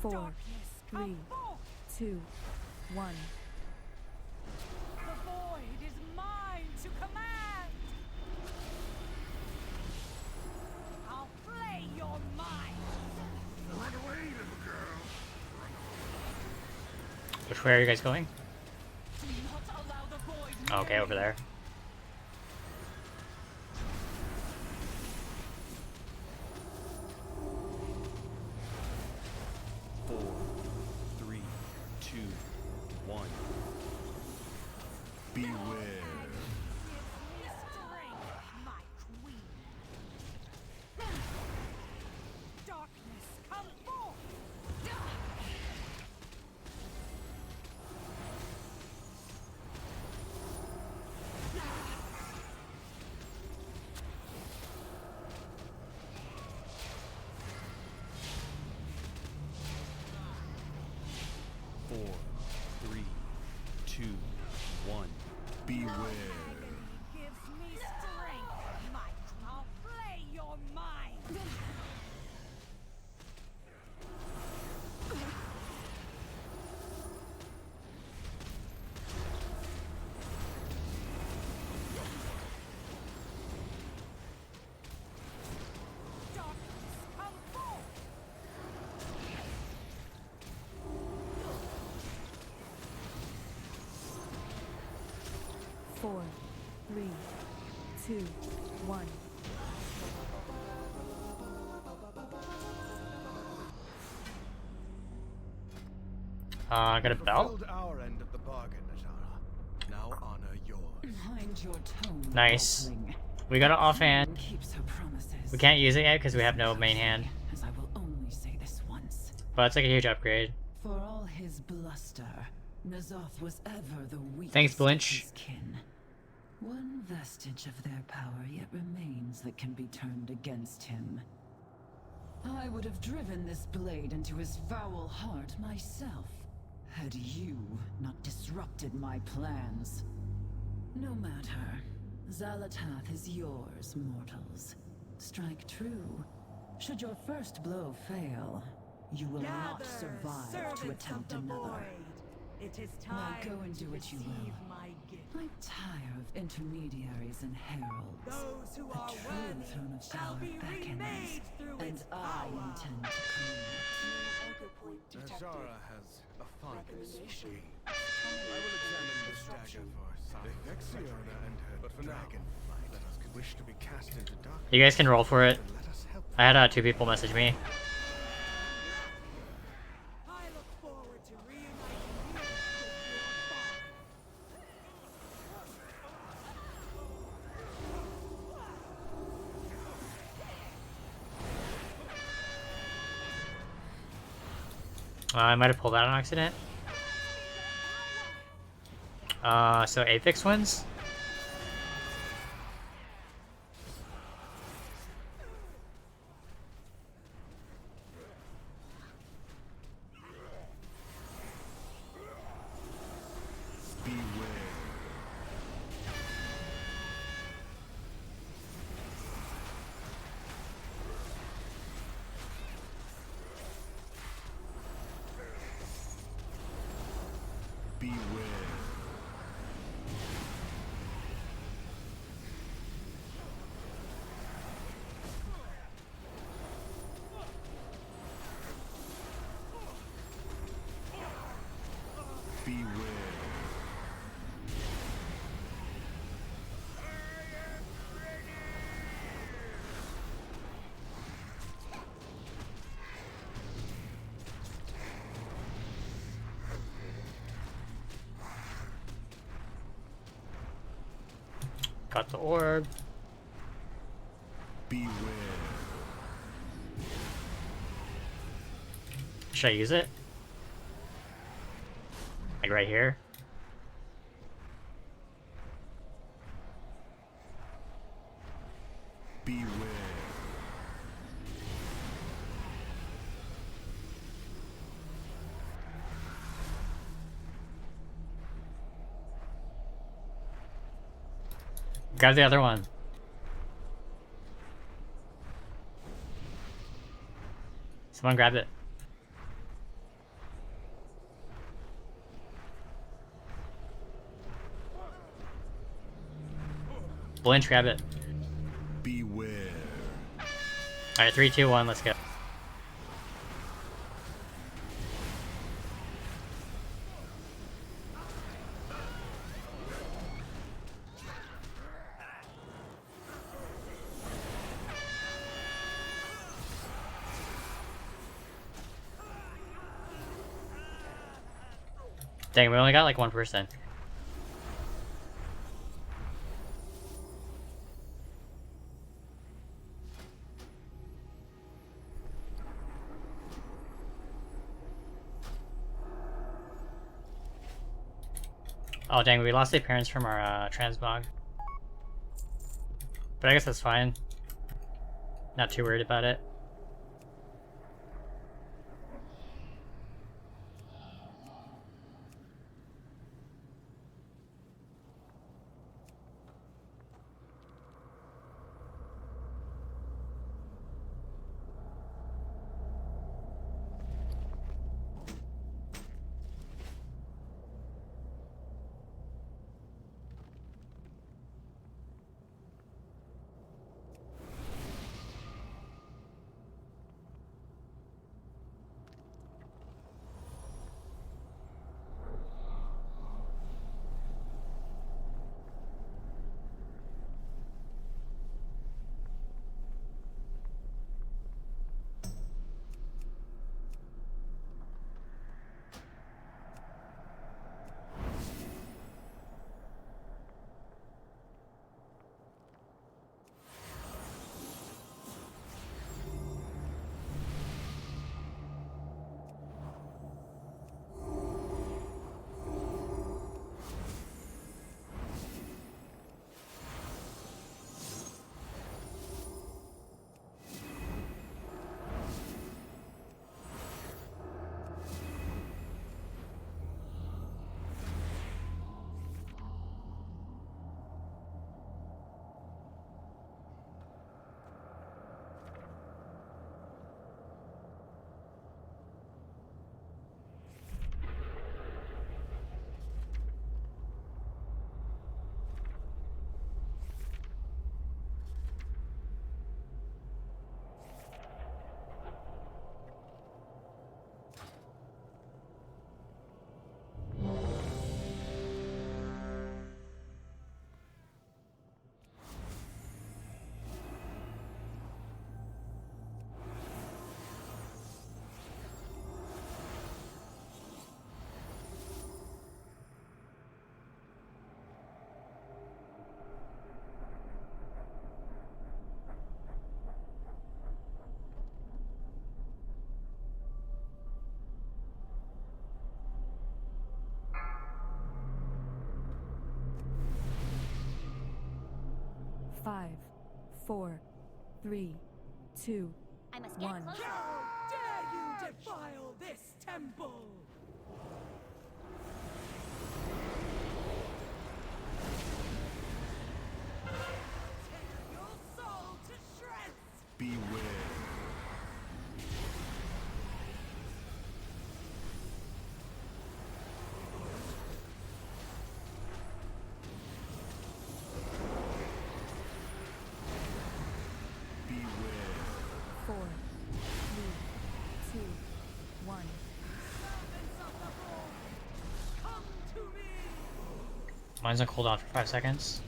4, 3, 2, 1. The void is mine to command. I'll play your mind. Run away, little girl. Which way are you guys going? Okay, over there. Four, three, two, one. Beware. My queen. Darkness, come forth. 4, 3, 2, 1. Beware. Gives me strength. I'll play your mind. Darkness, come forth. 4, 3, 2, 1. I got a belt. Fulfilled our end of the bargain, Azara. Now honor yours. Mind your tone. Nice. Goblin. We got an offhand. Keeps her promises. We can't use it yet because we have no main hand. As I will only say this once. But it's like a huge upgrade. For all his bluster, N'Zoth was ever the weakest Thanks, of Blinch. his kin. One vestige of their power yet remains that can be turned against him. I would have driven this blade into his foul heart myself, had you not disrupted my plans. No matter. Xalatath is yours, mortals. Strike true. Should your first blow fail, you will not Gather, survive to servants attempt of the another. void. It is Now time go and to do what you receive will. my gift. I'm tired of intermediaries and heralds. Those who The are true worthy throne of shall Shower be beckons, remade through and its I power. intend to claim it. Azara has a fondness for me. I Terminate will examine this disruption. dagger for science. Vexiona and her dragon let us wish to be cast into darkness. You guys can roll for it. Let us help. I had 2 people message me. I look forward to reuniting you with your father. I might have pulled that on accident. So Apex wins? Got the orb. Beware. Should I use it? Like right here? Beware. Grab the other one. Someone grab it. Blinch, grab it. Beware. Alright, 3, 2, 1, let's go. Dang, we only got like one person. Oh dang, we lost the appearance from our transmog. But I guess that's fine. Not too worried about it. Five, 4, 3, 2, I must get 1. closer. How dare you defile this temple! Tear your soul to shreds! Beware. Beware. 4, 3, 2, 1. Servants of the Lord, come to me! Mine's on cooldown for 5 seconds.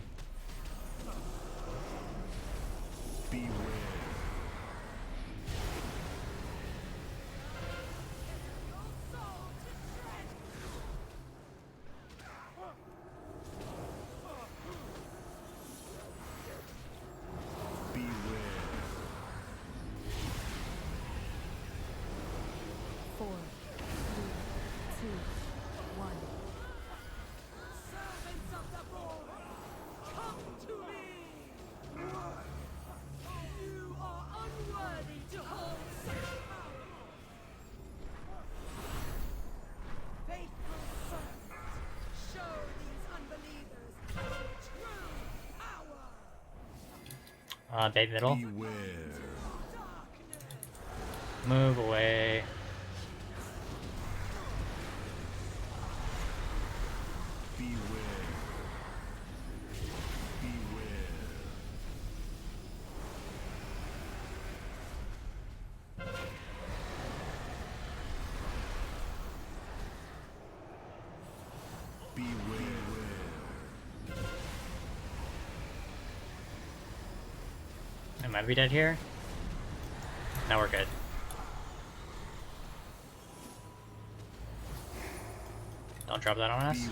Beware. Your soul to shreds! Beware. 4, 3, 2, 1. Servants of the Lord, come to me! You are unworthy to hold such power! Faithful servant, show these unbelievers your true power! Baby middle. Beware. Darkness! Move away. Beware. Beware. Beware. Am I be dead here? Now we're good. Don't drop that on us.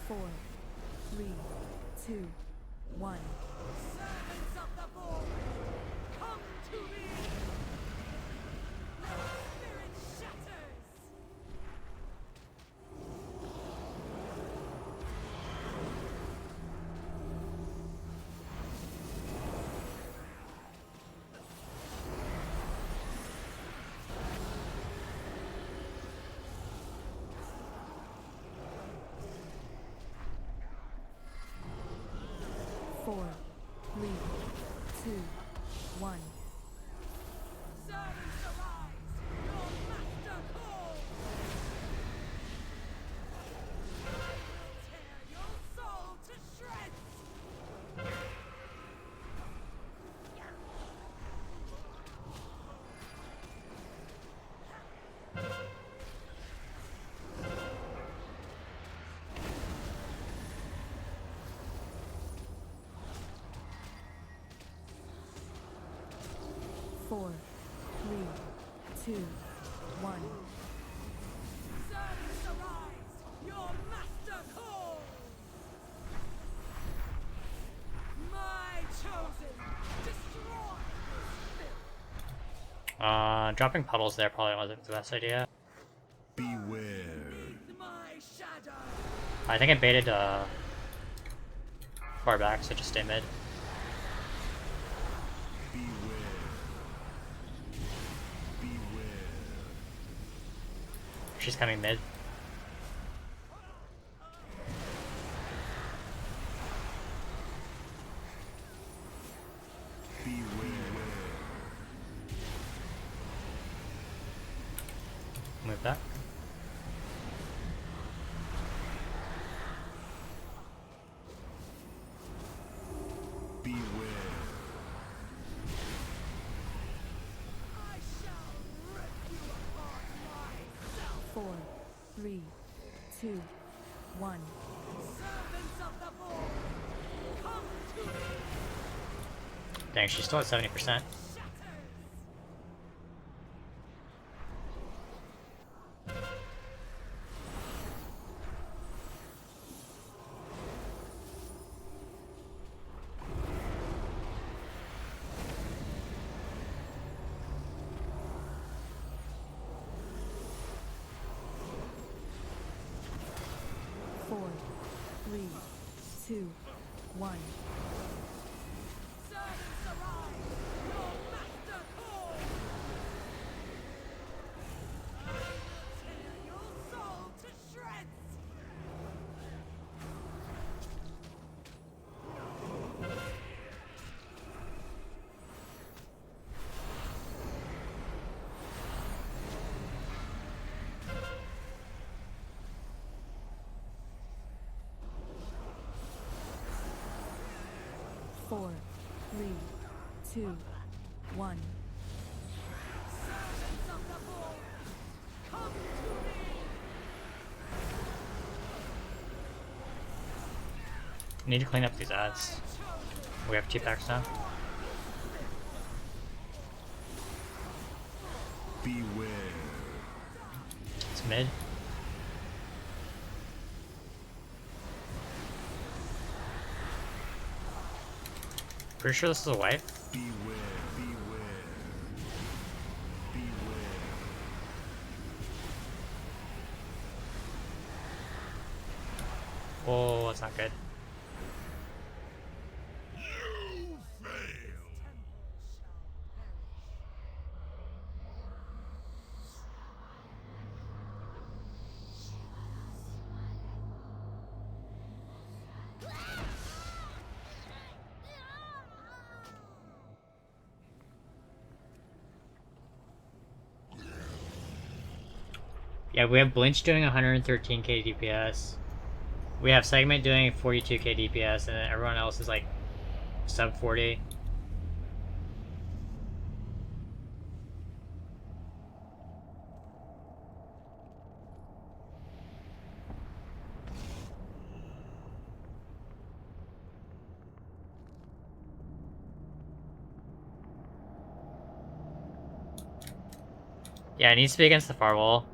Four, three, two, one. Servants of the Vulpera, come to me! Let spirit shatters! Four, three, two, one. Servants arise! Your master calls! I will tear your soul to shreds! Four, three, two, one. Servants arise! Your master calls! My chosen! Destroy this filth! Dropping puddles there probably wasn't the best idea. Beware. My shadow! I think I baited far back, so just stay mid. She's coming mid. Move that. I shall rip you apart myself! Four, three, two, one. Servants of the Vulpera, come to me! Dang, she's still at 70%. Shatters! 2, 1. Servants arise! Your master calls! I will tear your soul to shreds! Four, 3, 2, 1. Servants of the Vulpera, come to me! Need to clean up these ads. We have 2 packs now. Beware. It's mid. Pretty sure this is a wife. Beware, beware, beware. Oh, that's not good. You failed. Yeah, we have Blinch doing 113k DPS. We have Segment doing 42k DPS, and then everyone else is like sub 40. Yeah, it needs to be against the far wall.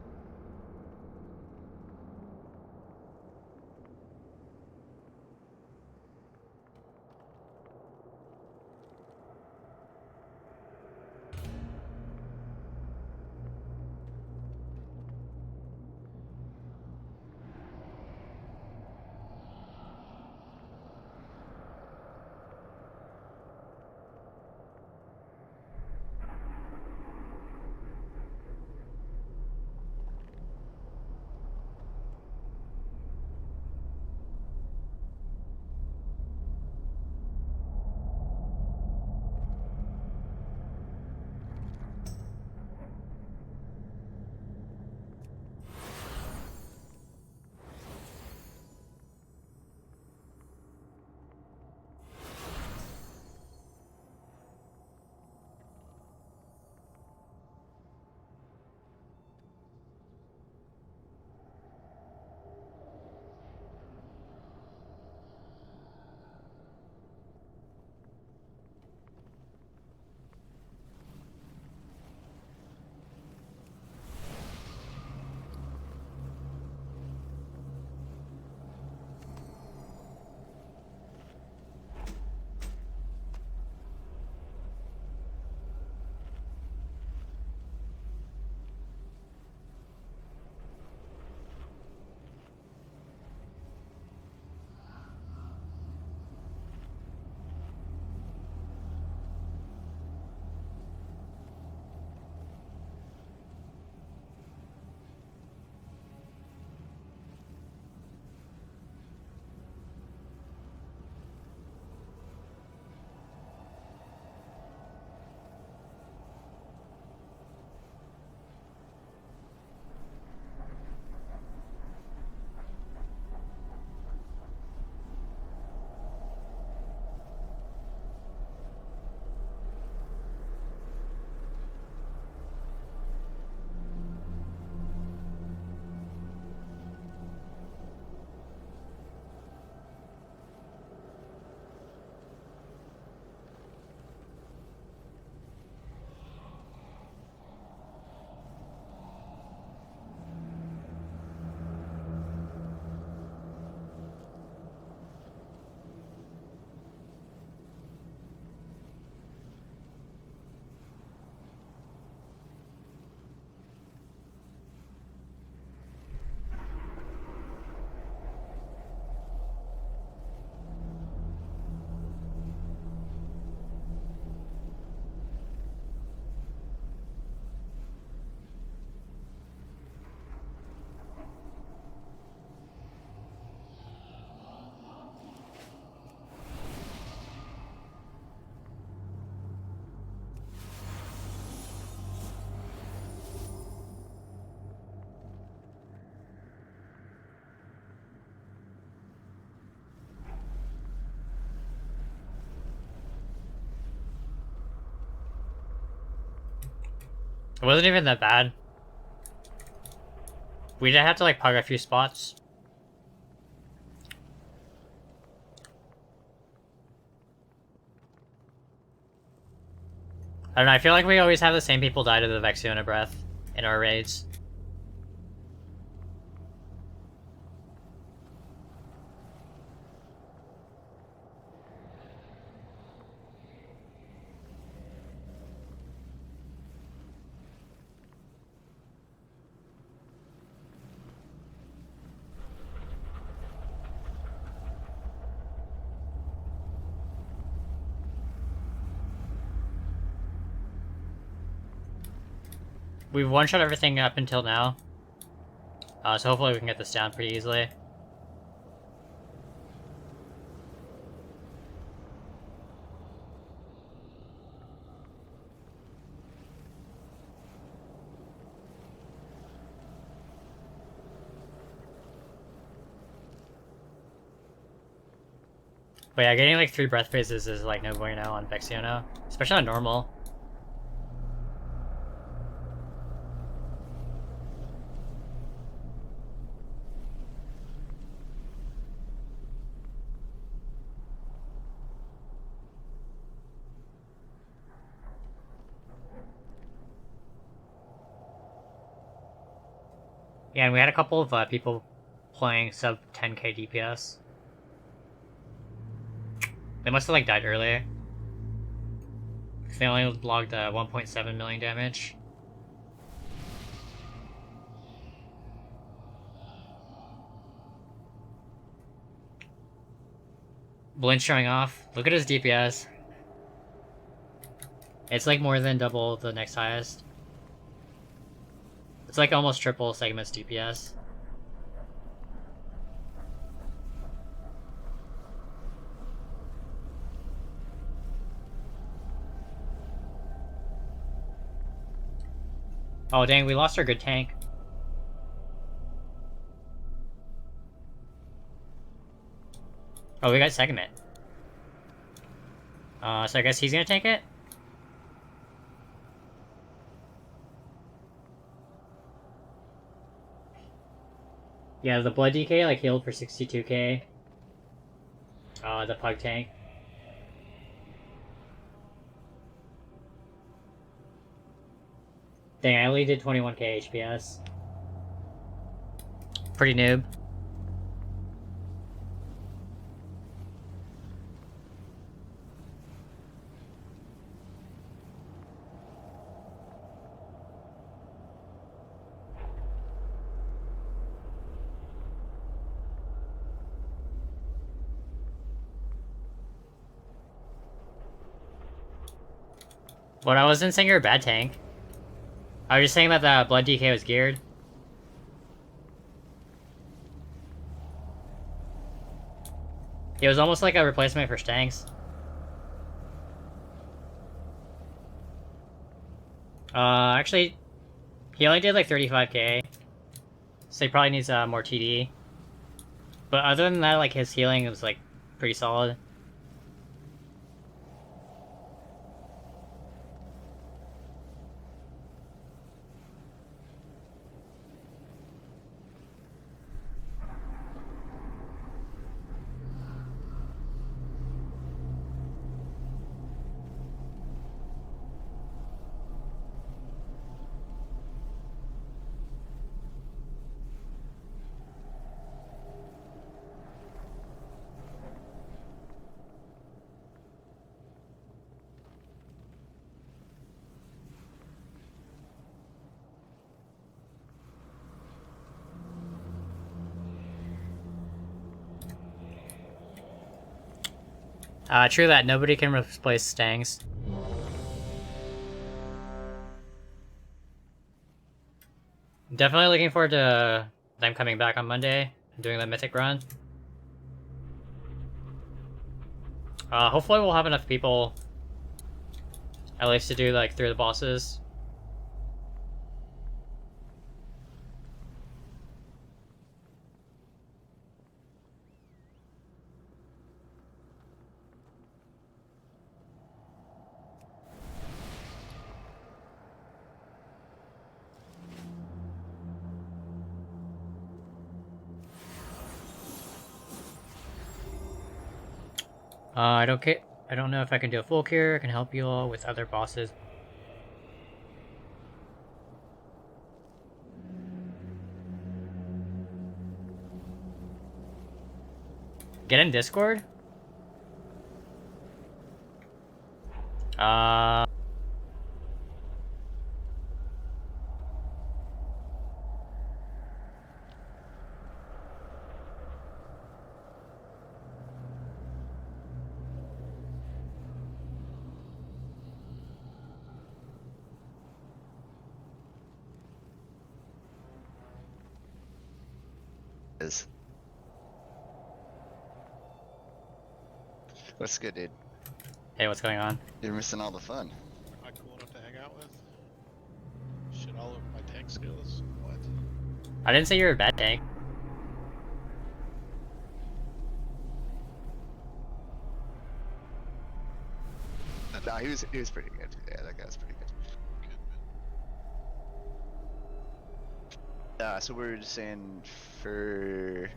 It wasn't even that bad. We did have to like pug a few spots. I don't know, I feel like we always have the same people die to the Vexiona breath in our raids. We've one-shot everything up until now. So hopefully we can get this down pretty easily. But yeah, getting like 3 breath phases is like no bueno on Vexiona, especially on normal. Yeah, and we had a couple of people playing sub 10k DPS. They must have like died earlier. They only logged 1.7 million damage. Blink showing off. Look at his DPS. It's like more than double the next highest. It's like almost triple Segment's DPS. Oh dang, we lost our good tank. Oh, we got Segment. So I guess he's gonna take it? Yeah, the blood DK like healed for 62k. The pug tank. Dang, I only did 21k HPS. Pretty noob. But I wasn't saying you're a bad tank. I was just saying that the blood DK was geared. It was almost like a replacement for Stanks. Actually, he only did like 35k. So he probably needs more TD. But other than that, like his healing was like pretty solid. True that, nobody can replace Stangs. Definitely looking forward to them coming back on Monday and doing the Mythic run. Hopefully we'll have enough people at least to do like 3 of the bosses. I don't know if I can do a full cure. I can help you all with other bosses. Get in Discord? What's good, dude? Hey, what's going on? You're missing all the fun. Not cool enough to hang out with. Shit all over my tank skills. What? I didn't say you were a bad tank. No, he was pretty good. Yeah, that guy was pretty good. So we were just saying for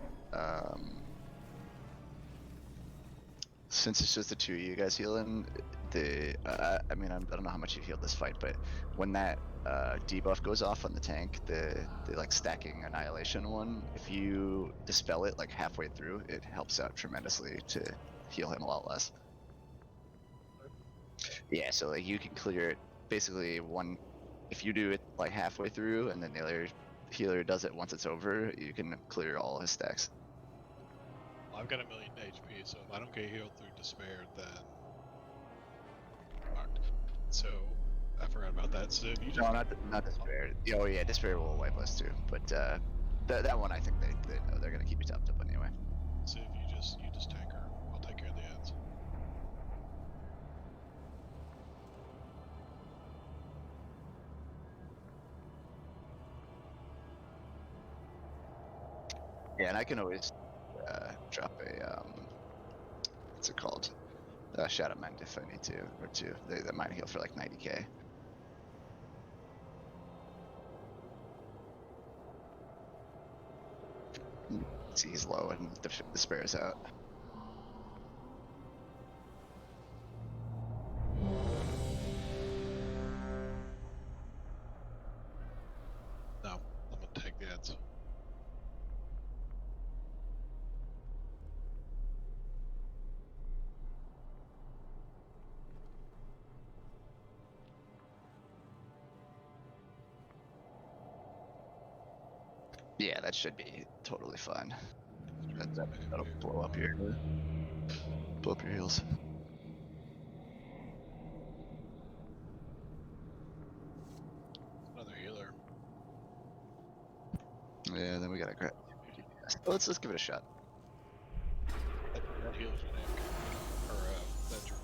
Since it's just the two of you guys healing, I mean, I don't know how much you healed this fight, but when that debuff goes off on the tank, the like stacking annihilation one, if you dispel it like halfway through, it helps out tremendously to heal him a lot less. Yeah, so like you can clear it basically if you do it like halfway through and then the other healer does it once it's over, you can clear all his stacks. Well, I've got 1 million HP, so if I don't get healed through despair, then fucked. So I forgot about that. So if you just not despair. Oh yeah, despair will wipe us too. But that one I think they know they're gonna keep you topped up anyway. So if you just tank her, I'll take care of the ads. Yeah, and I can always drop a what's it called? Shadow Mend if I need to, or two. They might heal for like 90k. See, he's low and despair's out. No, I'm gonna take the ads. Yeah, that should be totally fine. That'll blow up your heals. Another healer. Yeah, then we gotta grab. Let's give it a shot. That heals your name. Or that druid.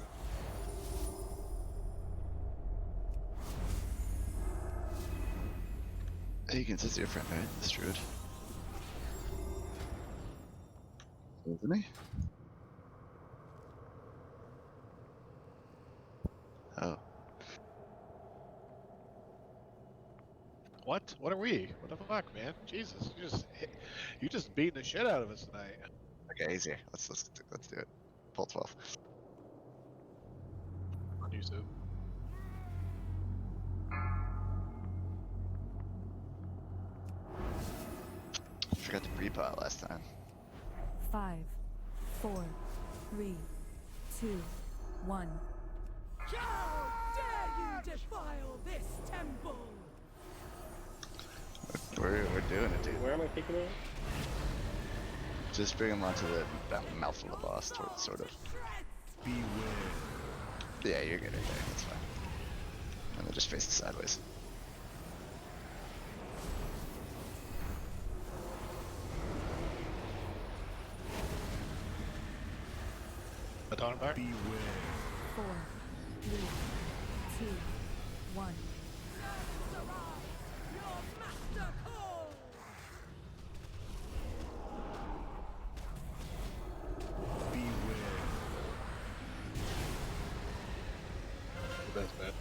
You can sense your friend, right? This druid. Isn't he? Oh. What? What are we? What the fuck, man? Jesus, you just beating the shit out of us tonight. Okay, easy. Let's do it. Pull 12. Use it. Forgot to pre-pot last time. 5, 4, 3, 2, 1. How dare you defile this temple? We're doing it, dude. Where am I taking it? Just bring him onto the mouth of the boss, sort of. Beware. Yeah, you're good right there. That's fine. And then just face it sideways. Baton back. Beware. 4, 3, 2, 1. That's bad.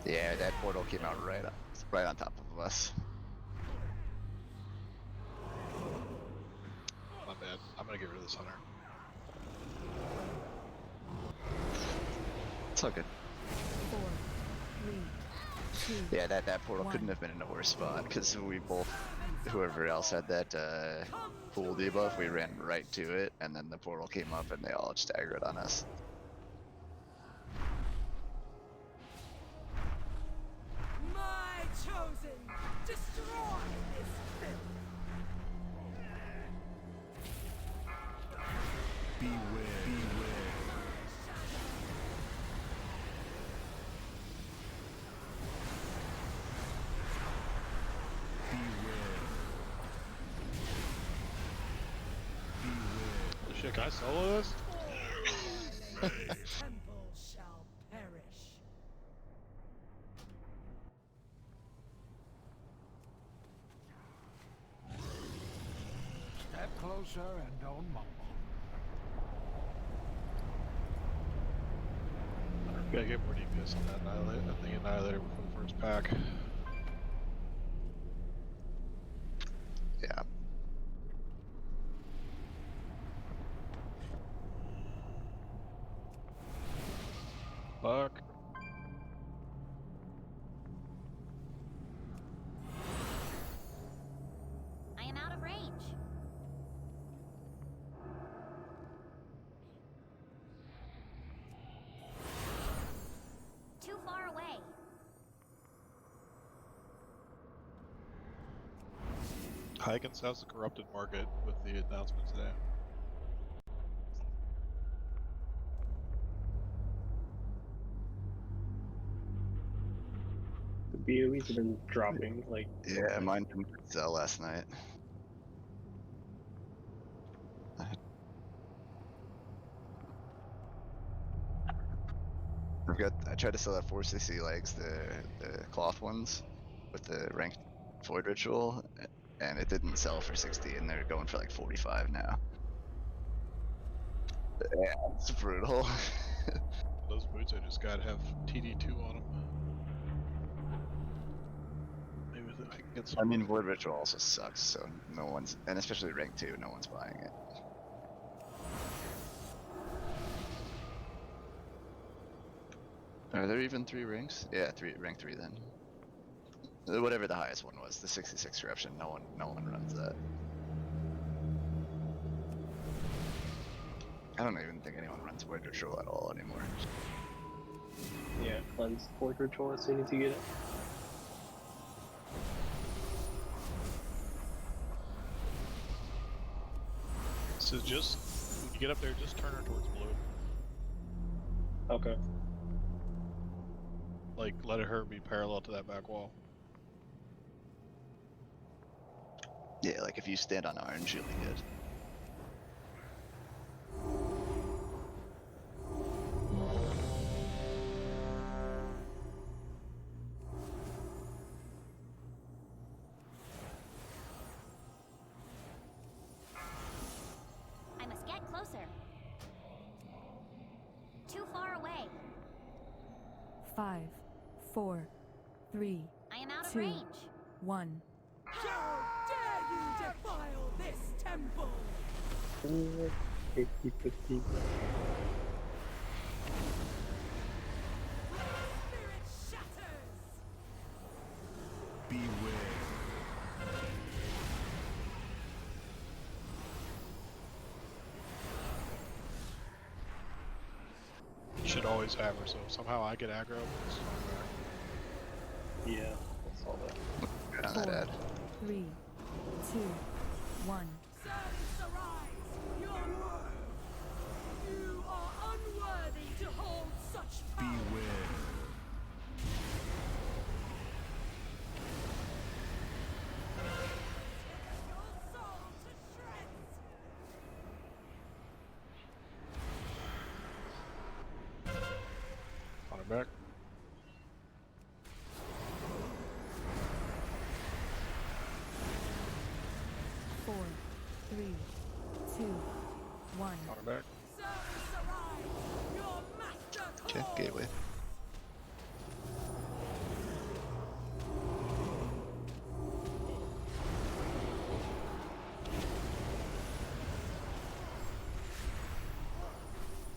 Yeah, that portal came out right on top of us. My bad. I'm gonna get rid of this hunter. It's all good. 4, 3, 2. Yeah, that portal couldn't have been in a worse spot because we both, whoever else had that pool debuff, we ran right to it, and then the portal came up and they all staggered on us. My chosen, destroy this filth. Beware. Beware. Oh shit, can I solo this? Temple shall perish. Step closer and don't mumble. Gotta get more DPS on that Annihilator before the first pack. Yeah. Huygens, how's the corrupted market with the announcement today? The BOEs have been dropping, like... Yeah, mine didn't sell last night. I tried to sell at 460 legs, the cloth ones, with the ranked void ritual, and it didn't sell for 60, and they're going for like 45 now. Yeah, it's brutal. Those boots, I just gotta have TD2 on them. Maybe I can get some. I mean, void ritual also sucks, so no one's, and especially rank 2, no one's buying it. Are there even 3 ranks? Yeah, rank 3 then. Whatever the highest one was, the 66 corruption, no one runs that. I don't even think anyone runs void ritual at all anymore. Yeah, cleanse void ritual as soon as you get it. So just, when you get up there, just turn her towards blue. Okay. Like, let her be parallel to that back wall. Yeah, like if you stand on orange, you'll be good. I must get closer. Too far away. 5, 4, 3, I am out of 2, range. 1. How dare you defile this temple! 50-50. Spirit shatters! Beware. You should always have her, so somehow I get aggro. It's Yeah, that's all that. Yeah, not bad. 3, 2, 1. Servants arise! You are unworthy to hold such power! Beware. Your soul to shreds! on her back. 4, 3, 2, 1. On her back. Servants arise! Your master Okay, calls! gateway.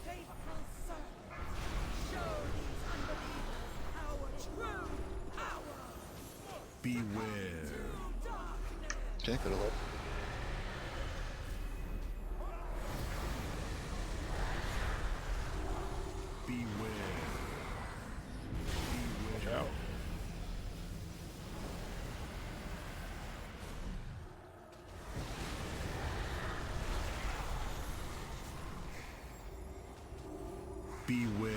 Faithful servants, show these unbelievers our true power! Beware. To darkness! Okay, go to left. Beware. Watch Beware. out. Beware.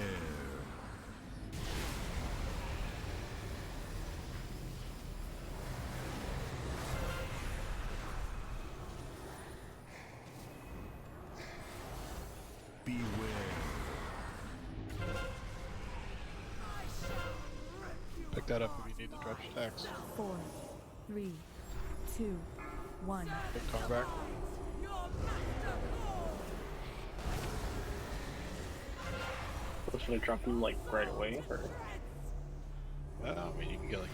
Beware. Pick that up if you need the dredge attacks. 4, 3, 2, 1. Coming back. So should I drop them like right away, or? I mean, you can get like.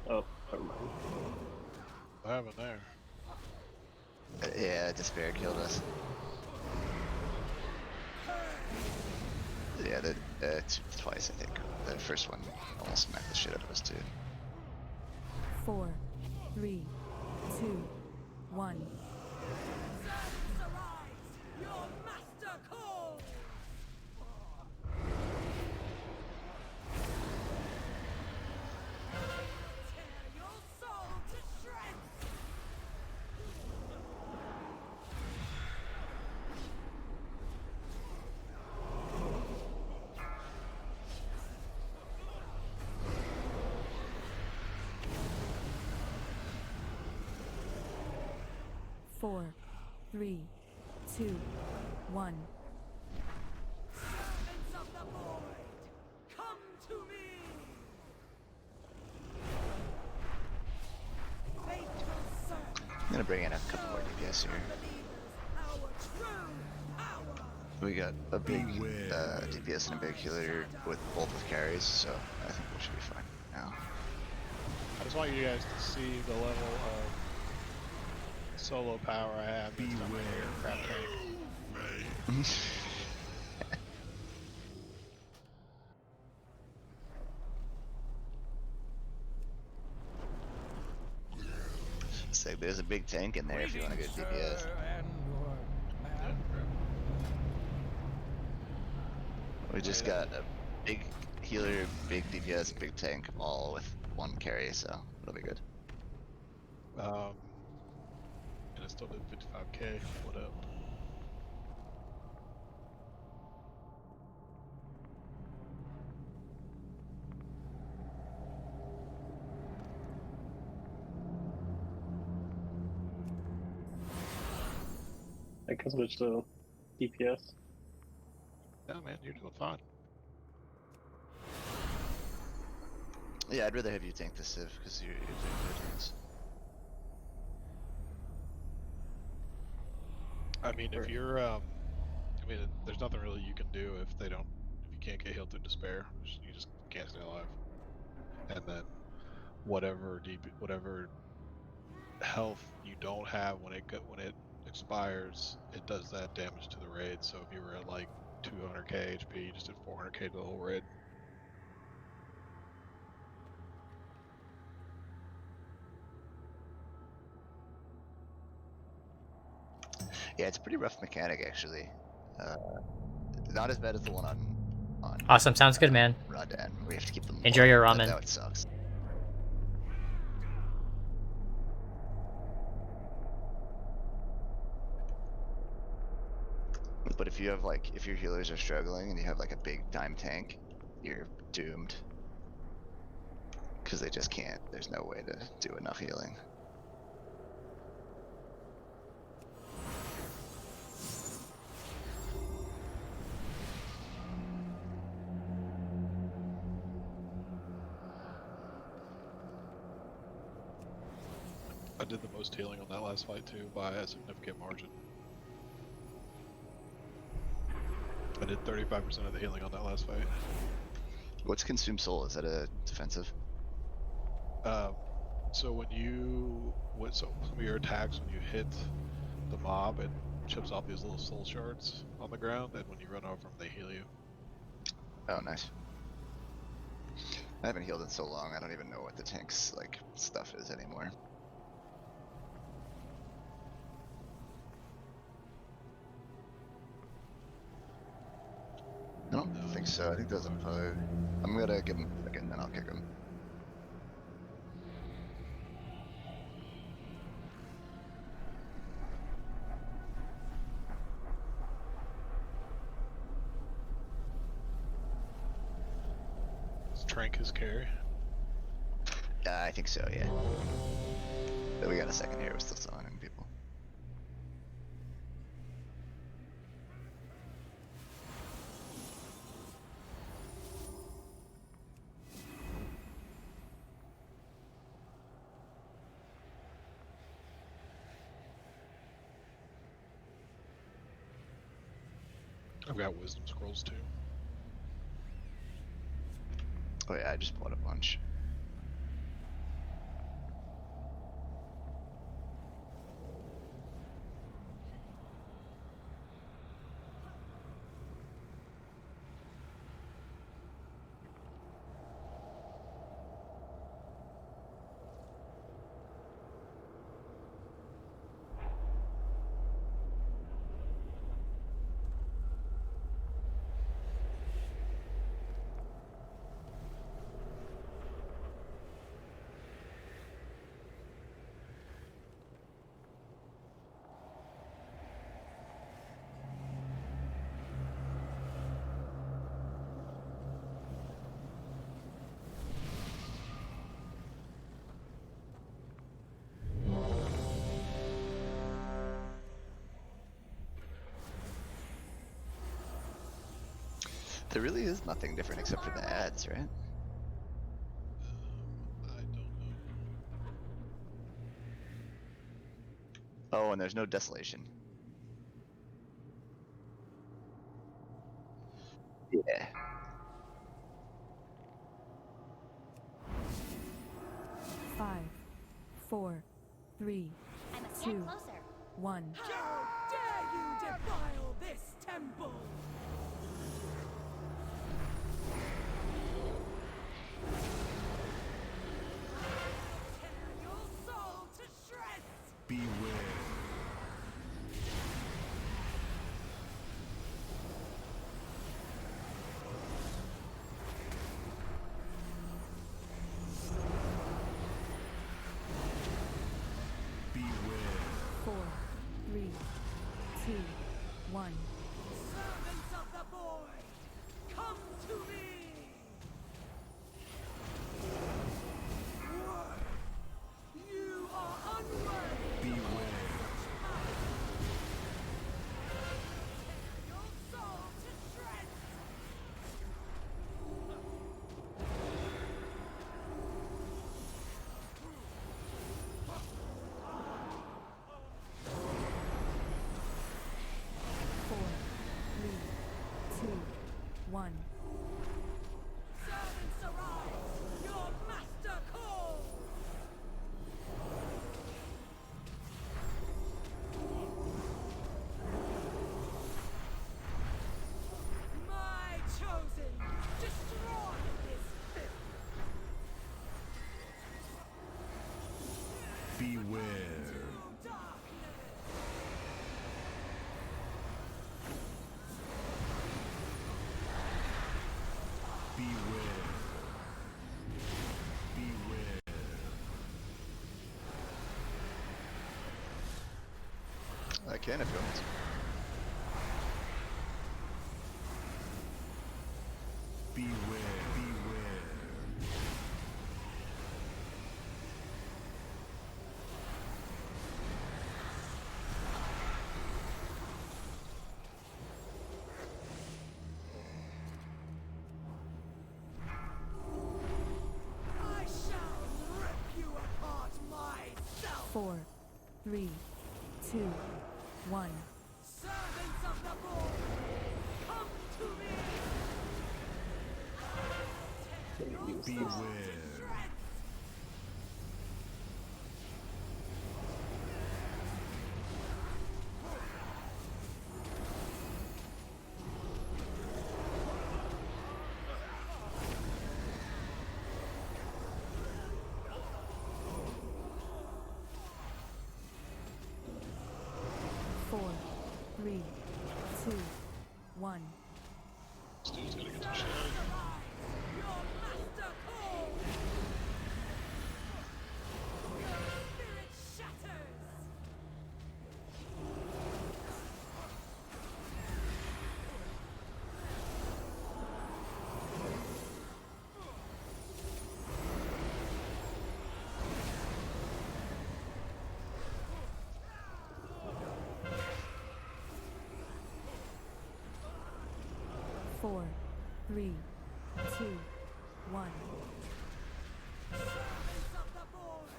Oh, never mind. What happened there? Yeah, despair killed us. Yeah, twice I think. The first one almost smacked the shit out of us too. 4, 3, 2, 1. Servants arise! Your master calls! Tear your soul to 4, 3, 2, 1. Servants of the void, come to me! Faithful servant, I'm gonna bring in a couple more DPS here. our true power! We got a big DPS and a big healer with both with carries, so I think we should be fine now. I just want you guys to see the level of solo power I have next time I hear crap tank. It's like there's a big tank in there if you want to get DPS. We just got a big healer, big DPS, big tank, all with one carry, so it'll be good. And I still did 55k. What up? I can switch to DPS. Yeah, man, you're doing fine. Yeah, I'd rather have you tank the Civ because you're doing good things. I mean, if you're, I mean, there's nothing really you can do if you can't get healed through despair. You just can't stay alive. And then whatever health you don't have when it expires, it does that damage to the raid. So if you were at like 200k HP, you just did 400k to the whole raid. Yeah, it's a pretty rough mechanic actually. Not as bad as the one on Awesome, sounds good, man. Radan. We have to keep them. Enjoy your ramen. That sucks. But if you have if your healers are struggling and you have like a big time tank, you're doomed. Because they just can't. There's no way to do enough healing. I did the most healing on that last fight too by a significant margin. I did 35% of the healing on that last fight. What's Consume Soul? Is that a defensive? So some of your attacks, when you hit the mob, it chips off these little soul shards on the ground, and when you run over them, they heal you. Oh, nice. I haven't healed in so long, I don't even know what the tank's stuff is anymore. I don't think so. I think there's a Poe. I'm gonna give him a second, then I'll kick him. Is Trank his carry? I think so, yeah. But we got a second here, we're still summoning people. I've got wisdom scrolls too. Oh yeah, I just bought a bunch. There really is nothing different except for the ads, right? I don't know. Oh, and there's no desolation. Yeah. 5, 4, 3, I must 2, get closer. 1. How dare you defile this temple! Tear your soul to shreds! Beware. Beware. 4, 3, 2, 1. Servants of the void, come to me! You are unworthy! Beware. Tear your soul to shreds! Four, three, two, one. Servants arise! Your master calls! My chosen! Destroy this filth! Beware. Beware. Beware. I can if you want. Beware. Beware. I shall rip you apart myself! 4, 3, 2, 1. Servants of the void, come to me! Tear your soul to Beware. shreds! Four, three, two, one. This dude's gonna get the shit. Your master calls! Your spirit shatters! Four, three, two, one. Servants of the void,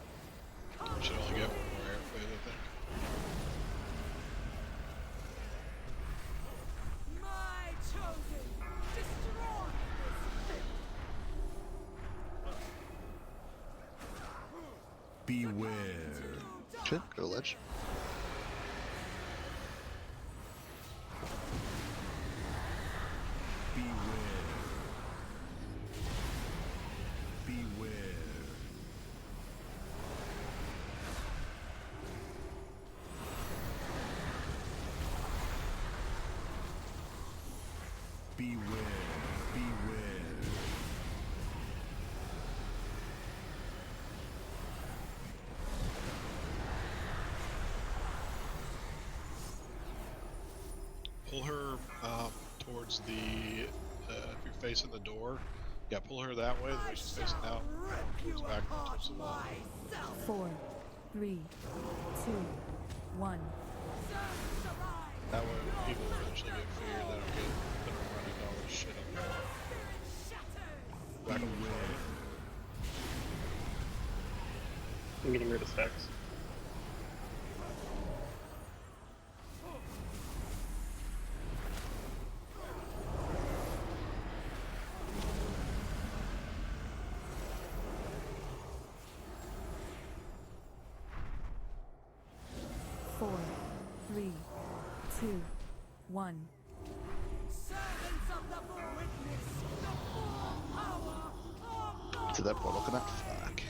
come Should only get one more air phase, I think. my chosen! Destroy this filth! Beware. Shit, go ledge. Beware. Beware. Beware. Beware. Pull her towards the, if you're facing the door, yeah, pull her that way, the way she's facing out, towards back, towards the wall. 4, 3, 2, 1. That way, when people eventually get feared, they don't run into all the shit up there. Back on the floor. I'm getting rid of stacks. Four, three, two, one. To that portal connect? Fuck.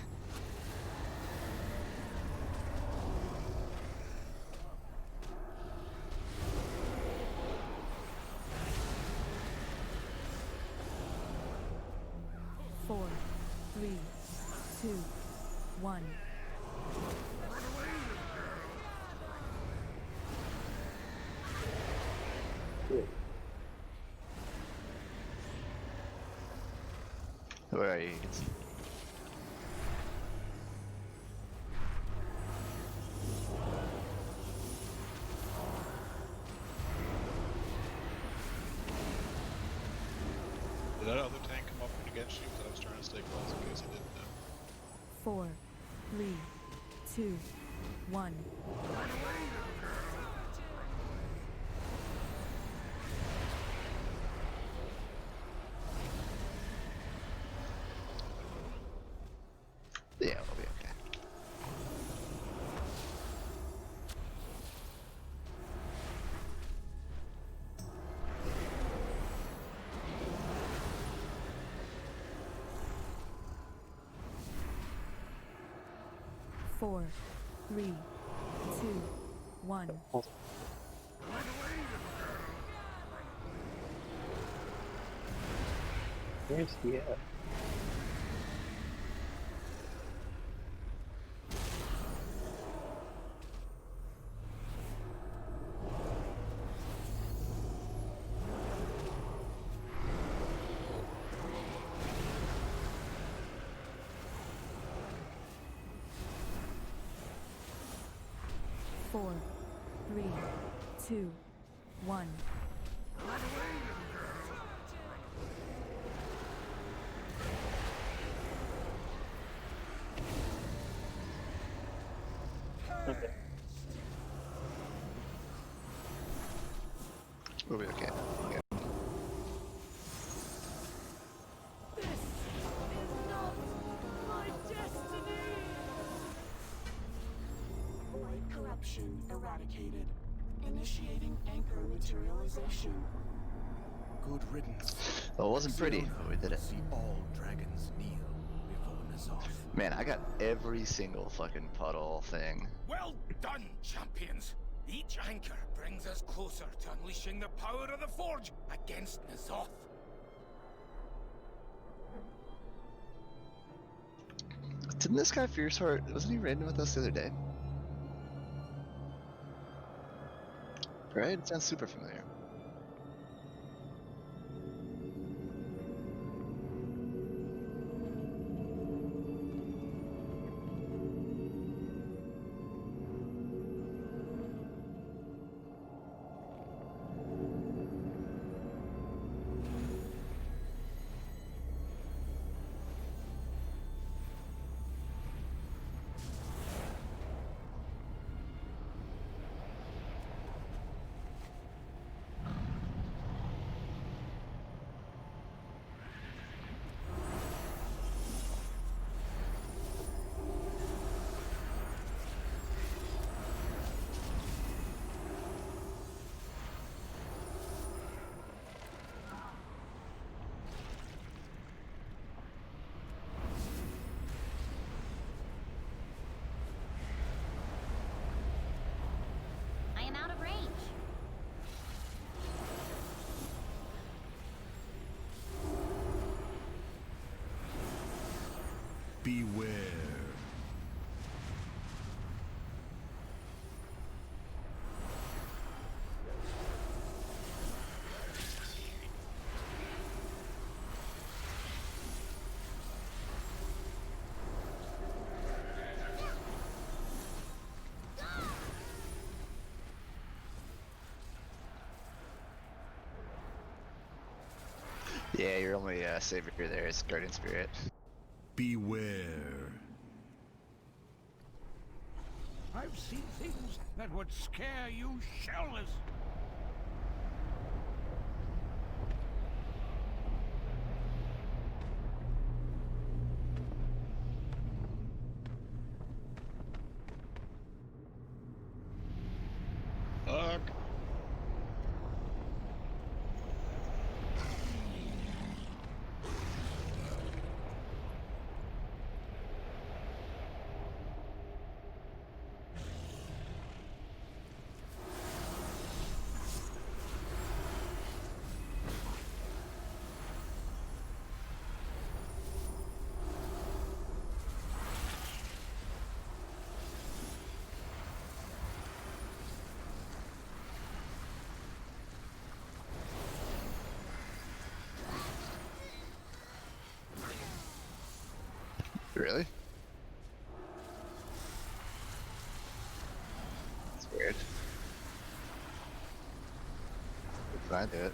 Four, three, two, one. Where are you? You can see. Did that other tank come up against you? Because I was trying to stay close in case he didn't know. Four, three, two, one. Yeah, we'll be okay. Four, three, two, one. Where's he at? Four, three, two, one. Okay. We'll be okay. Yeah. Light corruption eradicated. Initiating anchor materialization. Good riddance. Well, it wasn't pretty, but we did it. See all dragons kneel before N'Zoth. Man, I got every single fucking puddle thing. Well done, champions! Each anchor brings us closer to unleashing the power of the Forge against N'Zoth. Didn't this guy Fierceheart, wasn't he raiding with us the other day? Right? It sounds super familiar. I am out of range. Beware. Yeah, your only savior there is Guardian Spirit. Beware. I've seen things that would scare you shellless. Fuck. Really? That's weird. Did I do it?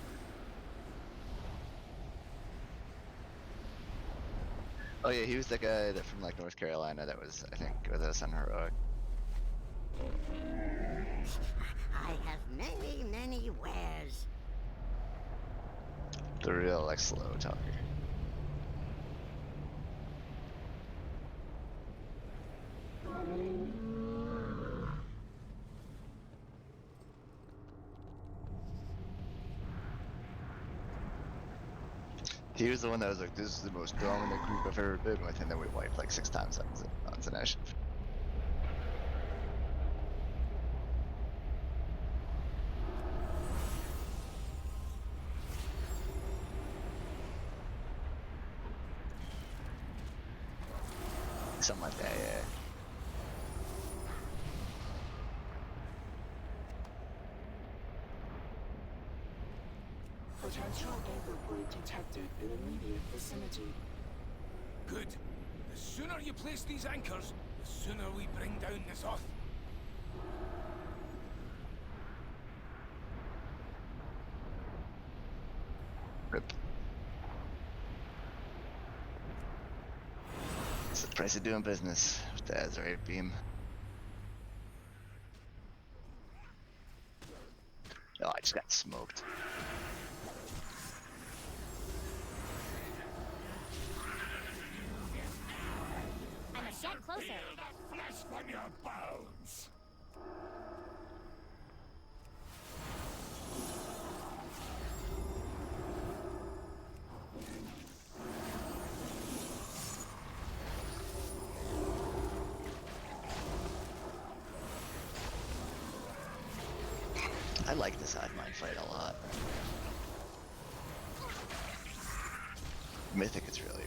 Oh yeah, he was the guy that from like North Carolina that was, I think, with us on Heroic. I have many wares. The real like slow talker. He was the one that was like, this is the most dominant group I've ever been with, and then we wiped like 6 times on Zanesh. Something like that, yeah. Potential anchor point detected in immediate vicinity. Good. The sooner you place these anchors, the sooner we bring down N'Zoth. Rip. It's the price of doing business with the Azerite beam. Oh, I just got smoked. I'm a shed closer. Flesh from your bones. I like this hive mind fight a lot. Mythic, it's really fun.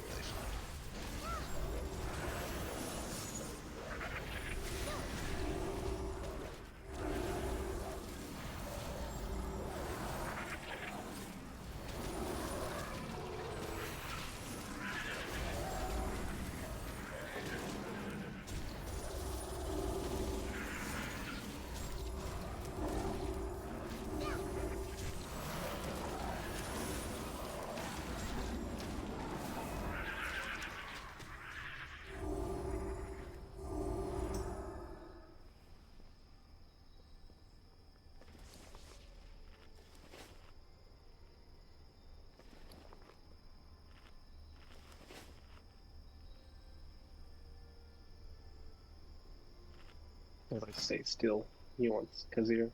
If I stay still, he wants Kazir.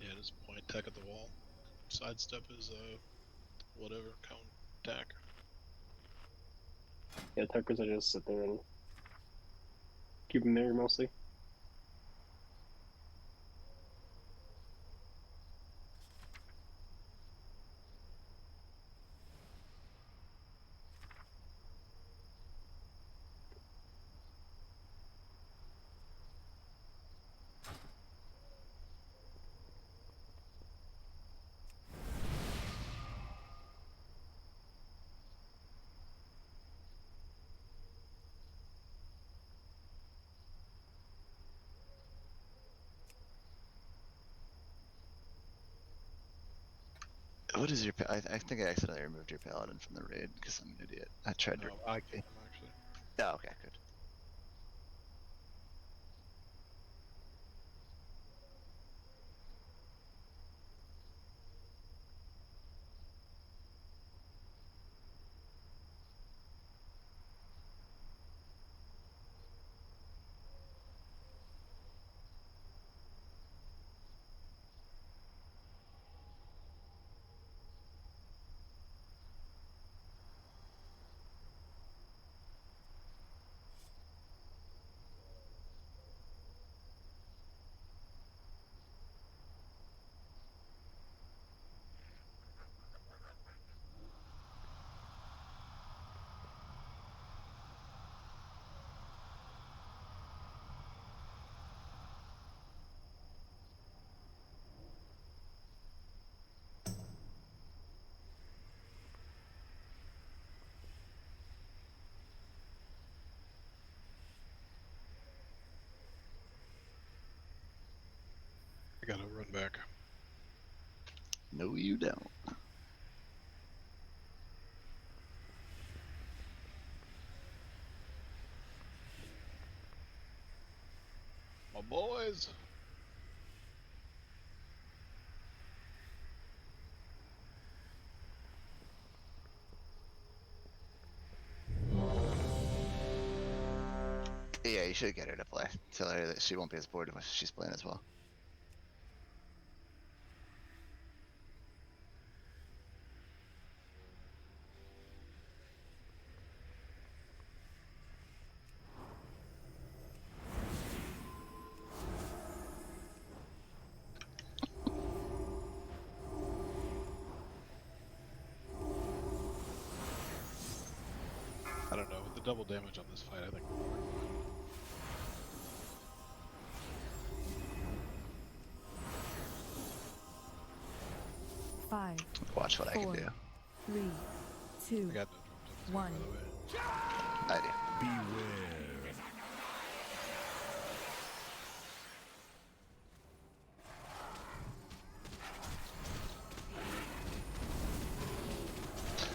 Yeah, just point tech at the wall. Sidestep is whatever, count attack. Yeah, attackers I just sit there and keep him there mostly. What is your? I think I accidentally removed your paladin from the raid because I'm an idiot. I tried to. I can actually. Oh, okay, good. I gotta run back. No, you don't. My boys. Yeah, you should get her to play. Tell her that she won't be as bored if she's playing as well. I don't know. With the double damage on this fight, I think. Five. Watch what I can do. 3, 2, I got 1. I do. Beware.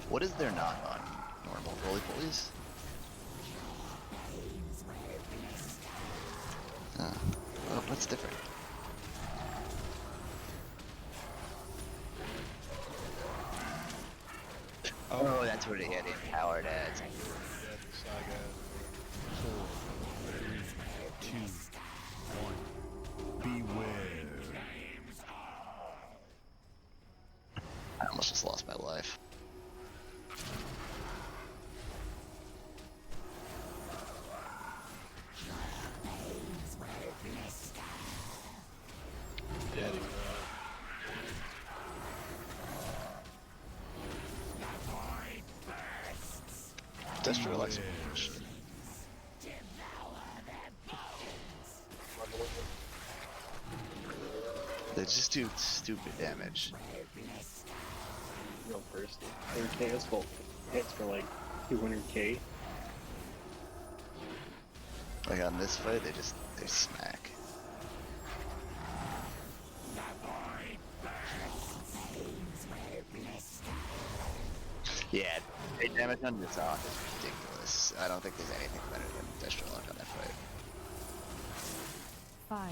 What is there not on normal roly-polies? Oh, what's different? Oh, that's where they get empowered at. Yeah, the saga. 4, 3, 2, 1. Beware. I almost just lost my life. Daddy. Industrial execution. They just do stupid damage. Real first. Their KS bolt hits for like 200k. Like on this fight, they smack. Yeah, the damage on this off is ridiculous. I don't think there's anything better than Industrial Lock on that fight. 5,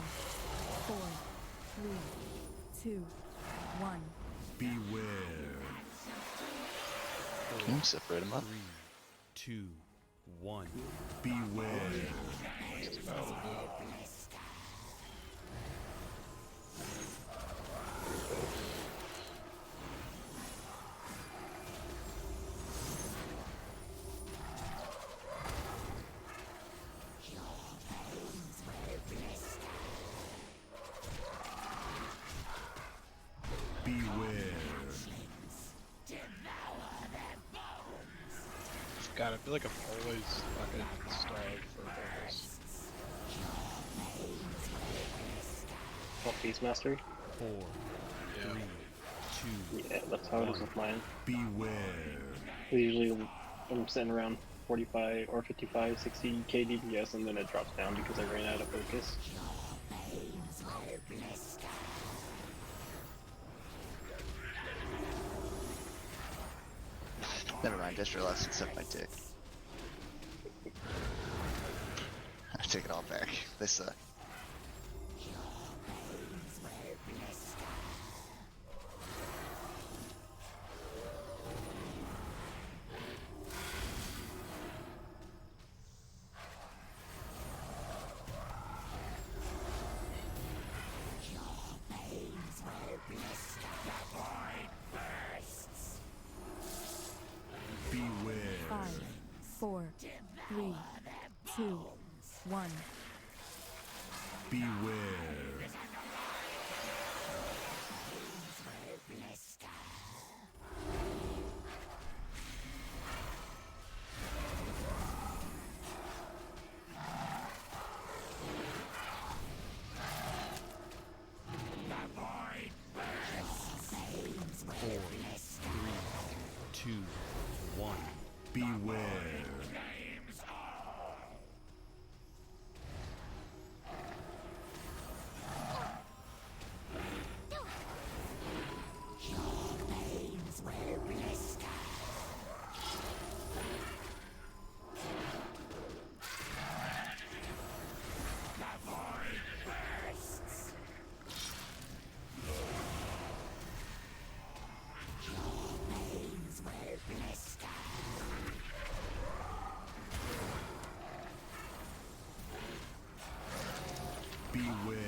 4, 3, 2, 1. Beware. Separate them up. 3, 2, 1. Beware. God, I feel like I'm always fucking starved for bonus. What Beast Mastery? 4, Yeah. 3, 2. Yeah, that's how it is with mine. Beware. Usually I'm sitting around 45 or 55, 60 KDPS and then it drops down because I ran out of focus. Never mind, just realized it sucked my dick. I take it all back. They suck. Beware. 5, 4, 3, 2, 1. Beware. Four, three, two, one. Beware. Beware.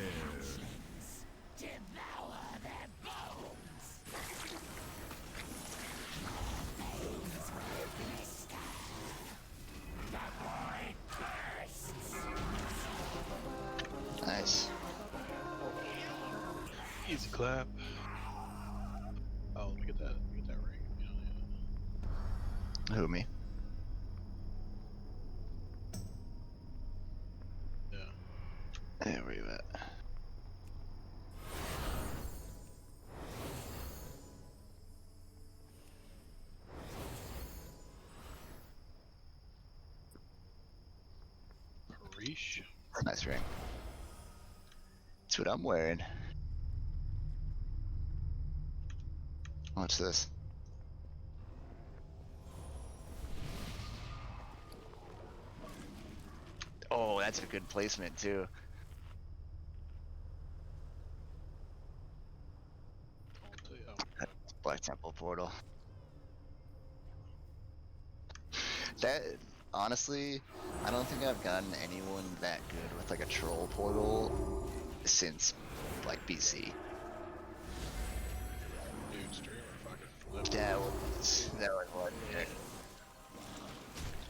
Nice. Easy clap. Oh, let me get that. Let me get that ring. Who, me? Yeah. Hey, where you at? Reach. Nice ring. That's what I'm wearing. What's this? Oh, that's a good placement too. Black Temple portal. That honestly, I don't think I've gotten anyone that good with like a troll portal since like BC. Dude, streamer fucking flipped. That was what?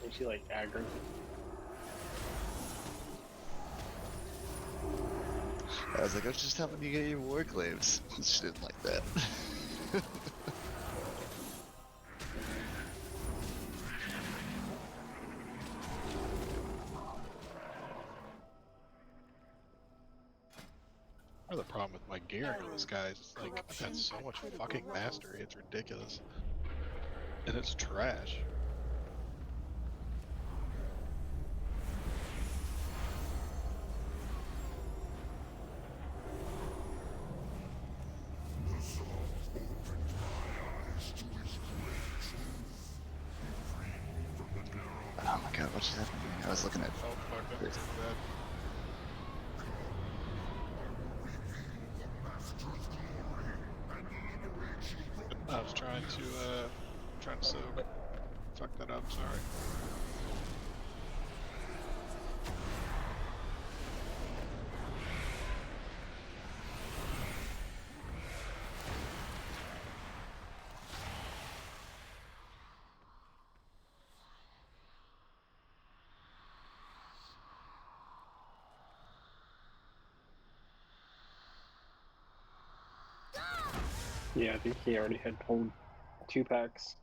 And she like aggro. I was like, I was just helping you get your war claims. She didn't like that. The problem with my gearing on this guy is it's like I've got so much fucking mastery, it's ridiculous. And it's trash. Oh my god, what just happened? I was looking at. Oh fuck, that was bad. I was trying to soak. Fuck that up, sorry. Yeah, I think he already had pulled 2 packs.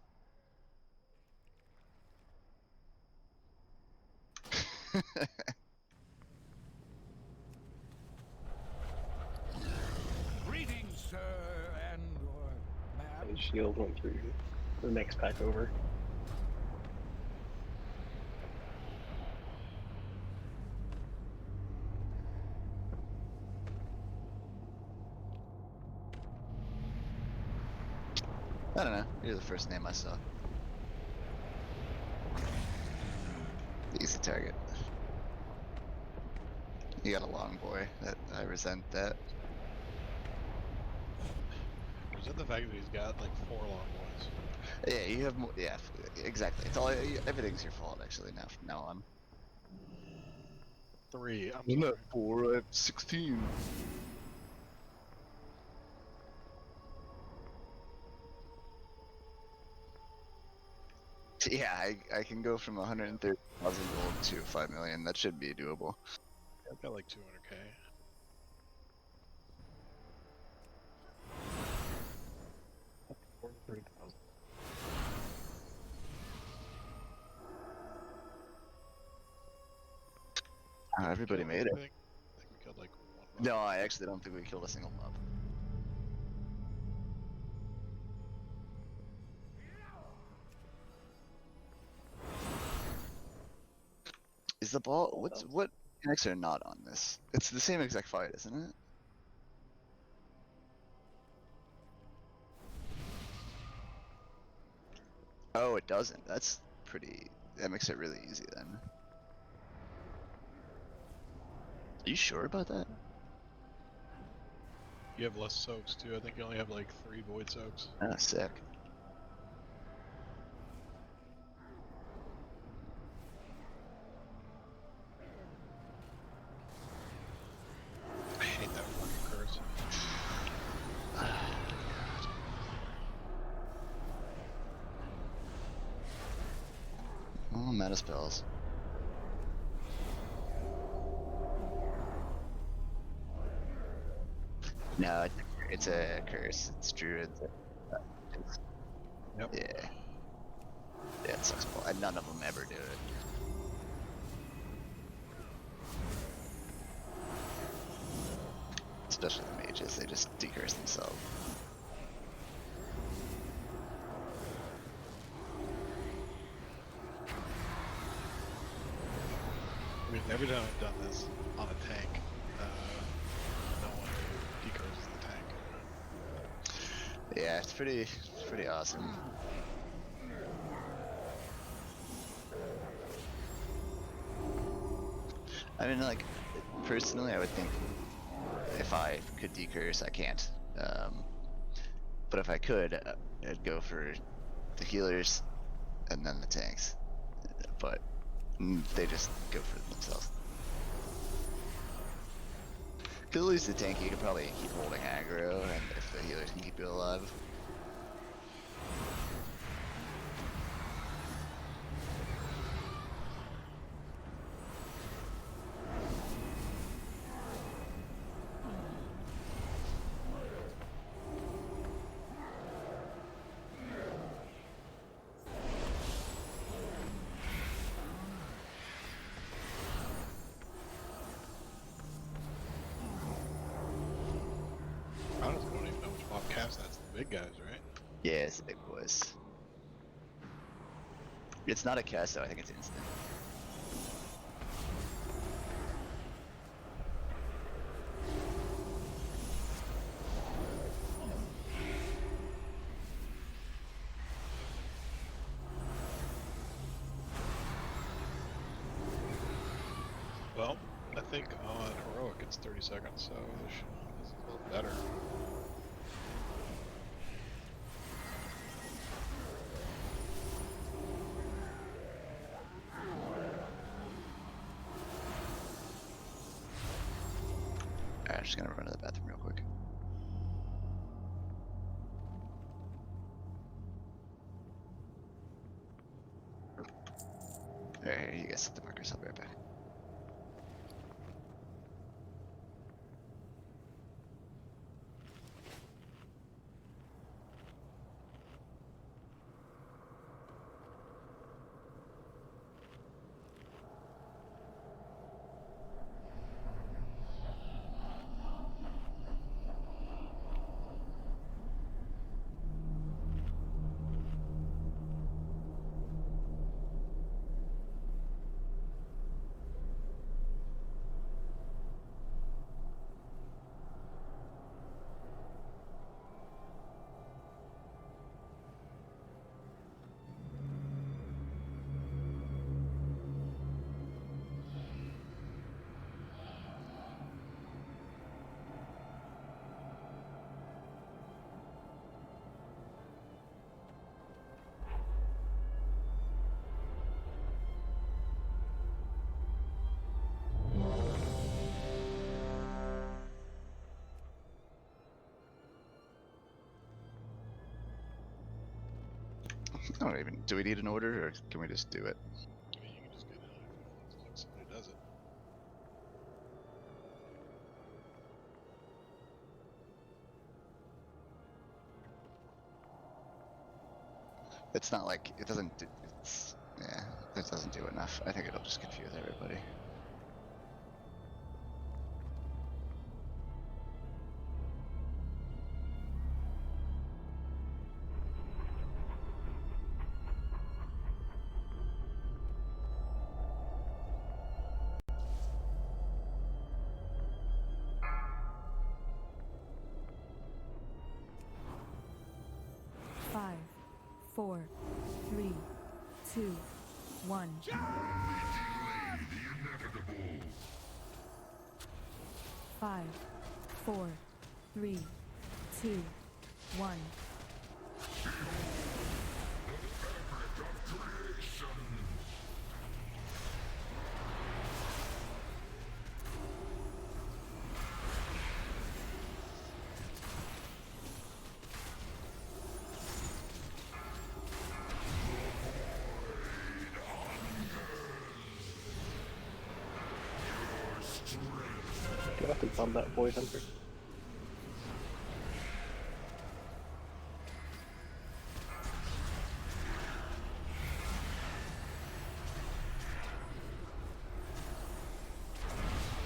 Greetings, sir, and/or ma'am. And shield went through the next pack over. I don't know. You're the first name I saw. target. You got a long boy. That I resent that. Resent the fact that he's got like 4 long boys. Yeah, you have more. Yeah, exactly. It's all everything's your fault actually now from now on. 3. I'm not sorry. 4. I have 16. Yeah, I can go from 130,000 gold to 5 million. That should be doable. I've got like 200k. Everybody made it. I think we killed like 1 mob. No, I actually don't think we killed a single mob. Is the ball? What mechanics are not on this? It's the same exact fight, isn't it? Oh, it doesn't. That's pretty. That makes it really easy then. Are you sure about that? You have less soaks too. I think you only have like 3 void soaks. Ah, sick. I hate that fucking curse. Oh, meta spells. No, it's a curse. It's druids. Yep. Yeah. Yeah, it sucks. And none of them ever do it. Especially the mages, they just decurse themselves. I mean, every time I've done this on a tank, no one decurses the tank. Yeah, it's pretty awesome. I mean, like, personally, I would think if I could decurse, I can't. But if I could, I'd go for the healers and then the tanks. But they just go for themselves. If you lose the tank, you could probably keep holding aggro, and if the healers can keep you alive. I honestly don't even know which mob casts that's the big guys, right? Yeah, it's the big boys. It's not a cast though, I think it's instant. Well, I think on heroic it's 30 seconds, so this is a little better. Alright, I'm just gonna run to the bathroom real quick. Alright, you guys set the markers, I'll be right back. I don't even. Do we need an order, or can we just do it? I mean, you can just get it as long as somebody does it. It's not like it doesn't. It's yeah. It doesn't do enough. I think it'll just confuse everybody. Five, 4, 3, 2, 1. Five, 4, 3, 2, 1. Get off and bomb that Void Hunter.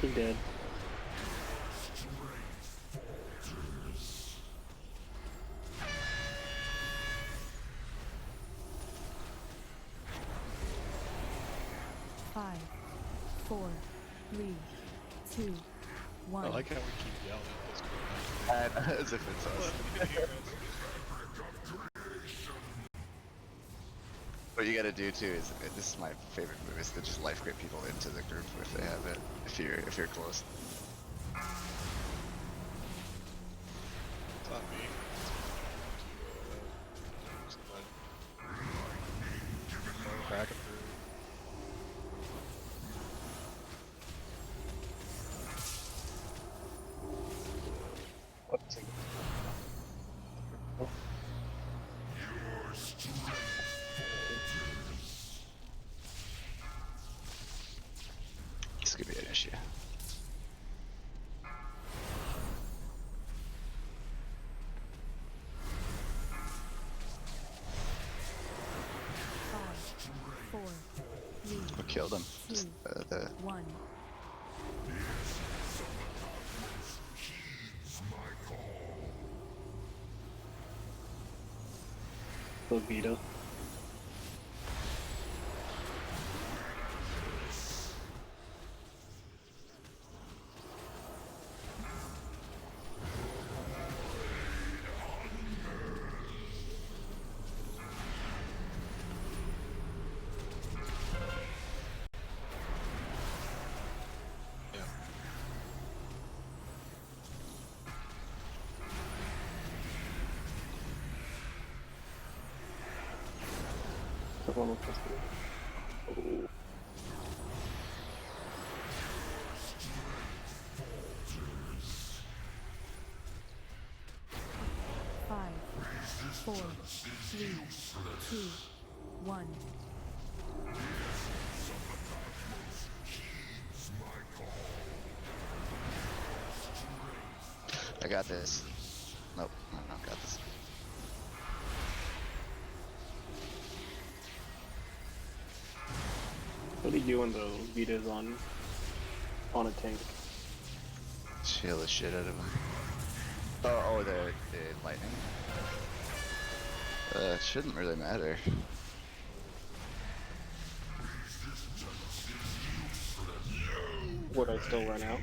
He dead. Five, 4, 3, 2, 1. I like how we keep yelling at this guy. As if it's us. What you gotta do too is, this is my favorite move, is to just life grip people into the group if they have it. If you're close. It's not me. Cracking through. What's in This could be an issue. Five, 4, 3, We killed him. 2, Just, 1. Vito. One with this. Five, 4, 3, 2, 1. I got this. Nope, I don't got this. What do you do when the Vita's on a tank? Chill the shit out of him. Oh, the lightning. It shouldn't really matter. Would I still run out?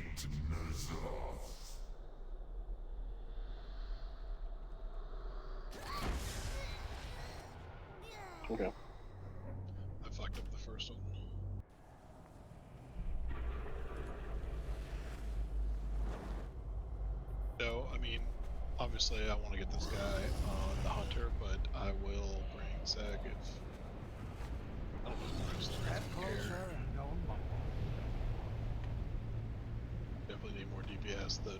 Okay. I fucked up the first one. No, I mean, obviously I want to get this guy on the hunter, but I will bring Zag if I don't know if the rest of them care. Definitely need more DPS. The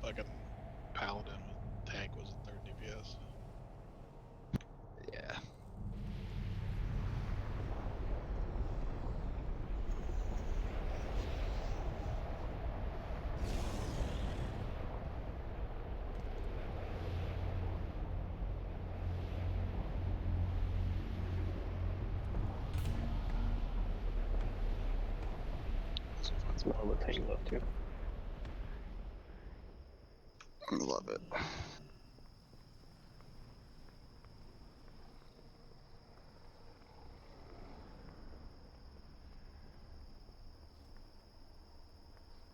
fucking paladin with tank was a third DPS. Yeah. Smell the tank love too. Love it.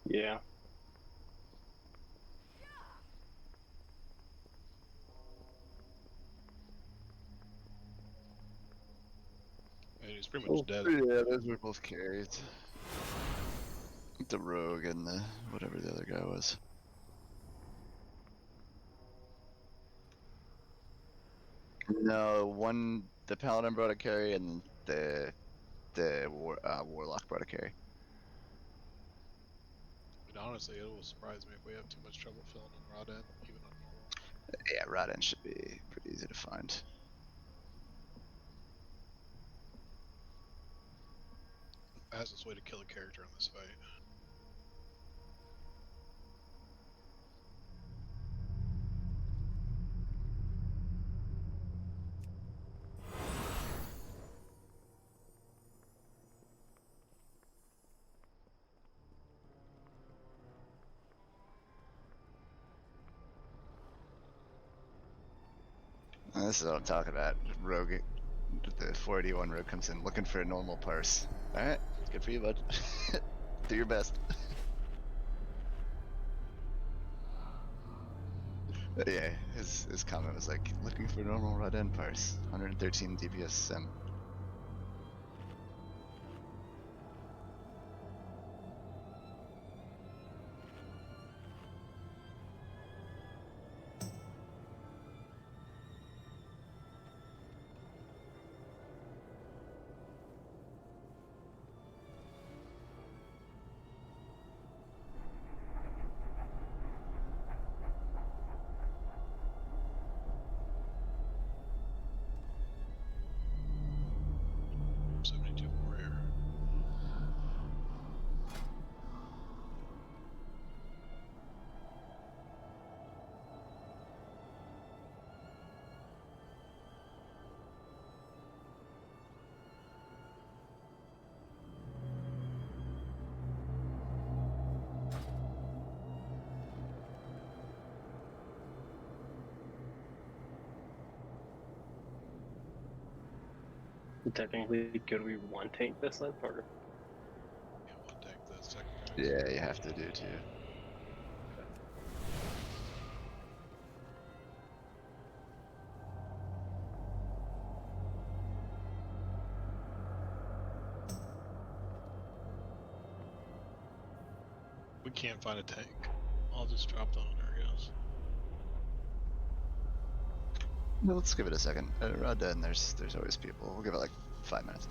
Yeah. And he's pretty much dead. Yeah, those were both carried. The rogue and the whatever the other guy was. No, the paladin brought a carry and the warlock brought a carry. And honestly, it will surprise me if we have too much trouble filling in Rod End, even on normal. Yeah, Rod End should be pretty easy to find. Fastest way to kill a character in this fight. This is what I'm talking about. Rogue, the 481 rogue comes in looking for a normal parse. Alright, good for you, bud. Do your best. Yeah, his comment was like, looking for a normal Rod End parse. 113 DPS sim. Technically, could we one tank this then, or? Yeah, one tank the second guy. Yeah, you have to do too. We can't find a tank. I'll just drop down on her, guys. No, let's give it a second. At Rod End, there's always people. We'll give it like 5 minutes.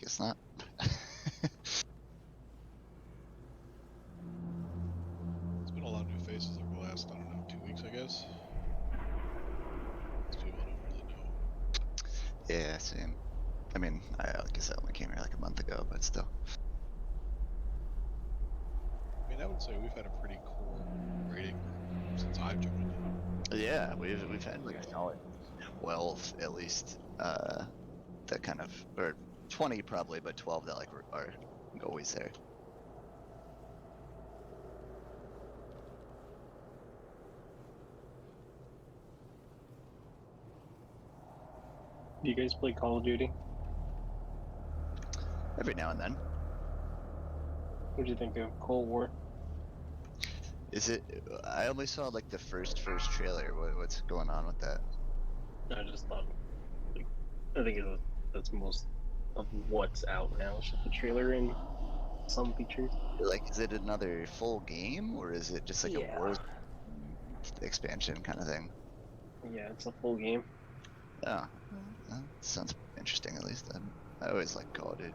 Guess not. It's been a lot of new faces over the last, I don't know, 2 weeks, I guess. These people I don't really know. Yeah, same. I mean, like I said, I only came here like a month ago, but still. I mean, I would say we've had a pretty core rating group since I've joined. Yeah, we've had like a solid 12 at least. That kind of, or 20 probably, but 12 that like are always there. Do you guys play Call of Duty? Every now and then. What do you think of Cold War? Is it? I only saw like the first trailer. What's going on with that? I just thought, like, I think that's most of what's out now. It's just a trailer and some features. Like, is it another full game or is it just like a War expansion kind of thing? Yeah, it's a full game. Oh, that sounds interesting. At least I always like Call of Duty.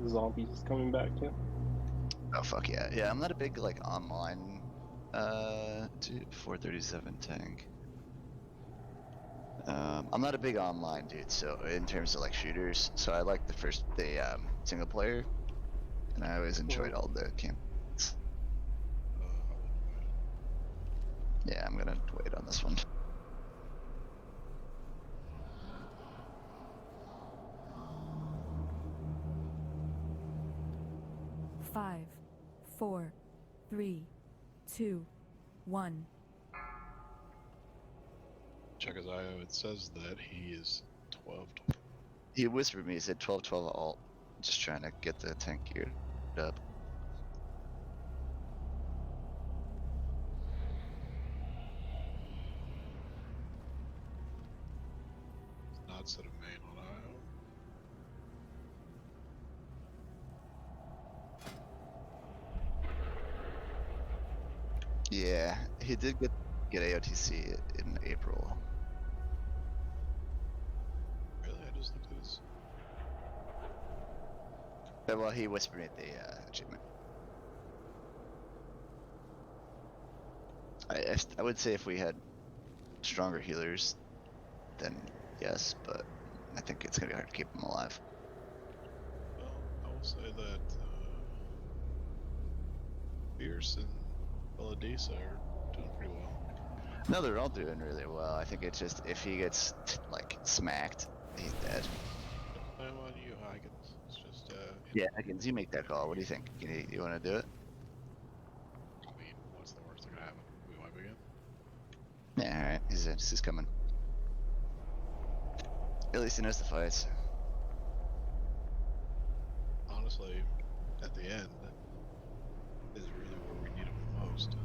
Zombies is coming back too. Oh fuck yeah, yeah. I'm not a big like online 437 tank. I'm not a big online dude, so in terms of like shooters, so I like the single player, and I always enjoyed all the campaigns. Yeah, I'm gonna wait on this one. Five, 4, 3, 2, 1. Check his IO. It says that he is 12. He whispered me. He said 12 alt. Just trying to get the tank geared up. Not set a main on IO. Yeah, he did get AOTC in April. Really? I just looked at his. Well, he whispered me at the achievement. I would say if we had stronger healers, then yes, but I think it's gonna be hard to keep him alive. Well, I will say that Fierce and Veladisa are doing pretty well. No, they're all doing really well. I think it's just if he gets like smacked, he's dead. I'm on you, Higgins. It's just Yeah, Higgins, you make that call. What do you think? You want to do it? I mean, what's the worst that could happen? We wipe again? Yeah, all right. He's coming. At least he knows the fights. Honestly, at the end is really where we need him the most.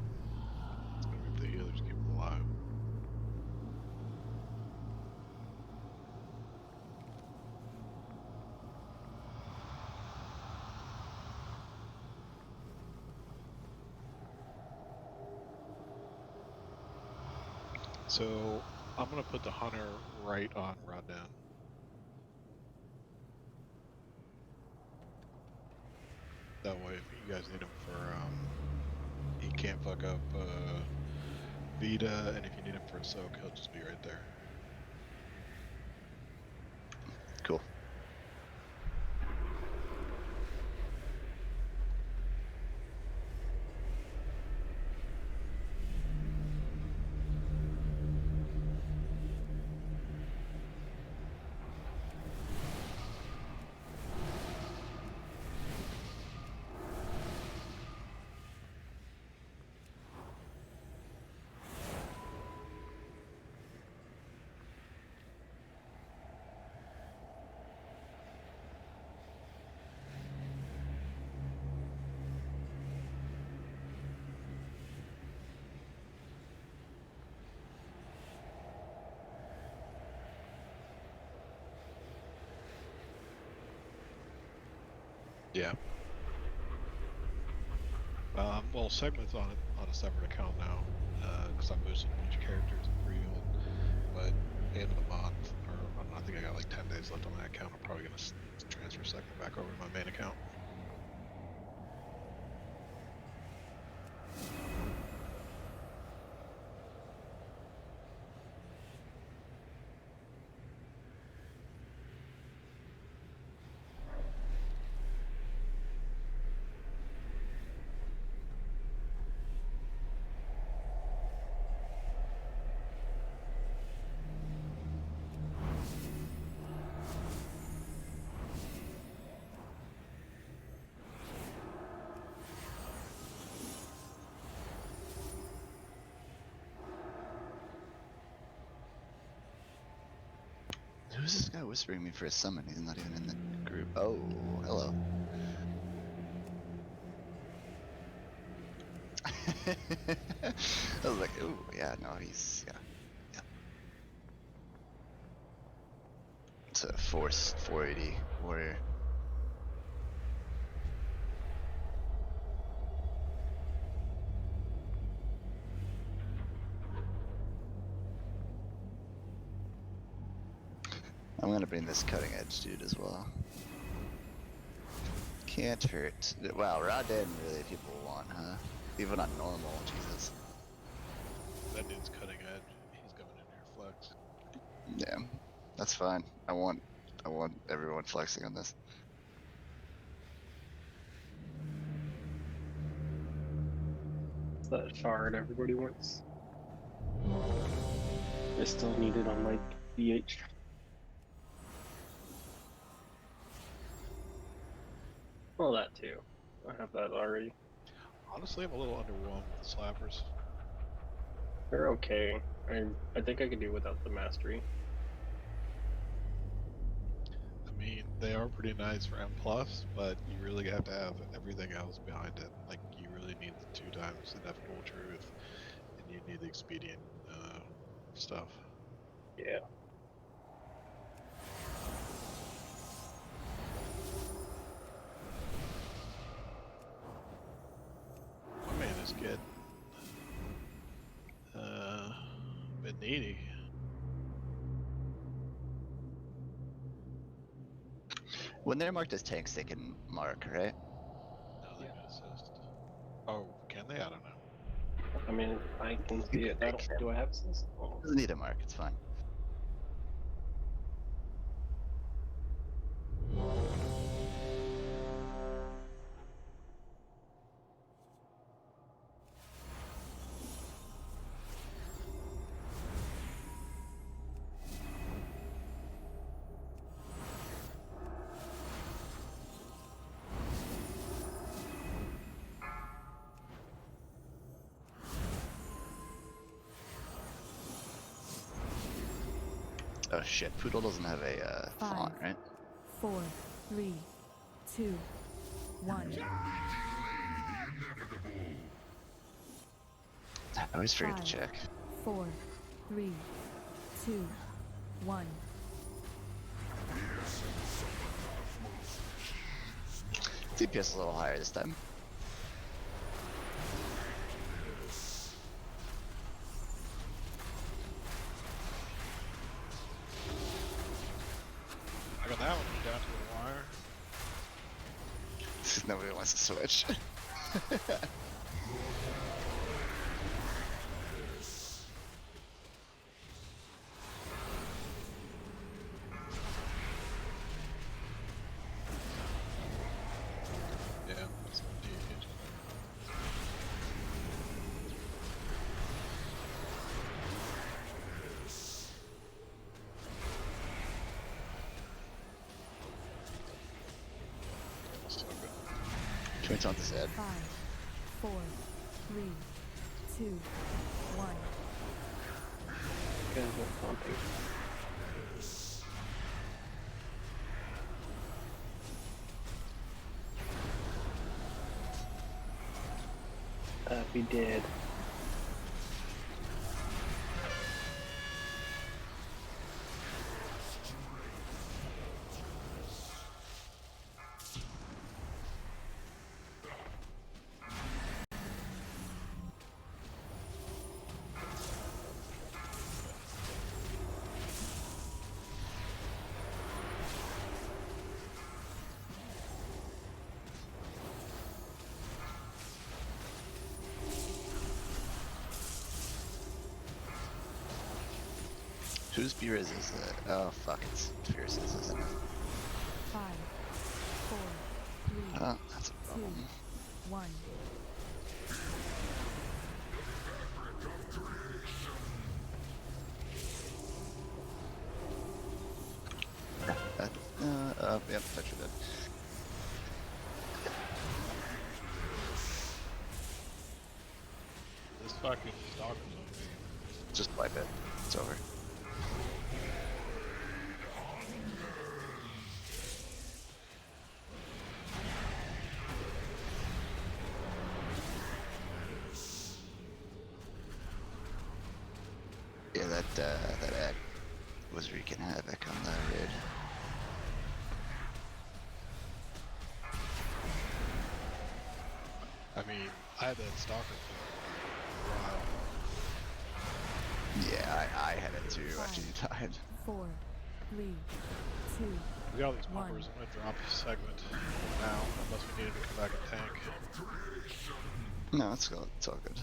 It's gonna be if the healers keep him alive. So I'm gonna put the hunter right on rundown. That way, if you guys need him for, he can't fuck up Vita, and if you need him for a soak, he'll just be right there. Cool. Yeah. Well, segments on a separate account now, because I'm boosting a bunch of characters in real. But end of the month, or I don't know, I think I got like 10 days left on that account. I'm probably gonna transfer segment back over to my main account. Who's this guy whispering me for a summon? He's not even in the group. Oh, hello. I was like, ooh, yeah, no, he's, yeah. It's a force 480 warrior. I'm gonna bring this cutting edge dude as well. Can't hurt. Wow, raw dead really people want, huh? Even on normal, Jesus. That dude's cutting edge. He's coming in here flex. Yeah, that's fine. I want everyone flexing on this. It's that shard everybody wants. I still need it on my DH. Well, that too. I have that already. Honestly, I'm a little underwhelmed with the slappers. They're okay. I think I could do without the mastery. I mean, they are pretty nice for M+, but you really have to have everything else behind it. Like, you really need the 2 times ineffable truth, and you need the expedient stuff. Yeah. My man is good. Bit needy. When they're marked as tanks, they can mark, right? No, they can assist. Oh, can they? I don't know. I mean, I can see it. Do I have assist? Oh. Doesn't need a mark. It's fine. Oh shit, Poodle doesn't have a font, right? 4, 3, 2, 1. I always forget to 5, check. 4, 3, 2, 1. DPS is a little higher this time. I got that one down to the wire. Nobody wants to switch. Yeah, that's a DH. So good. Can we taunt this head? 5, 4, 3, 2, 1. Guys are pumping. Happy dead. Whose Beerus is it? Oh fuck, it's Fierce's, isn't it? 5, 4, 3, Oh, that's a 2, problem. 1. Yep, that should have. This fucking stalker's on me. Just wipe it. It's over. that act was wreaking havoc on the raid. I mean, I had that stalker for a while. Yeah, I had it too after you died. 4, 3, 2, We got all these 1. pumpers. I'm gonna drop a segment now, unless we needed to come back and tank. No, it's all good.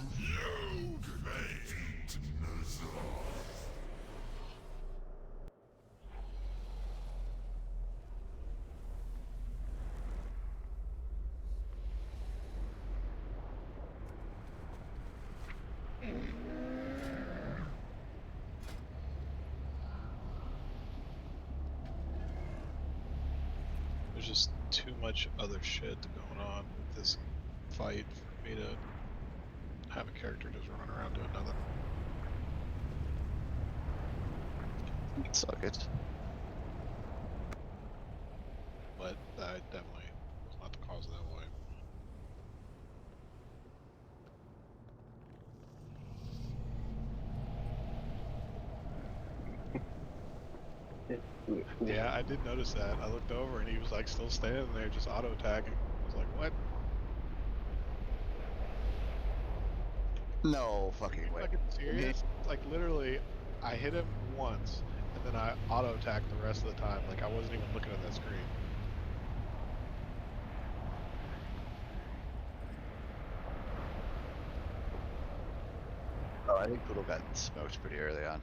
There's just too much other shit going on with this fight for me to have a character just running around doing nothing. It's all good. But I definitely was not the cause of that wipe. Yeah, I did notice that. I looked over and he was like still standing there just auto attacking. I was like, what? No fucking way. Fucking serious? Like literally, I hit him once and then I auto attacked the rest of the time. Like I wasn't even looking at that screen. Oh, I think Poodle got smoked pretty early on.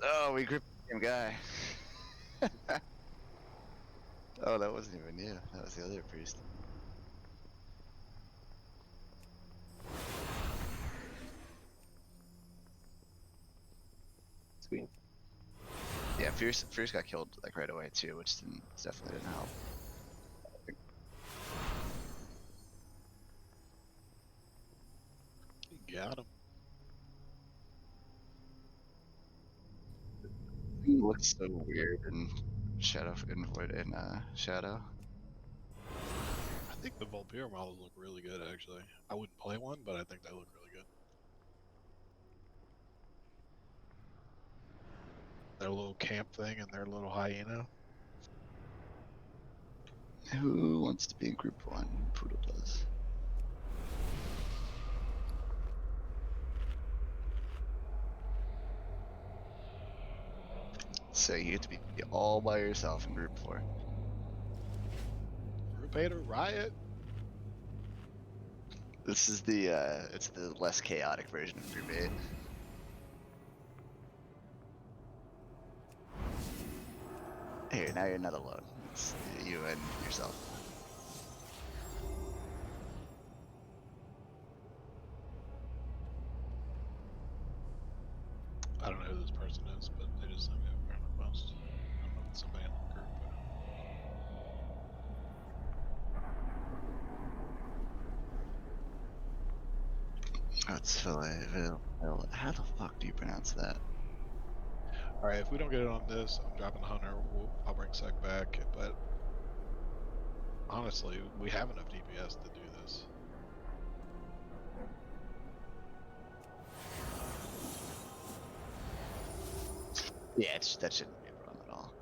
Oh, we gripped the same guy. Oh, that wasn't even you. That was the other priest. Sweet. Yeah, Fierce got killed like right away too, which definitely didn't help. Got him. He looks so weird in Shadow Shadow. I think the Vulpera models look really good actually. I wouldn't play one, but I think they look really good. Their little camp thing and their little hyena. Who wants to be in group 1? Poodle does. So you get to be all by yourself in group 4. Group 8 or Riot? This is the it's the less chaotic version of group 8. Here, now you're not alone. It's you and yourself. I don't know who this person is, but they just sent me a friend request. I don't know if it's somebody in the group, but... That's how the fuck do you pronounce that? Alright, if we don't get it on this, I'm dropping the Hunter. I'll bring Sec back, but... Honestly, we have enough DPS to do this. Yeah, that shouldn't be a problem at all.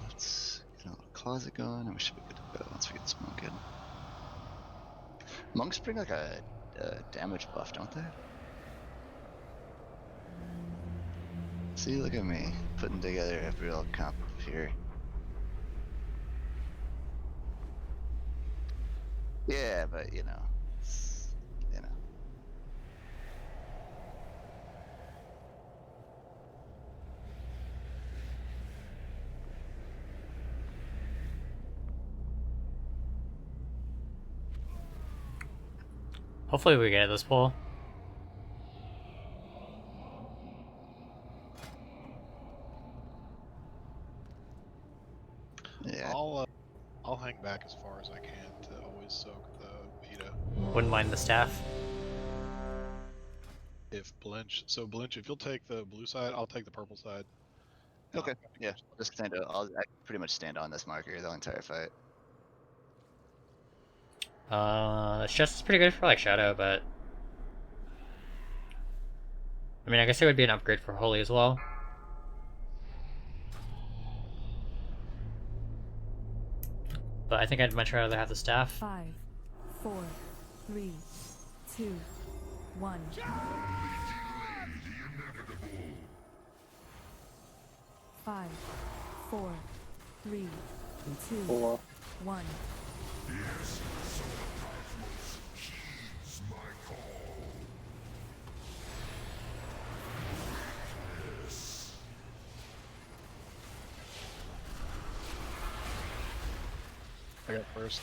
Let's get a little closet going, and we should be good to go once we get smoke in. Monks bring like a damage buff, don't they? See, look at me putting together a real comp here. Yeah, but you know, you know. Hopefully we get this pull. Yeah. I'll hang back as far as I can to always soak the Vita. Wouldn't mind the staff. If Blinch, if you'll take the blue side, I'll take the purple side. Okay. Yeah. Just stand. I pretty much stand on this marker the entire fight. It's just pretty good for like Shadow, but I mean, I guess it would be an upgrade for Holy as well. But I think I'd much rather have the staff. 5, 4, 3, 2, 1. 5, 4, 3, 2, 1. I got first.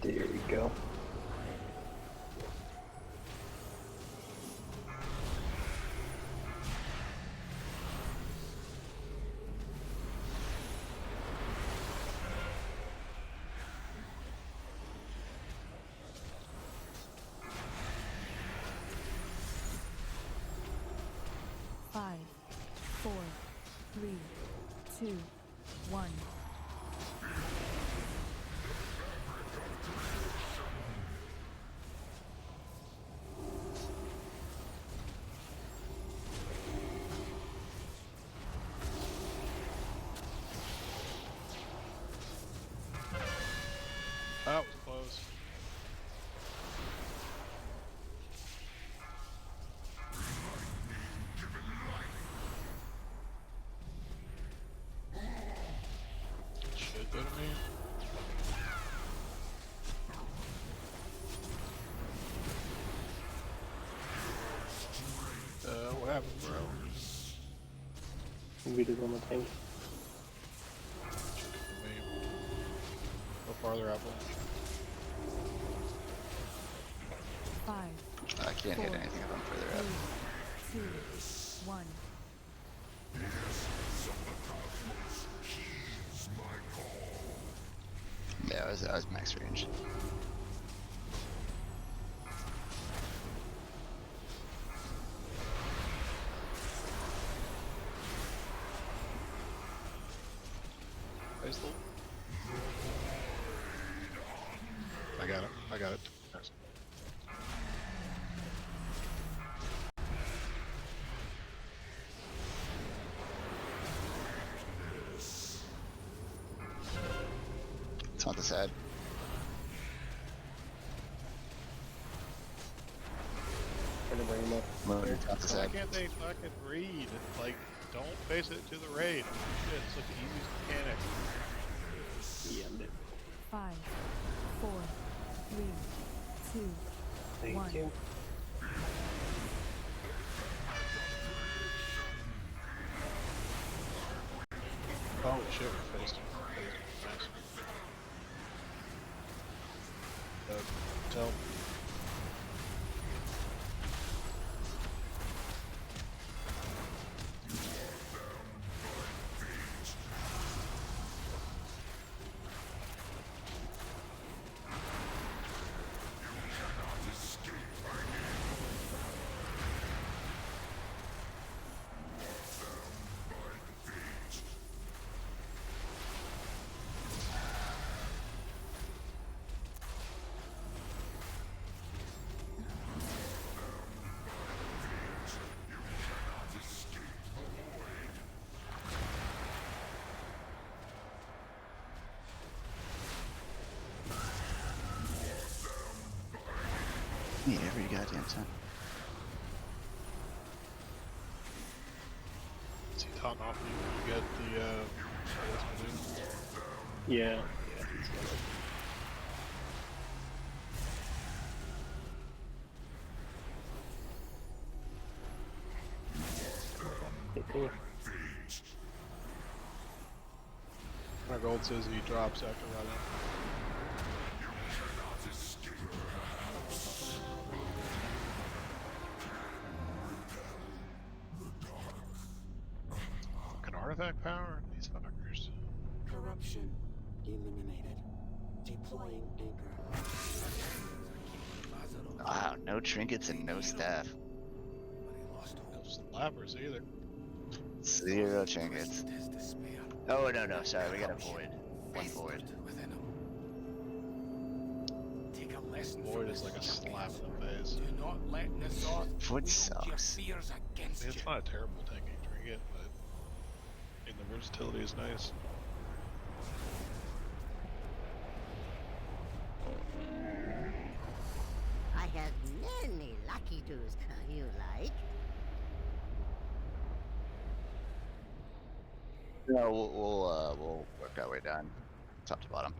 There we go. Five, 4, 3, 2, 1. That was close. Shit, that me. What happened, bro? We did on the tank. Go farther up. 5, I can't hit anything if I'm further up. 2, 1. Yeah, I was max range. I got it. I got it. Nice. It's not the side. Load your top the Why side. can't they fucking read? Like, don't face it to the raid. Shit, it's like the easiest mechanic. Yeah, 5, 4, 3, 2, Thank 1. you. Oh shit, we faced him. Nice. Tell. Need every goddamn time. Is he taunting off you when you get the, Yeah. Cool. My gold says he drops after running. Fucking artifact power? These fuckers. Corruption eliminated. Deploying anchor. Wow, no trinkets and no staff. No slappers either. 0 trinkets. Oh no, sorry, we got a void. 1 void. Take a lesson Void is like a slap in the face. Do not let N'Zoth Void wield sucks. your fears against It's you. not a terrible tanking trinket, but the versatility is nice. I have many lucky doos you like. No, we'll work our way down, top to bottom.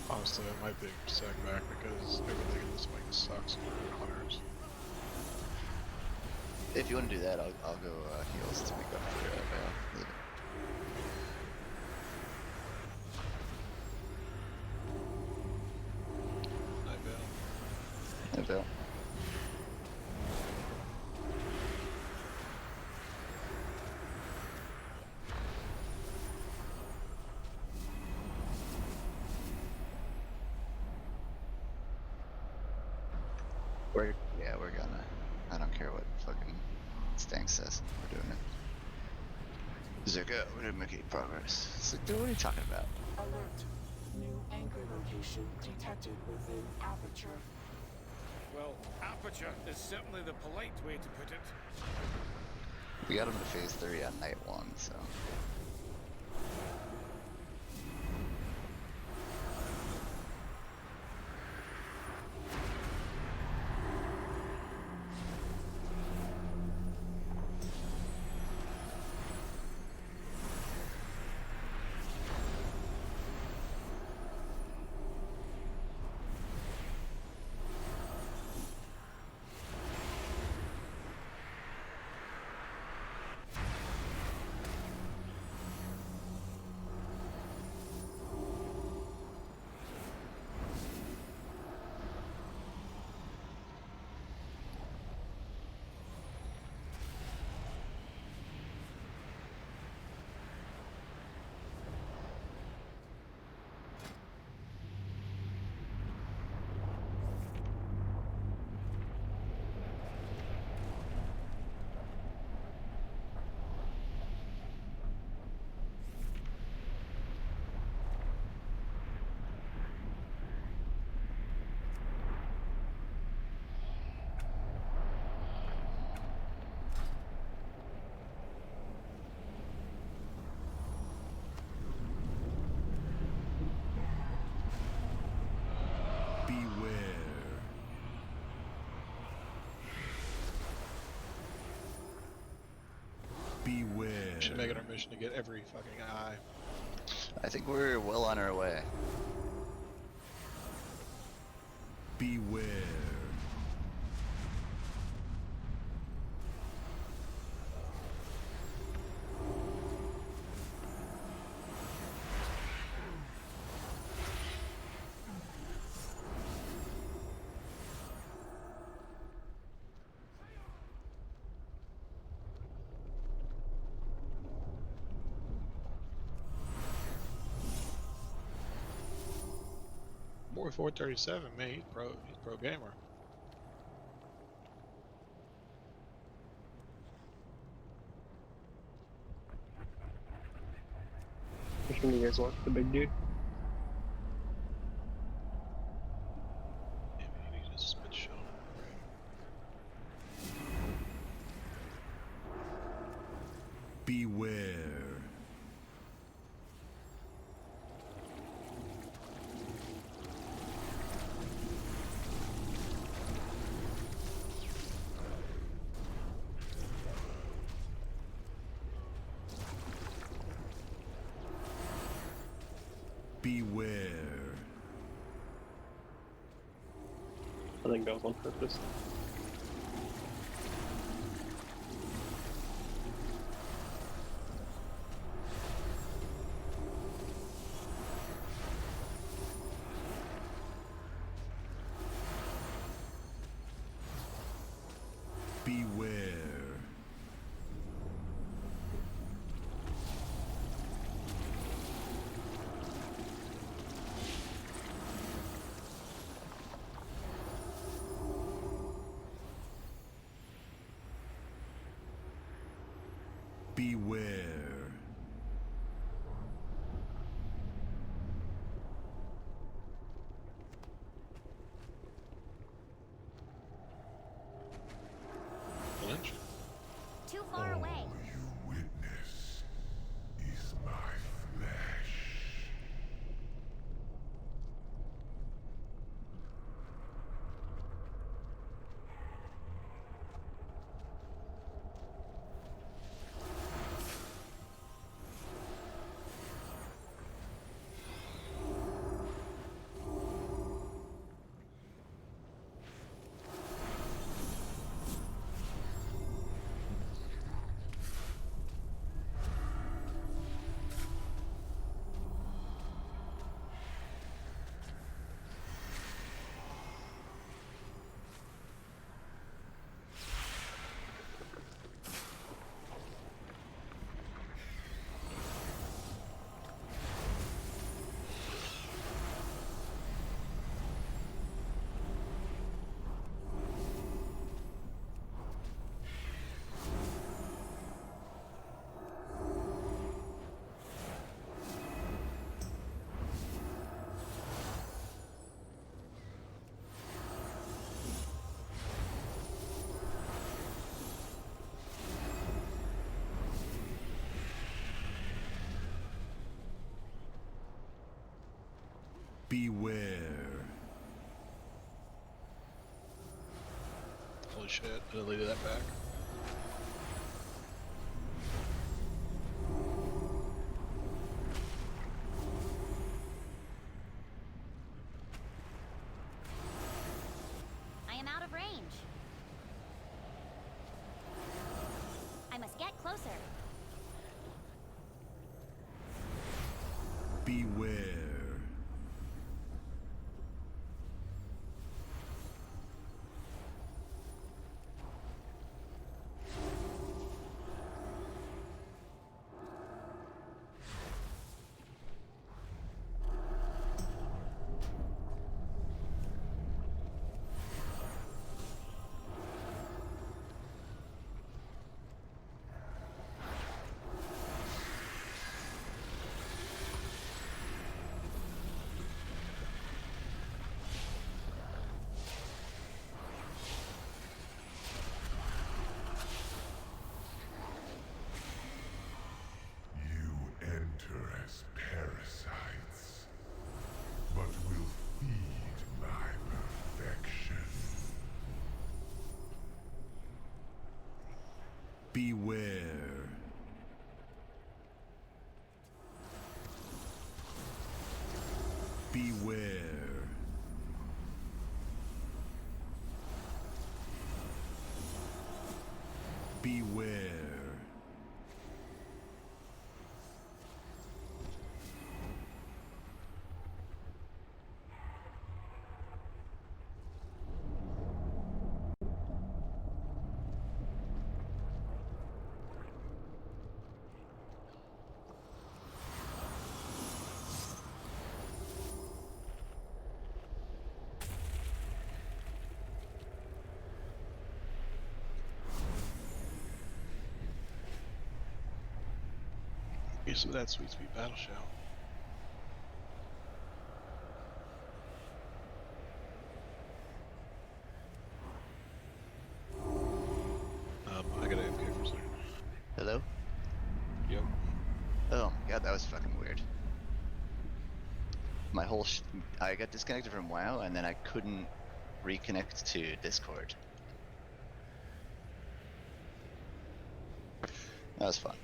Honestly, I might be sag back because everything in this wing sucks for hunters. If you want to do that, I'll go heals to make up for Veil. Leave it. Hi, Veil. We're gonna. I don't care what fucking Stang says. We're doing it. He's like, oh, we didn't make any progress. It's like, dude, what are you talking about? Alert. New anchor location detected within aperture. Well, aperture is certainly the polite way to put it. We got him to phase 3 on night 1, so. Beware. Should make it our mission to get every fucking eye. I think we're well on our way. Beware. Boy 437, man, he's pro gamer. Which one do you guys want? The big dude? Yeah, he needs a spit shot. Beware. think that was on purpose. Beware. Beware. Lynch? Too far away. You witness is my flesh. Beware. Holy shit, I deleted that back. I am out of range. I must get closer. Beware. As parasites, but will feed my perfection. Beware. Beware. Beware. Get some of that sweet, sweet battle shout. I got AFK for a second. Hello? Yep. Oh my god, that was fucking weird. My whole I got disconnected from WoW and then I couldn't reconnect to Discord. That was fun.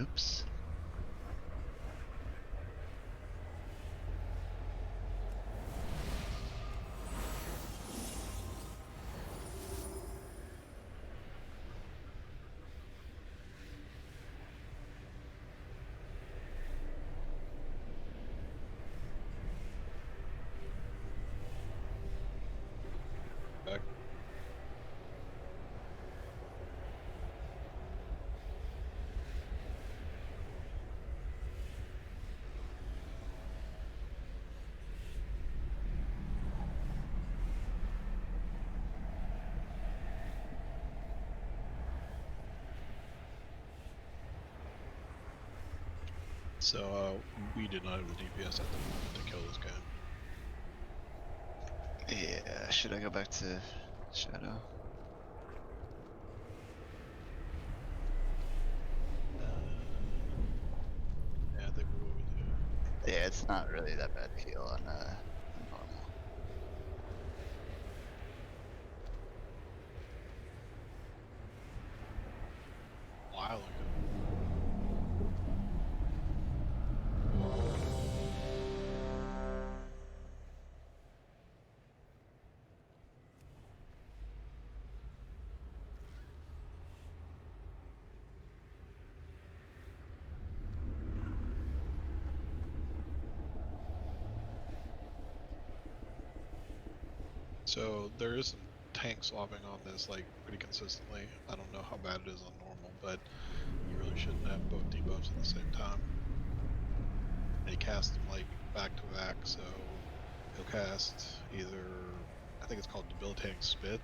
Oops. Back. So we did not have the DPS at the moment to kill this guy. Yeah, should I go back to Shadow? Yeah, I think we will do. Yeah, it's not really that bad to heal on normal. A while ago. So there is some tank swapping on this like pretty consistently. I don't know how bad it is on normal, but you really shouldn't have both debuffs at the same time. And he casts them like back to back, so he'll cast either, I think it's called Debilitating Spit,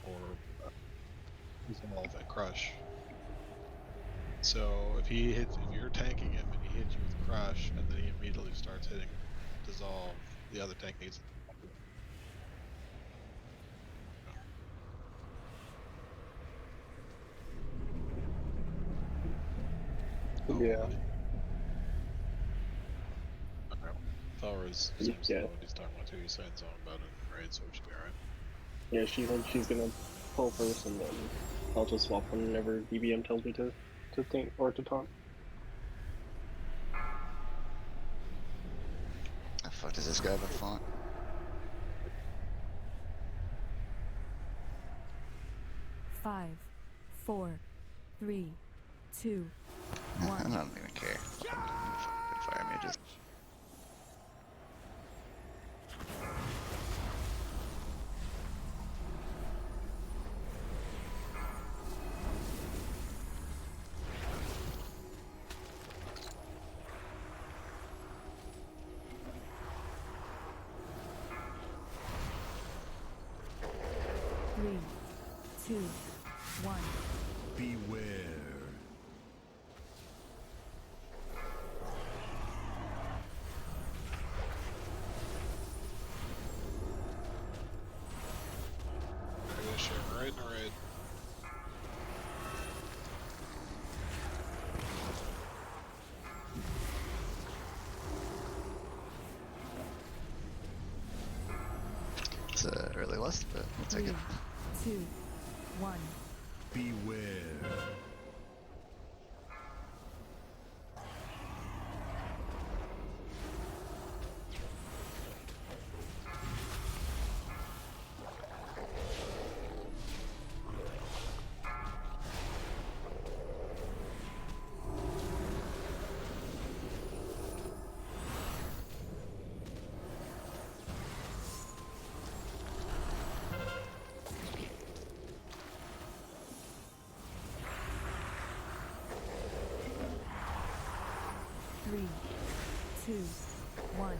or Resolve and Crush. So if you're tanking him and he hits you with Crush, and then he immediately starts hitting Dissolve, the other tank needs it. Yeah. Okay. Thor's seems to know what he's talking about too. He's saying something about it in raid, so it should be alright. Yeah, she said she's gonna pull first, and then I'll just swap whenever BBM tells me to think or to taunt. The fuck does this guy have a font? Five, 4, 3, 2, I 1. don't even care. Fucking fire mages. Three, 2, 1. Beware. I gotta share right in a raid. It's a early list, but we'll take it. 3, 2, 1. Beware. Three, 2, 1.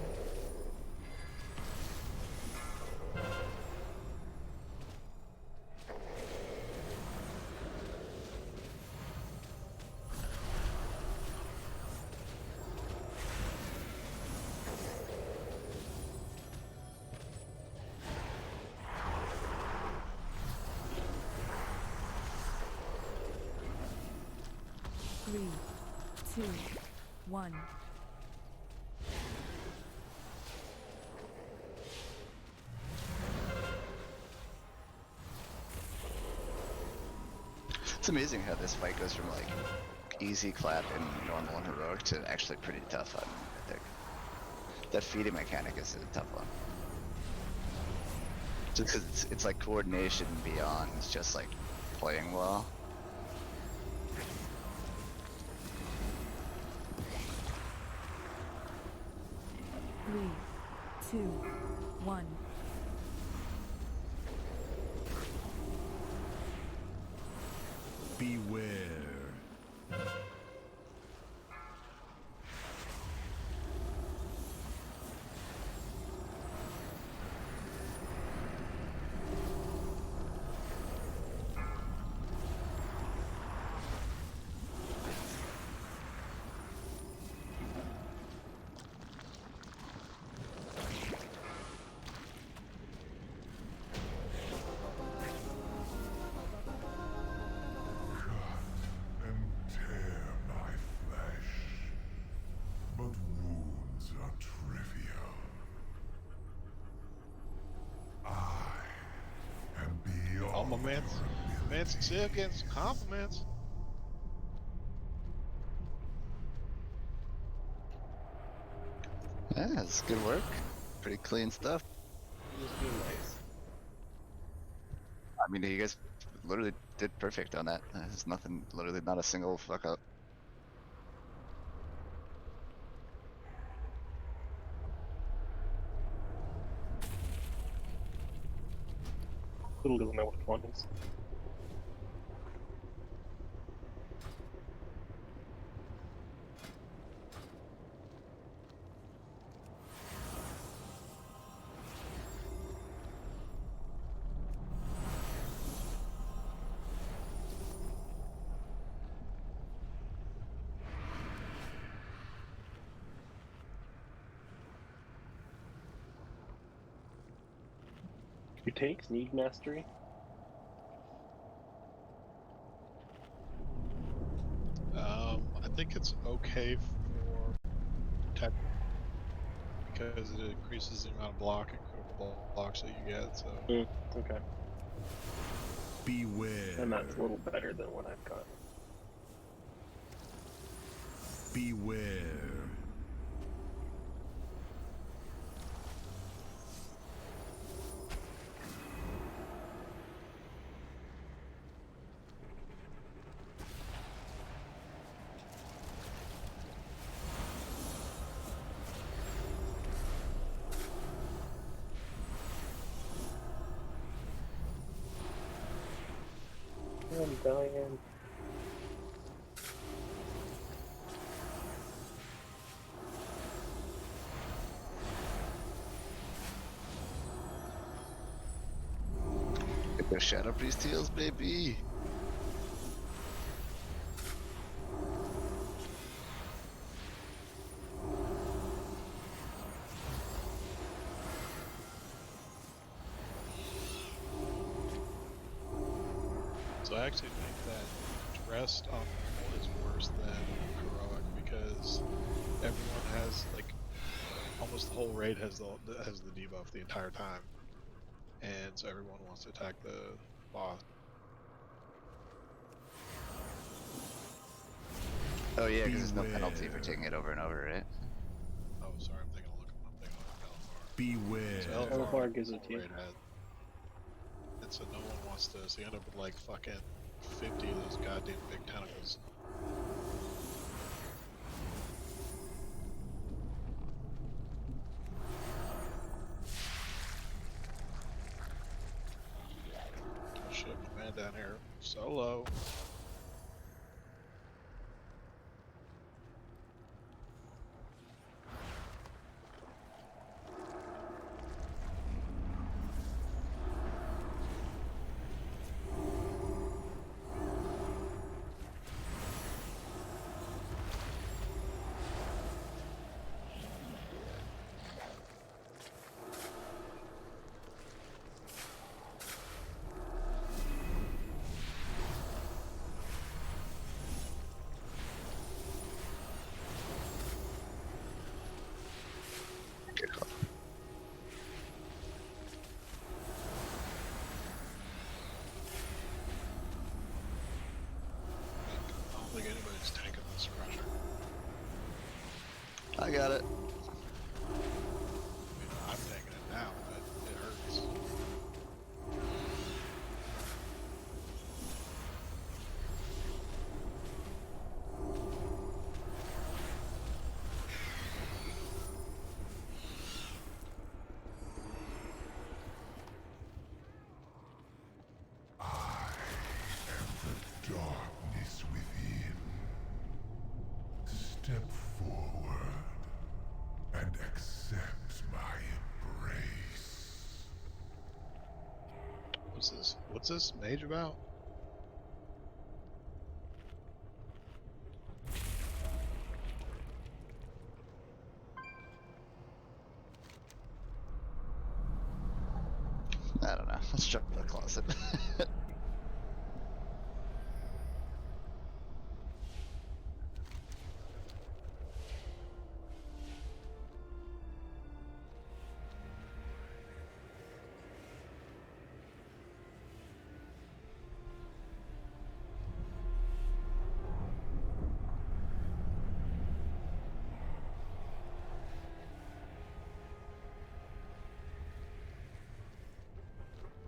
Three, 2, 1. It's amazing how this fight goes from like easy clap in normal and heroic to actually pretty tough on Mythic. That feeding mechanic is a tough one. Just because it's like coordination beyond just like playing well. Three, two, one. Beware. But wounds are trivial. I am beyond. Oh, my man's still getting some compliments. Yeah, it's good work. Pretty clean stuff. Just being nice. I mean, you guys literally did perfect on that. There's nothing, literally not a single fuck up. Little do I know what fun is. Your takes need mastery. I think it's okay for tech because it increases the amount of block and critical blocks that you get. So Okay. Beware. And that's a little better than what I've got. Beware. I'm dying. Get those Shadow Priest heals, baby. So I actually think that dressed on normal is worse than heroic because everyone has like almost the whole raid has the debuff the entire time, and so everyone wants to attack the boss. Oh yeah, because there's no penalty for taking it over and over, right? Oh, sorry, I'm thinking of Beware. So LFR gives it to you. And so no one wants to, so you end up with like fucking 50 of those goddamn big tentacles. Shit, my man down here solo. I don't think anybody's tanking suppressor. I got it. I mean, I'm taking it now, but it hurts. Darkness within. Step forward and accept my embrace. What's this? What's this mage about? I don't know. Let's jump to the closet.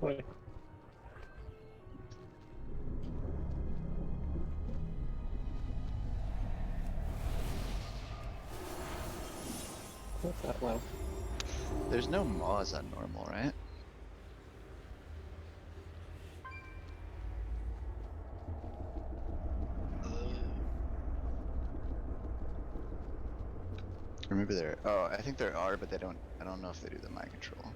Boy. What's that low? There's no maws on normal, right? Or maybe there. Oh, I think there are, but they don't. I don't know if they do the mind control.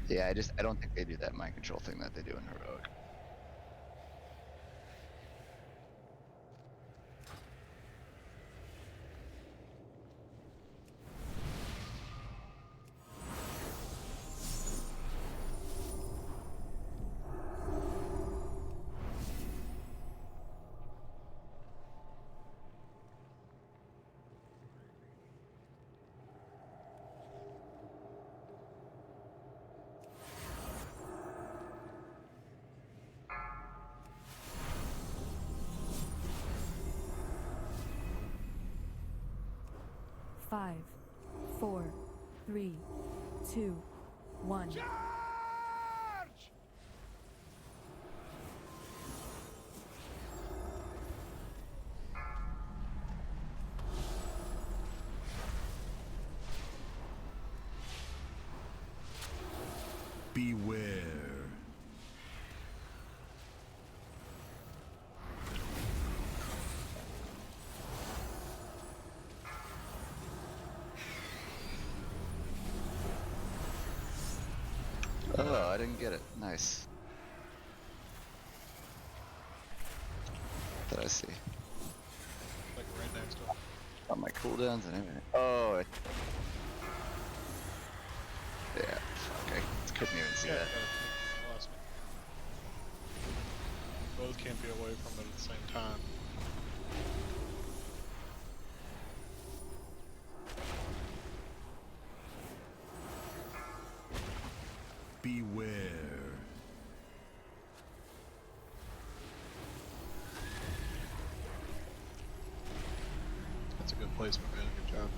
Yeah, I don't think they do that mind control thing that they do in heroic. Five, 4, 3, 2, 1. Beware. Oh, I didn't get it. Nice. What did I see? Like right next to him. On my cooldowns and everything. Oh, yeah. Fuck, I couldn't even see that. Lost me. Both can't be away from it at the same time. Beware. That's a good placement, man. Good job.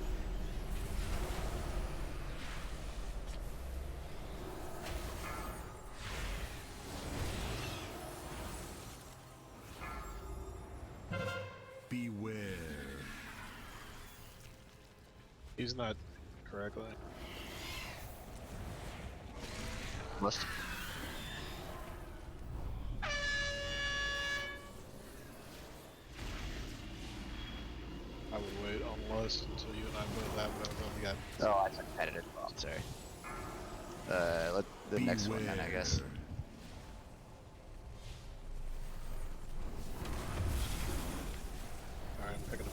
Beware. He's not correctly. Must. I would wait unless until you and I move that, but I've only got. Oh, I took that as well. Sorry. Let the next one then, I guess. Alright, I'm picking up.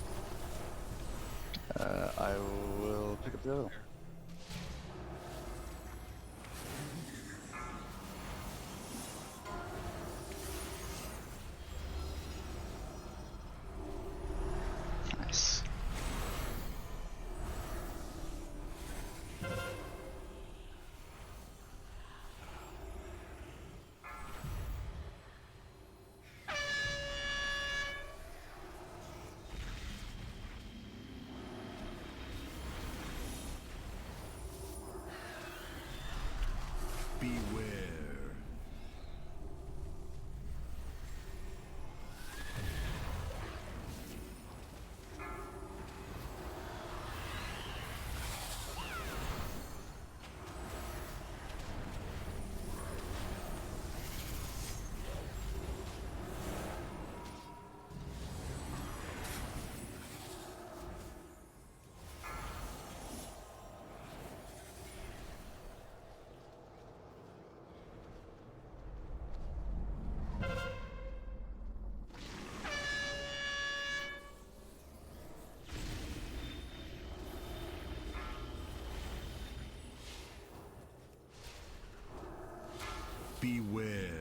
go. Nice. Beware. Beware.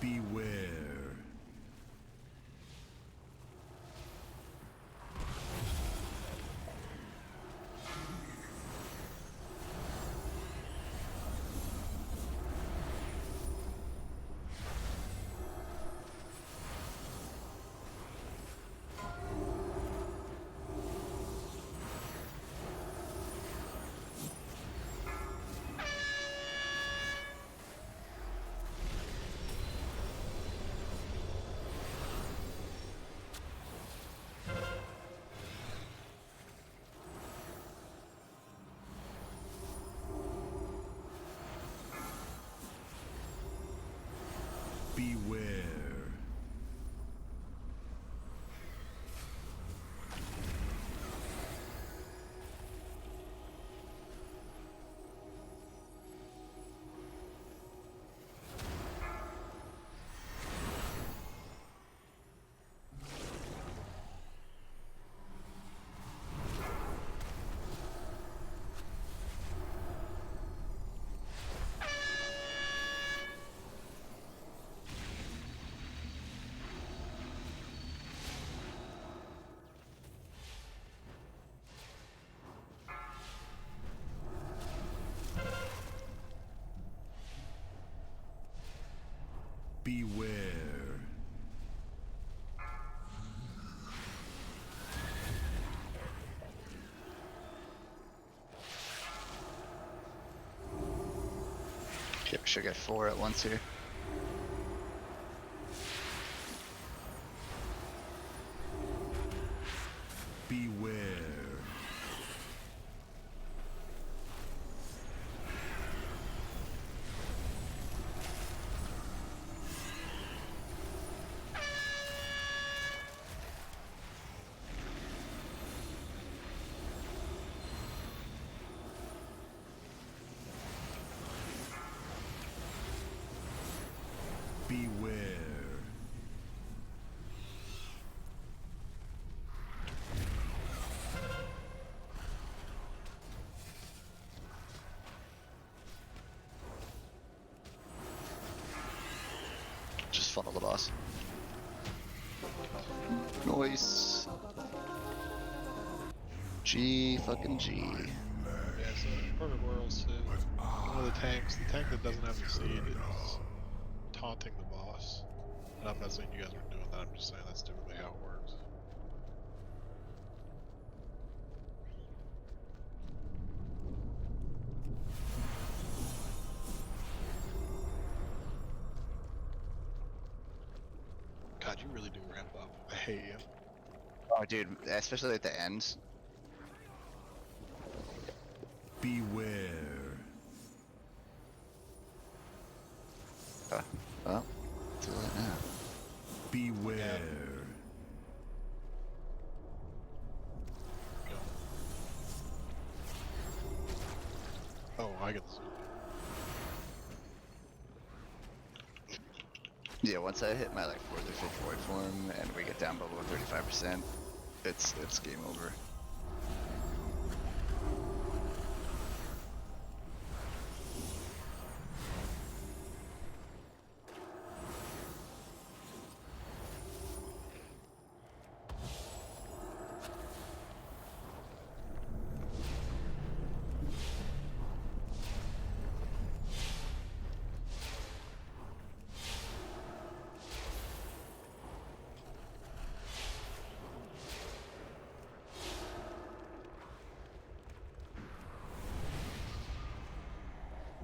Beware. Beware. Beware. Okay, we should get 4 at once here. Beware. Beware. Just funnel the boss. Noise. G fucking G. Yeah, so Perfect Worlds, one of the tank that doesn't have the seed is taunting the boss. And I'm not saying you guys are doing that, I'm just saying that's typically how it works. God, you really do ramp up. I hate you. Oh, dude, especially at the end. Beware. Well, too late now. Beware. Go. Oh, I get the Yeah, once I hit my like 4th or 5th void form and we get down below 35%, it's game over.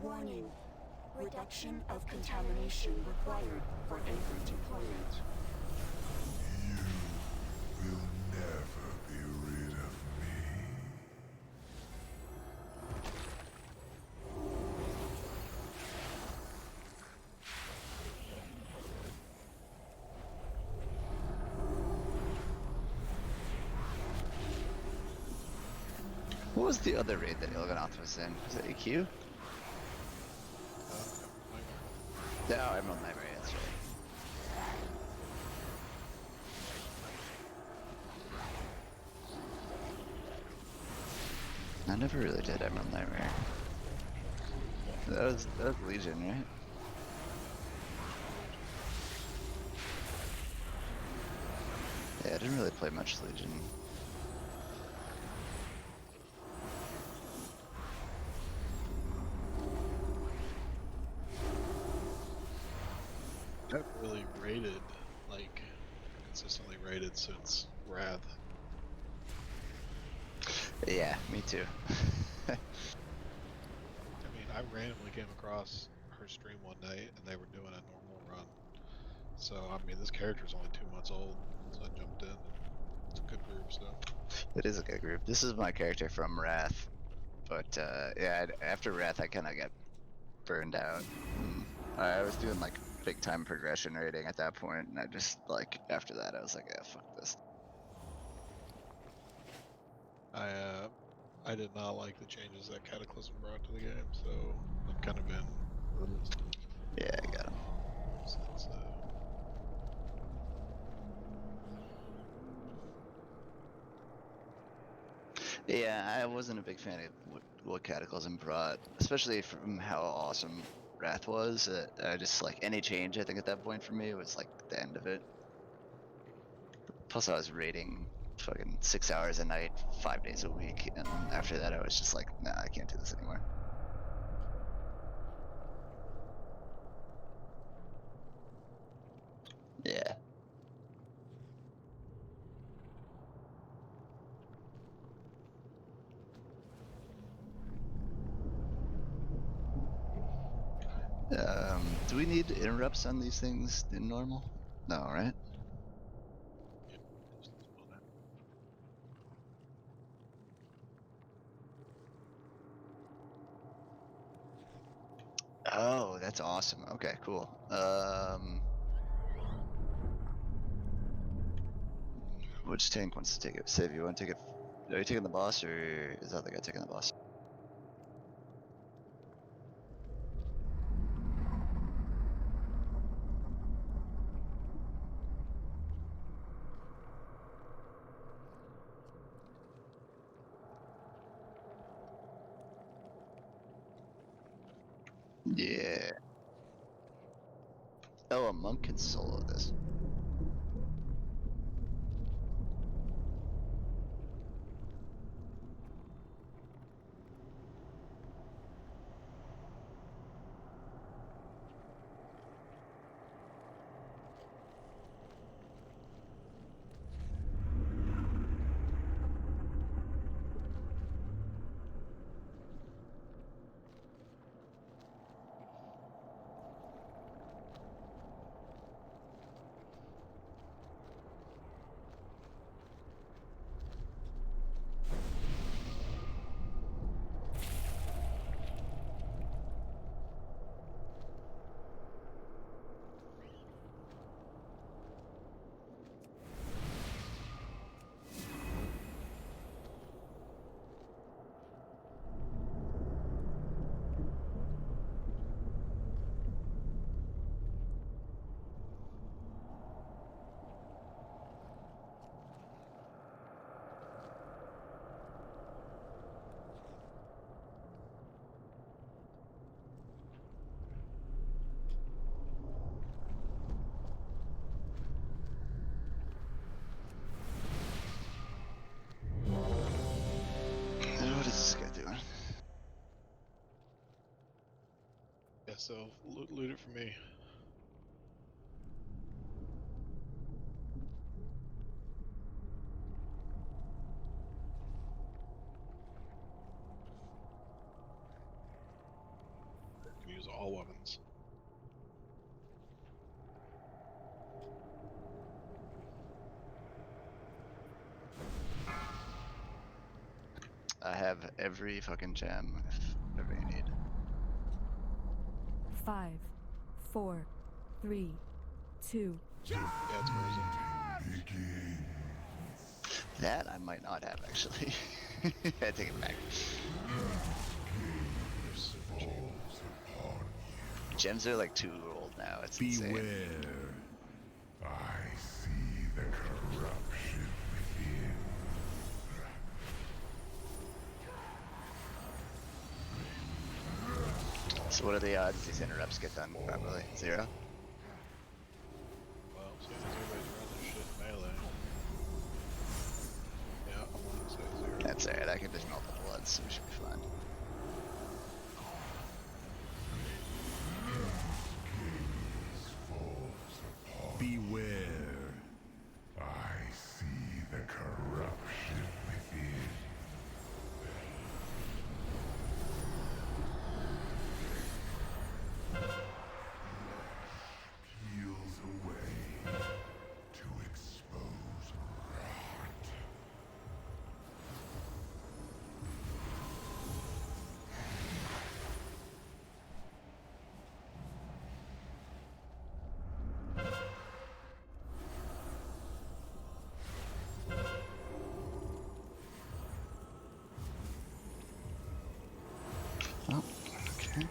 Warning. Reduction of contamination required for anchor deployment. You will never be rid of me. What was the other raid that Ilganoth was in? Was it AQ? No, Emerald Nightmare, that's right. I never really did Emerald Nightmare. That was Legion, right? Yeah, I didn't really play much Legion. I haven't really raided, like, consistently raided since Wrath. Yeah, me too. I mean, I randomly came across her stream one night and they were doing a normal run. So, I mean, this character's only 2 months old, so I jumped in. It's a good group, so. It is a good group. This is my character from Wrath. But, yeah, after Wrath, I kind of got burned out. I was doing, like, big time progression rating at that point, and I just, like, after that, I was like, yeah, fuck this. I did not like the changes that Cataclysm brought to the game, so I've kind of been. Yeah, I got him. Since, Yeah, I wasn't a big fan of what Cataclysm brought, especially from how awesome Wrath was. I just, like, any change, I think, at that point for me was, like, the end of it. Plus, I was raiding fucking 6 hours a night, 5 days a week, and after that, I was just like, nah, I can't do this anymore. Yeah. Do we need interrupts on these things in normal? No, right? Oh, that's awesome. Okay, cool. Which tank wants to take it? Save, you want to take it? Are you taking the boss, or is the other guy taking the boss? Yeah. Oh, a monk can solo this. so loot it for me. Use all weapons. I have every fucking gem, if whatever you need. 5, 4, 3, 2. Yeah, it's frozen. That I might not have actually. I take it back. Gems are like 2 old now. It's insane. Beware. I see the corruption within. So what are the odds these interrupts get done properly? 0? Well, seeing as everybody's running shit melee. Yeah, I want to say 0. That's alright, I can just melt the blood, so we should be fine. Beware. I see the corruption within. Peels away to expose rot. Oh, okay.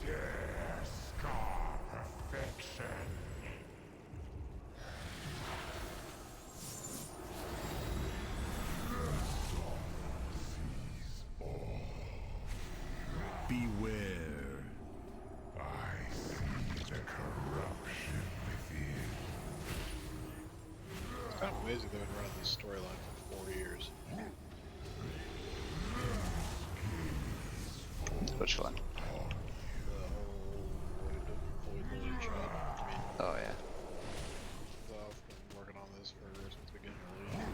Dare scar perfection. Beware. I see the corruption within. It's kind of amazing they've been running this storyline for 4 years. Which one? The whole Void Lily shot. I mean, Oh yeah. I've been working on this since the beginning of the league.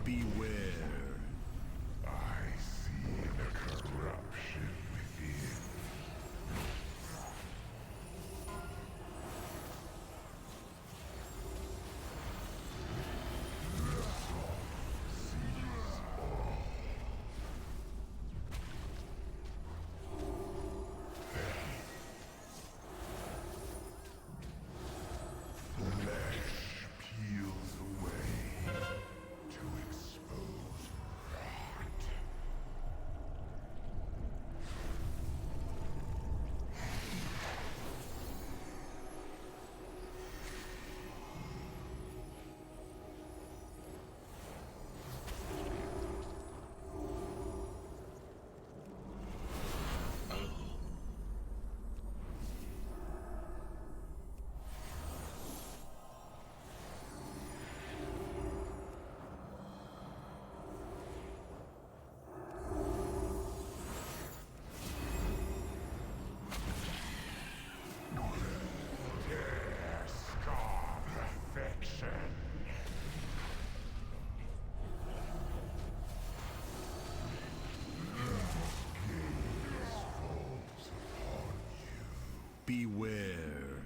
Beware. I see the corruption within. Flesh peels away to expose rot. Dare scar perfection. Beware.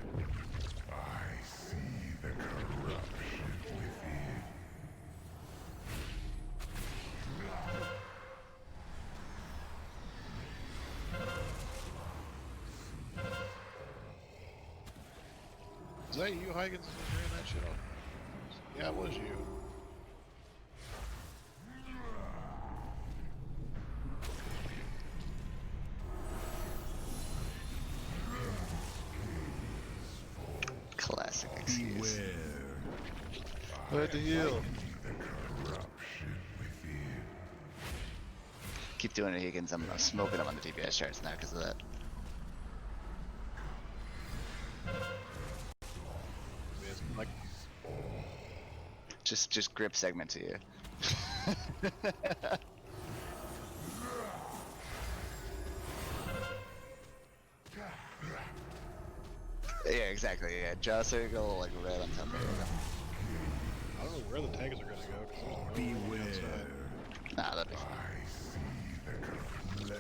I see the corruption within. Is that you, Huygens, carrying that shit off? Yeah, it was you. Classic excuse. Beware. I had to heal. The corruption within. Keep doing it, Higgins. I'm smoking him on the DPS charts now because of that. Like, just grip segment to you. Yeah, exactly. Yeah, jaw circle like right on top of it. I don't know where the tanks are gonna go because there's no Beware. outside. Nah, that'd be fine. I see that your flesh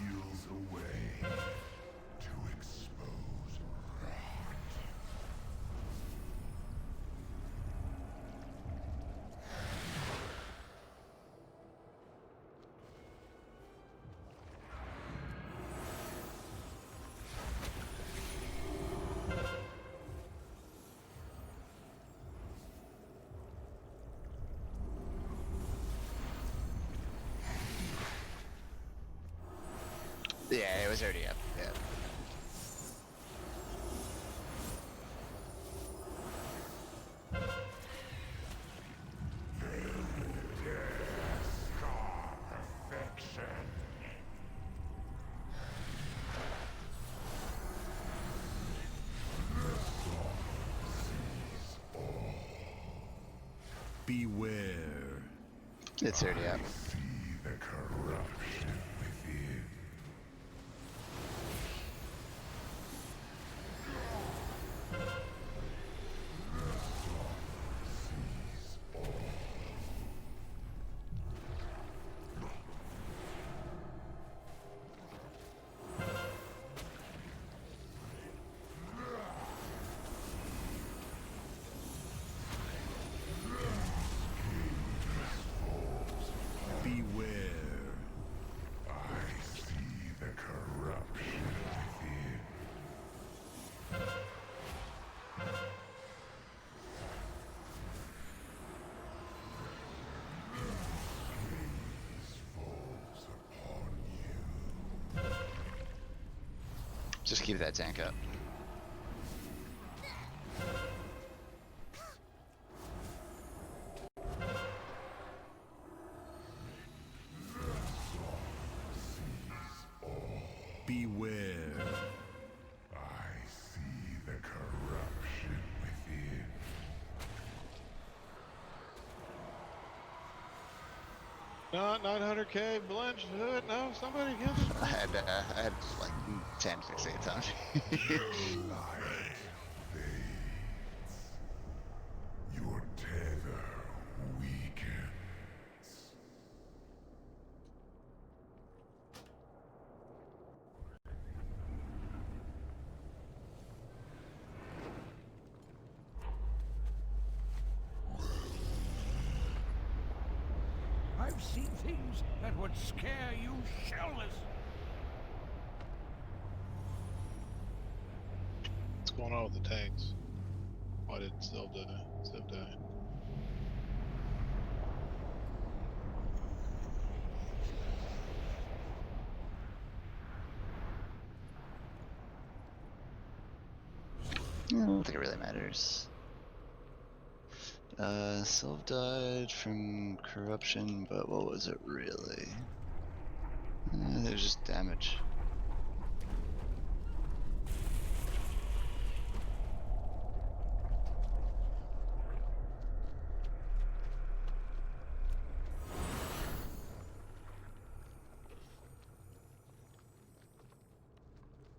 peels away to expose rot. Yeah, it was already up. Yeah. Perfection. Beware. It's already up. See the corruption within. Beware. I see the corruption within. Gaze falls upon you. Just keep that tank up. Beware. I see the corruption within. Not 900k Blanche. No, somebody get it. I had like 10 fixates on me. Light fades. Your tether weakens. I've seen things that would scare you shellless. What's going on with the tanks? Why did Civ die? I don't think it really matters. Sylv died from corruption, but what was it really? It was just damage.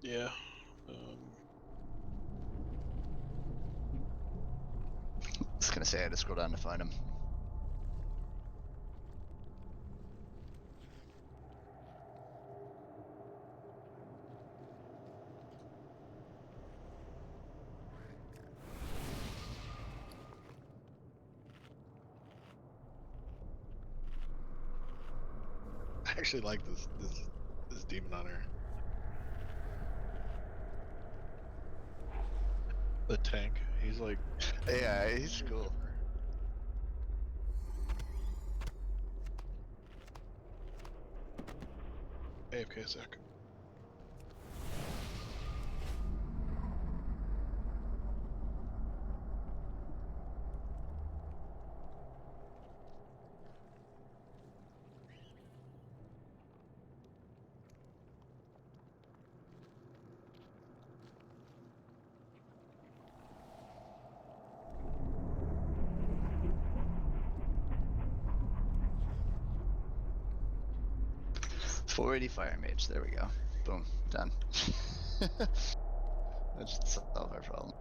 Yeah. I was gonna say I had to scroll down to find him. I actually like this demon hunter. The tank. He's like. Yeah, he's cool. AFK sec. 480 Fire Mage. There we go. Boom. Done. That should solve our problem.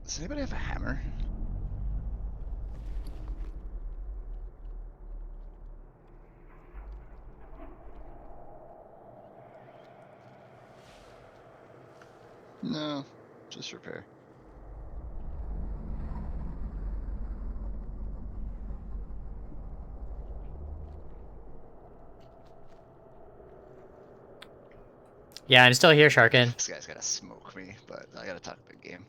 Does anybody have a hammer? No, just repair. Yeah, I'm still here, Sharkin. This guy's gotta smoke me, but I gotta talk big game.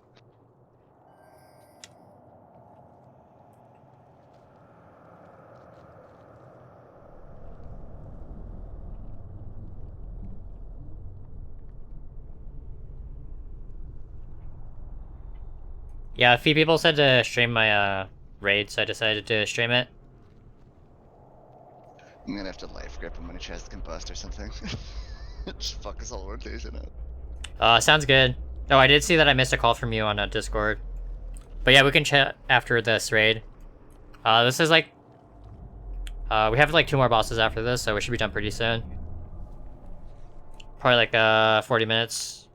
Yeah, a few people said to stream my raid, so I decided to stream it. I'm gonna have to life grip him when he tries to combust or something. Just fuck his whole rotation up. Sounds good. Oh, I did see that I missed a call from you on Discord. But yeah, we can chat after this raid. This is like... we have like 2 more bosses after this, so we should be done pretty soon. Probably like 40 minutes.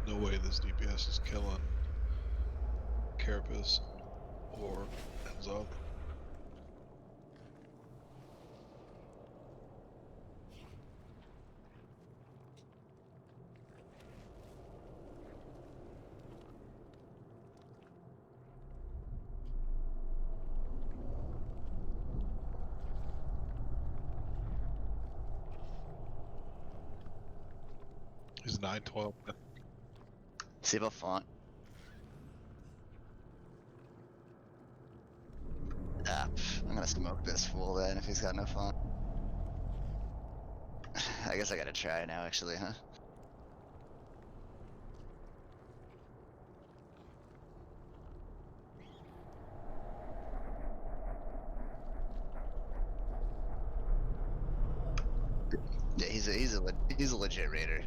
No way this DPS is killing Carapace or ends up. He's 912. See about font. I'm gonna smoke this fool then if he's got no font. I guess I gotta try now actually, huh? Yeah, he's a legit raider.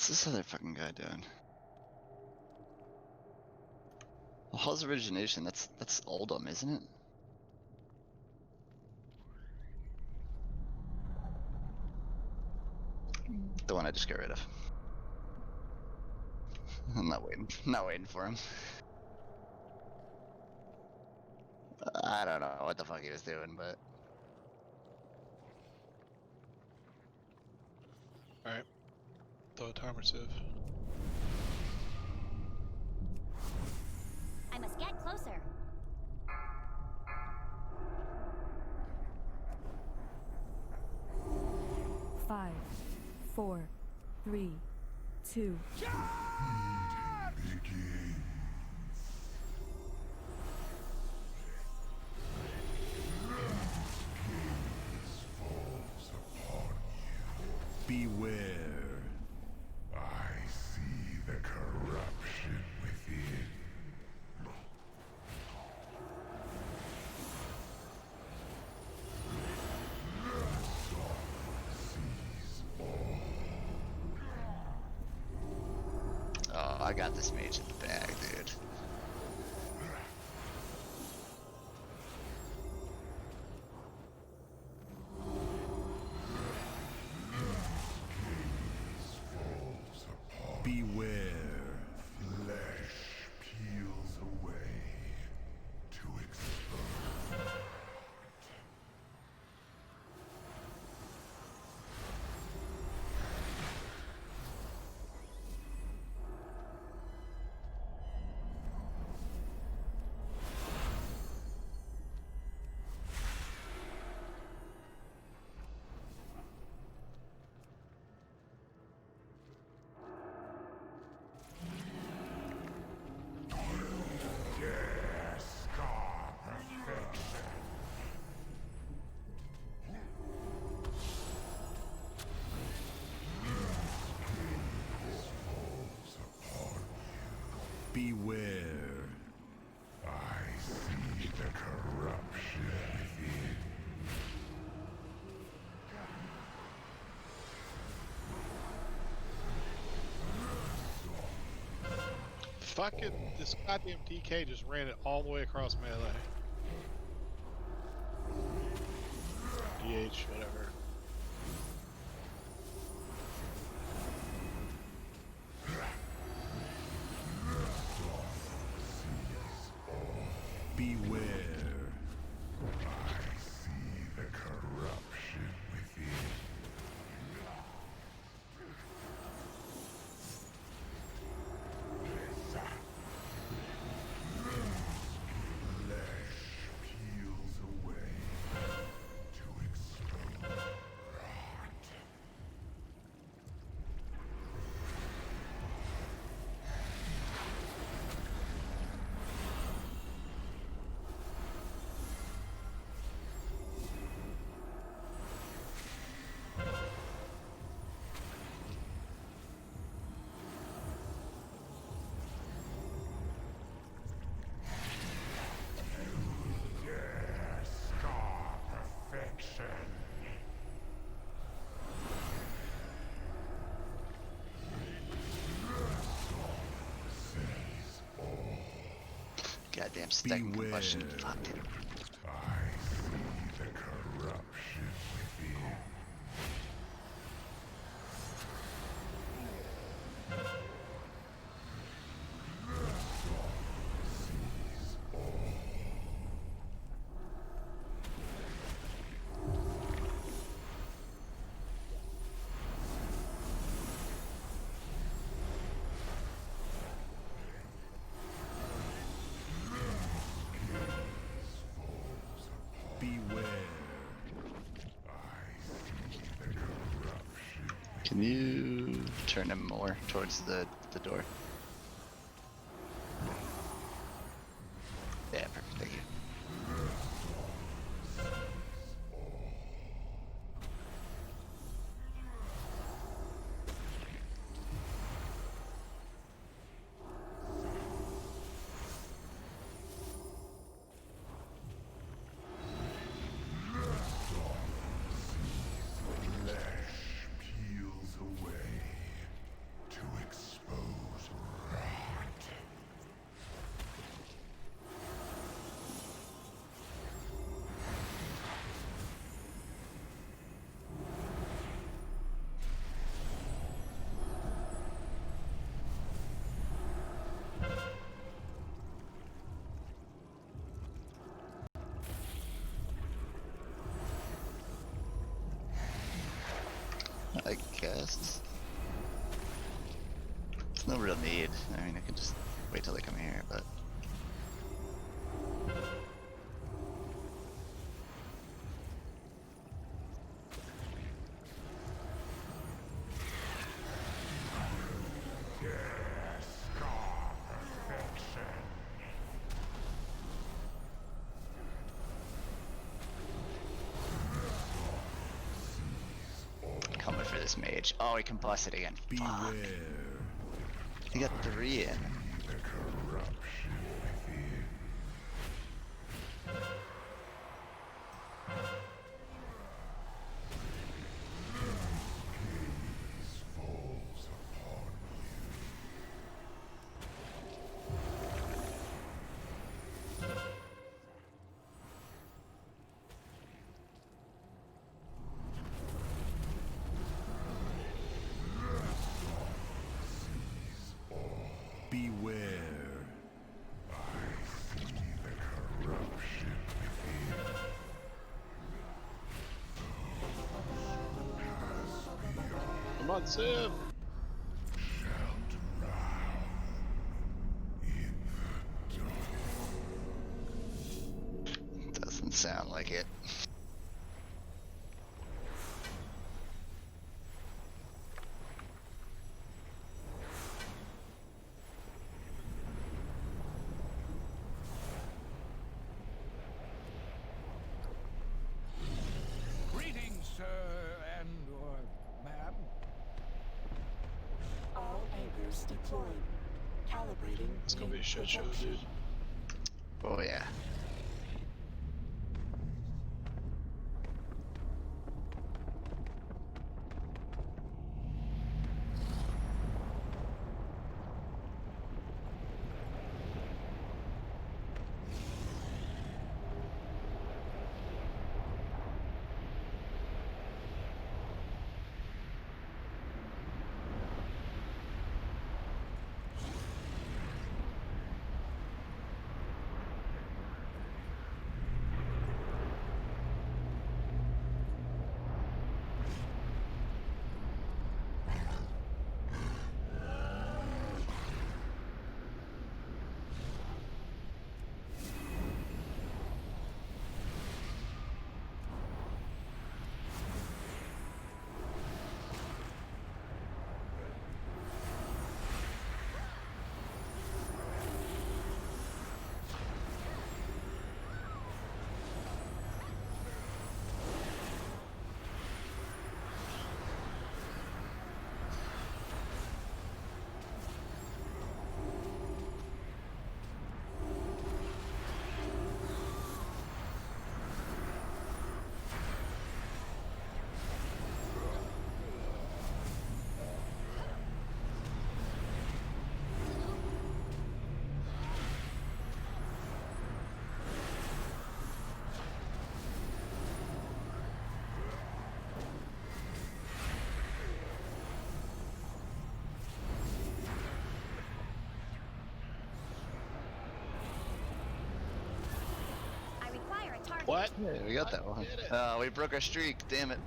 this other fucking guy doing? Well, Hall's Origination, that's Oldham, isn't it? The one I just got rid of. I'm not waiting for him. I don't know what the fuck he was doing, but Alright. Throw a timer sieve. I must get closer. Five, 4, 3, 2. Beware. I see the corruption within. oh, I got this mage in the bag, dude. Beware. Flesh peels away to expose. Beware. I see the corruption within. Fucking this goddamn DK just ran it all the way across melee. DH, whatever. Beware. I see the corruption within. Flesh peels away to expose rot. Dare scar perfection. Sees all. Goddamn stagnant combustion. Beware. Fuck it. I see the corruption within. Sees all. Beware. I see the corruption. Can you turn him more towards the door? Yeah, perfect. Thank you. Flesh peels away to I guess. There's no real need. I mean, I can just wait till they come here, but. Coming for this mage. Oh, he combusted again. Fuck. He got 3 in. Beware. I see the corruption within. Come on, Sam. Doesn't sound like it. Greetings, sir, and/or ma'am. All anchors deployed. Calibrating. It's gonna be a shit show, dude. Oh yeah. I require a target. What? Yeah, we got that one. We broke our streak. Damn it.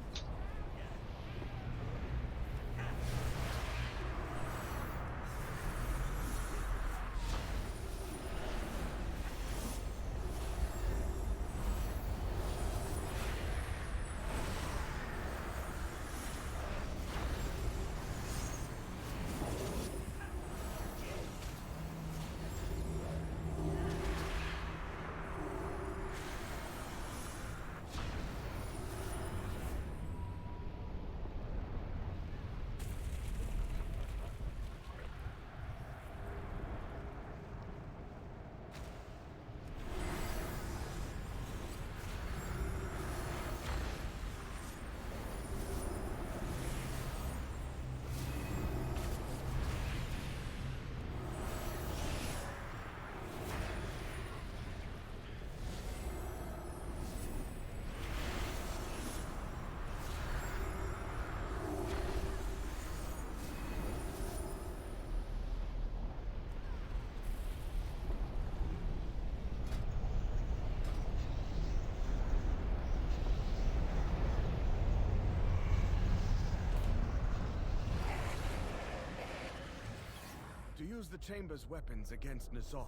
use the chamber's weapons against N'Zoth,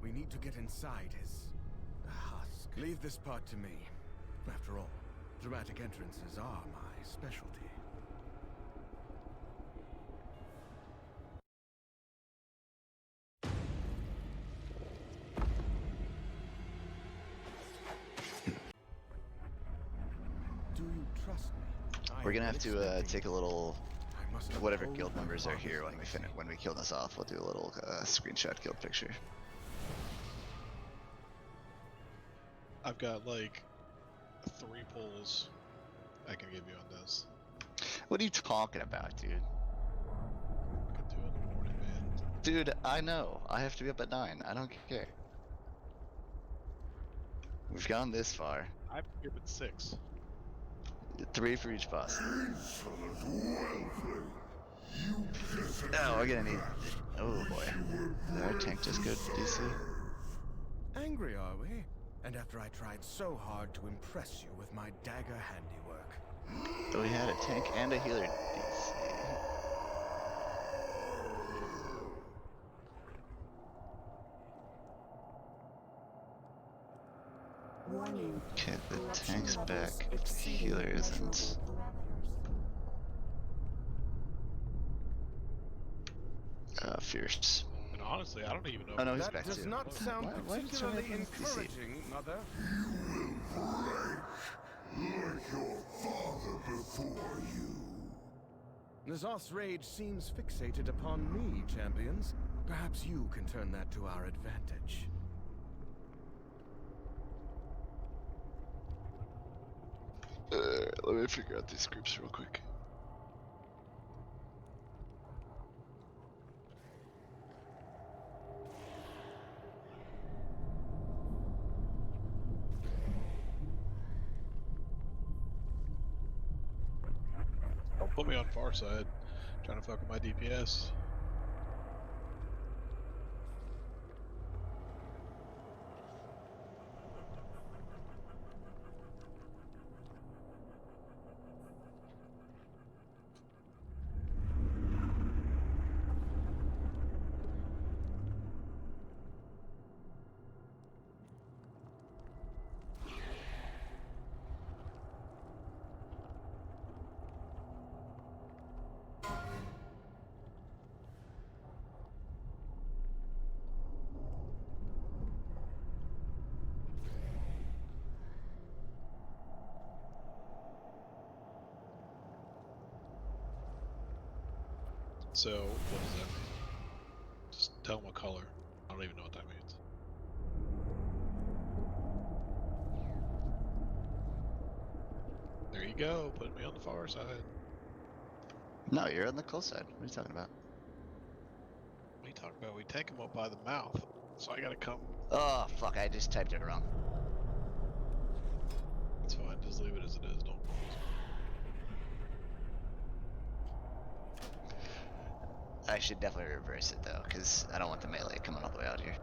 we need to get inside his husk. Leave this part to me. After all, dramatic entrances are my specialty. Do you trust me? We're gonna have to take a little. Whatever guild members are here when we kill this off, we'll do a little screenshot guild picture. I've got like 3 pulls I can give you on this. What are you talking about, dude? I can do it in the morning, man. Dude, I know. I have to be up at 9. I don't care. We've gone this far. I've here at 6. 3 for each boss. Oh, we're gonna need. Oh boy. Did our tank just go DC? Angry, are we? And after I tried so hard to impress you with my dagger handiwork. So we had a tank and a healer DC. Warning. Okay, the tank's back. The healer isn't. Fierce. And honestly, I don't even know. Oh no, he's That back does too. not sound particularly encouraging, Mother. You will rage like your father before you. N'Zoth's rage seems fixated upon me, champions. Perhaps you can turn that to our advantage. Let me figure out these groups real quick. Don't put me on far side. Trying to fuck with my DPS. So, what does that mean? Just tell them a color. I don't even know what that means. There you go, put me on the far side. No, you're on the close side. What are you talking about? What are you talking about? We take them up by the mouth. So I gotta come. Oh, fuck, I just typed it wrong. It's fine, just leave it as it is, don't pause. I should definitely reverse it though, because I don't want the melee coming all the way out here.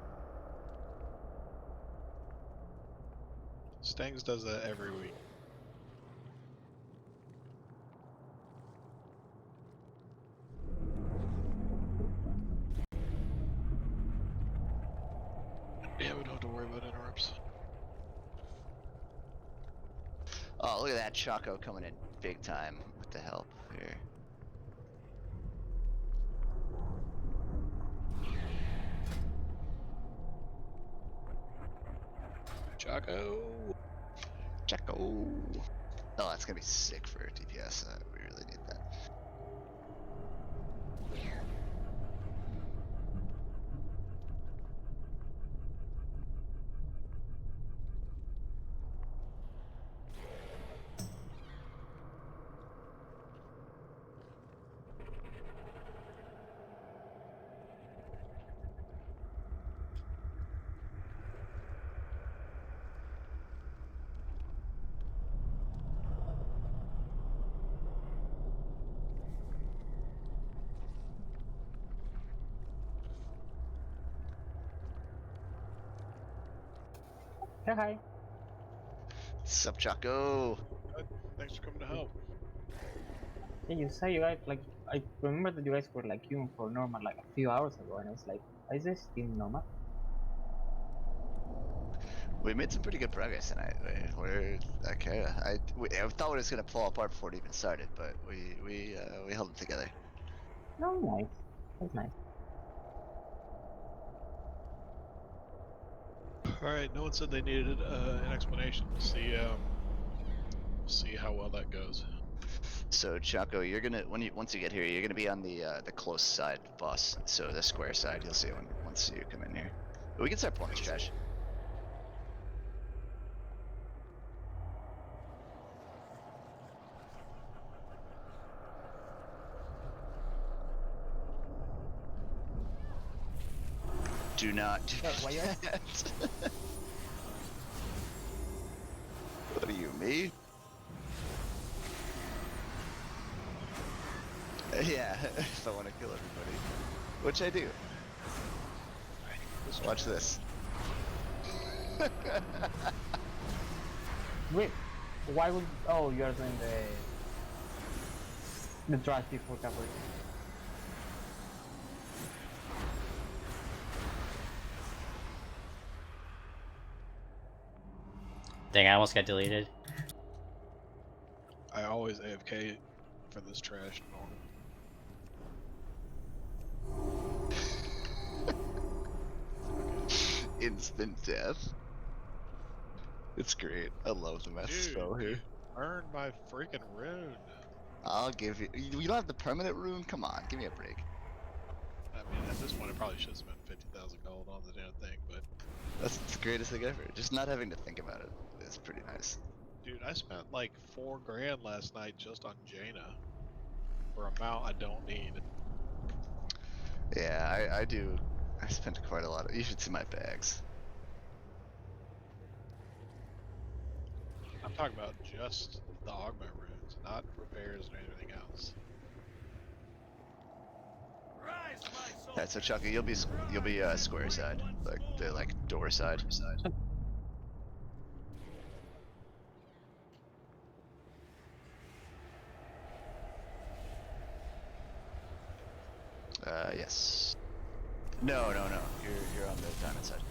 Stangs does that every week. Yeah, we don't have to worry about interrupts. Oh, look at that Choco coming in big time with the help here. Choco! Choco! Oh, that's gonna be sick for DPS. We really need that. Hi. Sup, Choco? Thanks for coming to help. Yeah, you say you guys like I remember that you guys were like queuing for normal like a few hours ago, and I was like, why is this team normal? We made some pretty good progress tonight. We're okay. I thought it was gonna fall apart before it even started, but we held it together. No, nice. That's nice. All right. No one said they needed an explanation. We'll see how well that goes. So Chaco, you're gonna once you get here, you're gonna be on the close side boss. So the square side, you'll see once you come in here. But we can start pulling this trash. Do not do that. What are you, me? Yeah, if I want to kill everybody. Which I do. Watch this. Wait, why would... Oh, you are doing the trash before covering. Dang, I almost got deleted. I always AFK for this trash. Instant death. It's great. I love the mess spell here. Earn my freaking rune. I'll give you. You don't have the permanent rune? Come on, give me a break. I mean, at this point, I probably should spend 50,000 gold on the damn thing, but that's the greatest thing ever. Just not having to think about it is pretty nice. Dude, I spent like $4 grand last night just on Jaina for a mount I don't need. Yeah, I do. I spent quite a lot. You should see my bags. I'm talking about just the augment runes, not repairs or anything else. Alright, so Chucky, you'll be square side, like the door side. Yes. No. You're on the diamond side.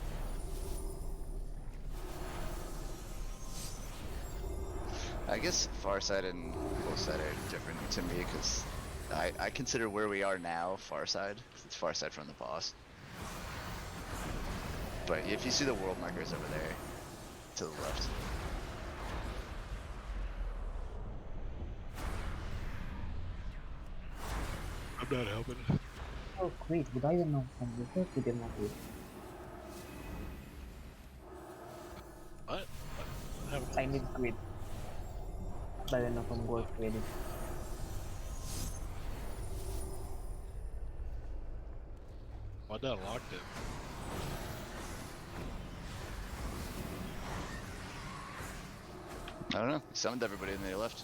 I guess far side and close side are different to me because I consider where we are now far side. It's far side from the boss. But if you see the world markers over there, to the left. I'm not helping. Oh, great, but I don't know from the first we did not do. What? I need grid. But I don't know from gold created. Why'd that locked it? I don't know. Summoned everybody and they left.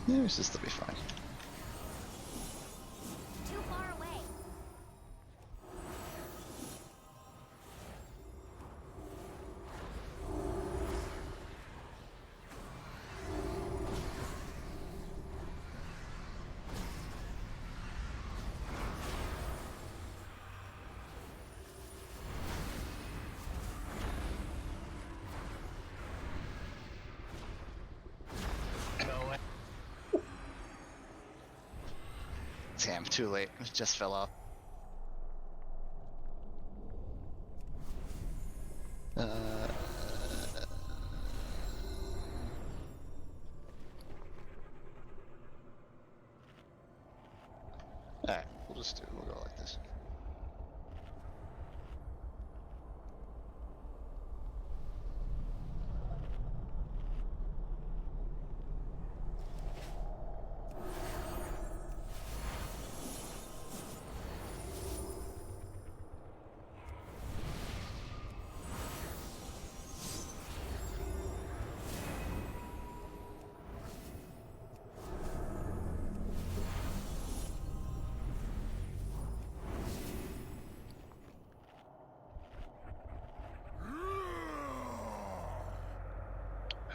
Yeah, we should still be fine. Too far away. Damn, too late. It just fell off. Alright, we'll go like this.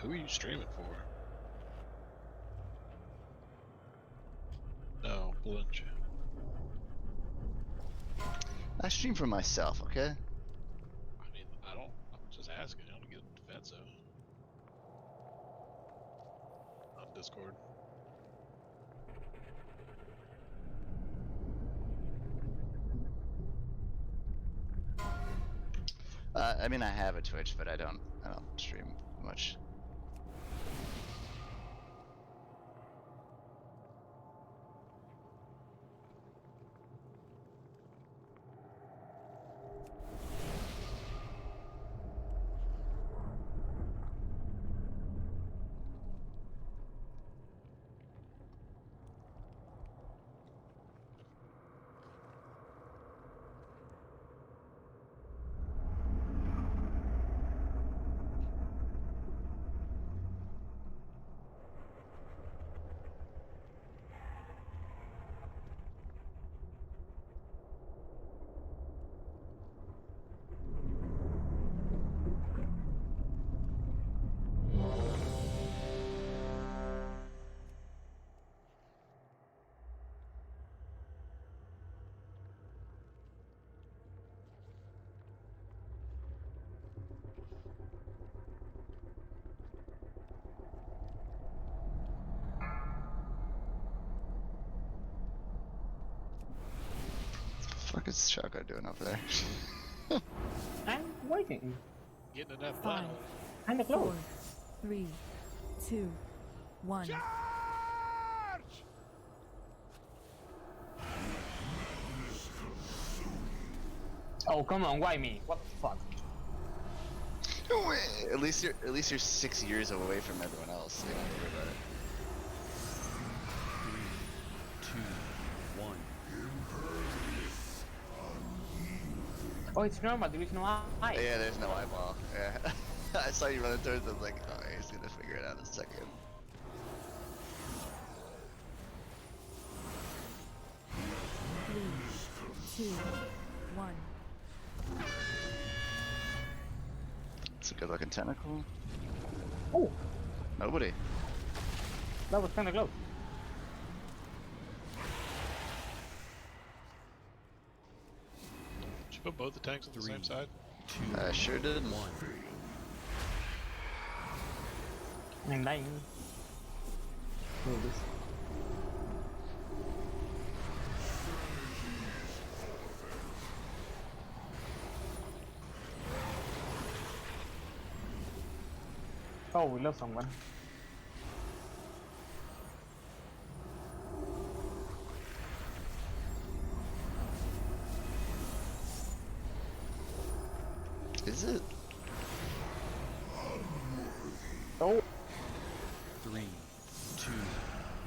Who are you streaming for? No, Blunch. I stream for myself, okay? I mean, I'm just asking. I don't get defensive. On Discord. I mean, I have a Twitch, but I don't stream much. What the fuck is Shaka doing over there? I'm waiting. Getting in that 5, Kinda close. 4, 3, 2, 1. Oh, come on, why me? What the fuck? Wait, at least you're 6 years away from everyone else. So you don't have to worry about it. 3, 2, 1. Oh, it's normal, there is no eye. Yeah, there's no eyeball. Yeah. I saw you running towards them, like, oh, he's gonna figure it out in a second. Three, 2, 1. It's a good looking tentacle. Oh, Nobody. that was kinda close. Did you put both the tanks on the same side? I sure did. 1. I'm dying. Look at this. Oh, we lost someone. Is it? Oh. 3, 2,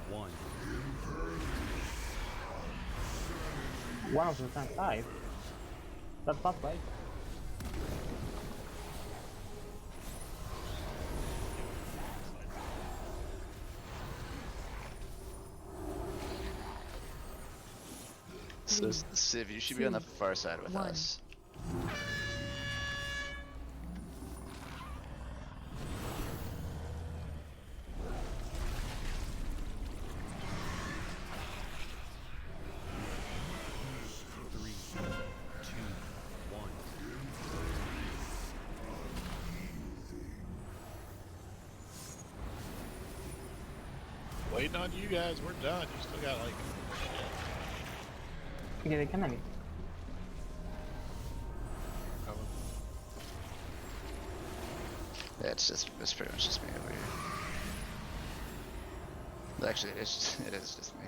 1. One of the tanks died. That's not right. So, Civ, you should be on the far side with us. Waiting on you guys, we're done. You still got like... Yeah, they can. Yeah, it's pretty much just me over here. Actually, it is just me.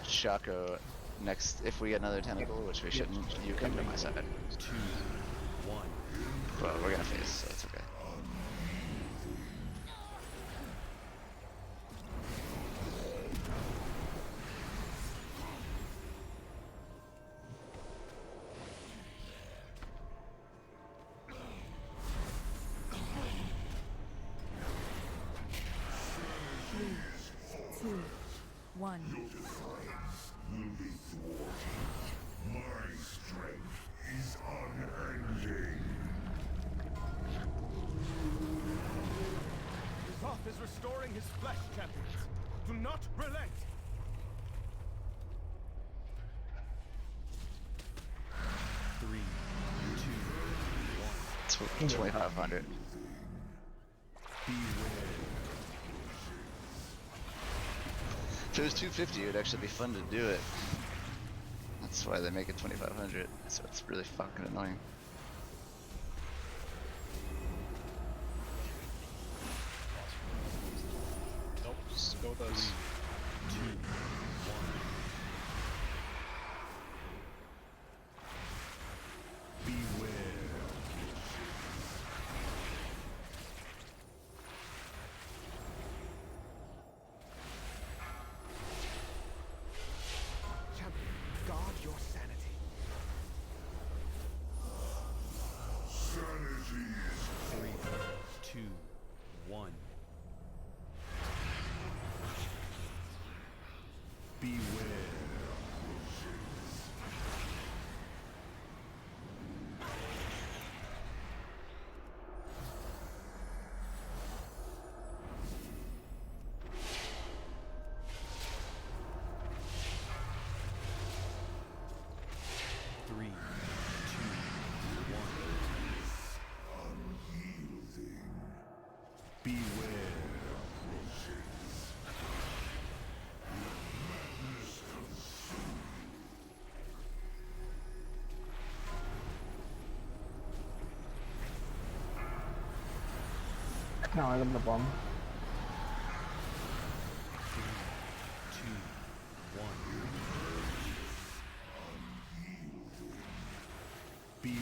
Shaco, next, if we get another tentacle, which we shouldn't, you come to my side. 2, 1. Well, we're gonna face, so it's okay. One. Will be thwarted. My strength is unending. Zoth is restoring his flesh, champions. Do not relent. Three, two, one. 2,500. If it was 250, it would actually be fun to do it. That's why they make it 2,500. So it's really fucking annoying. Nope, just go with us. 2, 1. Beware. Champion, guard your sanity. Sanity is 3, 2, 1. Beware. Three, two, one. unyielding. Beware. No, I got the bomb. 3, 2, 1. Beware.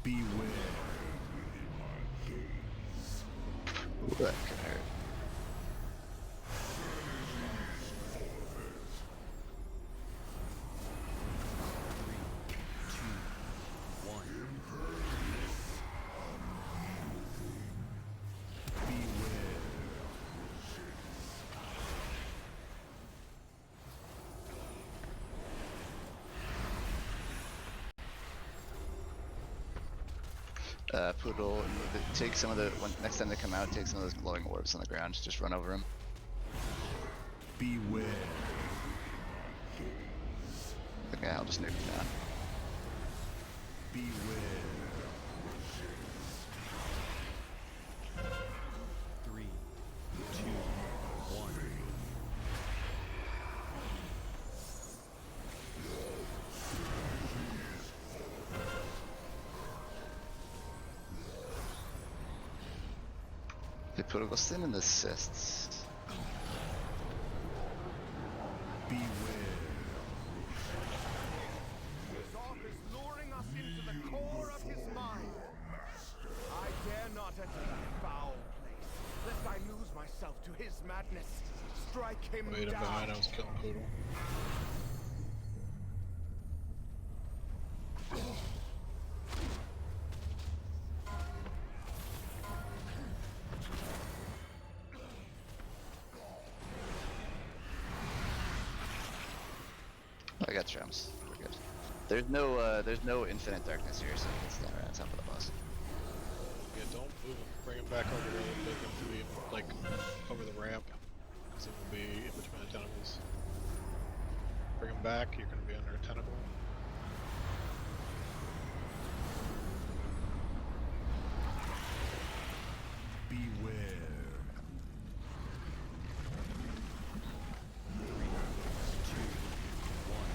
Beware. Ooh, that could hurt. Poodle, take some of the, next time they come out, take some of those glowing orbs on the ground, just run over them. Beware. Okay, I'll just nuke them down. Beware. 3, 2, 1. Hey, Poodle, go stand in the cysts. Beware. Zoth is luring us into the core of his mind. I dare not enter that foul place, lest I lose myself to his madness. Strike him Wait, I'm down. behind, I was killing Poodle. I got gems. We're good. There's no infinite darkness here, so you can stand right on top of the boss. Yeah, don't move him. Bring him back over there. Make him to be like over the ramp, because it will be in between the tentacles. Bring him back. You're going to be under a tentacle. Beware. 3, 2, 1.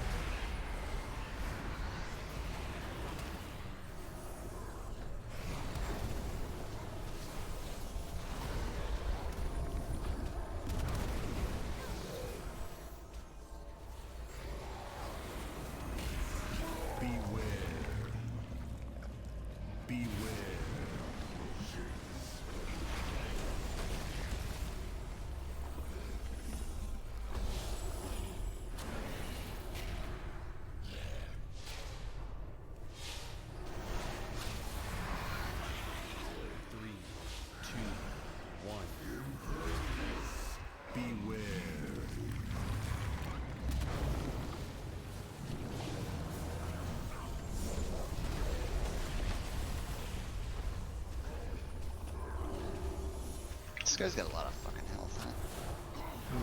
This guy's got a lot of fucking health, huh?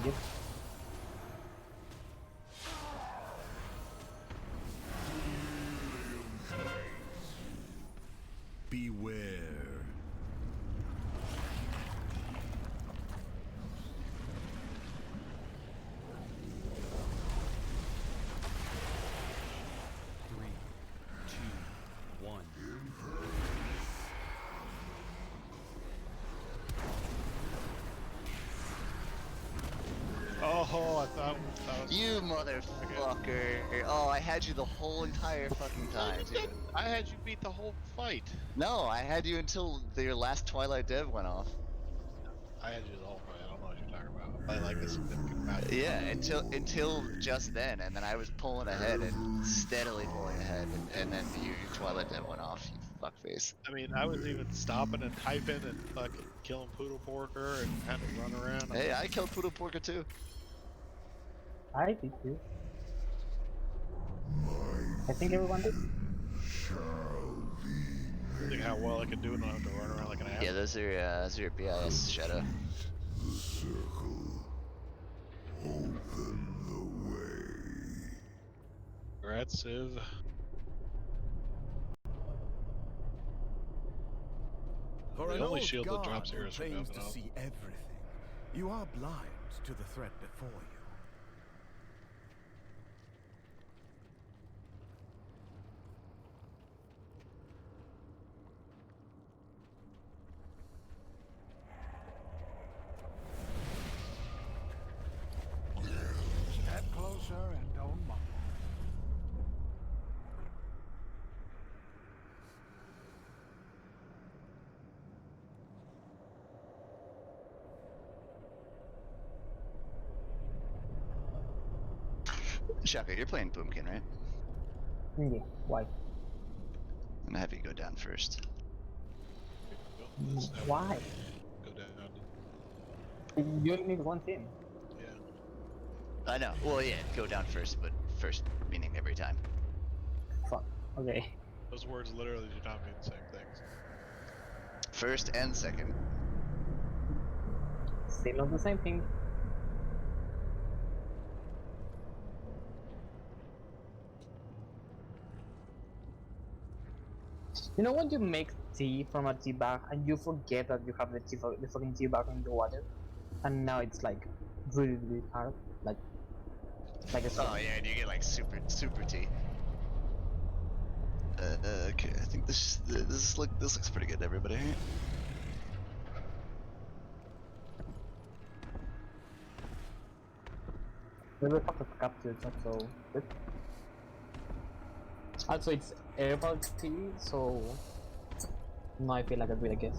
Yep. Beware. Three, two, one. Oh, I thought You motherfucker! Oh, I had you the whole entire fucking time, too. I had you beat the whole fight. No, I had you until your last Twilight Dev went off. I had you the whole fight. I don't know what you're talking about. By like a significant amount. Yeah, until just then, and then I was pulling ahead and steadily pulling ahead, and then your Twilight Dev went off. You fuckface. I mean, I was even stopping and typing and fucking killing Poodle Porker and had to run around. Hey, I killed Poodle Porker too. I did too. I think everyone did. Think how well I could do it. I don't have to run around like an ass. Yeah, those are your BIS Shadow. The circle. Open the way. Congrats, Civ. For The an only old shield that guard drops here who is from claims to Evan. see everything, you are blind to the threat before you. Step closer and don't mumble. Shaka, you're playing Boomkin, right? Yeah, why? I'm gonna have you go down first. Why? Go down. You only need one team. Yeah. I know. Well, yeah, go down first, but first meaning every time. Fuck. Okay. Those words literally do not mean the same things. First and second. Still not the same thing. You know when you make tea from a tea bag and you forget that you have the fucking tea bag in the water, and now it's like really hard, like a Oh yeah, and you get like super tea. Okay, I think this looks pretty good, everybody. The fuck of capture is not so good. Also, it's herbal tea, so now I feel like a good, I guess.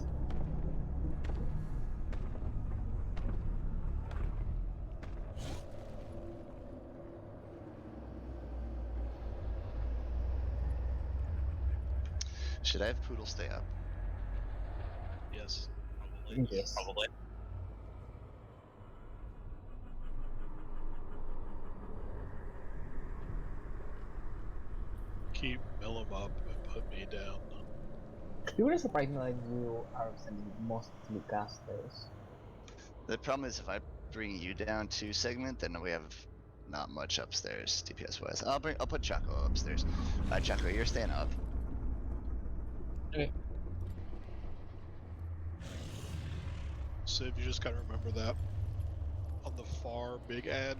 Should I have Poodle stay up? Yes. Probably. Yes. Probably. Keep Mill him up and put me down. You would surprise me that you are sending mostly casters. The problem is if I bring you down to segment, then we have not much upstairs DPS wise. I'll put Chaco upstairs. Alright, Chaco, you're staying up. Okay. Civ, you just gotta remember that on the far big end,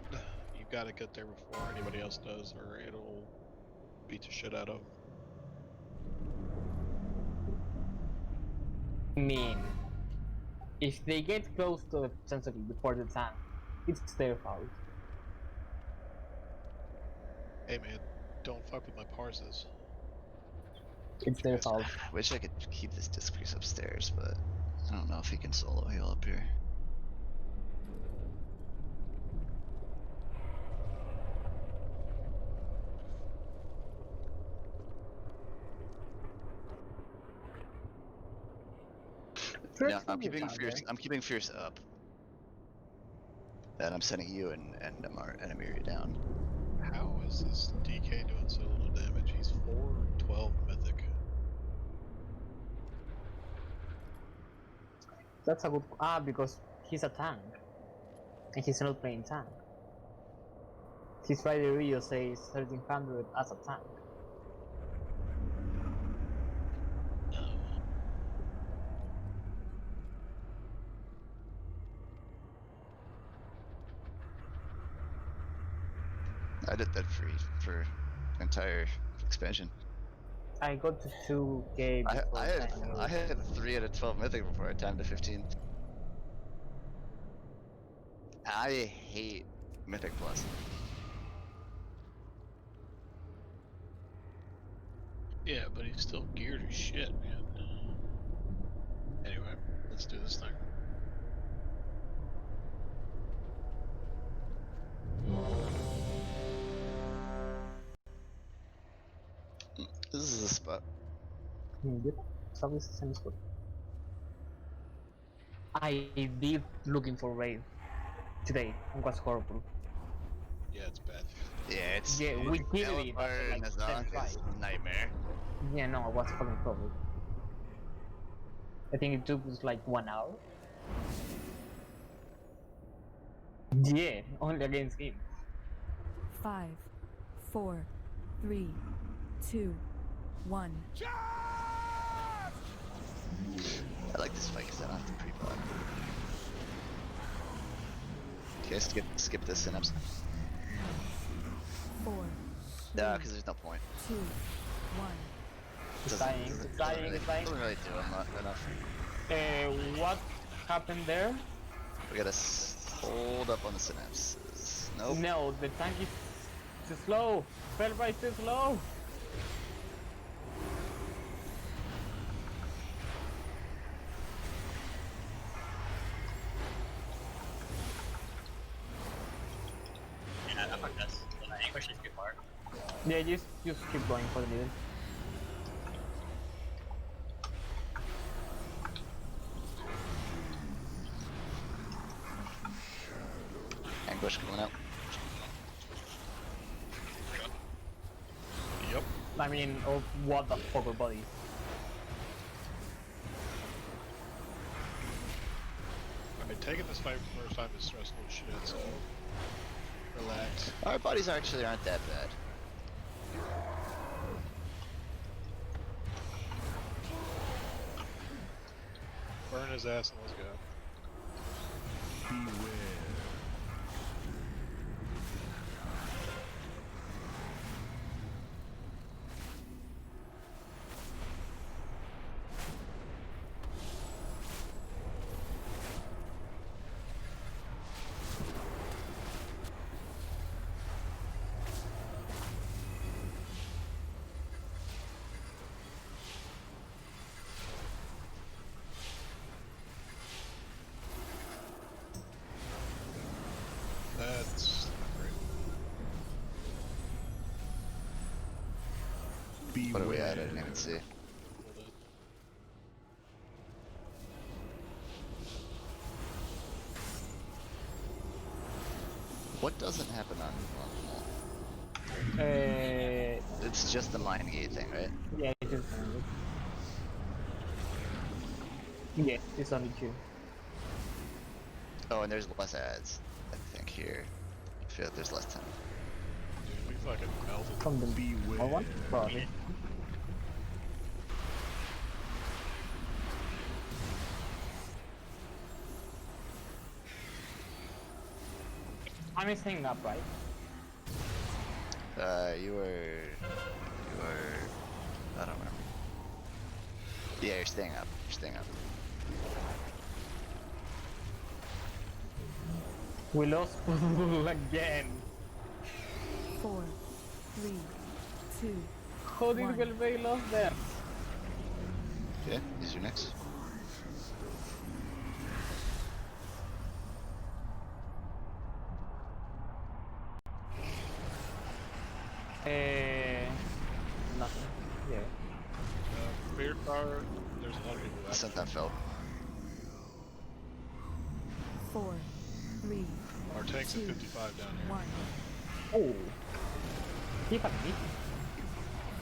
you gotta get there before anybody else does, or it'll beat the shit out of them. I mean, if they get close to the sensitive before the tank, it's their fault. Hey man, don't fuck with my parses. It's their fault. Wish I could keep this disc priest upstairs, but I don't know if he can solo heal up here. Yeah, I'm keeping Fierce up. And I'm sending you and Amiri down. How is this DK doing so little damage? He's 412 mythic. That's a good because he's a tank, and he's not playing tank. His Friday video says 1300 as a tank. I did that for entire expansion. I got to 2K before I had 3 out of 12 mythic before I timed to 15. I hate mythic plus. Yeah, but he's still geared as shit, man. Anyway, let's do this thing. This is the spot. Yep, it's always the same spot. I did looking for raid today and was horrible. Yeah, it's bad. Yeah, it's we did it after like Nazak 10 is tries. nightmare. Yeah, no, I was fucking horrible. I think it took us like 1 hour. Yeah, only against him. 5, 4, 3, 2, 1. I like this fight because I don't have to pre-pod. Okay, skip this synapse. 4, No, because there's no point. 2, 1. It's dying, it's dying, it's dying. Doesn't really do enough. What happened there? We gotta hold up on the synapses. Nope. No, the tank is too slow. Vulpera is too slow. Yeah, that fucked us. The anguish is too far. Yeah, just keep going for the middle. Ambush coming out. Yep. I mean, oh, what the fuck, buddy? I mean, taking this fight for the first time is stressful as shit, so relax. Our bodies actually aren't that bad. Burn his ass and let's go. Beware. That's great. What are we at? I didn't even see. What doesn't happen on It's just the mind gate thing, right? Yeah, it is. Yeah, it's only 2. Oh, and there's less ads, I think, here. I feel like there's less time. Dude, we fucking melted. From the Beware. one? Probably. I'm staying up, right? You were, I don't remember. Yeah, you're staying up. You're staying up. We lost again. 4, 3, 2. How did Vulpera lose them? Okay, is your next? Nothing. Yeah. Beard power, there's a lot of people I sent that fell. 4, 3. Our tank's at 55 down here. 1. Oh. Keep at me.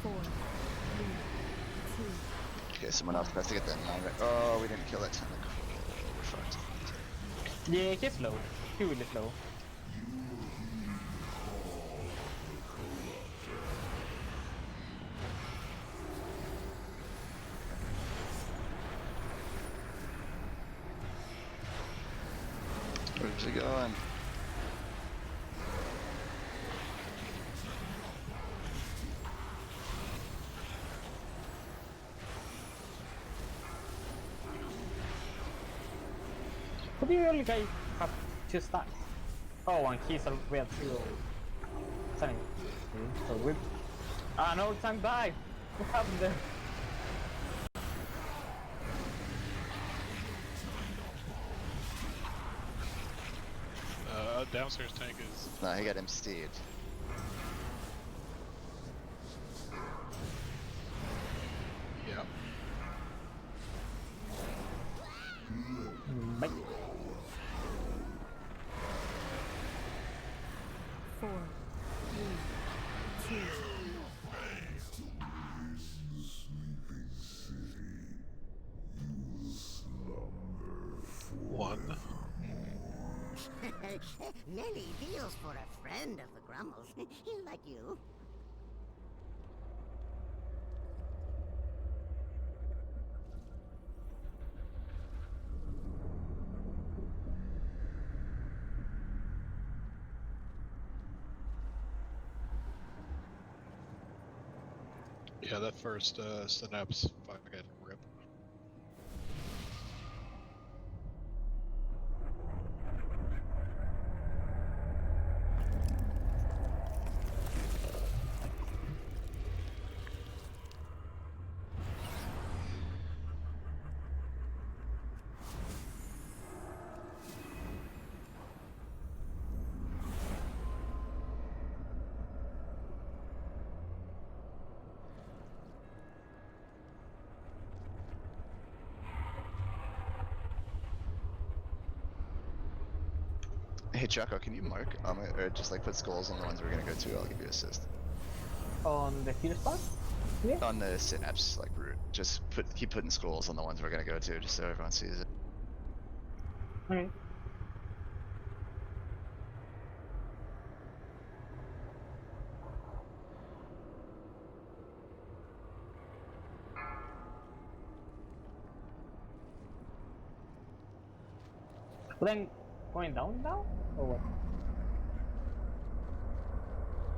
4, 3, 2. Okay, someone else has to get that 9 right. Oh, we didn't kill that tentacle. fucked. Yeah, he's slow. He really slow. Where's he going? But you only guys have 2 stacks. Oh, and he's a red 0. Sunny. So we. Ah, no, tank died! What happened there? Downstairs tank is. No, he got him steed. Yeah. Bye. 4, 3, 2. One. Nelly deals for a friend of the Grumbles, like you. Yeah, that first synapse fucking rip. Hey Chaco, can you mark or just like put skulls on the ones we're gonna go to? I'll give you assist. On the heal spot? Yeah. On the synapse like route, just keep putting skulls on the ones we're gonna go to, just so everyone sees it. Okay. Then going down now or what?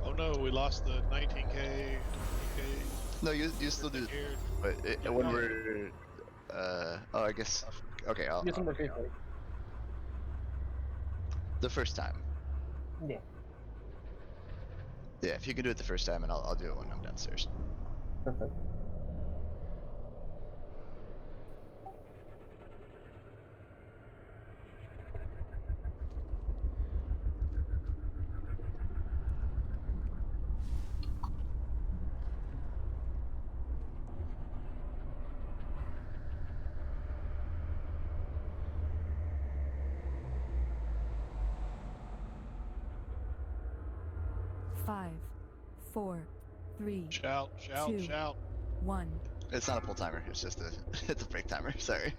Oh no, we lost the 19k, 20k. No, you still do, but when we're oh, I guess okay. Using the free. The first time. Yeah. Yeah, if you can do it the first time, and I'll do it when I'm downstairs. Perfect. Five, 4, 3, Shout, 2, 1. It's not a pull timer. It's just a it's a break timer. Sorry.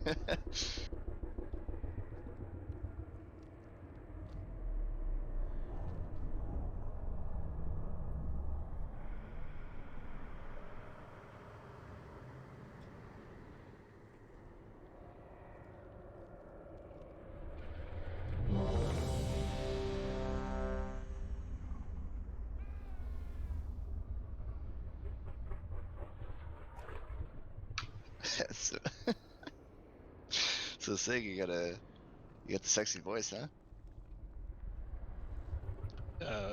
so, so Sig, you got the sexy voice, huh?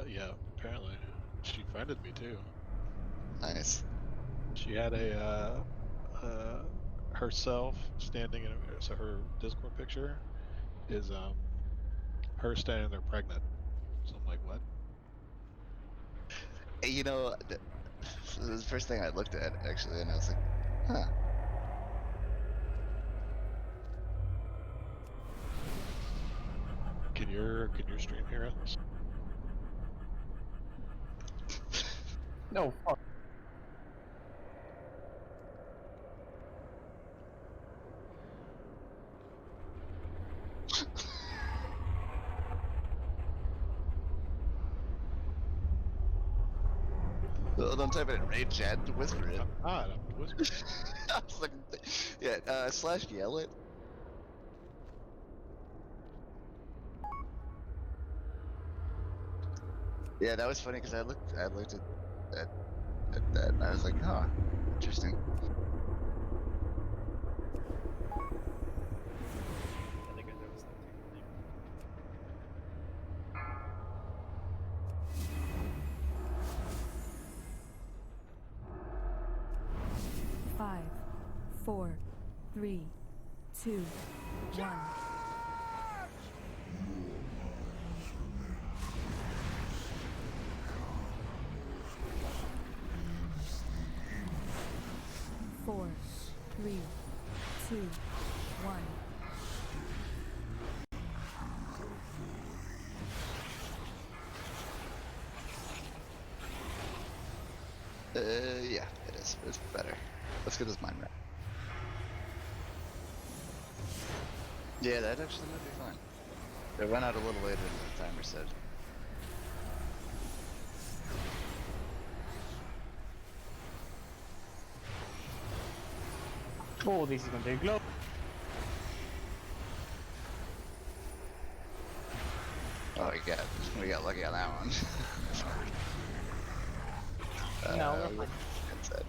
Yeah, apparently. She friended me too. Nice. She had a herself standing in so her Discord picture is her standing there pregnant. So I'm like, what? You know, so this is the first thing I looked at actually, and I was like, huh. Can your stream hear us? No, fuck. Don't type it in raid chat. Whisper it. I'm whispering. I was like, yeah. Slash yell it. Yeah, that was funny because I looked at that and I was like, huh, interesting. I think I noticed that too. Five, 4, 3, 2, 1. Four, 3, 2, 1. Yeah, it is. It's better. Let's get his mind right. Yeah, that actually might be fine. It went out a little later than the timer said. Oh, this is going to be glow. Oh, we got lucky on that one. No, we're fine. Inside.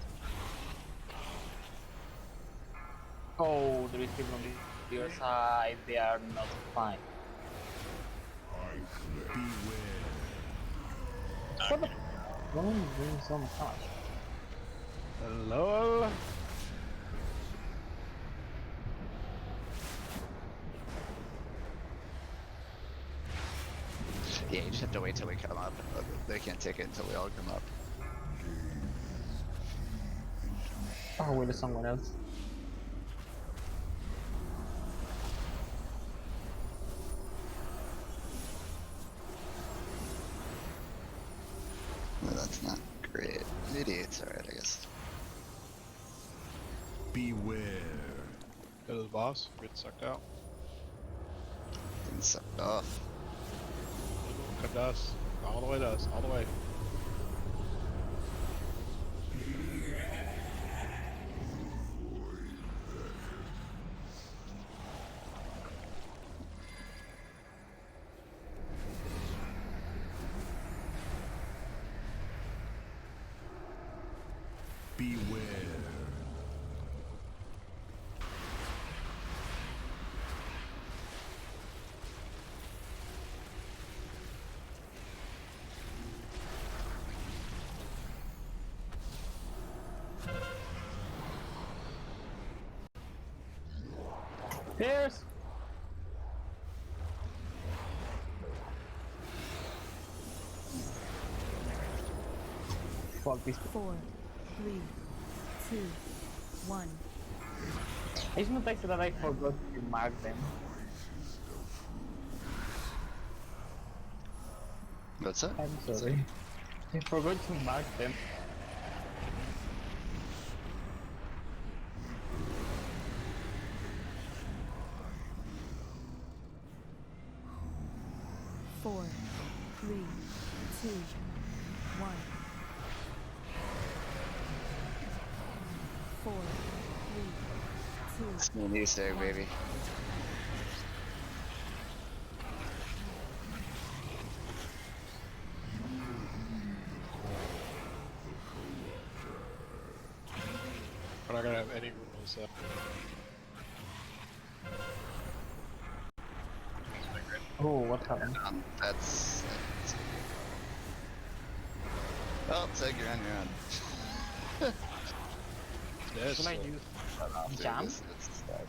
Oh, there is people on the other side. They are not fine. What the? Why are you doing so much damage? Hello? Yeah, you just have to wait till we come up. They can't take it until we all come up. Oh, wait, there's someone else. No, that's not great. 88's alright, I guess. Beware. Go to the boss. Get sucked out. Getting sucked off. Come to us. All the way to us. All the way. Beware. There's. Fuck this. 4, 3, 2, 1. It's not like that I forgot to mark them. What's that? I'm sorry. I forgot to mark them. Four, 3, 2, 1. 4, 3, 2. It's an Easter egg, baby. We're not gonna have any rules left. Oh, what happened? That's... Well, Seg, you're on your own. Yes. Should I use jam? It's sad.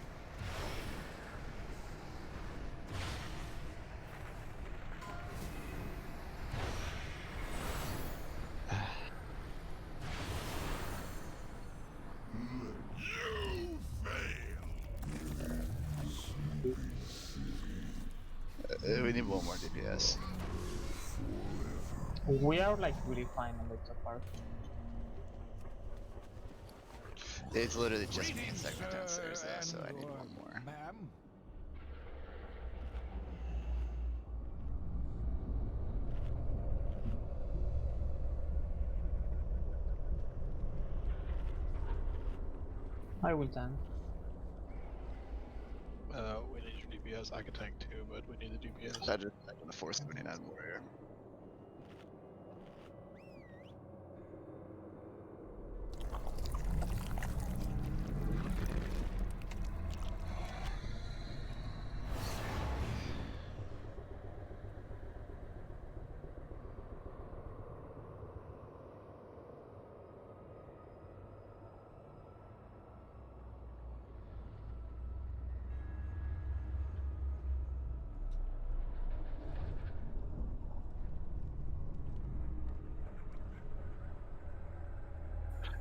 We need one more DPS. We are like really fine on the top part. It's literally just me and Segment downstairs there, so I need one more. Ma'am? I will tank. We need your DPS. I can tank too, but we need the DPS. I just tanked the 479 warrior.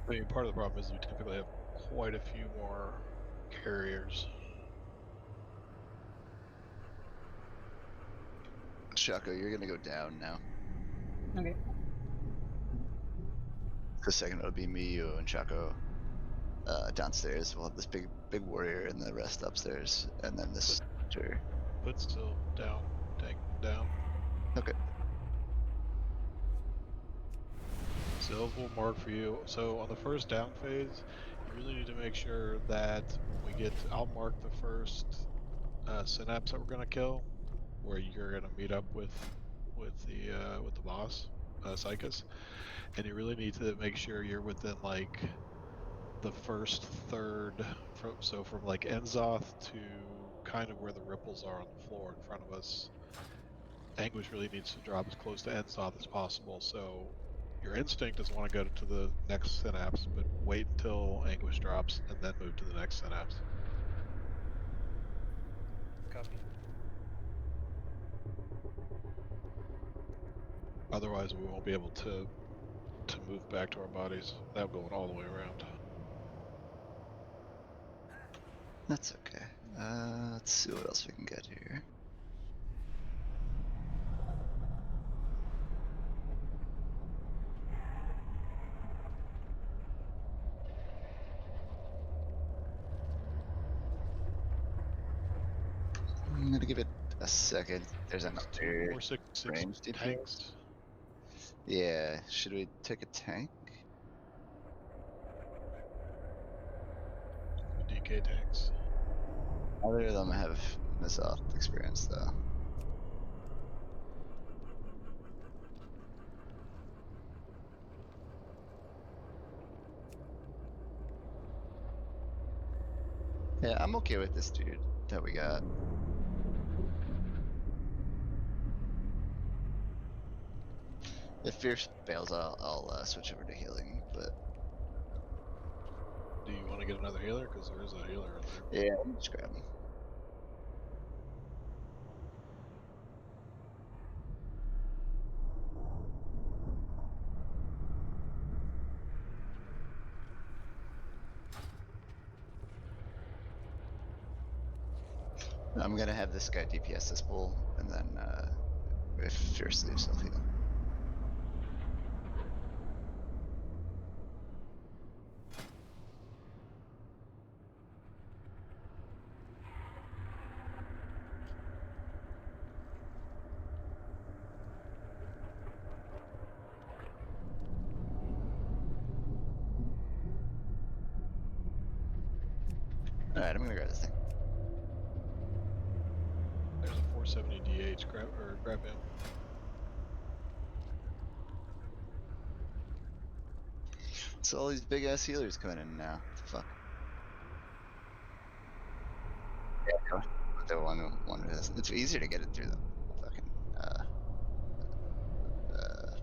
I mean, part of the problem is we typically have quite a few more carriers. Shaco, you're gonna go down now. Okay. The second it'll be me, you, and Shaco downstairs. We'll have this big warrior and the rest upstairs, and then this. But still down, tank down. Okay. Sylve will mark for you. So on the first down phase, you really need to make sure that when we get, I'll mark the first synapse that we're gonna kill, where you're gonna meet up with the boss, Psychus, and you really need to make sure you're within like the first third, from like Enzoth to kind of where the ripples are on the floor in front of us. Anguish really needs to drop as close to Enzoth as possible, so your instinct is want to go to the next synapse, but wait until Anguish drops and then move to the next synapse. Copy. Otherwise, we won't be able to move back to our bodies without going all the way around. That's okay. Let's see what else we can get here. I'm gonna give it a second. There's another range DPS. Tanks. Yeah, should we take a tank? DK tanks. Neither of them have N'Zoth experience though. Yeah, I'm okay with this dude that we got. If Fierce fails, I'll switch over to healing, but... Do you want to get another healer? Because there is a healer in there. Yeah, let me just grab him. I'm gonna have this guy DPS this bull, and then if Fierce leaves, I'll heal. Alright, I'm gonna grab this thing. There's a 470 DH, grab him. So all these big ass healers coming in now. What the fuck? Yeah, the one who has, it's easier to get it through the fucking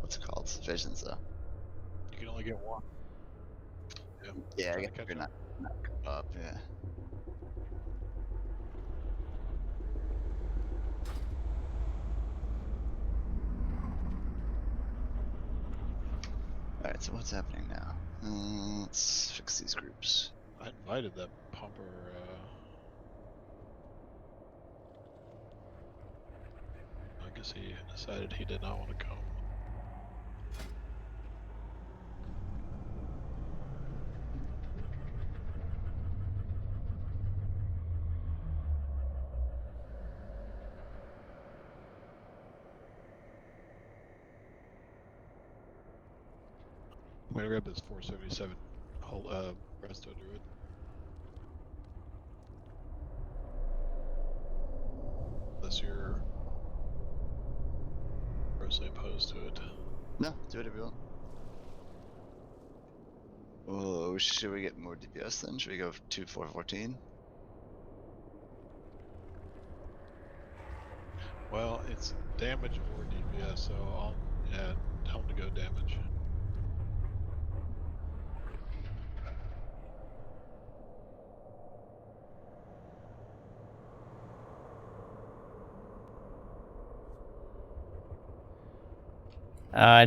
what's it called? Visions though. You can only get one. Yeah, I guess you're not up, yeah. Alright, so what's happening now? Let's fix these groups. I invited that pumper, I guess he decided he did not want to come. I'm gonna grab this 477 whole Resto Druid. unless you're grossly opposed to it. No, do whatever you want. Oh, should we get more DPS then? Should we go 2-4-14? Well, it's damage or DPS, so I'll tell him to go damage.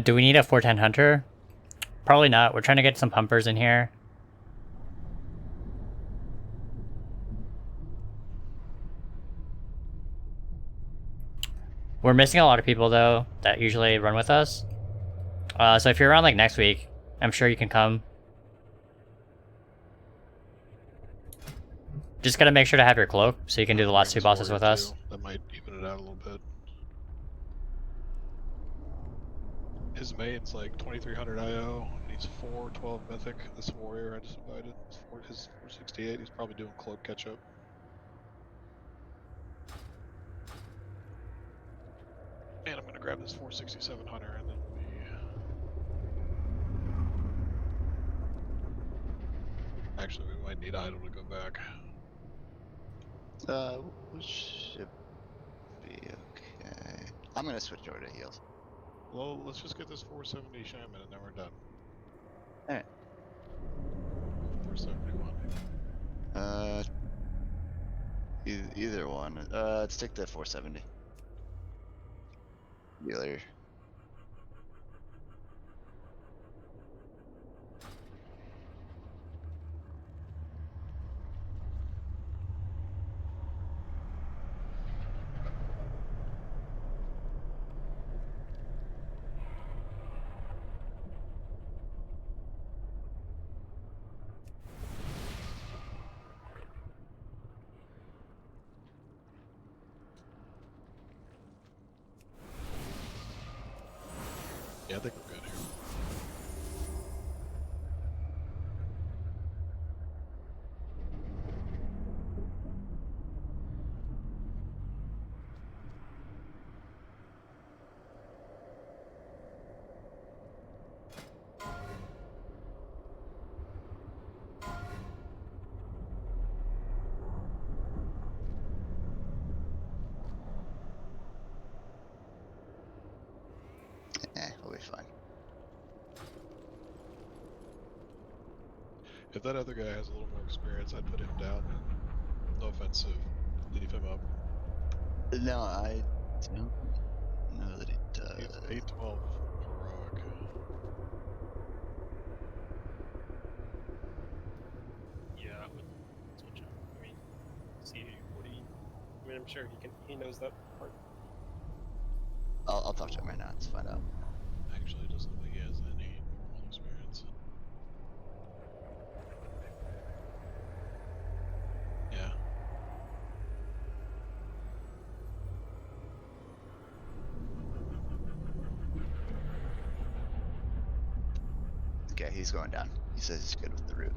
Do we need a 410 hunter? Probably not. We're trying to get some pumpers in here. We're missing a lot of people though that usually run with us. So if you're around like next week, I'm sure you can come. Just gotta make sure to have your cloak so you can do the last 2 bosses with us. That might even it out a little bit. His main's like 2300 IO, and he's 412 mythic. This warrior I just invited, his 468. He's probably doing cloak catch up. And I'm gonna grab this 467 hunter, and then actually we might need idle to go back. We should be okay. I'm gonna switch over to heals. Well, let's just get this 470 shaman, and then we're done. Alright. 471. Either one. Let's take the 470. Healer. Yeah, I think we're good here. We'll be fine. If that other guy has a little more experience, I'd put him down. No offensive, leave him up. No, I don't know that he does. He's 812 heroic. Yeah, I would switch up. I mean, see what he. I mean, I'm sure he knows that part. I'll talk to him right now to find out. Actually, it doesn't look like he has any normal experience. Yeah. Okay, he's going down. He says he's good with the route.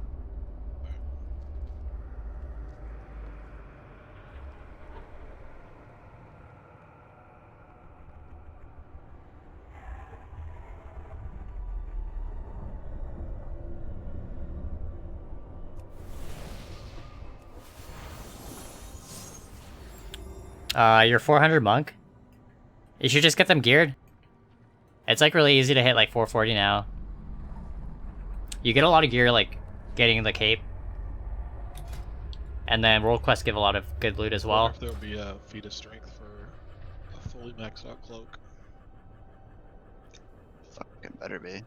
Your 400 monk. You should just get them geared. It's like really easy to hit like 440 now. You get a lot of gear like getting the cape. And then world quests give a lot of good loot as I well. wonder if there'll be a feat of strength for a fully maxed out cloak. Fucking better be.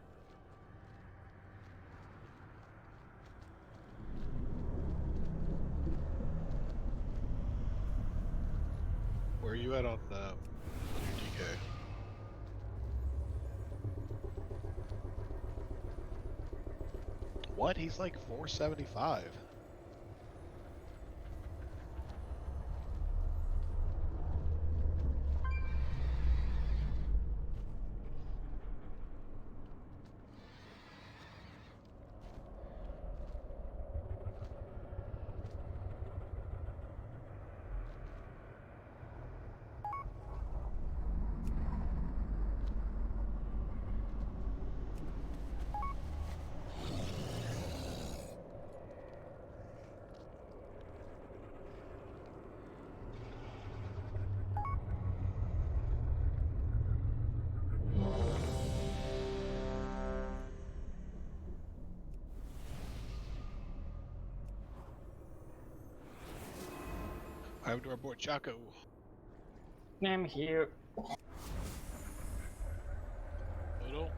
Where are you at on your DK? What? He's like 475. Time to report Chaco. I'm here. Little.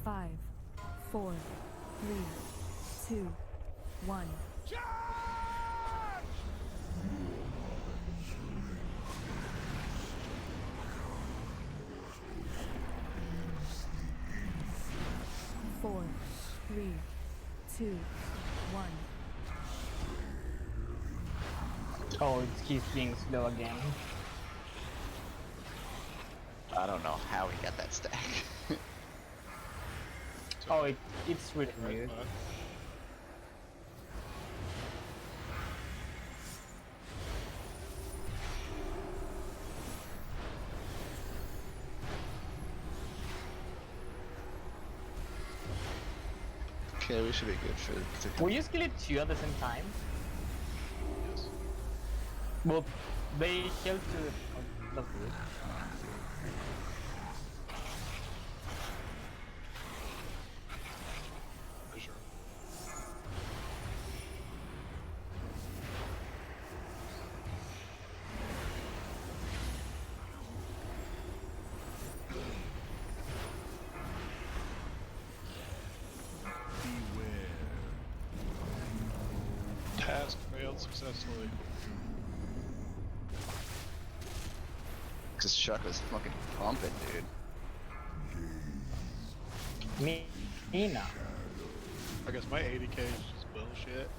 Five, 4, 3, 2, 1. Four, 3, 2, 1. Oh, it keeps being slow again. I don't know how he got that stack. Oh, it's really weird. Okay, we should be good for the. Will you skill it 2 at the same time? Yes. Well, they help to. Oh, that's good. For sure. Task failed successfully. Cause Chuck was fucking pumping, dude. Nina. I guess my 80k is just bullshit.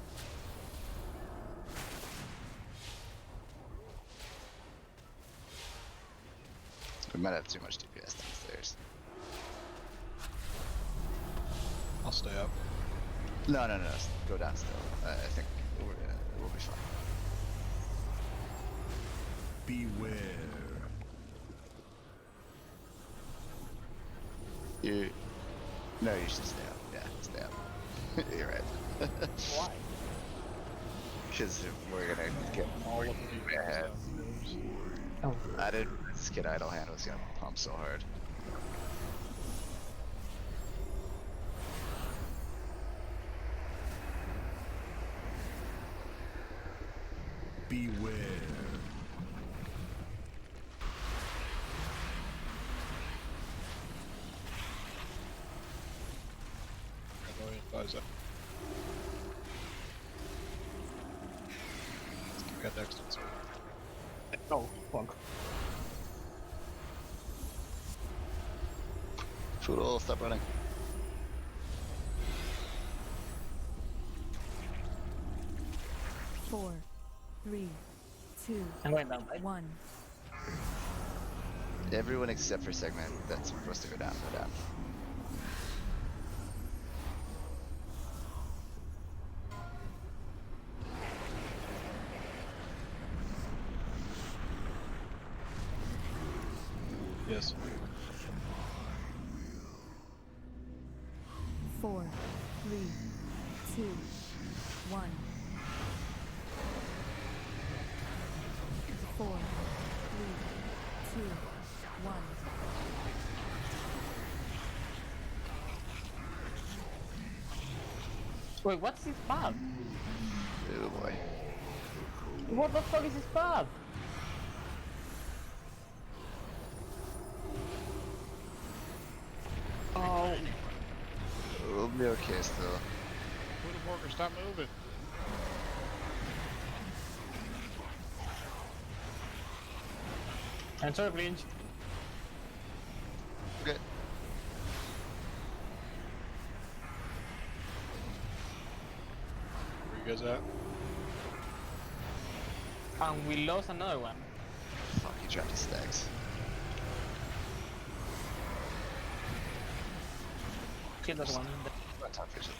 We might have too much DPS downstairs. I'll stay up. No, go down still. I think we'll be fine. Beware. No, you should stay up. Yeah, stay up. You're right. Why? Because we're gonna get All of way ahead. Oh. I didn't. This kid idle hand was gonna pump so hard. Beware. Advisor. Got next one, sir. Oh, fuck. Poodle, stop running. Four, 3, 2, I'm going down, right? 1. Everyone except for segment that's supposed to go down, go down. Yes. 4, 3, 2, 1. 4, 3, 2, 1. Wait, what's his pub? Oh boy. What the fuck is his pub? Oh. We'll be okay still. Poodle Walker, stop moving. I'm sorry, Blinch. Okay. Where you guys at? And we lost another one. Fuck, he dropped his stacks. Kill that one. Not time for shit.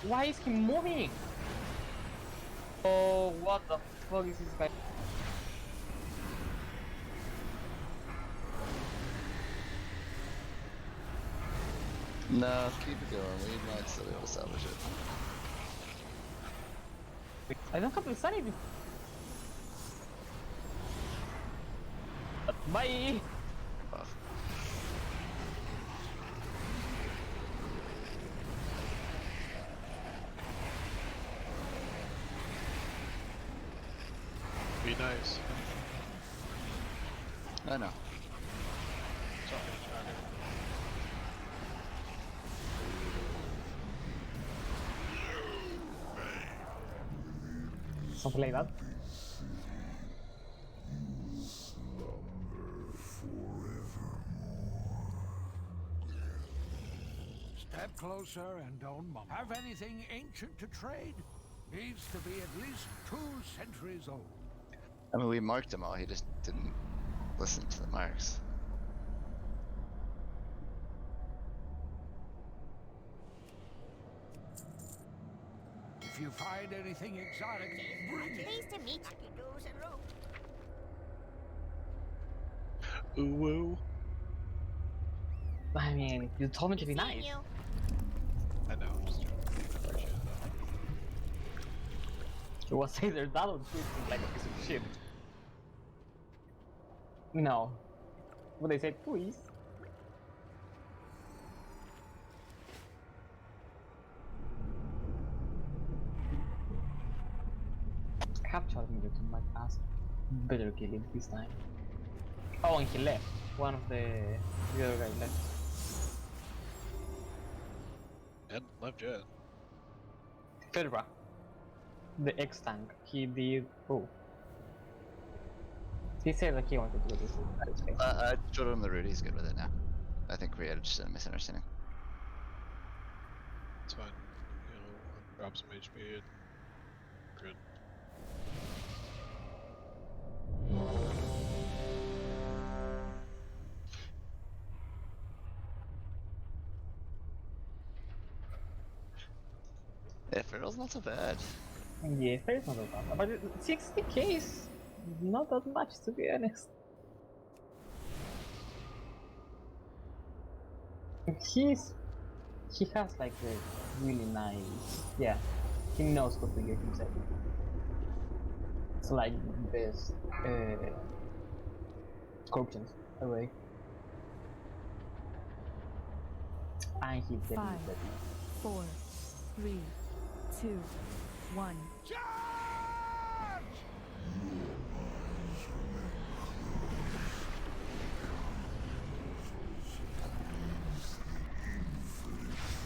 Why is he moving? Oh, what the fuck is this guy? No, keep it going. We might still be able to salvage it. I don't have insanity. Bye. Buff. Be nice. I know. Something like that. Step closer and don't mumble. Have anything ancient to trade? Needs to be at least 2 centuries old. I mean, we marked them all. He just didn't listen to the marks. If you find anything exotic, bring it. Pleased to meet you. Do's and rope. Ooh woo. I mean, you told me to be nice. I know, I'm just trying to appreciate it. It was either that or treating like a piece of shit. No. What they said, please. Captured me to my ass. Better kill him this time. Oh, and he left. One of the other guy left. And left yet. Fedra. The X-Tank. He did... Oh. He said that he wanted to do this. Okay. I showed him the route. He's good with it now. I think we had just a misunderstanding. It's fine. You know, I'll drop some HP and good. Yeah, Feral's not so bad. Yeah, it's not that bad. But 60k is not that much, to be honest. He has like a really nice, yeah, he knows how to get himself. It's like the best scorpions away. And he did 5, 4, 3, 2, 1.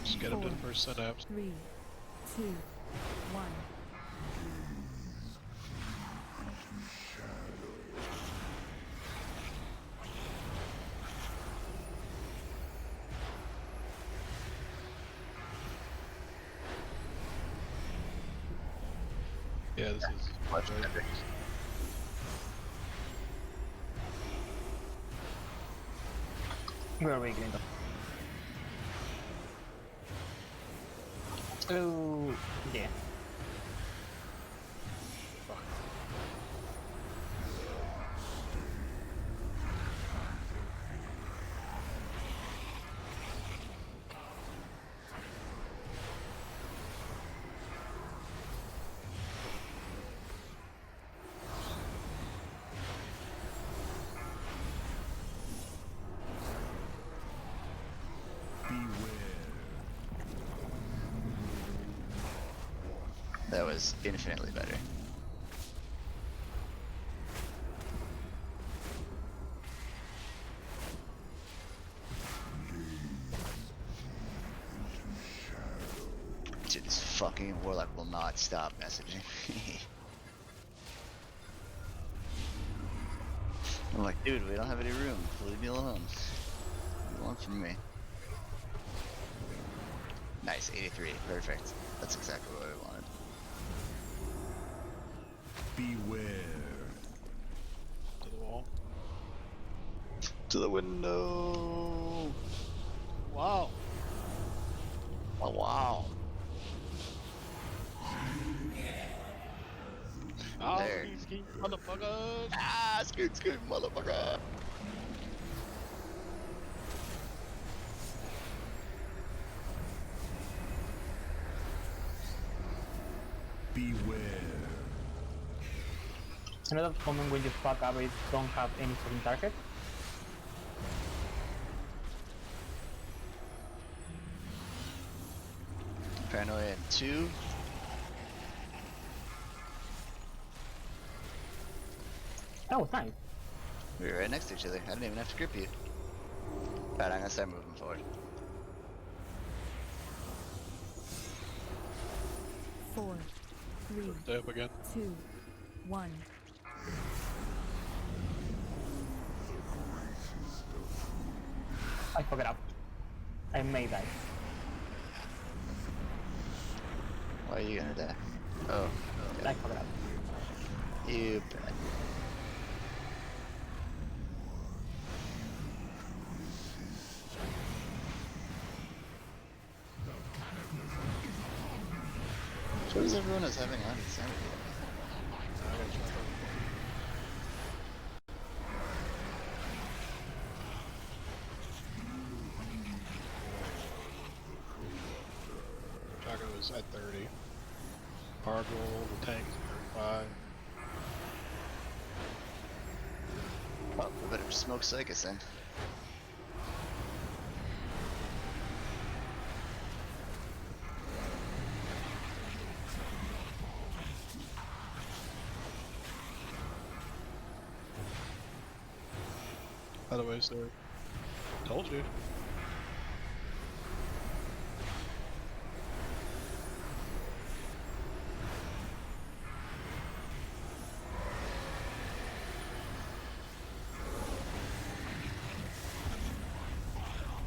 Just get him to the first synapse. 3, 2, 1. Yeah, this is much better. Where are we going to? Oh, yeah. That was infinitely better. Dude, this fucking warlock will not stop messaging me. I'm like, dude, we don't have any room. Leave me alone. Leave me alone from me. Nice, 83. Perfect. That's exactly what I wanted. Beware. To the wall. To the window. Wow. Oh, wow. Oh, There. ski, motherfucker. Ah, scoot, scoot, motherfucker. Beware. Another moment when you fuck up is don't have any fucking target. Paranoia in 2. That was nice. We were right next to each other. I didn't even have to grip you. Alright, I'm gonna start moving forward. 4, 3, Stay up again. 2, 1. I fucked it up. I may die. Why are you gonna die? Oh. I fucked it up. You bet. What is everyone is having on insanity? Chaco is at 30. Argyle, the tank is at 35. Well, we better smoke Psychus then. By the way, sir. Told you.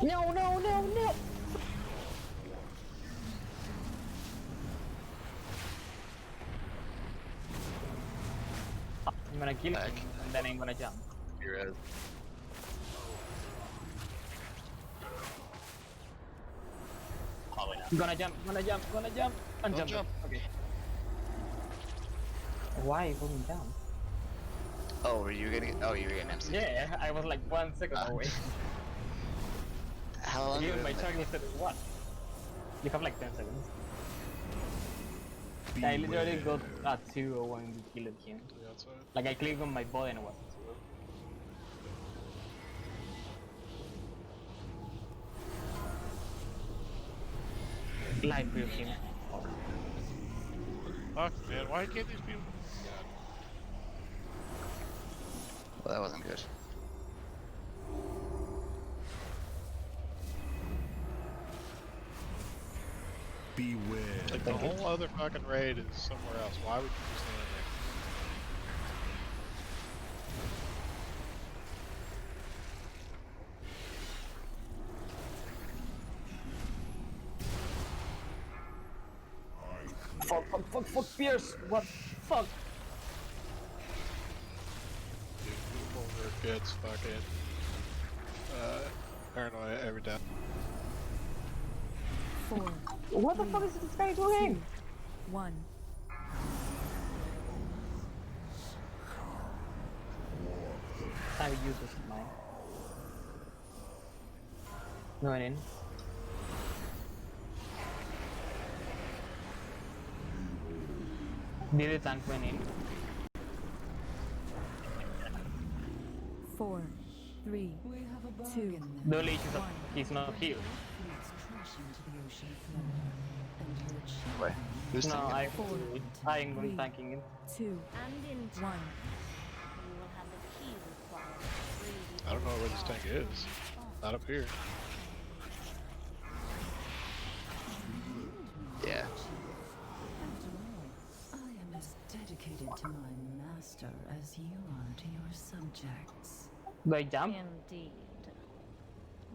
No, no, no, no! I'm gonna kill him and then I'm gonna jump. You're right. Gonna jump, gonna jump, gonna jump, and Don't jump. jump. Okay. Why going down? Oh, were you getting? Oh, you were getting MC. Yeah, I was like 1 second away. How long? Even my target said what? You have like 10 seconds. I literally got at 2 when we killed him. Like I clicked on my body and it was at 0. Live with him. Fuck, man, why can't these people? Well, that wasn't good. Beware. Like the whole other fucking raid is somewhere else. Why would you just stand there? Fuck, Pierce! What? Fuck! Dude, over gets fucking paranoia every time. 4. What the fuck is this guy doing? 1. I use this in mine. No one in. Did the tank went in? 4, 3, 2, The only issue is that he's not healed. Wait, who's No, tanking? I'm going tanking it. 2, And in 1. time, you will have the key required to free the I don't know where this tank is. Not up here. Yeah. After all, I am as dedicated to my master as you are to your subjects. Do I jump? Indeed.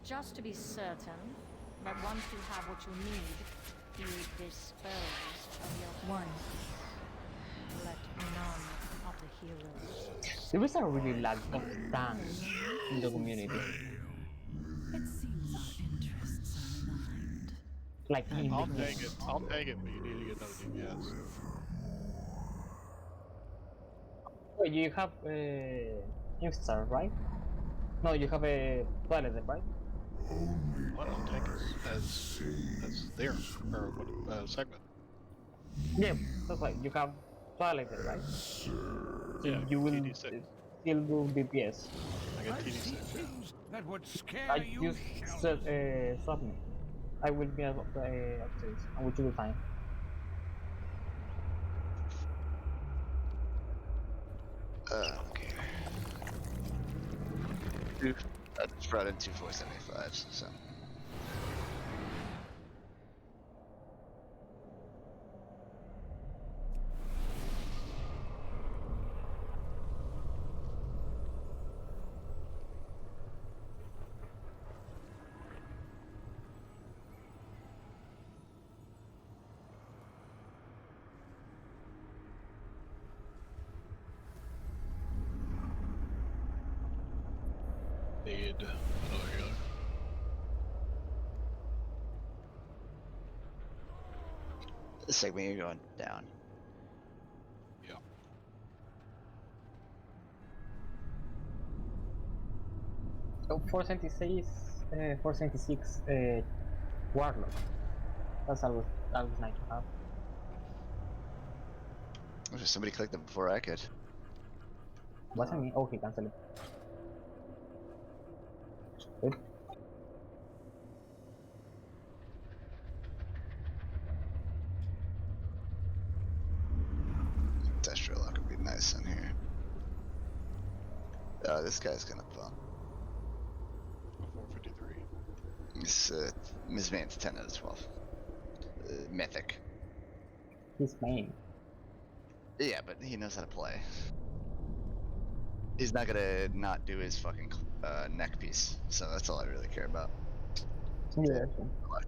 Just to be certain that once you have what you need, you dispose of your 1. Let none of the heroes. There was a really lag of tanks in the community. It seems our interests are aligned. Like in I'll the take it. I'll take it, but you need to get another DPS. Wait, you have Instar, right? No, you have a toilet, right? What? I'll take it as there or what segment. Yeah, that's right. You have Twilight, right? So Yeah, you will TD6. still do DPS. I got I see TD6. things that would scare I you just shells. swap me. I will be upstairs, and which will be fine. Okay. I just brought in 2 475s, so. Need another healer. Segment, you're going down. Yeah. So 476, 476 Warlock. That's always nice to have. Somebody clicked them before I could. Wasn't me? Oh, he cancelled it. Good. Industrial lock would be nice in here. Oh, this guy's gonna bump. 453. This Ms. Man's 10 out of 12. Mythic. He's main. Yeah, but he knows how to play. He's not gonna not do his fucking neck piece, so that's all I really care about. Yeah.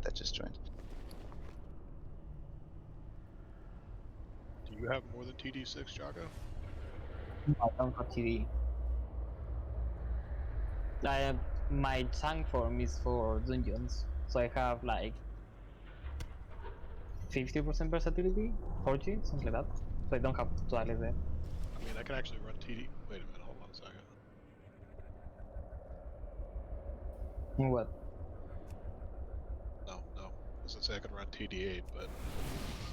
That just joined. Do you have more than TD6, Jago? I don't have TV. I have my tank form is for dungeons, so I have like 50% versatility, 40, something like that. So I don't have Twilight there. I mean, I can actually run TD. Wait a minute, hold on a second. What? No. I was gonna say I could run TD8, but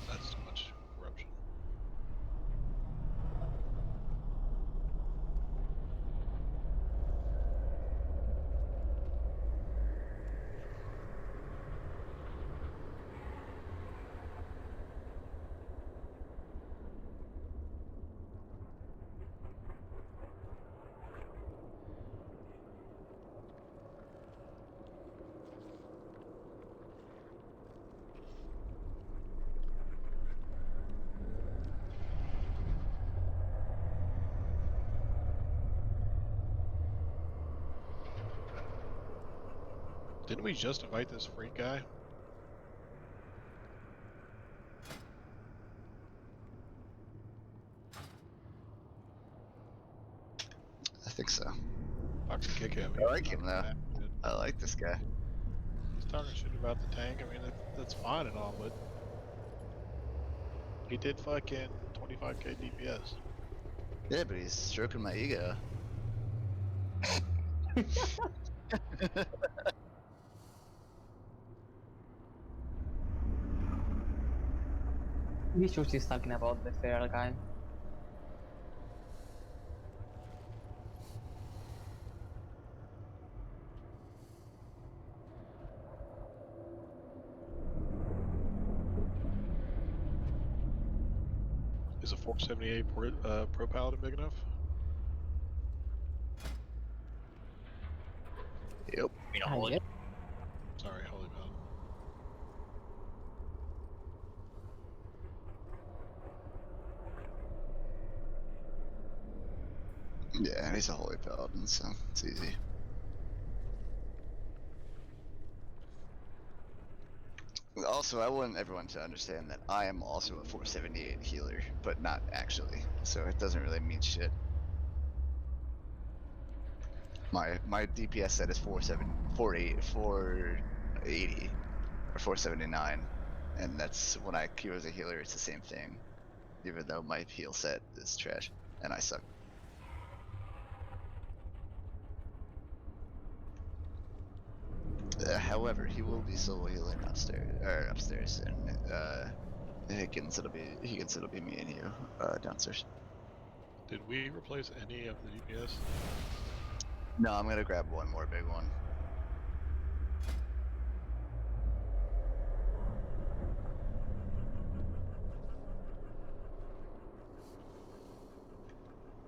that's too much corruption. Didn't we just invite this freak guy? I think so. Fucking kick him. I like him though. I like this guy. He's talking shit about the tank. I mean, that's fine and all, but he did fucking 25k DPS. Yeah, but he's stroking my ego. We should just talking about the feral guy. Is a 478 Pro Paladin big enough? Yep. You know, holy. Sorry, Holy Paladin. Yeah, he's a holy paladin, so it's easy. Also, I want everyone to understand that I am also a 478 healer, but not actually, so it doesn't really mean shit. My DPS set is 480 or 479, and that's when I queue as a healer. It's the same thing, even though my heal set is trash and I suck. However, he will be solo healing upstairs, and He can still be me and you downstairs. Did we replace any of the DPS? No, I'm gonna grab one more big one.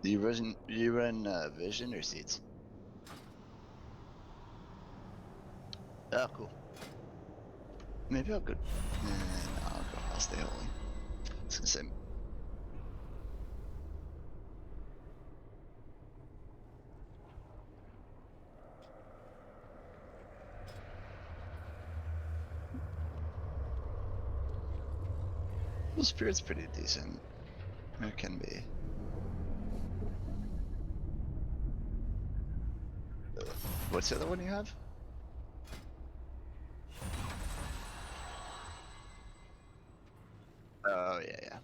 Do you run vision or seats? Oh, cool. Maybe I'll go. No, I'll stay holy. I was gonna say. Well, Spirit's pretty decent. It can be. What's the other one you have? Oh, yeah.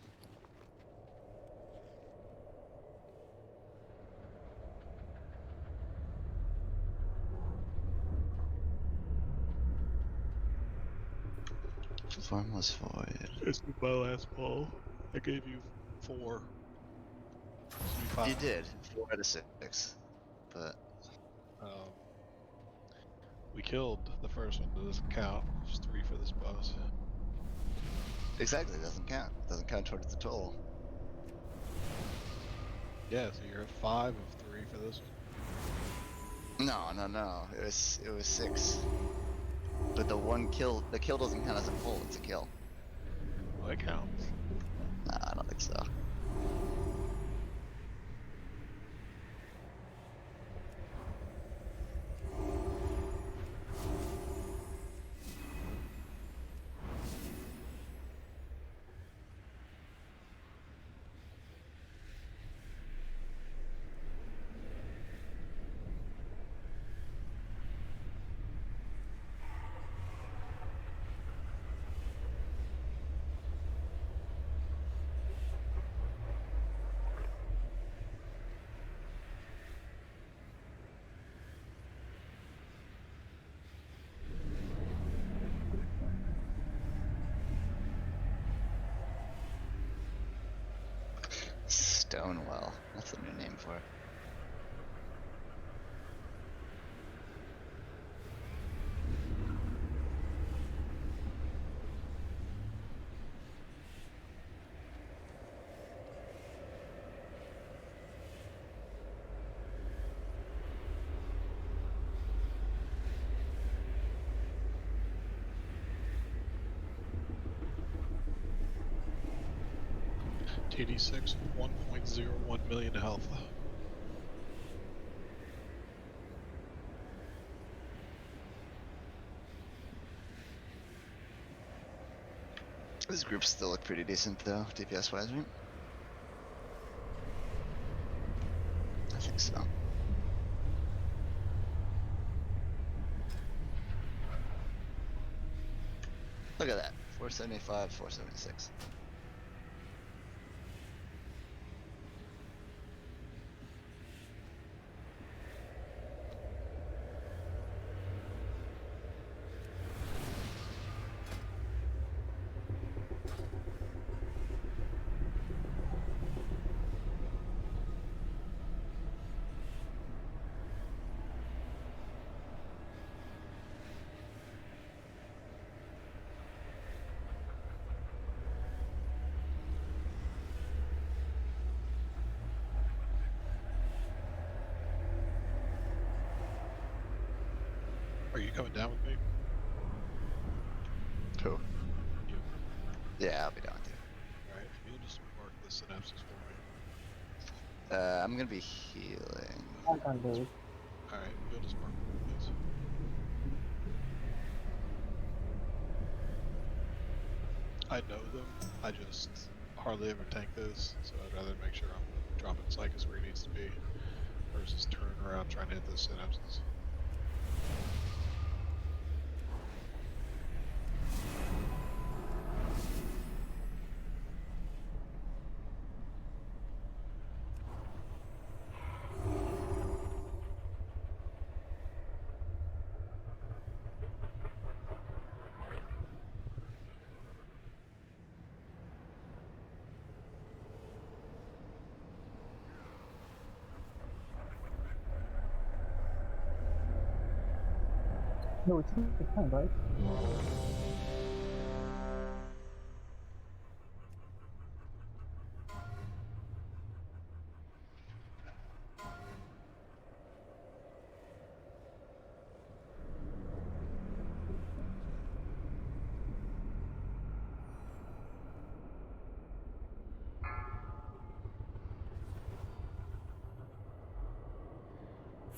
Formless void. This is my last ball. I gave you 4. You did 4 out of 6, but we killed the first one. Doesn't count. It's 3 for this boss. Exactly, it doesn't count. It doesn't count towards the total. Yeah, so you're at 5 of 3 for this one. No. It was 6. But the kill doesn't count as a pull. It's a kill. Well, it counts. Nah, I don't think so. Stonewell. That's a new name for it. TD6, 1.01 million health. These groups still look pretty decent though, DPS wise, right? I think so. Look at that. 475, 476. Are you coming down with me? Who? You. Yeah, I'll be down with you. Alright, if you'll just mark the synapses for me. I'm gonna be healing. I can't do it. Alright, you'll just mark them, please. I know them, I just hardly ever tank this, so I'd rather make sure I'm dropping Psychus where he needs to be, versus turning around trying to hit those synapses. No, it's fine, right?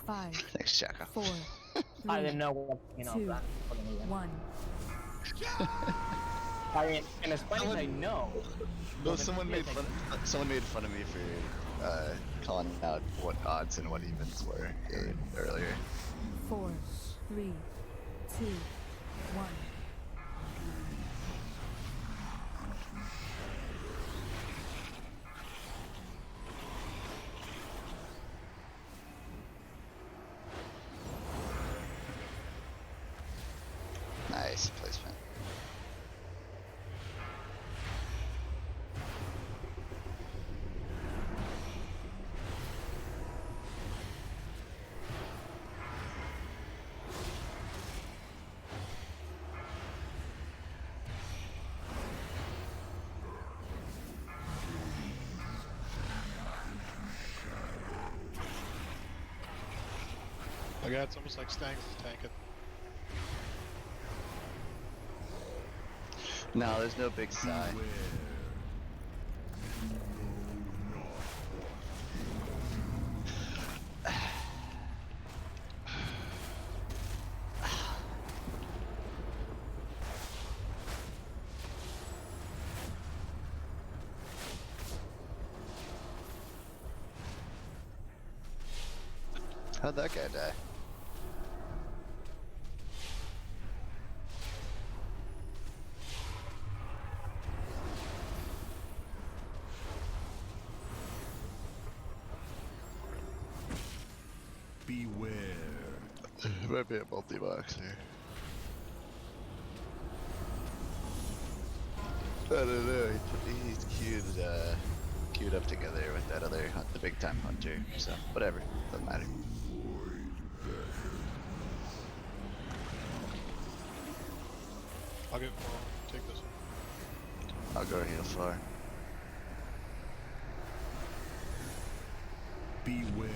Five, Thanks, Jacko. 4, 3, I didn't know what, you know, 2, plan for the movie. 1. I mean, in Spanish I know. No, someone made fun of me for calling out what odds and what evens were earlier. 4, 3, 2, 1. Nice placement. Oh yeah, it's almost like Stangs is tanking. No, there's no big sigh. How'd that guy die? Beware. Might be a multi-box here. I don't know. He's queued up together with that other the big time hunter. So whatever, doesn't matter. I'll get four. Take this one. I'll go heal far. Beware.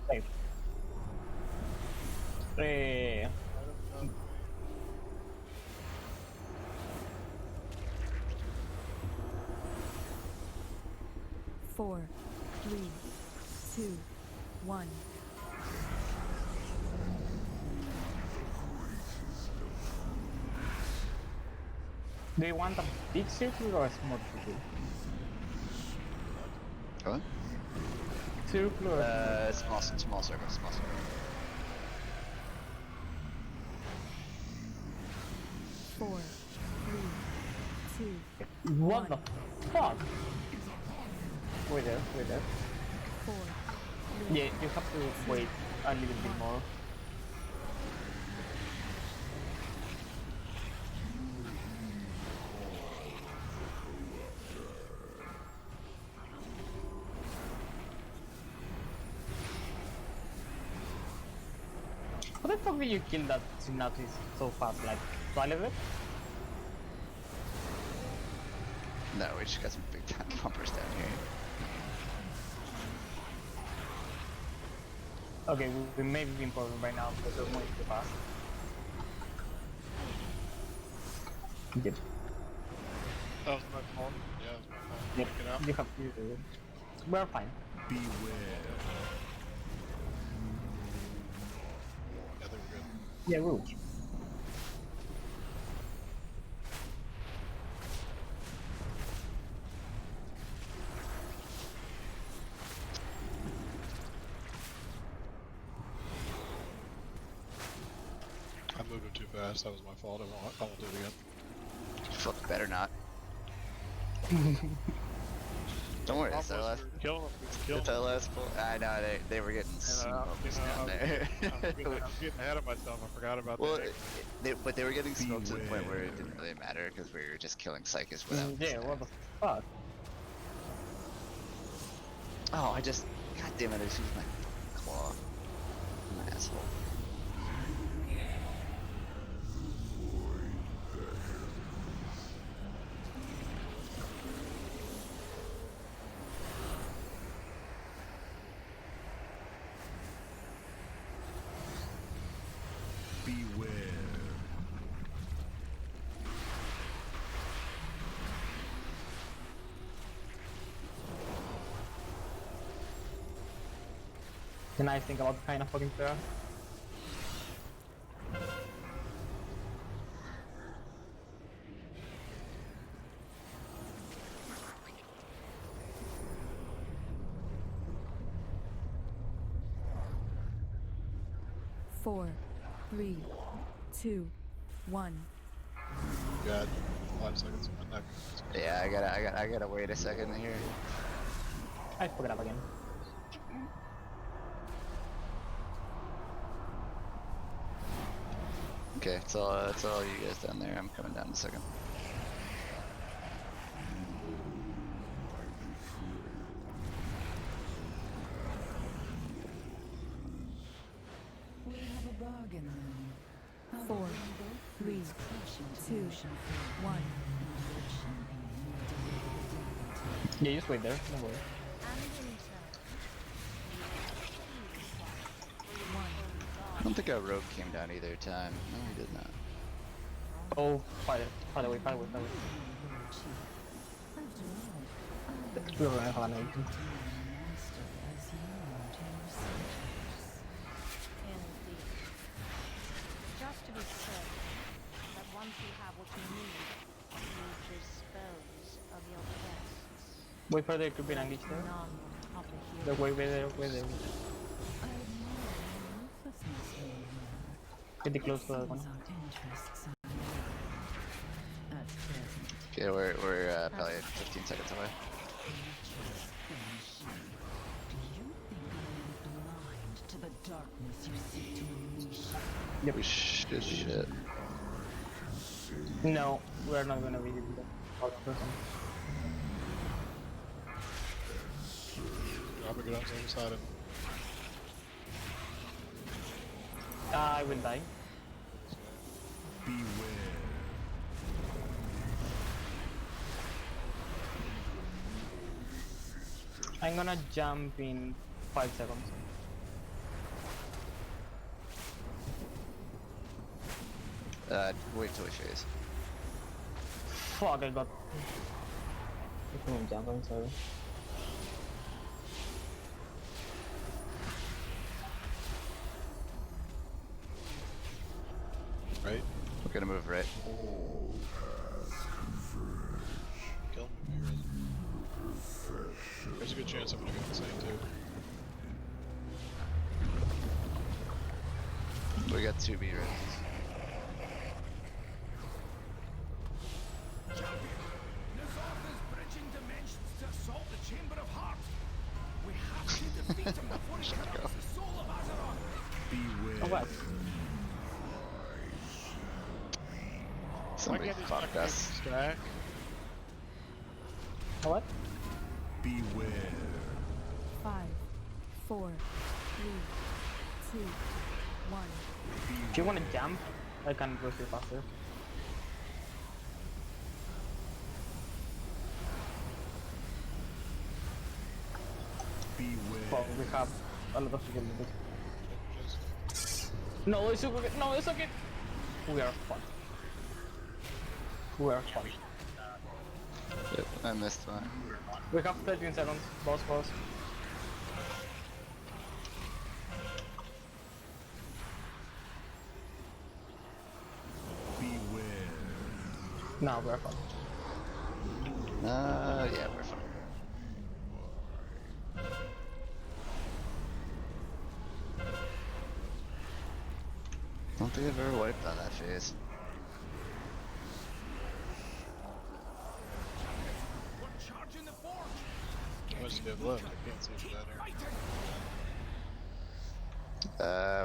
Safe. Hey. 4, 3, 2, 1. Do you want a big circle or a small circle? What? Circle or Small circle. 4, 3, 2, What the fuck? Wait there. 4, 3. Yeah, you have to wait a little bit more. How the fuck did you kill that Synapsis so fast? Like, twilight it? No, we just got some big time bumpers down here. Okay, we may be important right now because we're moving too fast. Good. That was my fault. Yeah, that was my fault. Yep, Pick it up. you have to do it. We're fine. Beware. Yeah, they were good. Yeah, rules. I'm moving too fast. That was my fault. I won't do it again. Fuck, better not. Don't worry, Problem was we were killing them. We were killing it's our last pull. I know they were getting smoked down there. I'm getting ahead of myself. I forgot about Well, that. but they were getting smoked to the point where it didn't really matter because we were just killing Psychus without. Yeah, what the fuck? Oh, God damn it! I just used my claw. I'm an asshole. Beware. Can I think about kind of fucking player? Four, 3, 2, 1. God, 5 seconds. I'm not. Yeah, I gotta wait a second here. I fucked it up again. Okay, it's all you guys down there. I'm coming down in a second. We have a bargain then. 4, 3, 2, 1. Yeah, just wait there. No worry. I don't think our rogue came down either time. No, he did not. Oh, fight away. We're gonna have an agent. Indeed. Just to be certain that once you have what you need, you dispose of your guests. Wait for there to be an engage there. None of the Wait there. Pretty close to that one. Okay, we're probably 15 seconds away. To the darkness you seek to unleash. Yep. We shit. No, we're not gonna really do that. I'm gonna get on the other side of him. I will die. Beware. I'm gonna jump in 5 seconds. Wait till we phase. Fuck, I got. I couldn't jump, I'm sorry. Right? We're gonna move right. Kill him. There's a good chance I'm gonna get the same too. We got 2 B raises. Nazoth is bridging dimensions to assault the Chamber of Hearts. We have to defeat him before he corrupts the soul of Azeroth. Beware. Oh, what? Somebody fucked us. Stack. What? Beware. 5, 4, 3, 2, 1. If you wanna jump, I can go through faster. Beware. Well, we have a lot of people. No, it's okay. No, it's okay. We are fun. We are fun. Yep, I missed one. We have 13 seconds. Boss. Beware. No, we're fine. Yeah, we're fine. I don't think I've ever wiped on that phase. We're charging the forge. you have left? I can't see what's down here.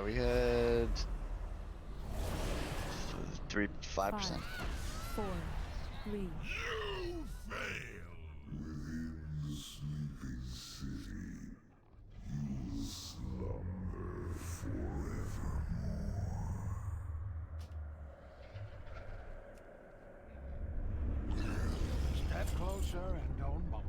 We had 5%. 4, 3, You fail! Within the sleeping city, you will slumber forevermore. Step closer and don't mumble.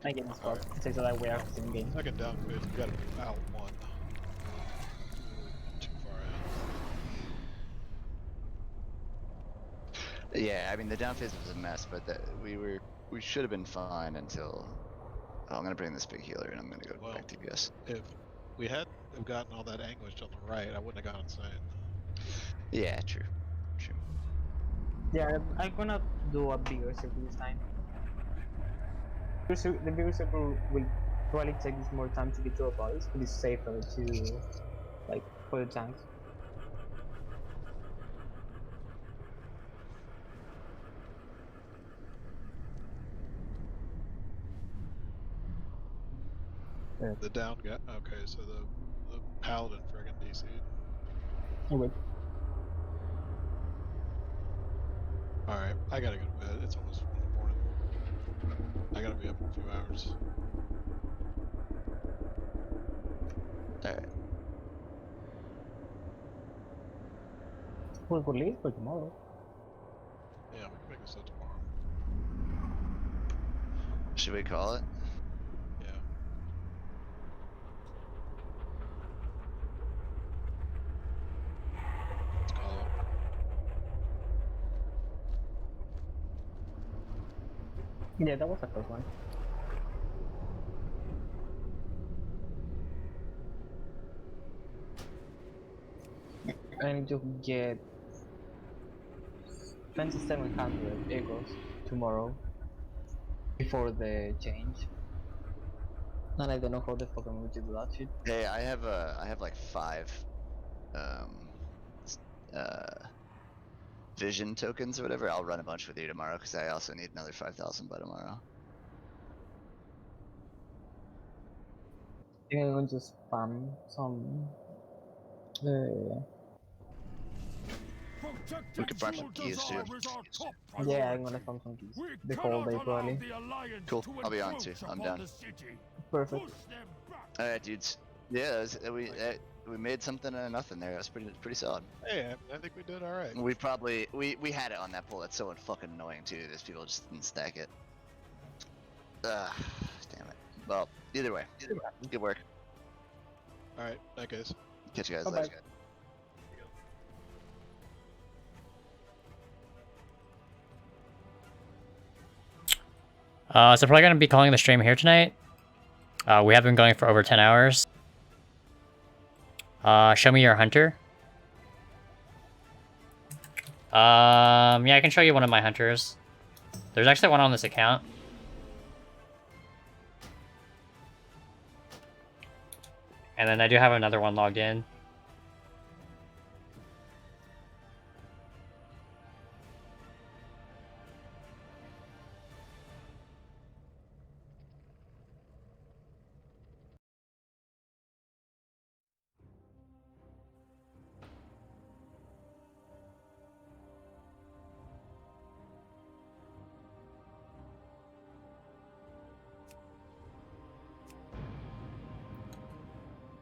I get this spot. It says that we are in game. Second down phase, we got about 1. Too far ahead. Yeah, I mean the down phase was a mess, but we should have been fine until. Oh, I'm gonna bring this big healer and I'm gonna go back to DPS. If we hadn't have gotten all that anguish on the right, I wouldn't have gone insane. Yeah, true. Yeah, I'm gonna do a bigger circle this time. The bigger circle will probably take us more time to get to our bodies, but it's safer to, like, for the tanks. The down guy. Okay, so the paladin friggin' DC'd. Oh wait. Alright, I gotta go to bed. It's almost 1 in the morning. I gotta be up in a few hours. Alright. We could leave for tomorrow. Yeah, we can make this up tomorrow. Should we call it? Yeah. Let's call it. Yeah, that was the first one. I need to get 2700 echoes tomorrow before the change. And I don't know how the fuck I'm going to do that shit. Hey, I have like 5 vision tokens or whatever. I'll run a bunch with you tomorrow because I also need another 5,000 by tomorrow. I think I'm going to spam some. We could farm some keys too. Yeah, I'm gonna farm some keys. The whole day probably. Cool, I'll be on too. I'm down. Perfect. Alright, dudes. Yeah, we made something out of nothing there. That's pretty solid. Hey, I think we did alright. We probably we had it on that pull. That's so fucking annoying too. These people just didn't stack it. Damn it. Well, either way, good work. Alright, bye guys. Catch you guys Bye-bye. later. So probably gonna be calling the stream here tonight. We have been going for over 10 hours. Show me your hunter. Yeah, I can show you one of my hunters. There's actually one on this account. And then I do have another one logged in.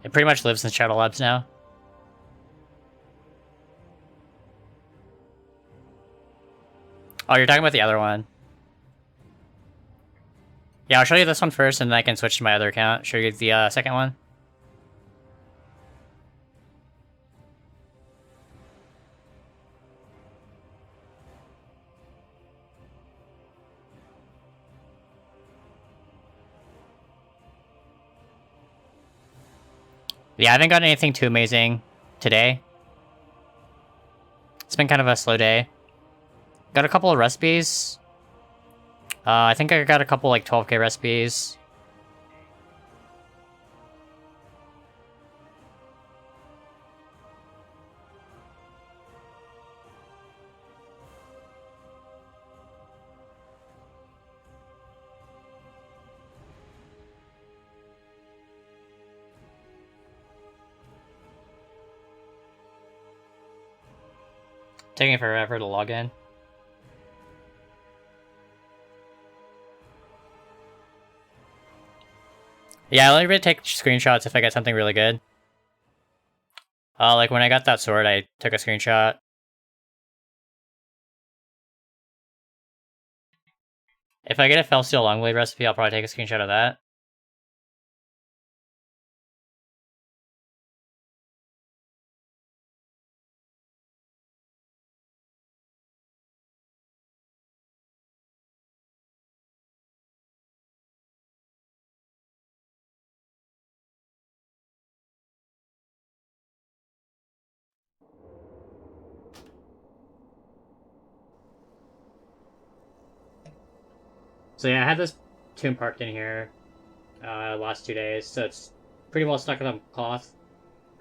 It pretty much lives in Shadowlands now. Oh, you're talking about the other one. Yeah, I'll show you this one first, and then I can switch to my other account. Show you the second one. Yeah, I haven't gotten anything too amazing. today. It's been kind of a slow day. Got a couple of recipes. I think I got a couple like 12k recipes. Taking forever to log in. Yeah, I only really take screenshots if I get something really good. Like when I got that sword, I took a screenshot. If I get a Felsteel Longblade recipe, I'll probably take a screenshot of that. So yeah, I had this tomb parked in here last 2 days, so it's pretty well stuck in the cloth.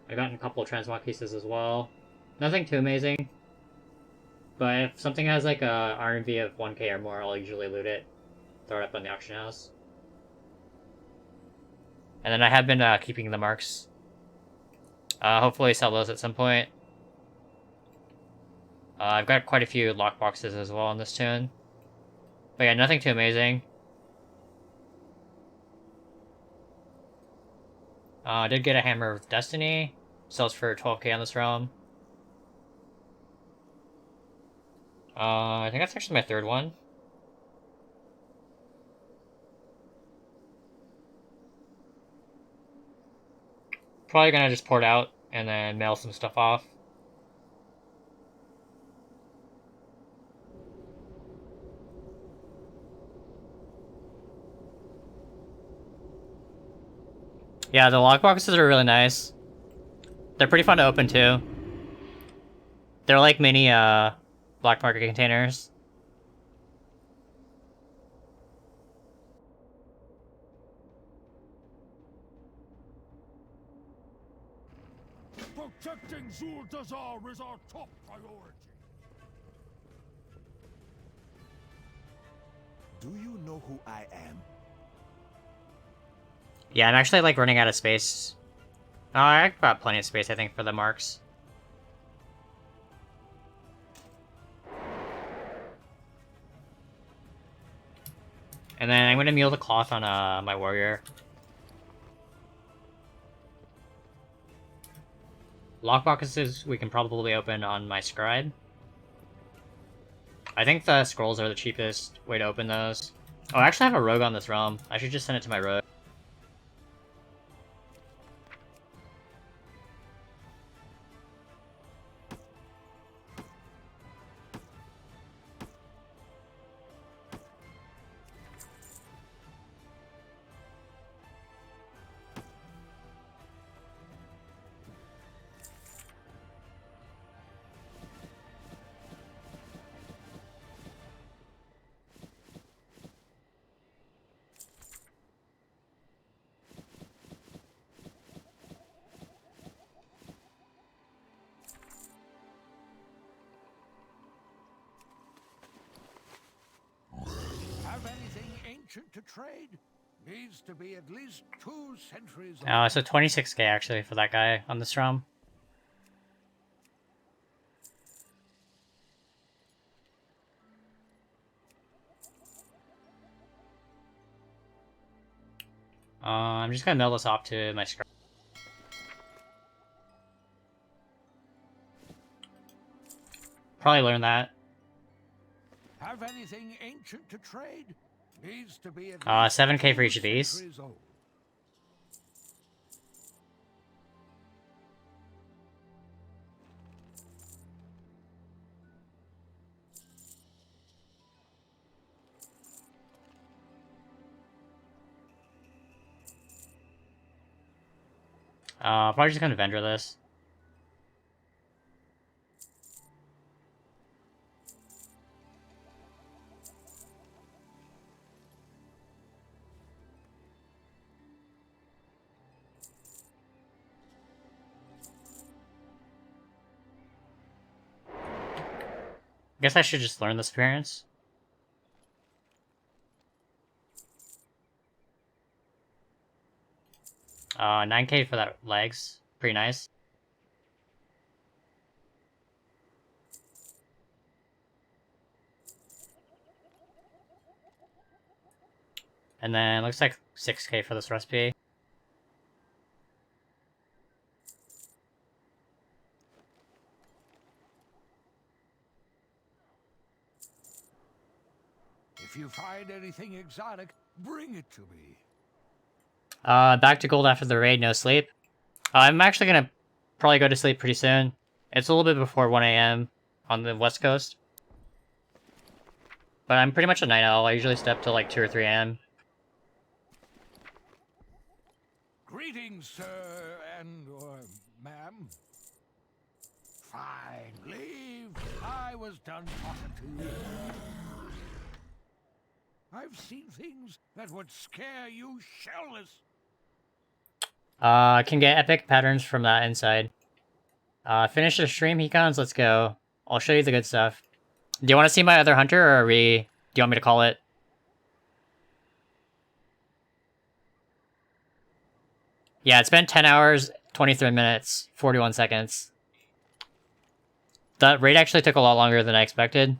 I gotten a couple of transmog pieces as well. Nothing too amazing, but if something has like a RMV of 1k or more, I'll usually loot it, throw it up on the auction house. And then I have been keeping the marks. Hopefully sell those at some point. I've got quite a few lockboxes as well on this tune. But yeah, nothing too amazing. I did get a Hammer of Destiny. Sells for 12k on this realm. I think that's actually my third one. Probably gonna just port out and then mail some stuff off. Yeah, the lockboxes are really nice. They're pretty fun to open too. They're like mini black market containers. Protecting Zul'Dazar is our top priority. Do you know who I am? Yeah, I'm actually like running out of space. Oh, I got plenty of space, I think, for the marks. And then I'm gonna meal the cloth on my warrior. Lockboxes we can probably open on my scribe. I think the scrolls are the cheapest way to open those. Oh, I actually have a rogue on this realm. I should just send it to my rogue. Have anything ancient to trade? Needs to be at least 2 centuries old. Oh, so 26k actually for that guy on this realm. I'm just gonna mail this off to my scribe. Probably learn that. Have anything ancient to trade? Needs to be at 7k for each of these. centuries old. Probably just gonna vendor this. guess I should just learn this appearance. Uh, 9k for that legs. Pretty nice. And then looks like 6k for this recipe. If you find anything exotic, bring it to me. Back to gold after the raid, no sleep. I'm actually gonna probably go to sleep pretty soon. It's a little bit before 1 AM on the west coast. But I'm pretty much a night owl. I usually stay up till like 2 or 3 AM. Greetings, sir and/or ma'am. Fine, leave. I was done talking to you. I've seen things that would scare you shellless. Can get epic patterns from that inside. Finish the stream, Hecons, let's go. I'll show you the good stuff. Do you want to see my other hunter, or do you want me to call it? Yeah, it's been 10 hours, 23 minutes, 41 seconds. That raid actually took a lot longer than I expected.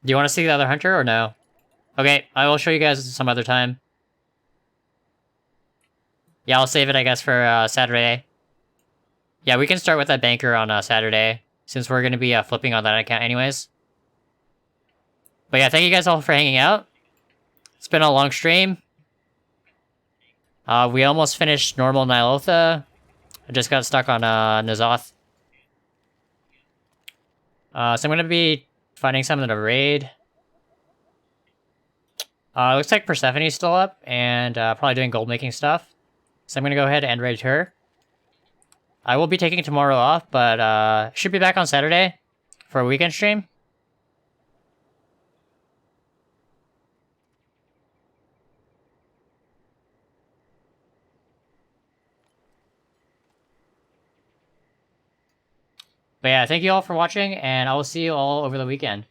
Do you want to see the other hunter, or no? Okay, I will show you guys some other time. Yeah, I'll save it, I guess, for Saturday. Yeah, we can start with that banker on Saturday, since we're going to be flipping on that account anyways. But yeah, thank you guys all for hanging out. It's been a long stream. We almost finished normal Nilotha. I just got stuck on N'Zoth. So I'm going to be finding some in the raid. Looks like Persephone's still up, and probably doing gold making stuff. So I'm going to go ahead and raid her. I will be taking tomorrow off, but should be back on Saturday for a weekend stream. But yeah, thank you all for watching, and I will see you all over the weekend.